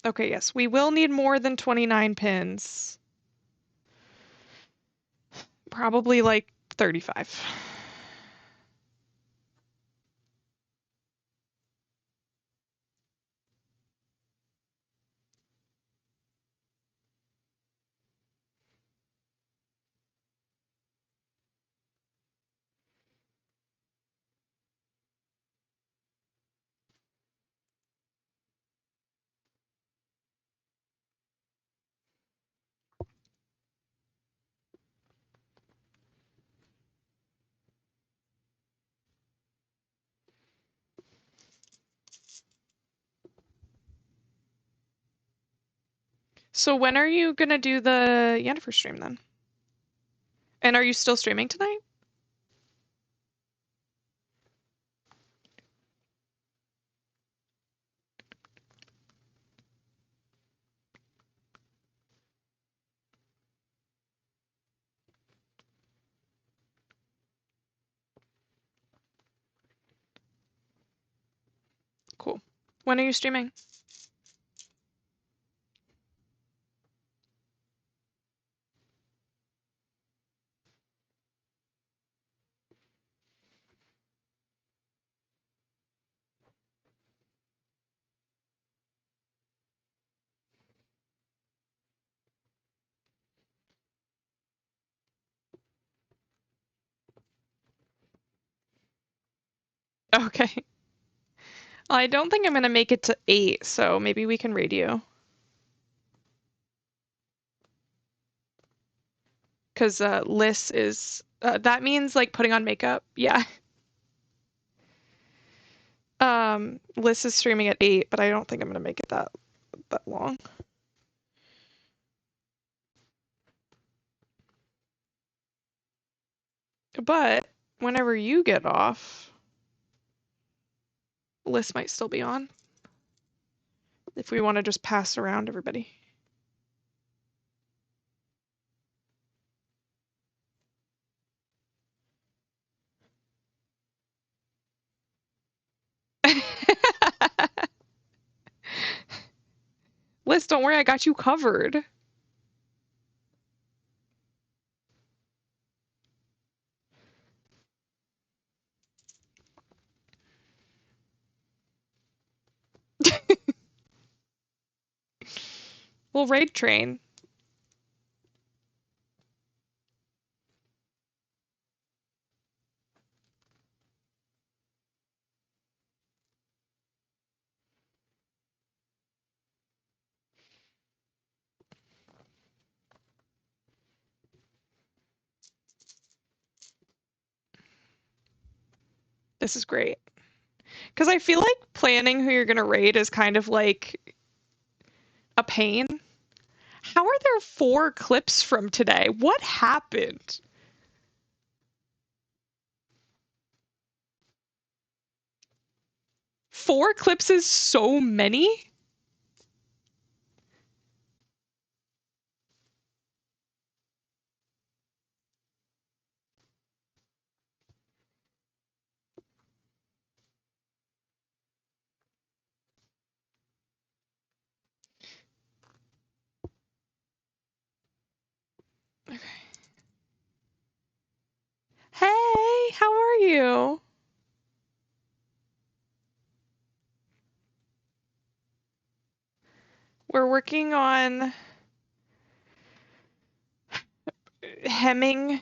Okay, yes, we will need more than 29 pins. Probably like 35. So when are you gonna do the Yennefer stream then? And are you still streaming tonight? Cool. When are you streaming? Okay. I don't think I'm gonna make it to 8, so maybe we can raid you. Because Liz is that means like putting on makeup. Yeah. Liz is streaming at 8, but I don't think I'm gonna make it that long. But whenever you get off, Liz might still be on if we want to just pass around everybody. Liz, don't worry, I got you covered. We'll raid train. This is great. Because I feel like planning who you're gonna raid is kind of like a pain. How are there 4 clips from today? What happened? 4 clips is so many? Okay. Hey, how are you? We're working on hemming,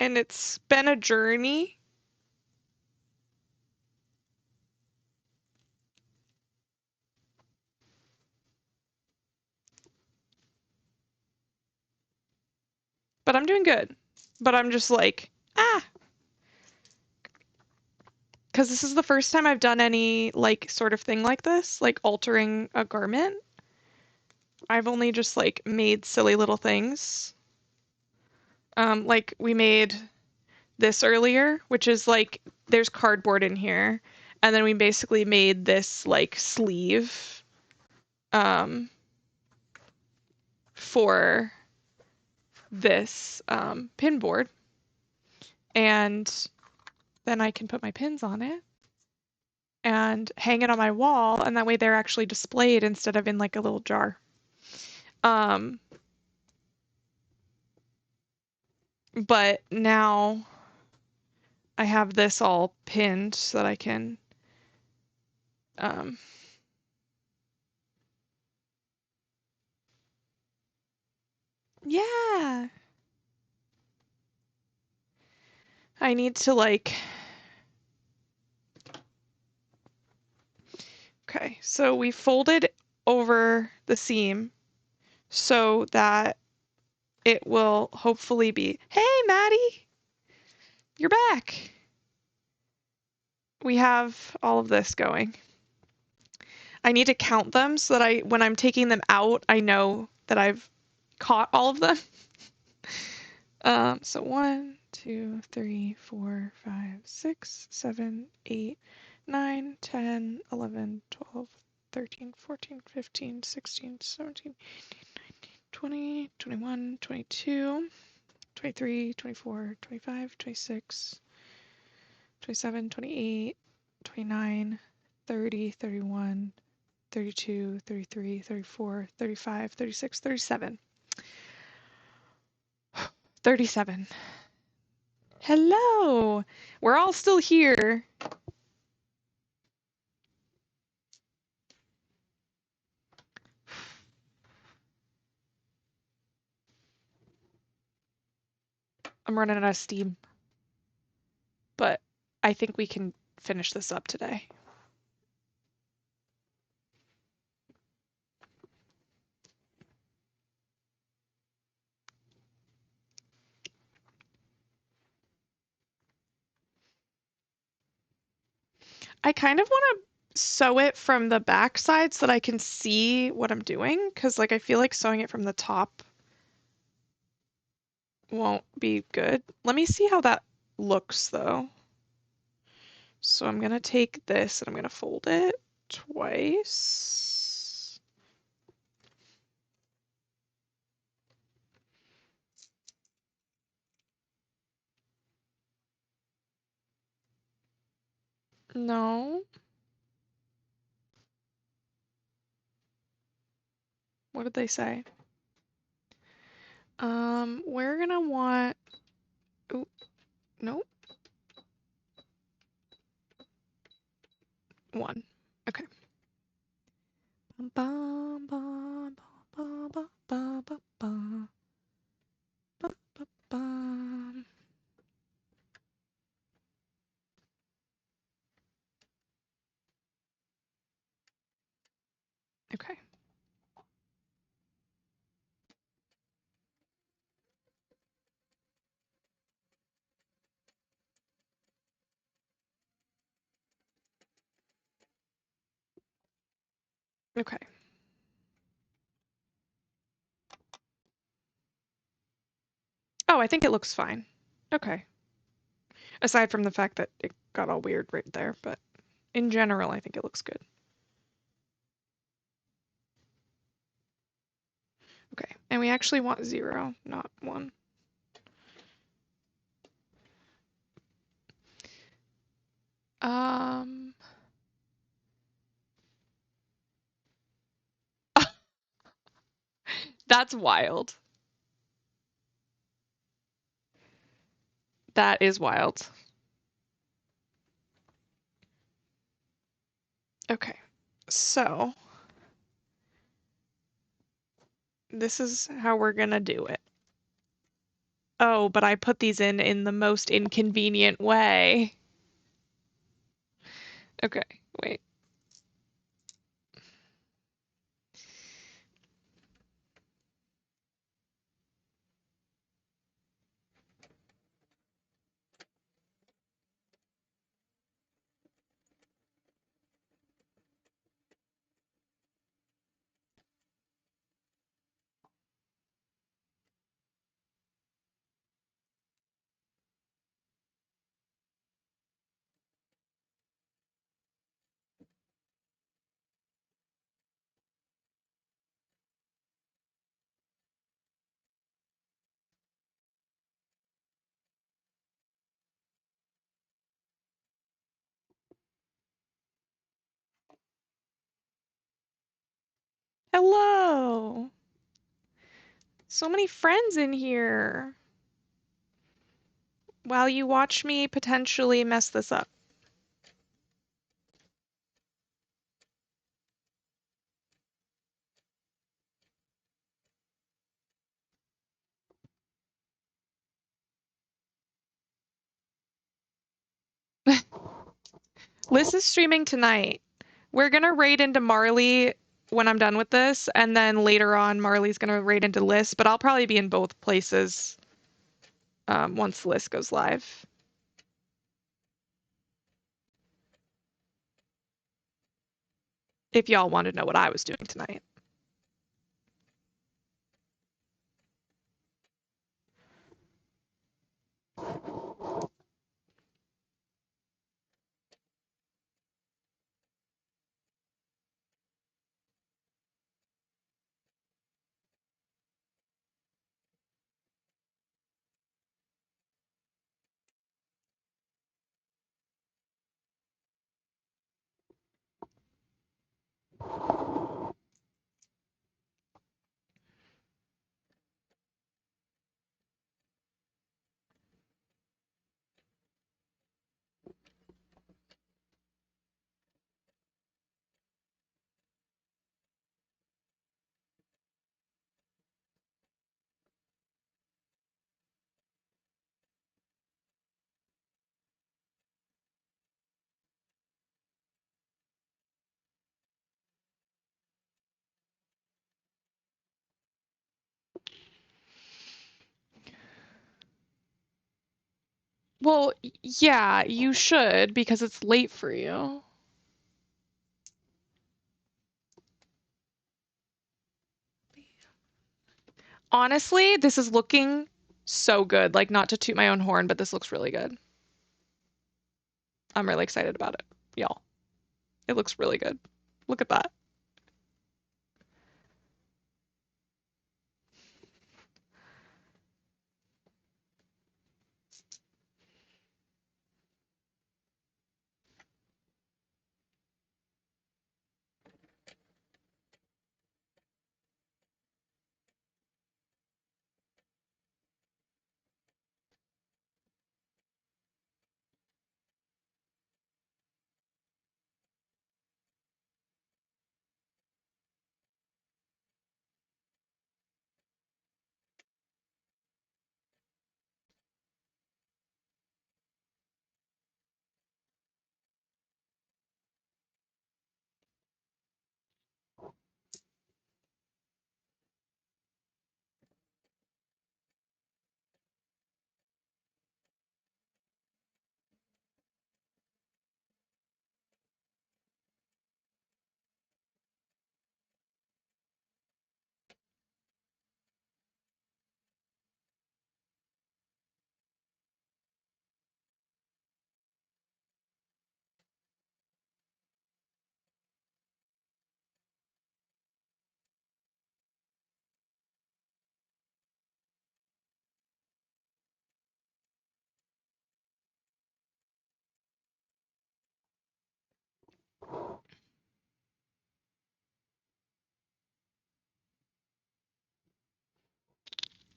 and it's been a journey. But I'm doing good. But I'm just like, because this is the first time I've done any like sort of thing like this, like altering a garment. I've only just like made silly little things. Like we made this earlier, which is like there's cardboard in here, And then we basically made this like sleeve for this pin board. And then I can put my pins on it and hang it on my wall, and that way they're actually displayed instead of in like a little jar. Um, but now I have this all pinned so that I can yeah. I need to like okay, so we folded over the seam so that it will hopefully be, hey, Maddie, you're back. We have all of this going. I need to count them so that when I'm taking them out, I know that I've caught all of them. So 1, 2, 3, 4, 5, 6, 7, 8, 9, 10, 11, 12, 13, 14, 15, 16, 17, 20, 21, 22, 23, 24, 25, 26, 27, 28, 29, 30, 31, 32, 33, 34, 35, 36, 37. 37. Hello! We're all still here. I'm running out of steam, but I think we can finish this up today. I kind of want to sew it from the back side so that I can see what I'm doing, because like I feel like sewing it from the top won't be good. Let me see how that looks though. So I'm gonna take this and I'm gonna fold it twice. No. What did they say? We're gonna want, oh, nope, 1. Okay. Bum, bum, bum, bum, bum, bum, bum, bum, bum, bum, bum. Okay. Okay. Oh, I think it looks fine. Okay. Aside from the fact that it got all weird right there, but in general, I think it looks good. Okay. And we actually want 0, not 1. Um, that's wild. That is wild. Okay. So, this is how we're gonna do it. Oh, but I put these in the most inconvenient way. Okay, wait. Hello. So many friends in here. While you watch me potentially mess this up. Liz is streaming tonight. We're gonna raid into Marley when I'm done with this, and then later on Marley's gonna raid into Liz, but I'll probably be in both places once Liz goes live. If y'all want to know what I was doing tonight. Well, yeah, you should because it's late for you. Honestly, this is looking so good. Like, not to toot my own horn, but this looks really good. I'm really excited about it, y'all. It looks really good. Look at that.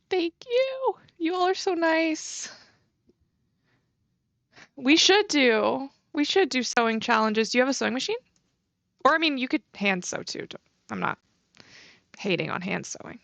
Thank you. You all are so nice. We should do sewing challenges. Do you have a sewing machine? Or I mean, you could hand sew too. I'm not hating on hand sewing.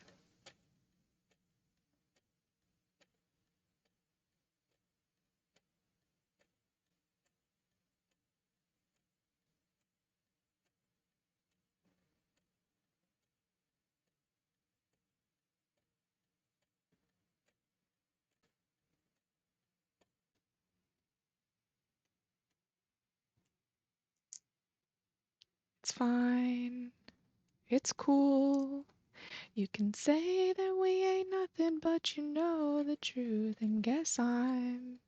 It's fine. It's cool. You can say that we ain't nothing, but you know the truth, and guess I'm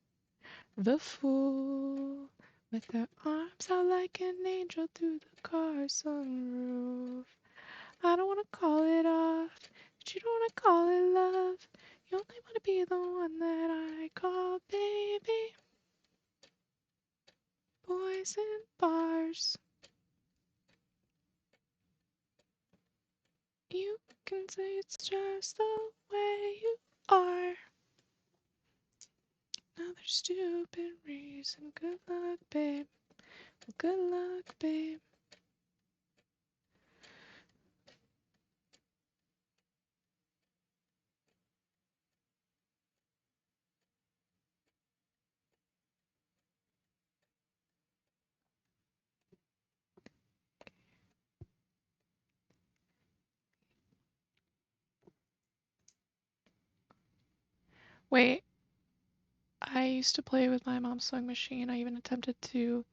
the fool with her arms out like an angel through the car sunroof. I don't wanna call it off, but you don't wanna call it love. You only wanna be the one that I call baby. Boys and bars. You can say it's just the way you are. Another stupid reason. Good luck, babe. Good luck, babe. Wait, I used to play with my mom's sewing machine. I even attempted to.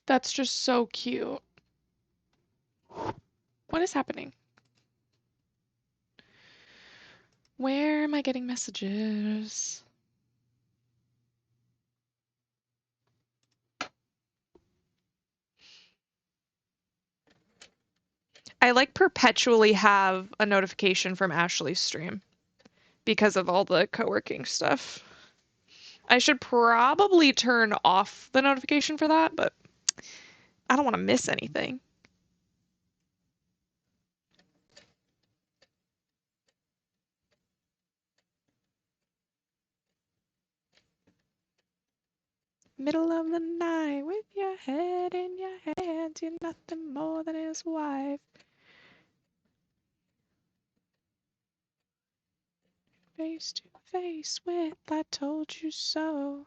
That's just so cute. What is happening? Where am I getting messages? I like perpetually have a notification from Ashley's stream because of all the co-working stuff. I should probably turn off the notification for that, but I don't want to miss anything. Middle of the night with your head in your hands, you're nothing more than his wife. Face to face with I told you so.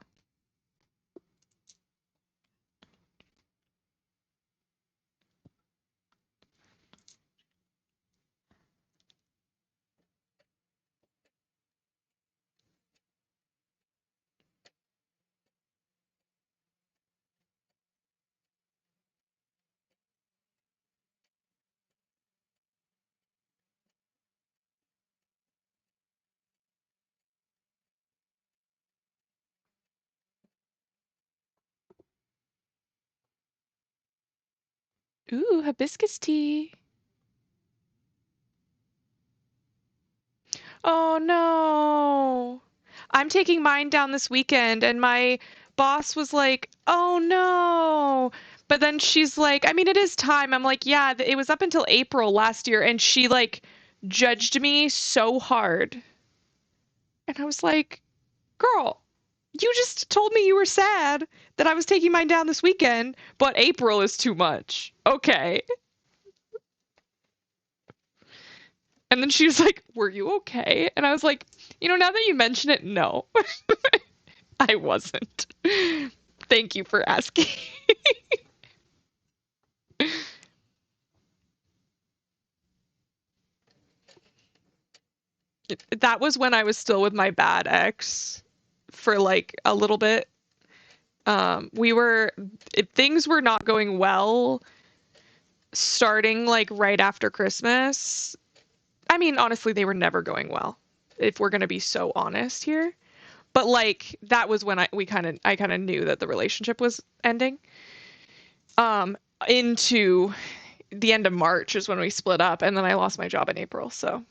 Ooh, hibiscus tea. Oh no. I'm taking mine down this weekend, and my boss was like, oh no. But then she's like, I mean, it is time. I'm like, yeah, it was up until April last year, and she like judged me so hard. And I was like, girl, you just told me you were sad that I was taking mine down this weekend, but April is too much. Okay. And then she was like, were you okay? And I was like, now that you mention it, no. I wasn't. Thank you for asking. That was when I was still with my bad ex for like a little bit. We were, things were not going well starting like right after Christmas. I mean, honestly, they were never going well, if we're gonna be so honest here. But like that was when I kind of knew that the relationship was ending. Um, into the end of March is when we split up, and then I lost my job in April. So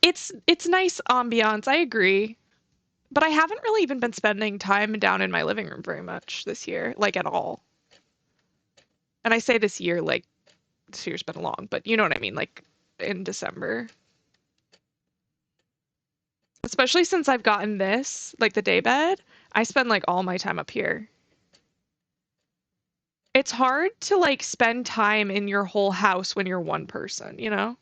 it's nice ambiance. I agree, but I haven't really even been spending time down in my living room very much this year, like at all. And I say this year like this year's been long, but you know what I mean, like in December. Especially since I've gotten this, like the day bed, I spend like all my time up here. It's hard to like spend time in your whole house when you're one person, you know?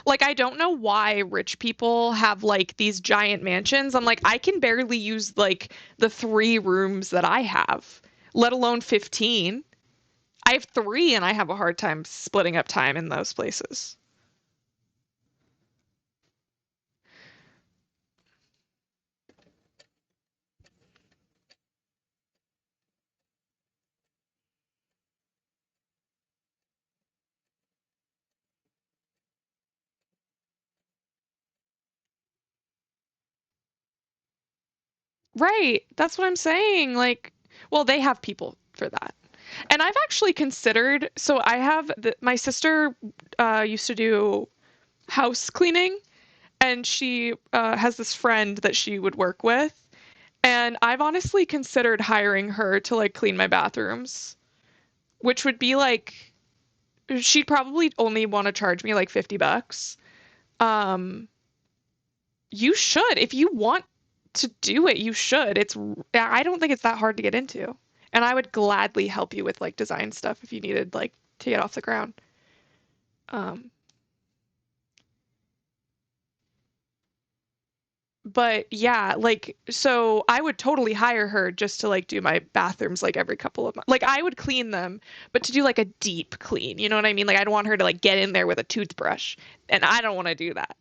Like, I don't know why rich people have like these giant mansions. I'm like, I can barely use like the 3 rooms that I have, let alone 15. I have 3 and I have a hard time splitting up time in those places. Right. That's what I'm saying. Like, well, they have people for that. And I've actually considered, so I have my sister used to do house cleaning, and she has this friend that she would work with, and I've honestly considered hiring her to like clean my bathrooms, which would be like she'd probably only want to charge me like $50. Um, you should if you want to do it, you should. I don't think it's that hard to get into. And I would gladly help you with like design stuff if you needed like to get off the ground. Um, but yeah, like so I would totally hire her just to like do my bathrooms like every couple of months. Like I would clean them, but to do like a deep clean, you know what I mean? Like I'd want her to like get in there with a toothbrush, and I don't want to do that.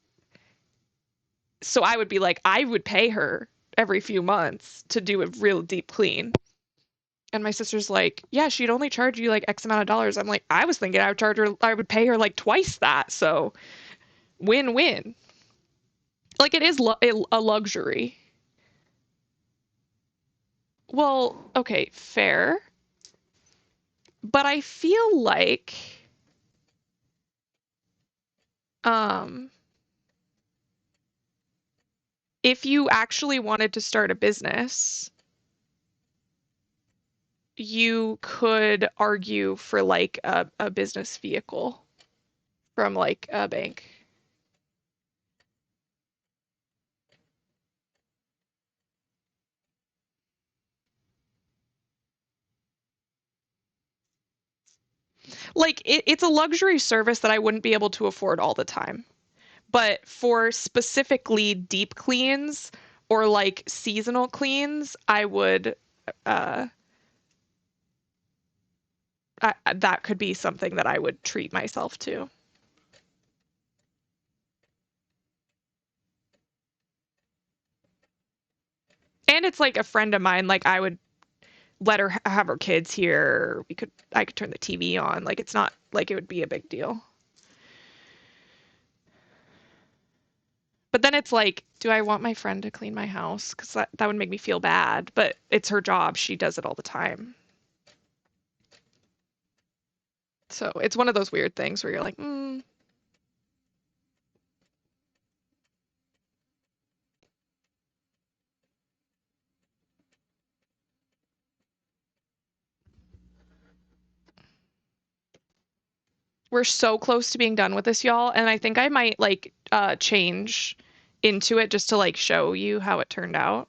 So I would be like I would pay her every few months to do a real deep clean. And my sister's like, yeah, she'd only charge you like X amount of dollars. I'm like, I was thinking I would pay her like twice that. So win-win. Like it is a luxury. Well, okay, fair. But I feel like um, if you actually wanted to start a business, you could argue for like a business vehicle from like a bank. Like it's a luxury service that I wouldn't be able to afford all the time. But for specifically deep cleans or like seasonal cleans, I would uh that could be something that I would treat myself to. And it's like a friend of mine, like I would let her have her kids here. I could turn the TV on. Like it's not like it would be a big deal. But then it's like, do I want my friend to clean my house? Because that would make me feel bad. But it's her job. She does it all the time. So it's one of those weird things where you're like, we're so close to being done with this, y'all, and I think I might like change into it just to like show you how it turned out.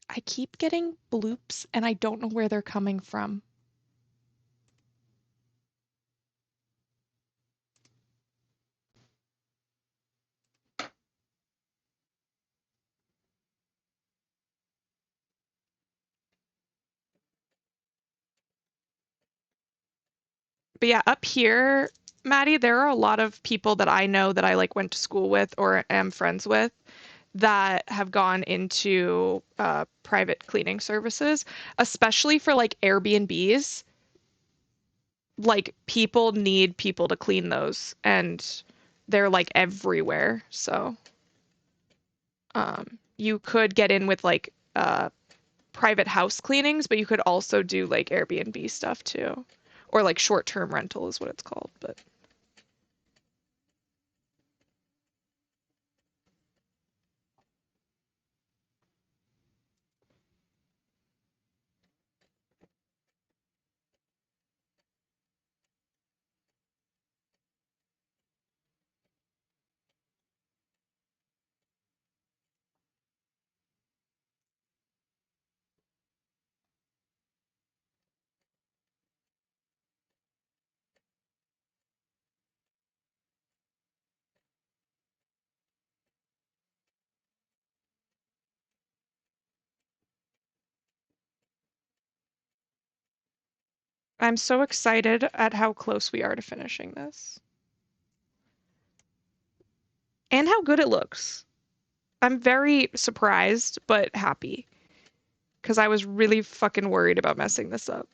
I keep getting bloops and I don't know where they're coming from. But yeah, up here, Maddie, there are a lot of people that I know that I like went to school with or am friends with that have gone into private cleaning services, especially for like Airbnbs. Like people need people to clean those and they're like everywhere. So you could get in with like private house cleanings, but you could also do like Airbnb stuff too. Or like short-term rental is what it's called, but I'm so excited at how close we are to finishing this and how good it looks. I'm very surprised but happy because I was really fucking worried about messing this up.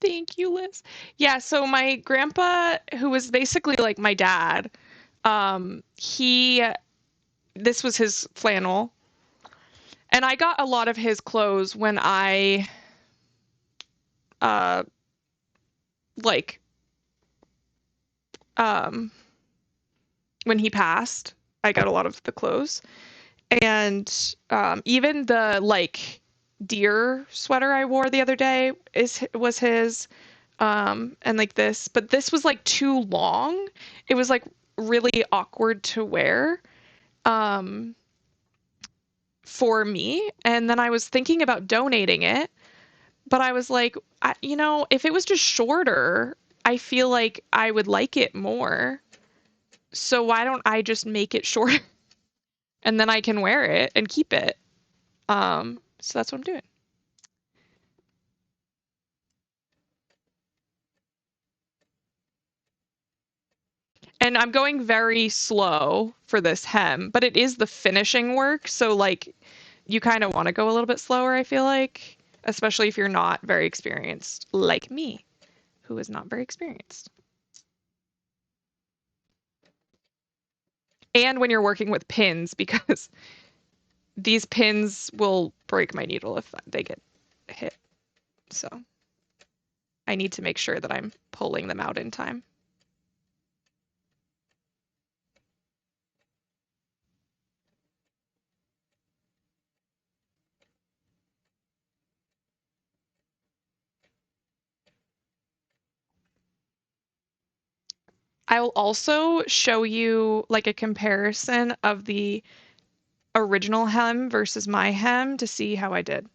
Thank you, Liz. Yeah, so my grandpa, who was basically like my dad, he this was his flannel, and I got a lot of his clothes when I uh like um when he passed. I got a lot of the clothes. And even the like deer sweater I wore the other day is was his. And like this, but this was like too long. It was like really awkward to wear um, for me. And then I was thinking about donating it, but I was like, if it was just shorter, I feel like I would like it more. So why don't I just make it short and then I can wear it and keep it? So that's what I'm doing. And I'm going very slow for this hem, but it is the finishing work. So, like, you kind of want to go a little bit slower, I feel like, especially if you're not very experienced, like me, who is not very experienced. And when you're working with pins, because these pins will break my needle if they get hit. So, I need to make sure that I'm pulling them out in time. I'll also show you like a comparison of the original hem versus my hem to see how I did.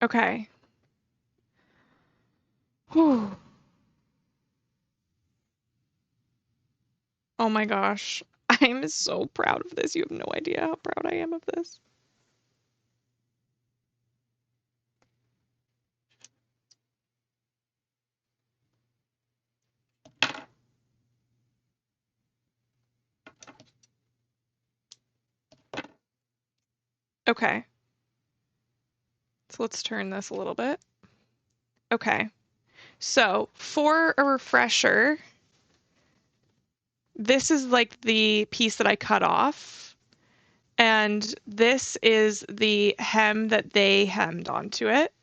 Okay. Whew. Oh my gosh. I'm so proud of this. You have no idea how proud I am of this. Okay. So let's turn this a little bit. Okay. So for a refresher, this is like the piece that I cut off. And this is the hem that they hemmed onto it.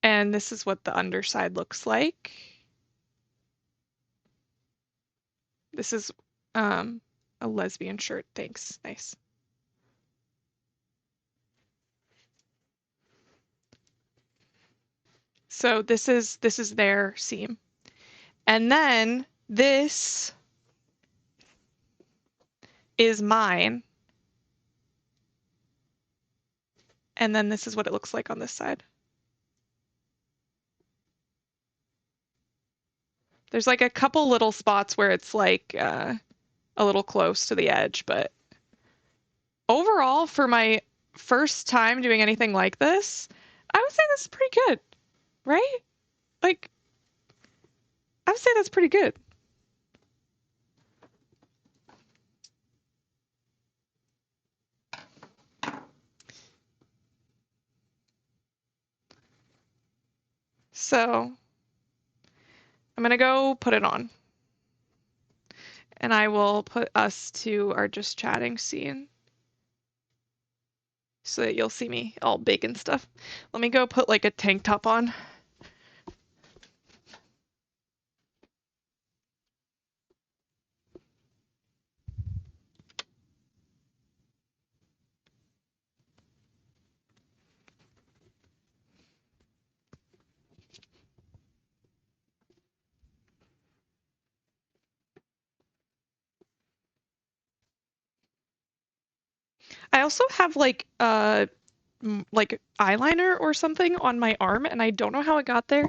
And this is what the underside looks like. This is um, a lesbian shirt. Thanks. Nice. So this is their seam. And then this is mine. And then this is what it looks like on this side. There's like a couple little spots where it's like a little close to the edge, but overall, for my first time doing anything like this, I would say this is pretty good, right? Like, I would say that's pretty good. So I'm gonna go put it on, and I will put us to our just chatting scene so that you'll see me all big and stuff. Let me go put like a tank top on. I also have like eyeliner or something on my arm, and I don't know how it got there,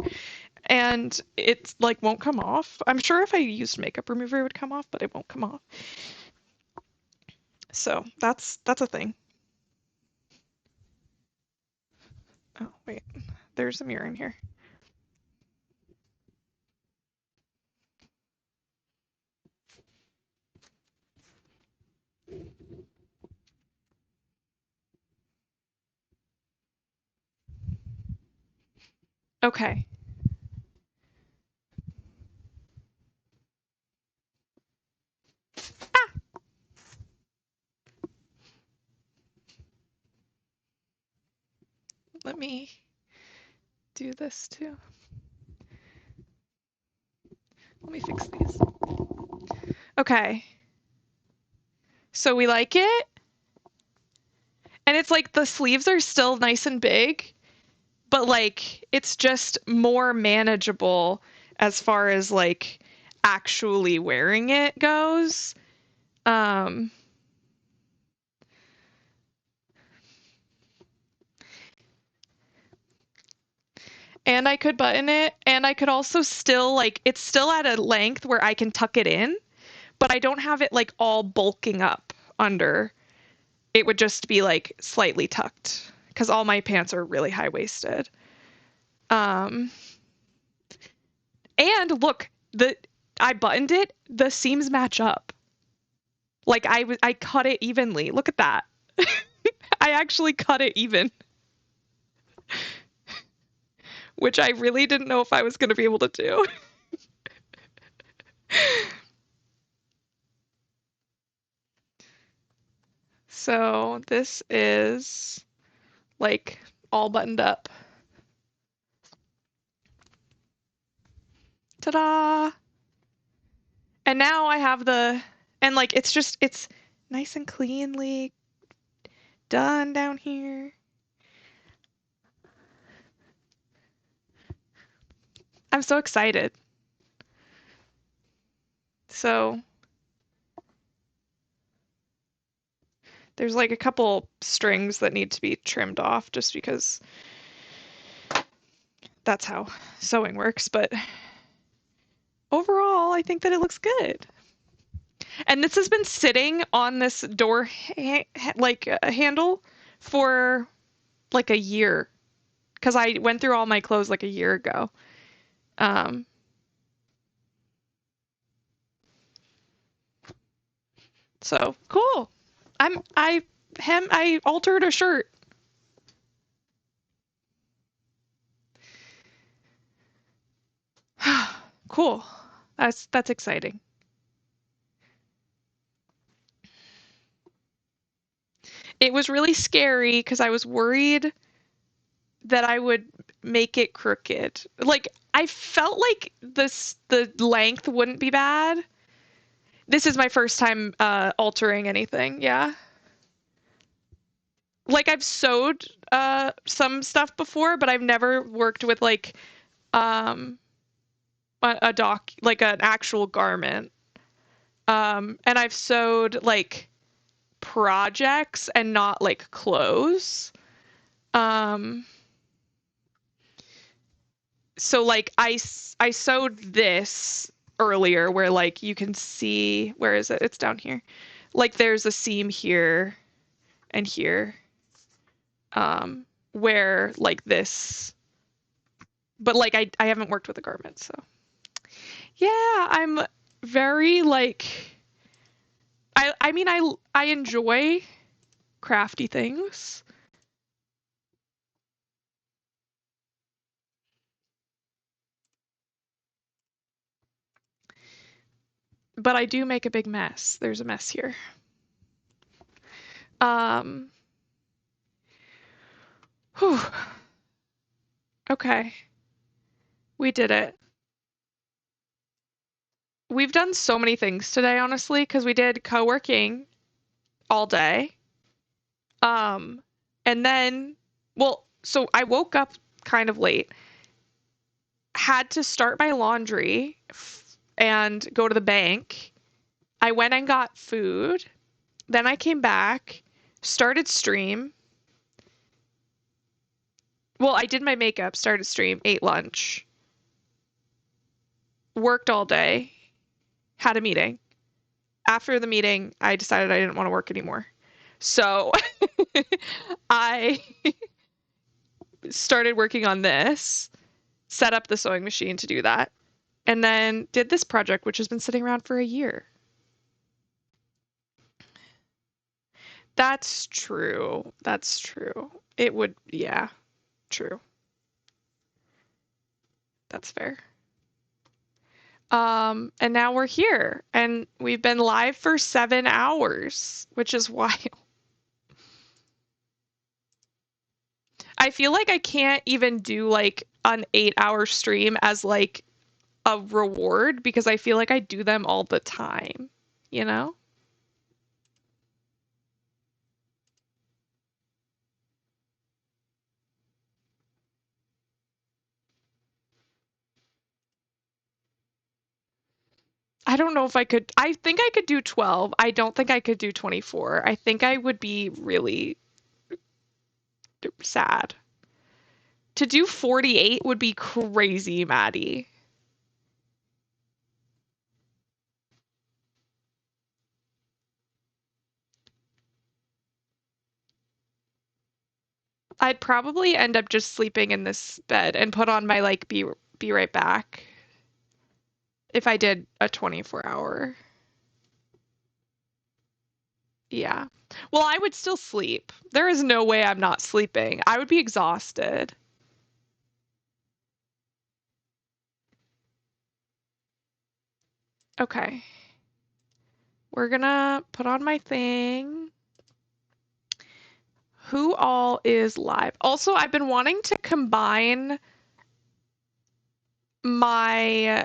and it's like won't come off. I'm sure if I used makeup remover it would come off, but it won't come off. So that's a thing. Oh wait, there's a mirror in here. Okay. Ah, let me do this too. Let me fix these. Okay. So we like it. And it's like the sleeves are still nice and big, but like it's just more manageable as far as like actually wearing it goes. Um, and I could button it, and I could also still like it's still at a length where I can tuck it in, but I don't have it like all bulking up under. It would just be like slightly tucked because all my pants are really high waisted. Um, and look, the I buttoned it, the seams match up. Like I cut it evenly. Look at that. I actually cut it even, which I really didn't know if I was going to be able to do. So this is like all buttoned up. Ta-da! And now I have and like it's nice and cleanly done down here. I'm so excited. So there's like a couple strings that need to be trimmed off just because that's how sewing works, but overall, I think that it looks good. And this has been sitting on this door handle for like a year because I went through all my clothes like a year ago. Um, so cool. I altered a shirt. Cool. That's exciting. It was really scary because I was worried that I would make it crooked. Like I felt like the length wouldn't be bad. This is my first time altering anything. Yeah. Like I've sewed some stuff before, but I've never worked with like um a doc like an actual garment. And I've sewed like projects and not like clothes. Um, so like I sewed this earlier where like you can see, where is it? It's down here. Like there's a seam here and here. Where like this, but like I haven't worked with a garment, so yeah, I'm very like I mean I enjoy crafty things, but I do make a big mess. There's a mess here. Um, whew, okay, we did it. We've done so many things today, honestly, because we did co-working all day. Um, and then, well, so I woke up kind of late, had to start my laundry and go to the bank. I went and got food. Then I came back, started stream. Well, I did my makeup, started stream, ate lunch, worked all day, had a meeting. After the meeting, I decided I didn't want to work anymore. So I started working on this, set up the sewing machine to do that, and then did this project, which has been sitting around for a year. That's true. That's true. It would, yeah, true. That's fair. And now we're here, and we've been live for 7 hours, which is wild. I feel like I can't even do like an 8 hour stream as like a reward because I feel like I do them all the time, you know? I don't know if I could. I think I could do 12. I don't think I could do 24. I think I would be really sad. To do 48 would be crazy, Maddie. I'd probably end up just sleeping in this bed and put on my like be right back if I did a 24-hour. Yeah. Well, I would still sleep. There is no way I'm not sleeping. I would be exhausted. Okay. We're gonna put on my thing. Who all is live? Also, I've been wanting to combine my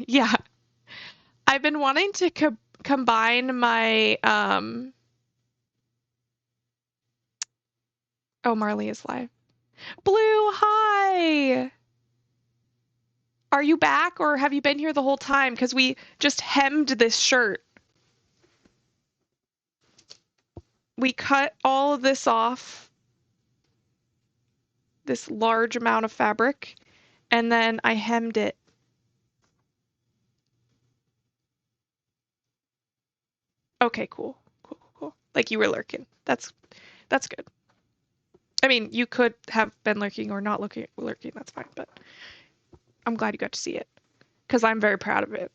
yeah, I've been wanting to combine my oh, Marley is live. Blue, hi. Are you back or have you been here the whole time? Because we just hemmed this shirt. We cut all of this off, this large amount of fabric, and then I hemmed it. Okay, cool. Cool, cool, cool. Like you were lurking. That's good. I mean, you could have been lurking or not lurking, that's fine, but I'm glad you got to see it because I'm very proud of it.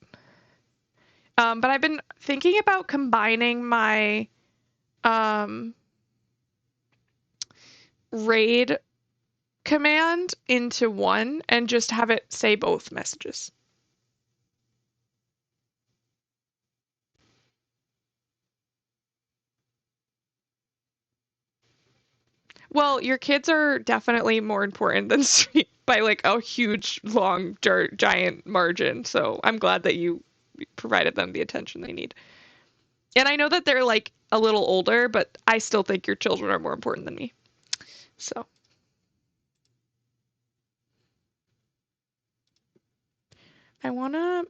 But I've been thinking about combining my um, raid command into one and just have it say both messages. Well, your kids are definitely more important than Street by like a huge, long, giant margin. So I'm glad that you provided them the attention they need. And I know that they're like a little older, but I still think your children are more important than me. So I want to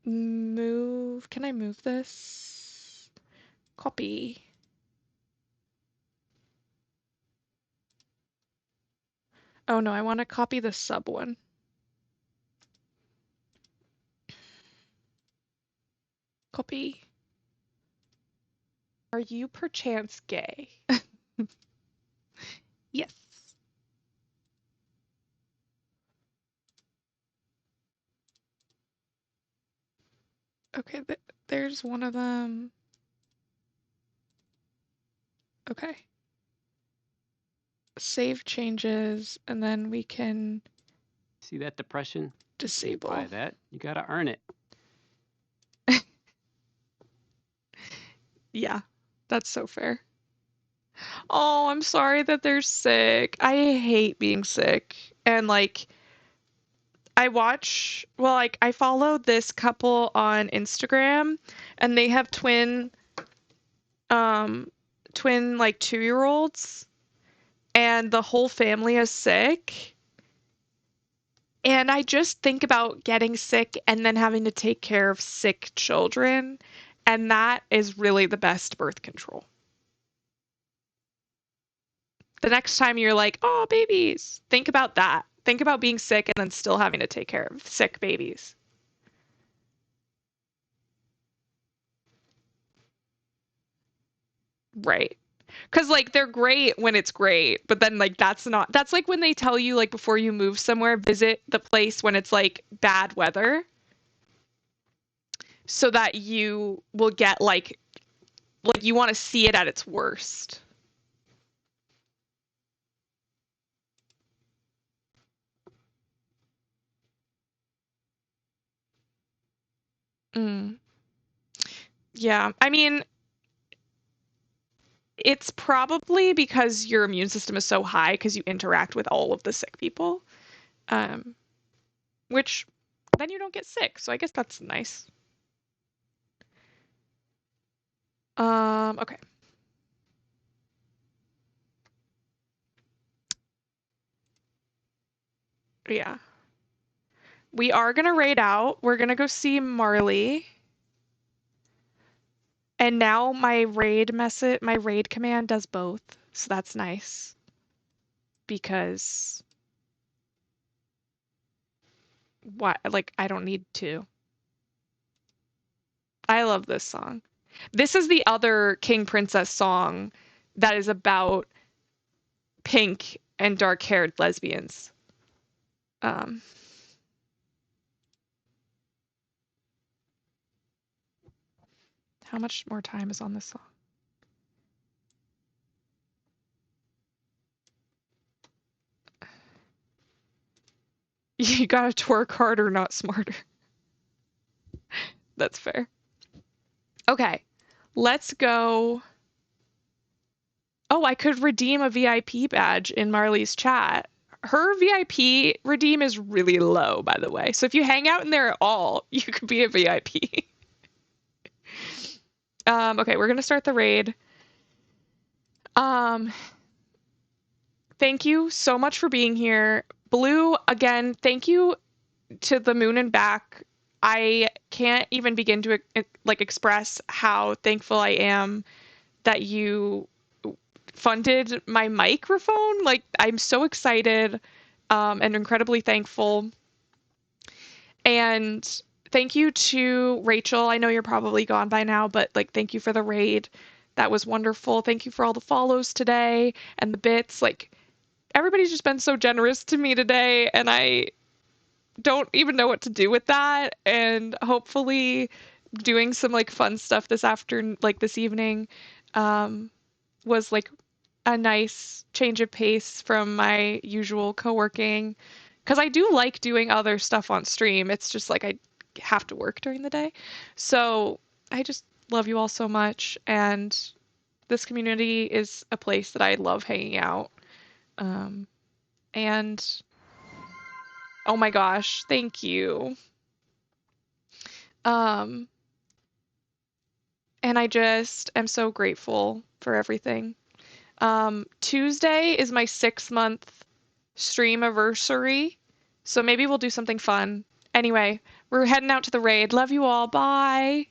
move. Can I move this? Copy. Oh no, I want to copy the sub one. Copy. Are you perchance gay? Yes. Okay, there's one of them. Okay. Save changes, and then we can See that depression? disable. Buy that. You gotta earn it. Yeah, that's so fair. Oh, I'm sorry that they're sick. I hate being sick. And like, I follow this couple on Instagram, and they have um, twin like 2-year-olds, and the whole family is sick. And I just think about getting sick and then having to take care of sick children, and that is really the best birth control. The next time you're like, oh, babies, think about that. Think about being sick and then still having to take care of sick babies. Right. Because, like, they're great when it's great, but then, like, that's like when they tell you, like, before you move somewhere, visit the place when it's, like, bad weather so that you will get, like you want to see it at its worst. Mm. Yeah. I mean, it's probably because your immune system is so high because you interact with all of the sick people, um, which then you don't get sick. So I guess that's nice. Okay. Yeah. We are gonna raid out. We're gonna go see Marley. And now my raid command does both. So that's nice because what like I don't need to. I love this song. This is the other King Princess song that is about pink and dark-haired lesbians. Um, how much more time is on this song? You gotta twerk harder, not smarter. That's fair. Okay, let's go. Oh, I could redeem a VIP badge in Marley's chat. Her VIP redeem is really low, by the way. So if you hang out in there at all, you could be a VIP. Okay, we're gonna start the raid. Um, thank you so much for being here. Blue, again, thank you to the moon and back. I can't even begin to like express how thankful I am that you funded my microphone. Like, I'm so excited, and incredibly thankful. And thank you to Rachel. I know you're probably gone by now, but like, thank you for the raid. That was wonderful. Thank you for all the follows today and the bits. Like, everybody's just been so generous to me today, and I don't even know what to do with that. And hopefully, doing some like fun stuff this afternoon, like this evening, um, was like a nice change of pace from my usual co-working. Because I do like doing other stuff on stream. It's just like I have to work during the day. So I just love you all so much. And this community is a place that I love hanging out. Um, and oh my gosh, thank you. Um, and I just am so grateful for everything. Tuesday is my 6-month stream anniversary, so maybe we'll do something fun. Anyway, we're heading out to the raid. Love you all. Bye.